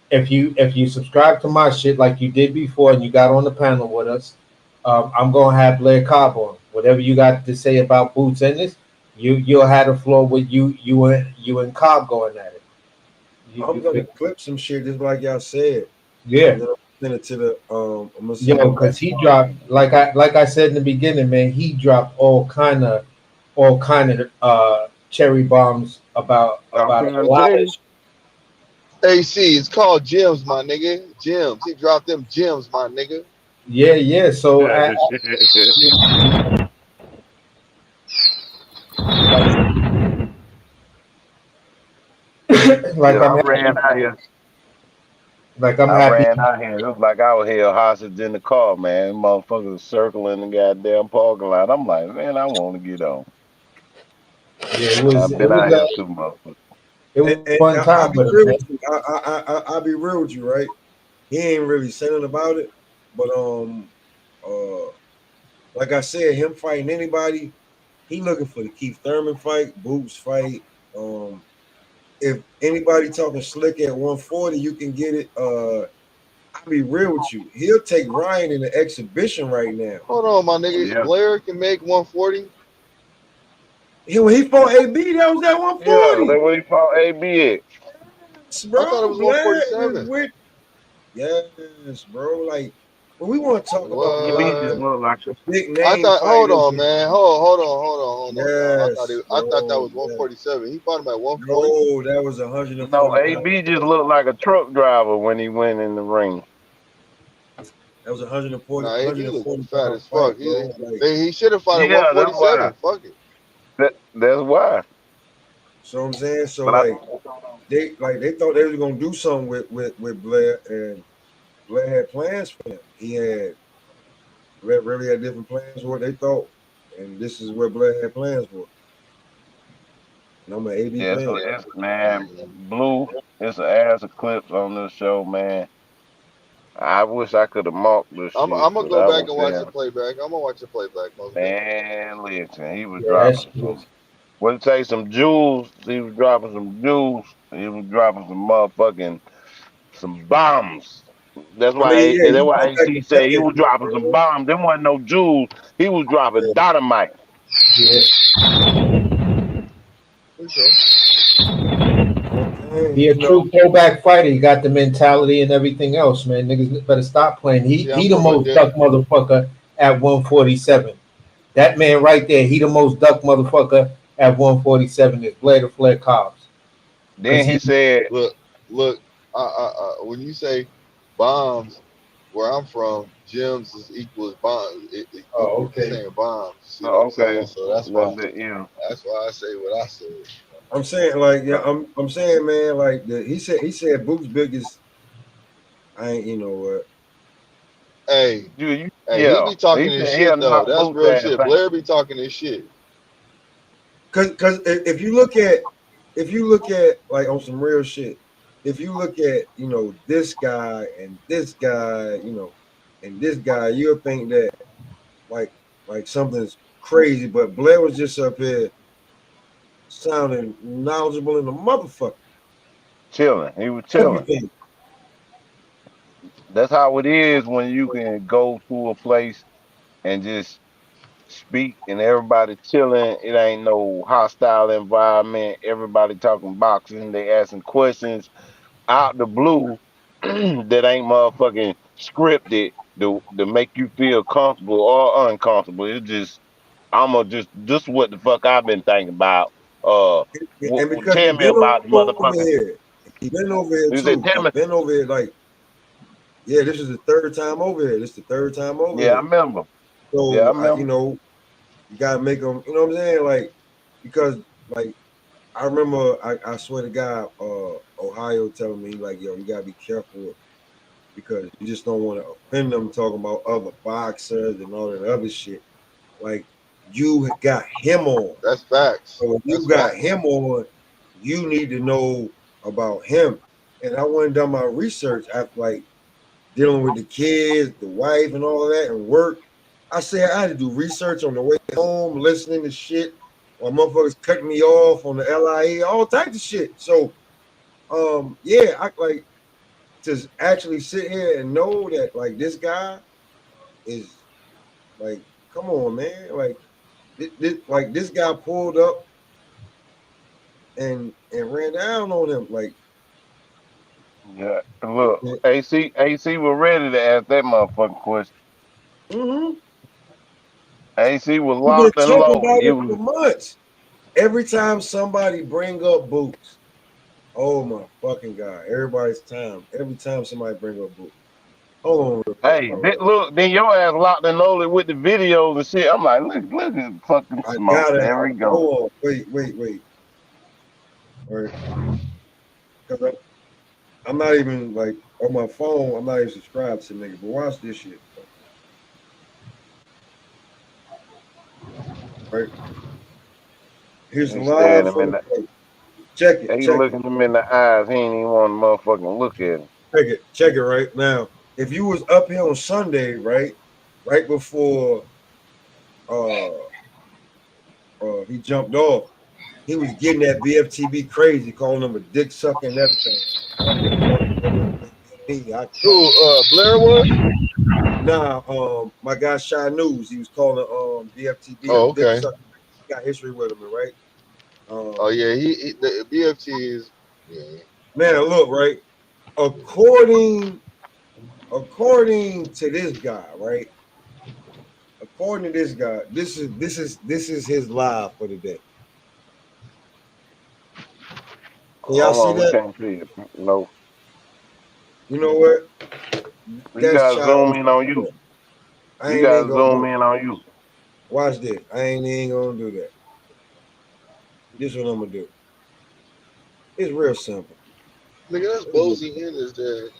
[SPEAKER 9] If you subscribe to my shit like you did before and you got on the panel with us, I'm gonna have Blair Cobb on. Whatever you got to say about Boots in this, you'll have the floor with you and Cobb going at it.
[SPEAKER 2] I'm gonna clip some shit just like y'all said.
[SPEAKER 9] Yeah.
[SPEAKER 2] And then I'll send it to the I'm gonna send
[SPEAKER 9] Yo,
[SPEAKER 2] it
[SPEAKER 9] because he dropped like I said in the beginning, man. He dropped all kind of cherry bombs about a lot of.
[SPEAKER 8] AC, it's called gems, my nigga. Gems. He dropped them gems, my nigga.
[SPEAKER 9] Yeah. So like
[SPEAKER 15] I ran out here.
[SPEAKER 9] Like I'm
[SPEAKER 15] I
[SPEAKER 9] happy.
[SPEAKER 15] ran out here. It looked like I was held hostage in the car, man. Motherfuckers circling the goddamn parking lot. I'm like, man, I want to get on.
[SPEAKER 9] Yeah, it was.
[SPEAKER 15] I've been out here too, motherfucker.
[SPEAKER 9] It was fun time with him, man.
[SPEAKER 2] I'll be real with you, right? He ain't really saying about it, but like I said, him fighting anybody, he looking for the Keith Thurman fight, Boots fight. If anybody talking slick at 140, you can get it. I'll be real with you. He'll take Ryan in the exhibition right now.
[SPEAKER 8] Hold on, my nigga.
[SPEAKER 2] Yeah.
[SPEAKER 8] Blair can make 140.
[SPEAKER 2] When he fought AB, that was at 140.
[SPEAKER 15] Yeah, that's when he fought AB at.
[SPEAKER 2] bro.
[SPEAKER 16] I thought it was
[SPEAKER 2] Blair is
[SPEAKER 16] 147.
[SPEAKER 2] with. Yes, bro. Like, when we want to talk about
[SPEAKER 15] AB
[SPEAKER 2] like
[SPEAKER 15] just
[SPEAKER 16] What?
[SPEAKER 15] look like
[SPEAKER 2] the big
[SPEAKER 16] I
[SPEAKER 2] name
[SPEAKER 16] thought. Hold
[SPEAKER 2] fighters.
[SPEAKER 16] on, man. Hold on, y'all.
[SPEAKER 2] Yes,
[SPEAKER 16] I thought that
[SPEAKER 2] bro.
[SPEAKER 16] was
[SPEAKER 2] Yeah.
[SPEAKER 16] 147. He fought him at 140.
[SPEAKER 2] No, that was
[SPEAKER 15] no
[SPEAKER 2] 140 pounds.
[SPEAKER 15] AB just looked like a truck driver when he went in the ring.
[SPEAKER 2] That was 140,
[SPEAKER 16] Nah, AB looking
[SPEAKER 2] 140
[SPEAKER 16] fat
[SPEAKER 2] pound
[SPEAKER 16] as fuck.
[SPEAKER 2] fight, bro. Like,
[SPEAKER 16] He should have fought at
[SPEAKER 15] Yeah, that's why.
[SPEAKER 16] 147. Fuck it.
[SPEAKER 15] That's why.
[SPEAKER 2] so I'm saying, so
[SPEAKER 15] But I
[SPEAKER 2] like they thought they was gonna do something with Blair, and Blair had plans for him. Blair really had different plans for what they thought, and this is what Blair had plans for. And I'm an AB
[SPEAKER 15] yeah, so
[SPEAKER 2] fan.
[SPEAKER 15] it's man, Blue, it's an ass of clips on this show, man. I wish I could have marked this
[SPEAKER 16] I'm
[SPEAKER 15] shit,
[SPEAKER 16] gonna
[SPEAKER 15] but
[SPEAKER 16] go
[SPEAKER 15] I
[SPEAKER 16] back
[SPEAKER 15] was
[SPEAKER 16] and watch the
[SPEAKER 15] there.
[SPEAKER 16] playback. I'm gonna watch the playback most definitely.
[SPEAKER 15] Man, listen, he was
[SPEAKER 9] Yeah, that's
[SPEAKER 15] dropping
[SPEAKER 9] crazy.
[SPEAKER 15] some. What it say? Some jewels. He was dropping some jewels. He was dropping some bombs.
[SPEAKER 2] I mean, yeah,
[SPEAKER 15] That's
[SPEAKER 2] you
[SPEAKER 15] why
[SPEAKER 2] go back
[SPEAKER 15] AC
[SPEAKER 2] and
[SPEAKER 15] said
[SPEAKER 2] check
[SPEAKER 15] he
[SPEAKER 2] it.
[SPEAKER 15] was dropping some bombs. There wasn't no jewels. He was dropping dynamite.
[SPEAKER 9] Yeah.
[SPEAKER 16] For sure.
[SPEAKER 9] He a true throwback fighter. He got the mentality and everything else, man. Niggas better stop playing.
[SPEAKER 16] See, I'm
[SPEAKER 9] He the
[SPEAKER 16] from a
[SPEAKER 9] most duck motherfucker at 147. That man right there, he the most duck motherfucker at 147 is Blair the Flair Cobbs.
[SPEAKER 15] Then he said,
[SPEAKER 16] Look. When you say bombs, where I'm from, gems is equals bombs. It
[SPEAKER 9] Oh,
[SPEAKER 16] equals the
[SPEAKER 9] okay.
[SPEAKER 16] same bombs. You see what
[SPEAKER 15] oh,
[SPEAKER 16] I'm saying?
[SPEAKER 15] okay,
[SPEAKER 16] So that's
[SPEAKER 15] well,
[SPEAKER 16] why.
[SPEAKER 15] yeah.
[SPEAKER 16] That's why I say what I say.
[SPEAKER 2] I'm saying, like, yeah, I'm saying, man, like, he said Book's biggest. I ain't, you know what?
[SPEAKER 16] Hey,
[SPEAKER 15] You,
[SPEAKER 16] hey, he
[SPEAKER 15] yeah.
[SPEAKER 16] be talking
[SPEAKER 15] He
[SPEAKER 16] his
[SPEAKER 15] said
[SPEAKER 16] shit
[SPEAKER 15] he'll
[SPEAKER 16] though.
[SPEAKER 15] knock
[SPEAKER 16] That's
[SPEAKER 15] Boots
[SPEAKER 16] real
[SPEAKER 15] ass
[SPEAKER 16] shit.
[SPEAKER 15] out.
[SPEAKER 16] Blair be talking his shit.
[SPEAKER 2] Cause if you look at like on some real shit, if you look at this guy and this guy, and this guy, you'll think that like something's crazy. But Blair was just up here sounding knowledgeable in the motherfucker.
[SPEAKER 15] Chilling. He was chilling.
[SPEAKER 2] Everything.
[SPEAKER 15] That's how it is when you can go to a place and just speak and everybody chilling. It ain't no hostile environment. Everybody talking boxing. They asking questions out the blue that ain't motherfucking scripted to make you feel comfortable or uncomfortable. It's just just what the fuck I've been thinking about.
[SPEAKER 2] And because
[SPEAKER 15] Tell
[SPEAKER 2] he's
[SPEAKER 15] me
[SPEAKER 2] been
[SPEAKER 15] about the
[SPEAKER 2] over
[SPEAKER 15] motherfucking.
[SPEAKER 2] here, he's been over here
[SPEAKER 15] You said
[SPEAKER 2] too.
[SPEAKER 15] tell
[SPEAKER 2] He's
[SPEAKER 15] me.
[SPEAKER 2] been over here like, yeah, this is the third time over here. This is the third time over
[SPEAKER 15] Yeah, I
[SPEAKER 2] here.
[SPEAKER 15] remember. Yeah, I
[SPEAKER 2] So
[SPEAKER 15] remember.
[SPEAKER 2] you gotta make them. You know what I'm saying? Like, because like I remember, I swear to God, Ohio telling me like, yo, you gotta be careful because you just don't want to offend them talking about other boxers and all that other shit. Like, you got him on.
[SPEAKER 16] That's facts.
[SPEAKER 2] So if you
[SPEAKER 16] That's
[SPEAKER 2] got
[SPEAKER 16] facts.
[SPEAKER 2] him on, you need to know about him. And I went and done my research after like dealing with the kids, the wife, and all of that, and work. I said I had to do research on the way home, listening to shit, while motherfuckers cutting me off on the LIE, all types of shit. So, yeah, I like to actually sit here and know that like this guy is like, come on, man, like this guy pulled up and ran down on him, like.
[SPEAKER 15] Yeah. Look, AC was ready to ask that motherfucking question.
[SPEAKER 2] Mm-hmm.
[SPEAKER 15] AC was
[SPEAKER 2] We've been
[SPEAKER 15] locked and
[SPEAKER 2] talking
[SPEAKER 15] loaded.
[SPEAKER 2] about it for months. Every time somebody bring up Boots, oh my fucking God. Every time somebody bring up Boots. Hold on real quick,
[SPEAKER 15] Hey,
[SPEAKER 2] bro.
[SPEAKER 15] look, then your ass locked and loaded with the videos and shit. I'm like, look at fucking
[SPEAKER 2] I
[SPEAKER 15] smoke.
[SPEAKER 2] gotta
[SPEAKER 15] There we go.
[SPEAKER 2] hold on. Wait. All right. Because I'm not even like on my phone, I'm not even subscribed to nigga. But watch this shit. Right. Here's the
[SPEAKER 15] He stared
[SPEAKER 2] live
[SPEAKER 15] him in
[SPEAKER 2] from
[SPEAKER 15] the.
[SPEAKER 2] check it.
[SPEAKER 15] He looking him in the eyes. He ain't even want to motherfucking look at him.
[SPEAKER 2] Check it right now. If you was up here on Sunday, right before he jumped off, he was getting that BFTB crazy, calling him a dick sucker and everything.
[SPEAKER 16] Blair was?
[SPEAKER 2] Nah, my guy Shy News, he was calling BFTB a
[SPEAKER 16] Oh,
[SPEAKER 2] dick
[SPEAKER 16] okay.
[SPEAKER 2] sucker. He got history with him, right?
[SPEAKER 16] Oh yeah, the BFT is. Yeah.
[SPEAKER 2] Man, look, right? According to this guy, right? According to this guy, this is his live for the day. Can y'all
[SPEAKER 15] Hold
[SPEAKER 2] see
[SPEAKER 15] on, we
[SPEAKER 2] that?
[SPEAKER 15] can't see it. No,
[SPEAKER 2] You know what?
[SPEAKER 15] you
[SPEAKER 2] That's
[SPEAKER 15] gotta zoom
[SPEAKER 2] childish.
[SPEAKER 15] in on you.
[SPEAKER 2] I
[SPEAKER 15] You
[SPEAKER 2] ain't even
[SPEAKER 15] gotta
[SPEAKER 2] gonna do
[SPEAKER 15] zoom
[SPEAKER 2] it.
[SPEAKER 15] in on you.
[SPEAKER 2] Watch this. I ain't even gonna do that. This is what I'm gonna do. It's real simple.
[SPEAKER 16] Nigga, that's Bozy in his dad.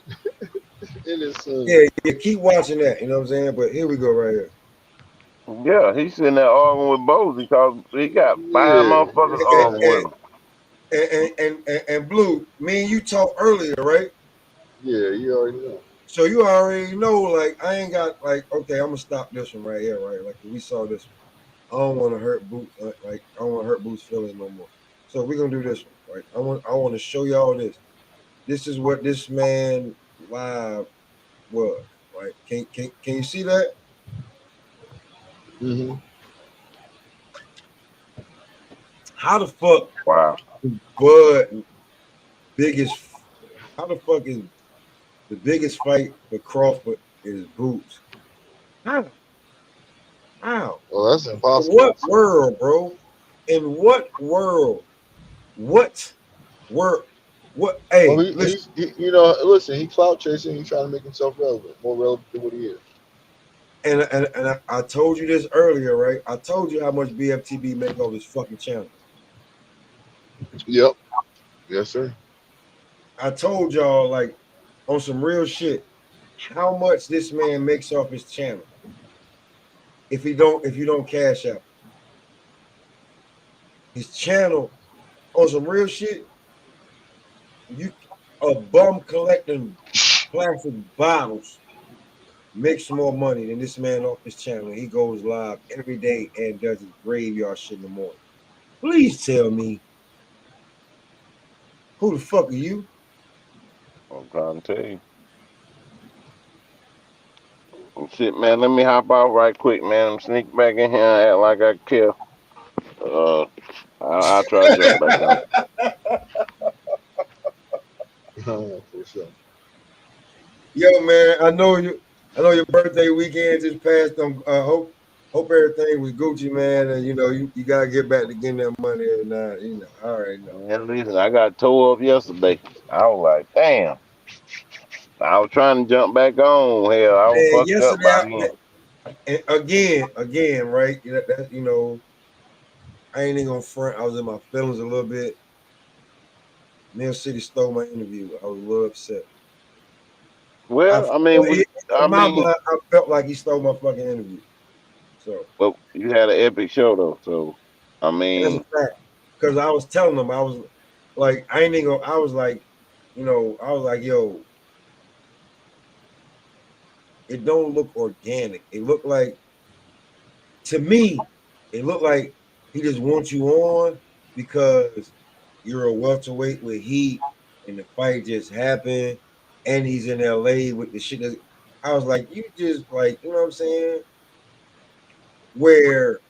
[SPEAKER 16] In his son.
[SPEAKER 2] Yeah, keep watching that. You know what I'm saying? But here we go, right here.
[SPEAKER 15] Yeah, he's sitting there arguing with Bozy because he got five
[SPEAKER 16] Yeah.
[SPEAKER 15] motherfuckers
[SPEAKER 2] And,
[SPEAKER 15] arguing with him.
[SPEAKER 2] and Blue, me and you talked earlier, right?
[SPEAKER 16] Yeah, you already know.
[SPEAKER 2] So you already know, like, I ain't got like, okay, I'm gonna stop this one right here, right? Like we saw this one. I don't want to hurt Boots, like I don't want to hurt Boots' feelings no more. So we're gonna do this one, right? I want to show y'all this. This is what this man live was, right? Can you see that?
[SPEAKER 16] Mm-hmm.
[SPEAKER 2] How the fuck
[SPEAKER 15] Wow.
[SPEAKER 2] Bud biggest? How the fuck is the biggest fight for Crawford is Boots? How? How?
[SPEAKER 16] Well, that's
[SPEAKER 2] In
[SPEAKER 16] impossible.
[SPEAKER 2] what world, bro? In what world? What world? What?
[SPEAKER 16] Well,
[SPEAKER 2] Hey, listen.
[SPEAKER 16] you know, listen, he clout chasing. He's trying to make himself relevant, more relevant than what he is.
[SPEAKER 2] And I told you this earlier, right? I told you how much BFTB make on his fucking channel.
[SPEAKER 16] Yep. Yes, sir.
[SPEAKER 2] I told y'all, like, on some real shit, how much this man makes off his channel. If you don't cash out his channel on some real shit, you a bum collecting plastic bottles makes more money than this man off his channel. He goes live every day and does his graveyard shit in the morning. Please tell me, who the fuck are you?
[SPEAKER 15] I'm trying to tell you. Shit, man, let me hop out right quick, man. I'm sneak back in here and act like I care. I'll try to jump back on.
[SPEAKER 16] For sure.
[SPEAKER 2] Yo, man, I know your birthday weekend just passed. Hope everything was Gucci, man. And you gotta get back to getting that money and all right, no.
[SPEAKER 15] Man, listen, I got tore up yesterday. I was like, damn. I was trying to jump back on. Hell, I was
[SPEAKER 2] Man,
[SPEAKER 15] fucked up by then.
[SPEAKER 2] and again, right? I ain't even gonna front. I was in my feelings a little bit. Neil City stole my interview. I was a little upset.
[SPEAKER 15] Well, I mean,
[SPEAKER 2] In my mind, I felt like he stole my fucking interview. So,
[SPEAKER 15] well, you had an epic show though. So, I
[SPEAKER 2] that's a
[SPEAKER 15] mean,
[SPEAKER 2] fact. Because I was telling them, I was like, I ain't even gonna, I was like, yo, it don't look organic. It looked like, to me, it looked like he just wants you on because you're a welterweight with heat and the fight just happened and he's in LA with the shit. I was like, you just like, you know what I'm saying? Where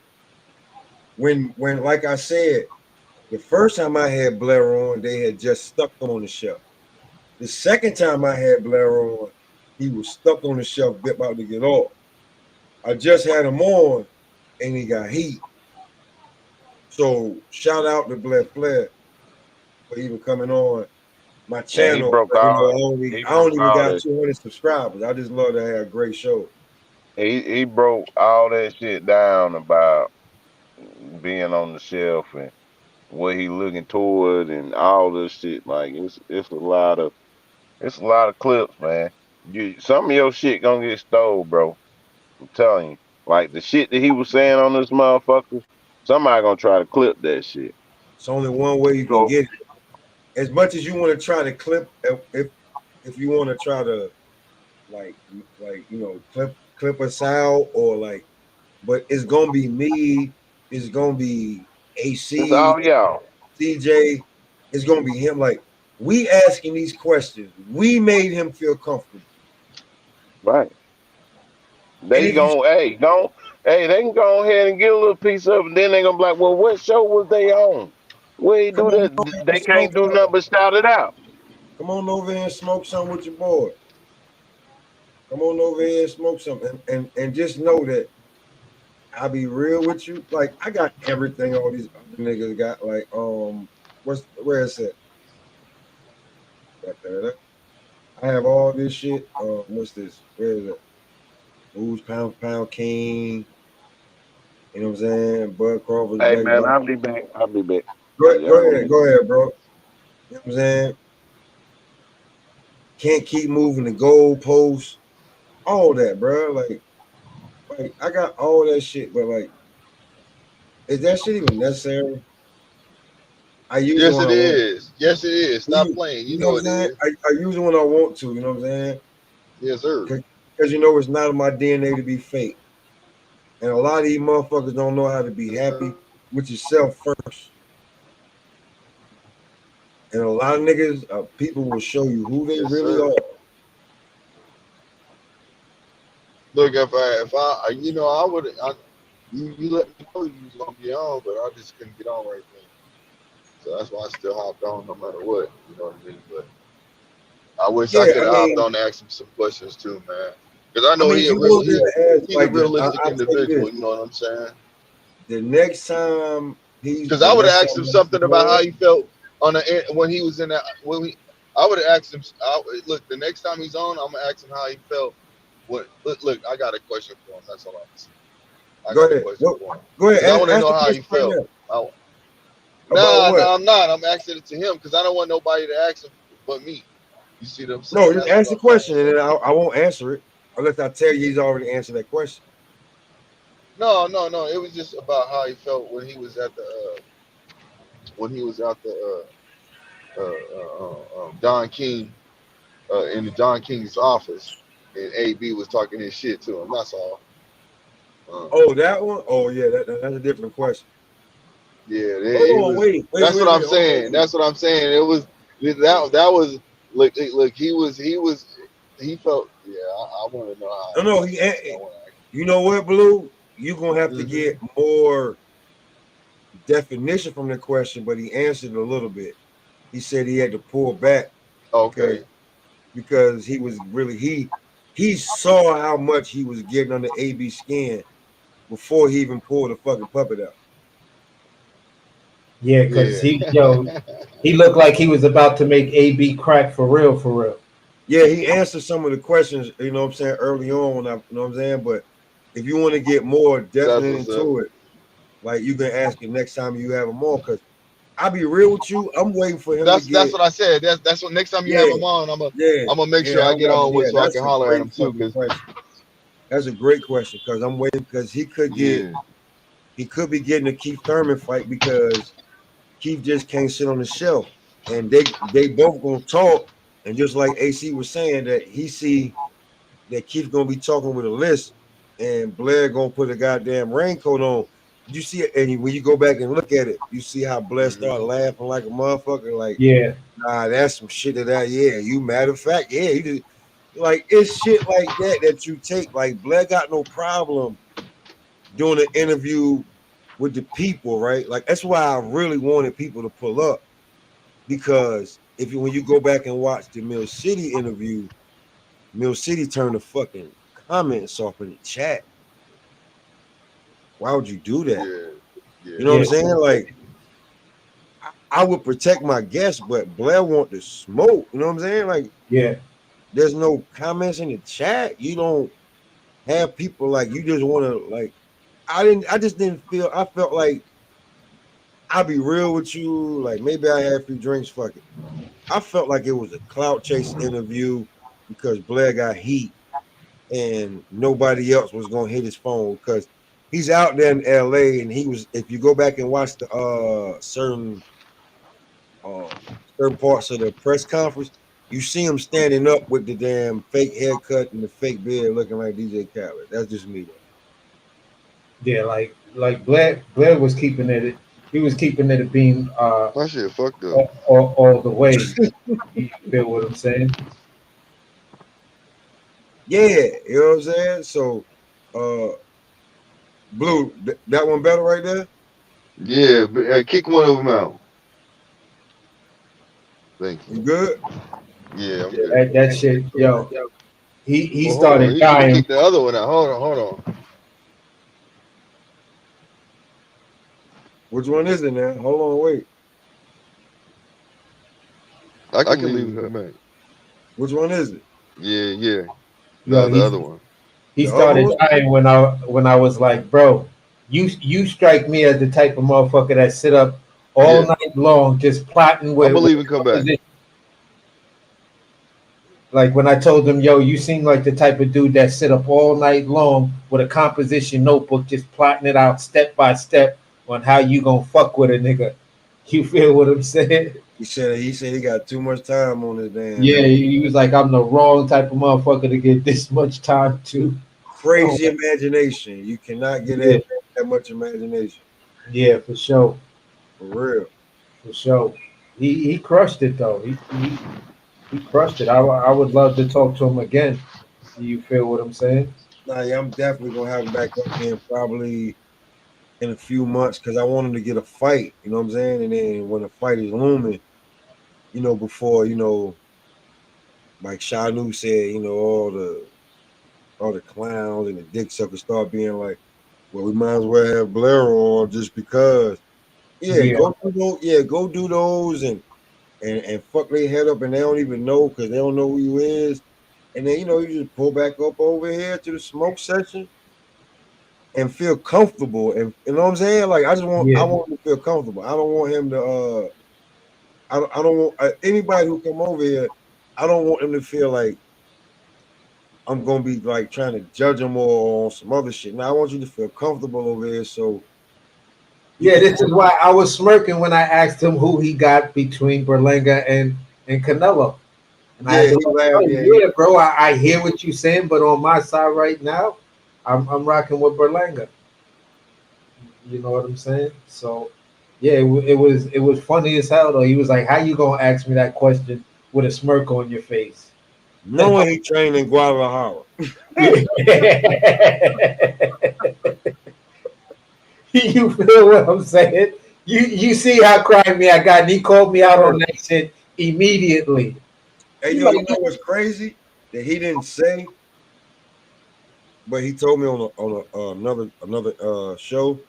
[SPEAKER 2] when like I said, the first time I had Blair on, they had just stuck him on the shelf. The second time I had Blair on, he was stuck on the shelf, about to get off. I just had him on, and he got heat. So shout out to Blair Flair for even coming on my
[SPEAKER 15] man, he
[SPEAKER 2] channel.
[SPEAKER 15] broke
[SPEAKER 2] But,
[SPEAKER 15] all.
[SPEAKER 2] I don't even
[SPEAKER 15] all
[SPEAKER 2] got
[SPEAKER 15] that.
[SPEAKER 2] 200 subscribers. I just love to have a great show.
[SPEAKER 15] He broke all that shit down about being on the shelf and what he looking toward and all this shit. Like it's a lot of clips, man. Some of your shit gonna get stole, bro. I'm telling you. Like the shit that he was saying on this motherfucker, somebody gonna try to clip that shit.
[SPEAKER 2] It's only one way you can
[SPEAKER 15] So
[SPEAKER 2] get it. As much as you want to try to clip, if you want to try to like clip us out or like, but it's gonna be me. It's gonna be
[SPEAKER 15] it's
[SPEAKER 2] AC,
[SPEAKER 15] all y'all.
[SPEAKER 2] CJ. It's gonna be him. Like we asking these questions, we made him feel comfortable.
[SPEAKER 15] Right.
[SPEAKER 2] And
[SPEAKER 15] They
[SPEAKER 2] if you
[SPEAKER 15] they can go ahead and get a little piece of it, and then they gonna be like, well, what show was they on? Where he
[SPEAKER 2] come
[SPEAKER 15] do
[SPEAKER 2] on,
[SPEAKER 15] that? They can't do nothing but shout it out.
[SPEAKER 2] Come on over here and smoke something with your boy. Come on over here and smoke something. And just know that I'll be real with you. Like, I got everything all these other niggas got. Like, where is it? I have all this shit. What's this? Where is it? Who's Pound King? You know what I'm saying? Bud Crawford's
[SPEAKER 15] Hey
[SPEAKER 2] back.
[SPEAKER 15] man, I'll be back. I'll be back.
[SPEAKER 2] Go
[SPEAKER 15] Y'all
[SPEAKER 2] ahead, bro. You know what I'm saying? Can't keep moving the goalposts. All that, bro. Like I got all that shit, but like, is that shit even necessary? I use it
[SPEAKER 16] Yes,
[SPEAKER 2] when
[SPEAKER 16] it
[SPEAKER 2] I want.
[SPEAKER 16] is. Yes, it is. Stop playing.
[SPEAKER 2] You
[SPEAKER 16] You
[SPEAKER 2] know
[SPEAKER 16] know
[SPEAKER 2] what
[SPEAKER 16] it
[SPEAKER 2] I'm saying?
[SPEAKER 16] is.
[SPEAKER 2] I use it when I want to. You know what I'm saying?
[SPEAKER 16] Yes, sir.
[SPEAKER 2] Because you know it's not in my DNA to be fake, and a lot of these motherfuckers don't know how to be happy with yourself first. And a lot of niggas, people will show you who they
[SPEAKER 16] Yes,
[SPEAKER 2] really
[SPEAKER 16] sir.
[SPEAKER 2] are.
[SPEAKER 16] Look, if I, you know, I would, you let me know you was gonna be on, but I just couldn't get on right then. So that's why I still hopped on no matter what. You know what I mean? But I wish I
[SPEAKER 2] Yeah,
[SPEAKER 16] could
[SPEAKER 2] I
[SPEAKER 16] have hopped
[SPEAKER 2] mean,
[SPEAKER 16] on and asked him some questions too, man. Because I know he a
[SPEAKER 2] you
[SPEAKER 16] real,
[SPEAKER 2] won't be able to ask
[SPEAKER 16] he's a
[SPEAKER 2] like this.
[SPEAKER 16] realistic
[SPEAKER 2] I'll tell you
[SPEAKER 16] individual.
[SPEAKER 2] this:
[SPEAKER 16] You know what I'm saying?
[SPEAKER 2] the next time
[SPEAKER 16] Because I would have asked him
[SPEAKER 2] he's
[SPEAKER 16] something about how
[SPEAKER 2] on,
[SPEAKER 16] he felt when he was in that. I would have asked him. Look, the next time he's on, I'm gonna ask him how he felt. Look, I got a question for him. That's all I'm saying. I
[SPEAKER 2] go
[SPEAKER 16] got a
[SPEAKER 2] ahead.
[SPEAKER 16] question for him
[SPEAKER 2] Go ahead.
[SPEAKER 16] because I want to
[SPEAKER 2] Ask
[SPEAKER 16] know
[SPEAKER 2] the
[SPEAKER 16] how he
[SPEAKER 2] question right
[SPEAKER 16] felt.
[SPEAKER 2] now. About
[SPEAKER 16] No,
[SPEAKER 2] what?
[SPEAKER 16] I'm not. I'm asking it to him because I don't want nobody to ask him but me. You see what I'm
[SPEAKER 2] No,
[SPEAKER 16] saying?
[SPEAKER 2] just
[SPEAKER 16] That's
[SPEAKER 2] ask
[SPEAKER 16] what
[SPEAKER 2] the
[SPEAKER 16] I'm trying to
[SPEAKER 2] question,
[SPEAKER 16] say.
[SPEAKER 2] and then I won't answer it unless I tell you he's already answered that question.
[SPEAKER 16] No. It was just about how he felt when he was at the Don King in the Don King's office, and AB was talking his shit to him. That's all.
[SPEAKER 2] Oh, that one? Oh, yeah, that's a different question.
[SPEAKER 16] Yeah,
[SPEAKER 2] Hold
[SPEAKER 16] it
[SPEAKER 2] on,
[SPEAKER 16] was.
[SPEAKER 2] wait.
[SPEAKER 16] That's what I'm
[SPEAKER 2] Hold on,
[SPEAKER 16] saying. That's what I'm saying. It was that was look. He felt. Yeah, I want to know how.
[SPEAKER 2] No, you know what, Blue? You're gonna have to
[SPEAKER 16] Mm-hmm.
[SPEAKER 2] get more definition from the question, but he answered a little bit. He said he had to pull back
[SPEAKER 16] Okay.
[SPEAKER 2] because he was really he saw how much he was getting under AB skin before he even pulled the fucking puppet out.
[SPEAKER 9] Yeah, because
[SPEAKER 16] Yeah.
[SPEAKER 9] he looked like he was about to make AB crack for real, for real.
[SPEAKER 2] Yeah, he answered some of the questions, you know what I'm saying, early on, you know what I'm saying? But if you want to get more
[SPEAKER 16] That's
[SPEAKER 2] definite
[SPEAKER 16] what's up.
[SPEAKER 2] into it, like you can ask him next time you have him on, because I'll be real with you, I'm waiting for him to
[SPEAKER 16] That's
[SPEAKER 2] get
[SPEAKER 16] what I said. That's what next time you have him on, I'm gonna make sure I get on with so I
[SPEAKER 2] That's
[SPEAKER 16] can
[SPEAKER 2] a
[SPEAKER 16] holler at
[SPEAKER 2] great
[SPEAKER 16] him too.
[SPEAKER 2] fucking
[SPEAKER 16] Cause
[SPEAKER 2] question. That's a great question because I'm waiting because he could
[SPEAKER 16] yeah.
[SPEAKER 2] be getting a Keith Thurman fight because Keith just can't sit on the shelf. And they both gonna talk. And just like AC was saying, that he see that Keith gonna be talking with a list and Blair gonna put a goddamn raincoat on. You see it, and when you go back and look at it, you see how Blair started laughing like a motherfucker, like,
[SPEAKER 9] Yeah.
[SPEAKER 2] nah, that's some shit that yeah, you matter of fact, yeah, he did. Like it's shit like that you take. Like Blair got no problem doing an interview with the people, right? Like that's why I really wanted people to pull up because when you go back and watch the Mill City interview, Mill City turned the fucking comments off in the chat. Why would you do that?
[SPEAKER 16] Yeah.
[SPEAKER 2] You know what I'm saying? Like I would protect my guests, but Blair want to smoke. You know what I'm saying? Like
[SPEAKER 9] Yeah.
[SPEAKER 2] there's no comments in the chat. You don't have people like you just want to like. I just didn't feel. I felt like I'll be real with you. Like maybe I had a few drinks. Fuck it. I felt like it was a clout chase interview because Blair got heat and nobody else was gonna hit his phone because he's out there in LA and he was. If you go back and watch the uh certain parts of the press conference, you see him standing up with the damn fake haircut and the fake beard, looking like DJ Khaled. That's just me though.
[SPEAKER 9] Yeah, like Blair was keeping it. He was keeping it a beam
[SPEAKER 16] My shit fucked up.
[SPEAKER 9] all the way. You feel what I'm saying?
[SPEAKER 2] Yeah, you know what I'm saying? So Blue, that one better right there?
[SPEAKER 16] Yeah, but, kick one of them out. Thank you.
[SPEAKER 2] You good?
[SPEAKER 16] Yeah, I'm good.
[SPEAKER 9] That shit, yo. He
[SPEAKER 16] Well, hold on.
[SPEAKER 9] started
[SPEAKER 16] He should have
[SPEAKER 9] dying.
[SPEAKER 16] kicked the other one out. Hold on.
[SPEAKER 2] Which one is it now? Hold on, wait.
[SPEAKER 16] I can leave it, man.
[SPEAKER 2] Which one is it?
[SPEAKER 16] Yeah.
[SPEAKER 9] Yo,
[SPEAKER 16] The other one.
[SPEAKER 9] he
[SPEAKER 2] The other
[SPEAKER 9] started
[SPEAKER 2] one?
[SPEAKER 9] dying when I was like, bro, you strike me as the type of motherfucker that sit up all
[SPEAKER 16] Yeah.
[SPEAKER 9] night long just plotting
[SPEAKER 16] I'm
[SPEAKER 9] with
[SPEAKER 16] gonna leave and come back.
[SPEAKER 9] opposition. Like when I told him, yo, you seem like the type of dude that sit up all night long with a composition notebook, just plotting it out step by step on how you gonna fuck with a nigga. You feel what I'm saying?
[SPEAKER 2] He said he got too much time on his damn.
[SPEAKER 9] Yeah, he was like, I'm the wrong type of motherfucker to get this much time to.
[SPEAKER 2] Crazy imagination. You cannot get
[SPEAKER 9] Yeah.
[SPEAKER 2] that much imagination.
[SPEAKER 9] Yeah, for sure.
[SPEAKER 2] For real.
[SPEAKER 9] For sure. He crushed it though. He crushed it. I would love to talk to him again. You feel what I'm saying?
[SPEAKER 2] Nah, yeah, I'm definitely gonna have him back up here probably in a few months because I want him to get a fight. You know what I'm saying? And then when the fight is looming, before like Shanu said, all the clowns and the dick suckers start being like, well, we might as well have Blair on just because. Yeah, go do those and fuck their head up and they don't even know because they don't know who you is. And then you just pull back up over here to the smoke section and feel comfortable. And you know what I'm saying? Like I want him to feel comfortable. I don't want him to I don't want anybody who come over here, I don't want him to feel like I'm gonna be like trying to judge him or on some other shit. Now I want you to feel comfortable over here. So
[SPEAKER 9] Yeah, this is why I was smirking when I asked him who he got between Berlanga and Canelo. And I had to yeah, bro, I hear what you're saying, but on my side right now, I'm rocking with Berlanga. You know what I'm saying? So yeah, it was funny as hell though. He was like, how you gonna ask me that question with a smirk on your face?
[SPEAKER 2] Knowing he trained in Guadalajara.
[SPEAKER 9] You feel what I'm saying? You see how crimey I got, and he called me out on that shit immediately.
[SPEAKER 2] Hey, yo, you know what's crazy? That he didn't say, but he told me on another show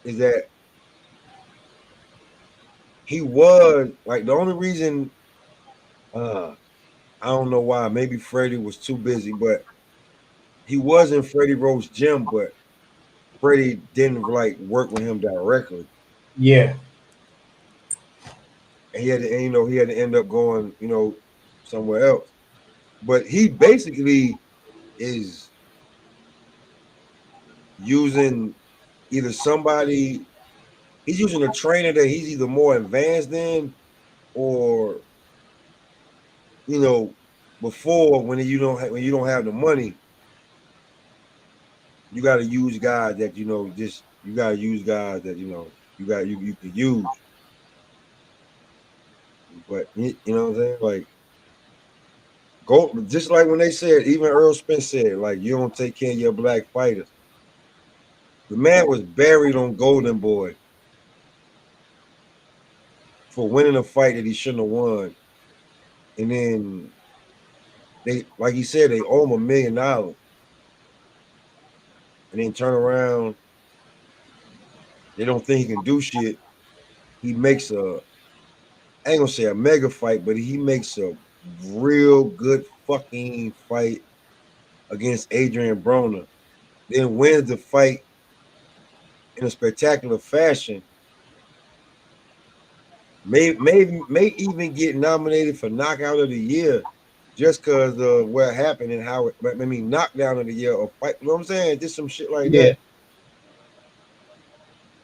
[SPEAKER 2] is that he was like the only reason I don't know why, maybe Freddie was too busy, but he was in Freddie Roach's gym, but Freddie didn't like work with him directly.
[SPEAKER 9] Yeah.
[SPEAKER 2] And he had to end up going, somewhere else. But he basically is using either he's using a trainer that he's either more advanced in or before when you don't have the money, you got to use guys that you got to use guys that you can use. But you know what I'm saying? Like go just like when they said, even Earl Spence said, like, you don't take care of your black fighters. The man was buried on Golden Boy for winning a fight that he shouldn't have won. And then they, like he said, they owe him $1 million. And then turn around, they don't think he can do shit. He makes I ain't gonna say a mega fight, but he makes a real good fucking fight against Adrian Broner. Then wins the fight in a spectacular fashion. May even get nominated for knockout of the year just because of what happened and how knockdown of the year or fight. You know what I'm saying? Just some shit like that.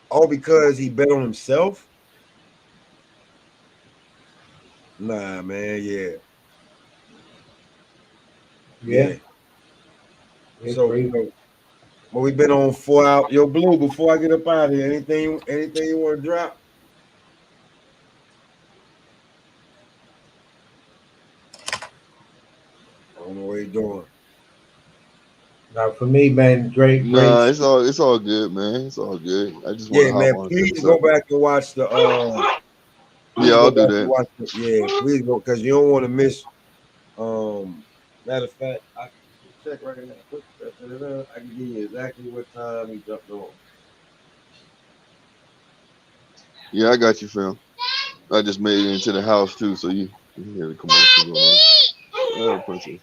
[SPEAKER 2] All because he bet on himself. Nah, man, yeah. So well, we've been on 4 hours. Yo, Blue, before I get up out of here, anything you want to drop? I don't know what he's doing.
[SPEAKER 9] Now for me, man, great.
[SPEAKER 16] Nah, it's all good, man. It's all good. I just want to hop on.
[SPEAKER 2] Please go back and watch the Please
[SPEAKER 16] Yeah,
[SPEAKER 2] go
[SPEAKER 16] I'll do
[SPEAKER 2] back and
[SPEAKER 16] that.
[SPEAKER 2] watch it. Yeah, please go because you don't want to miss. Matter of fact, I can check right now. I can give you exactly what time he jumped on.
[SPEAKER 16] Yeah, I got you, fam. I just made it into the house too, so you hear the commotion going on. Princess.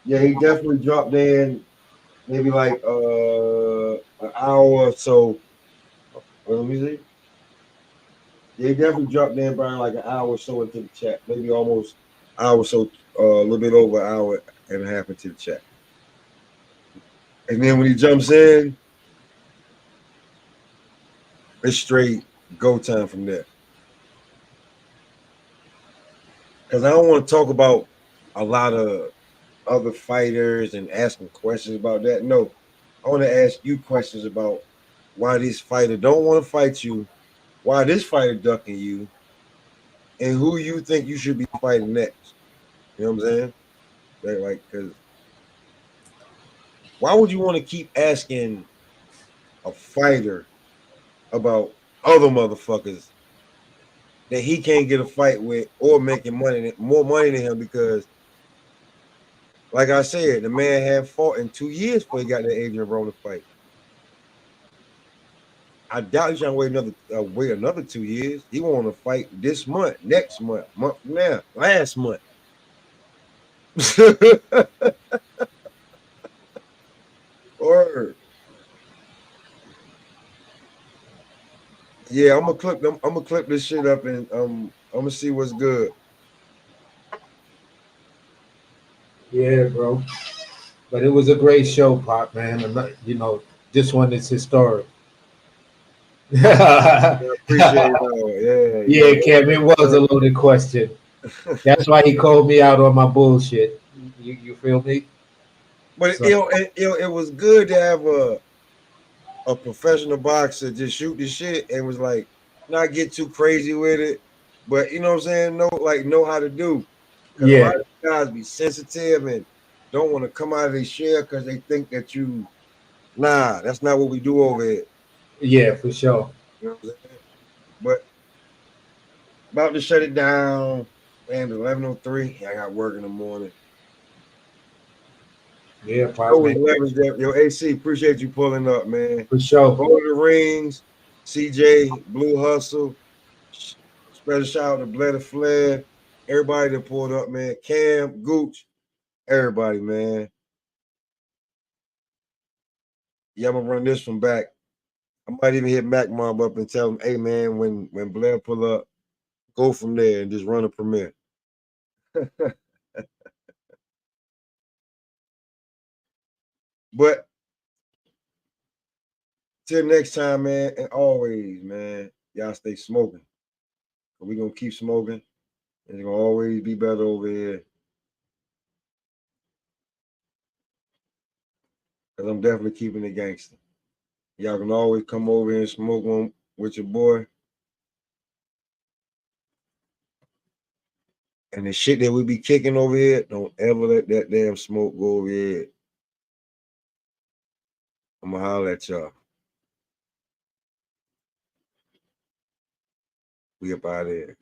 [SPEAKER 2] Yeah, he definitely dropped in maybe like an hour or so. Let me see. Yeah, he definitely dropped in probably like an hour or so into the chat, maybe almost hour or so, a little bit over an hour and a half into the chat. And then when he jumps in, it's straight go time from there. Because I don't want to talk about a lot of other fighters and asking questions about that. No, I want to ask you questions about why this fighter don't want to fight you, why this fighter ducking you, and who you think you should be fighting next. You know what I'm saying? Like, because why would you want to keep asking a fighter about other motherfuckers that he can't get a fight with or making more money than him? Because, like I said, the man had fought in 2 years before he got that Adrian Broner fight. I doubt he's trying to wait another 2 years. He want to fight this month, next month, month from now, last month. Or yeah, I'm gonna clip this shit up and I'm gonna see what's good.
[SPEAKER 9] Yeah, bro. But it was a great show, Pop, man. And, you know, this one is historic.
[SPEAKER 2] I appreciate it.
[SPEAKER 9] Yeah, Cam, it was a loaded question. That's why he called me out on my bullshit. You feel me?
[SPEAKER 2] But
[SPEAKER 9] So,
[SPEAKER 2] it was good to have a professional boxer just shoot the shit and was like not get too crazy with it, but you know what I'm saying? Know how to do. Because a lot
[SPEAKER 9] yeah,
[SPEAKER 2] of guys be sensitive and don't want to come out of their shell because they think that that's not what we do over here.
[SPEAKER 9] yeah, for sure.
[SPEAKER 2] You know what I'm saying? But about to shut it down. Man, 11:03. I got work in the morning.
[SPEAKER 9] Yeah, Pop,
[SPEAKER 2] Always
[SPEAKER 9] man.
[SPEAKER 2] leverage that. Yo, AC, appreciate you pulling up, man.
[SPEAKER 9] For sure.
[SPEAKER 2] Go to the rings. CJ, Blue Hustle. Special shout out to Blair Flair. Everybody that pulled up, man. Cam, Gooch, everybody, man. Yeah, I'm gonna run this one back. I might even hit Mac Mob up and tell him, hey man, when Blair pull up, go from there and just run a premiere. But till next time, man, and always, man, y'all stay smoking. We're gonna keep smoking. And it's gonna always be better over here. Cause I'm definitely keeping it gangster. Y'all can always come over here and smoke one with your boy. And the shit that we be kicking over here, don't ever let that damn smoke go over here. I'm gonna holler at y'all. We up out of here.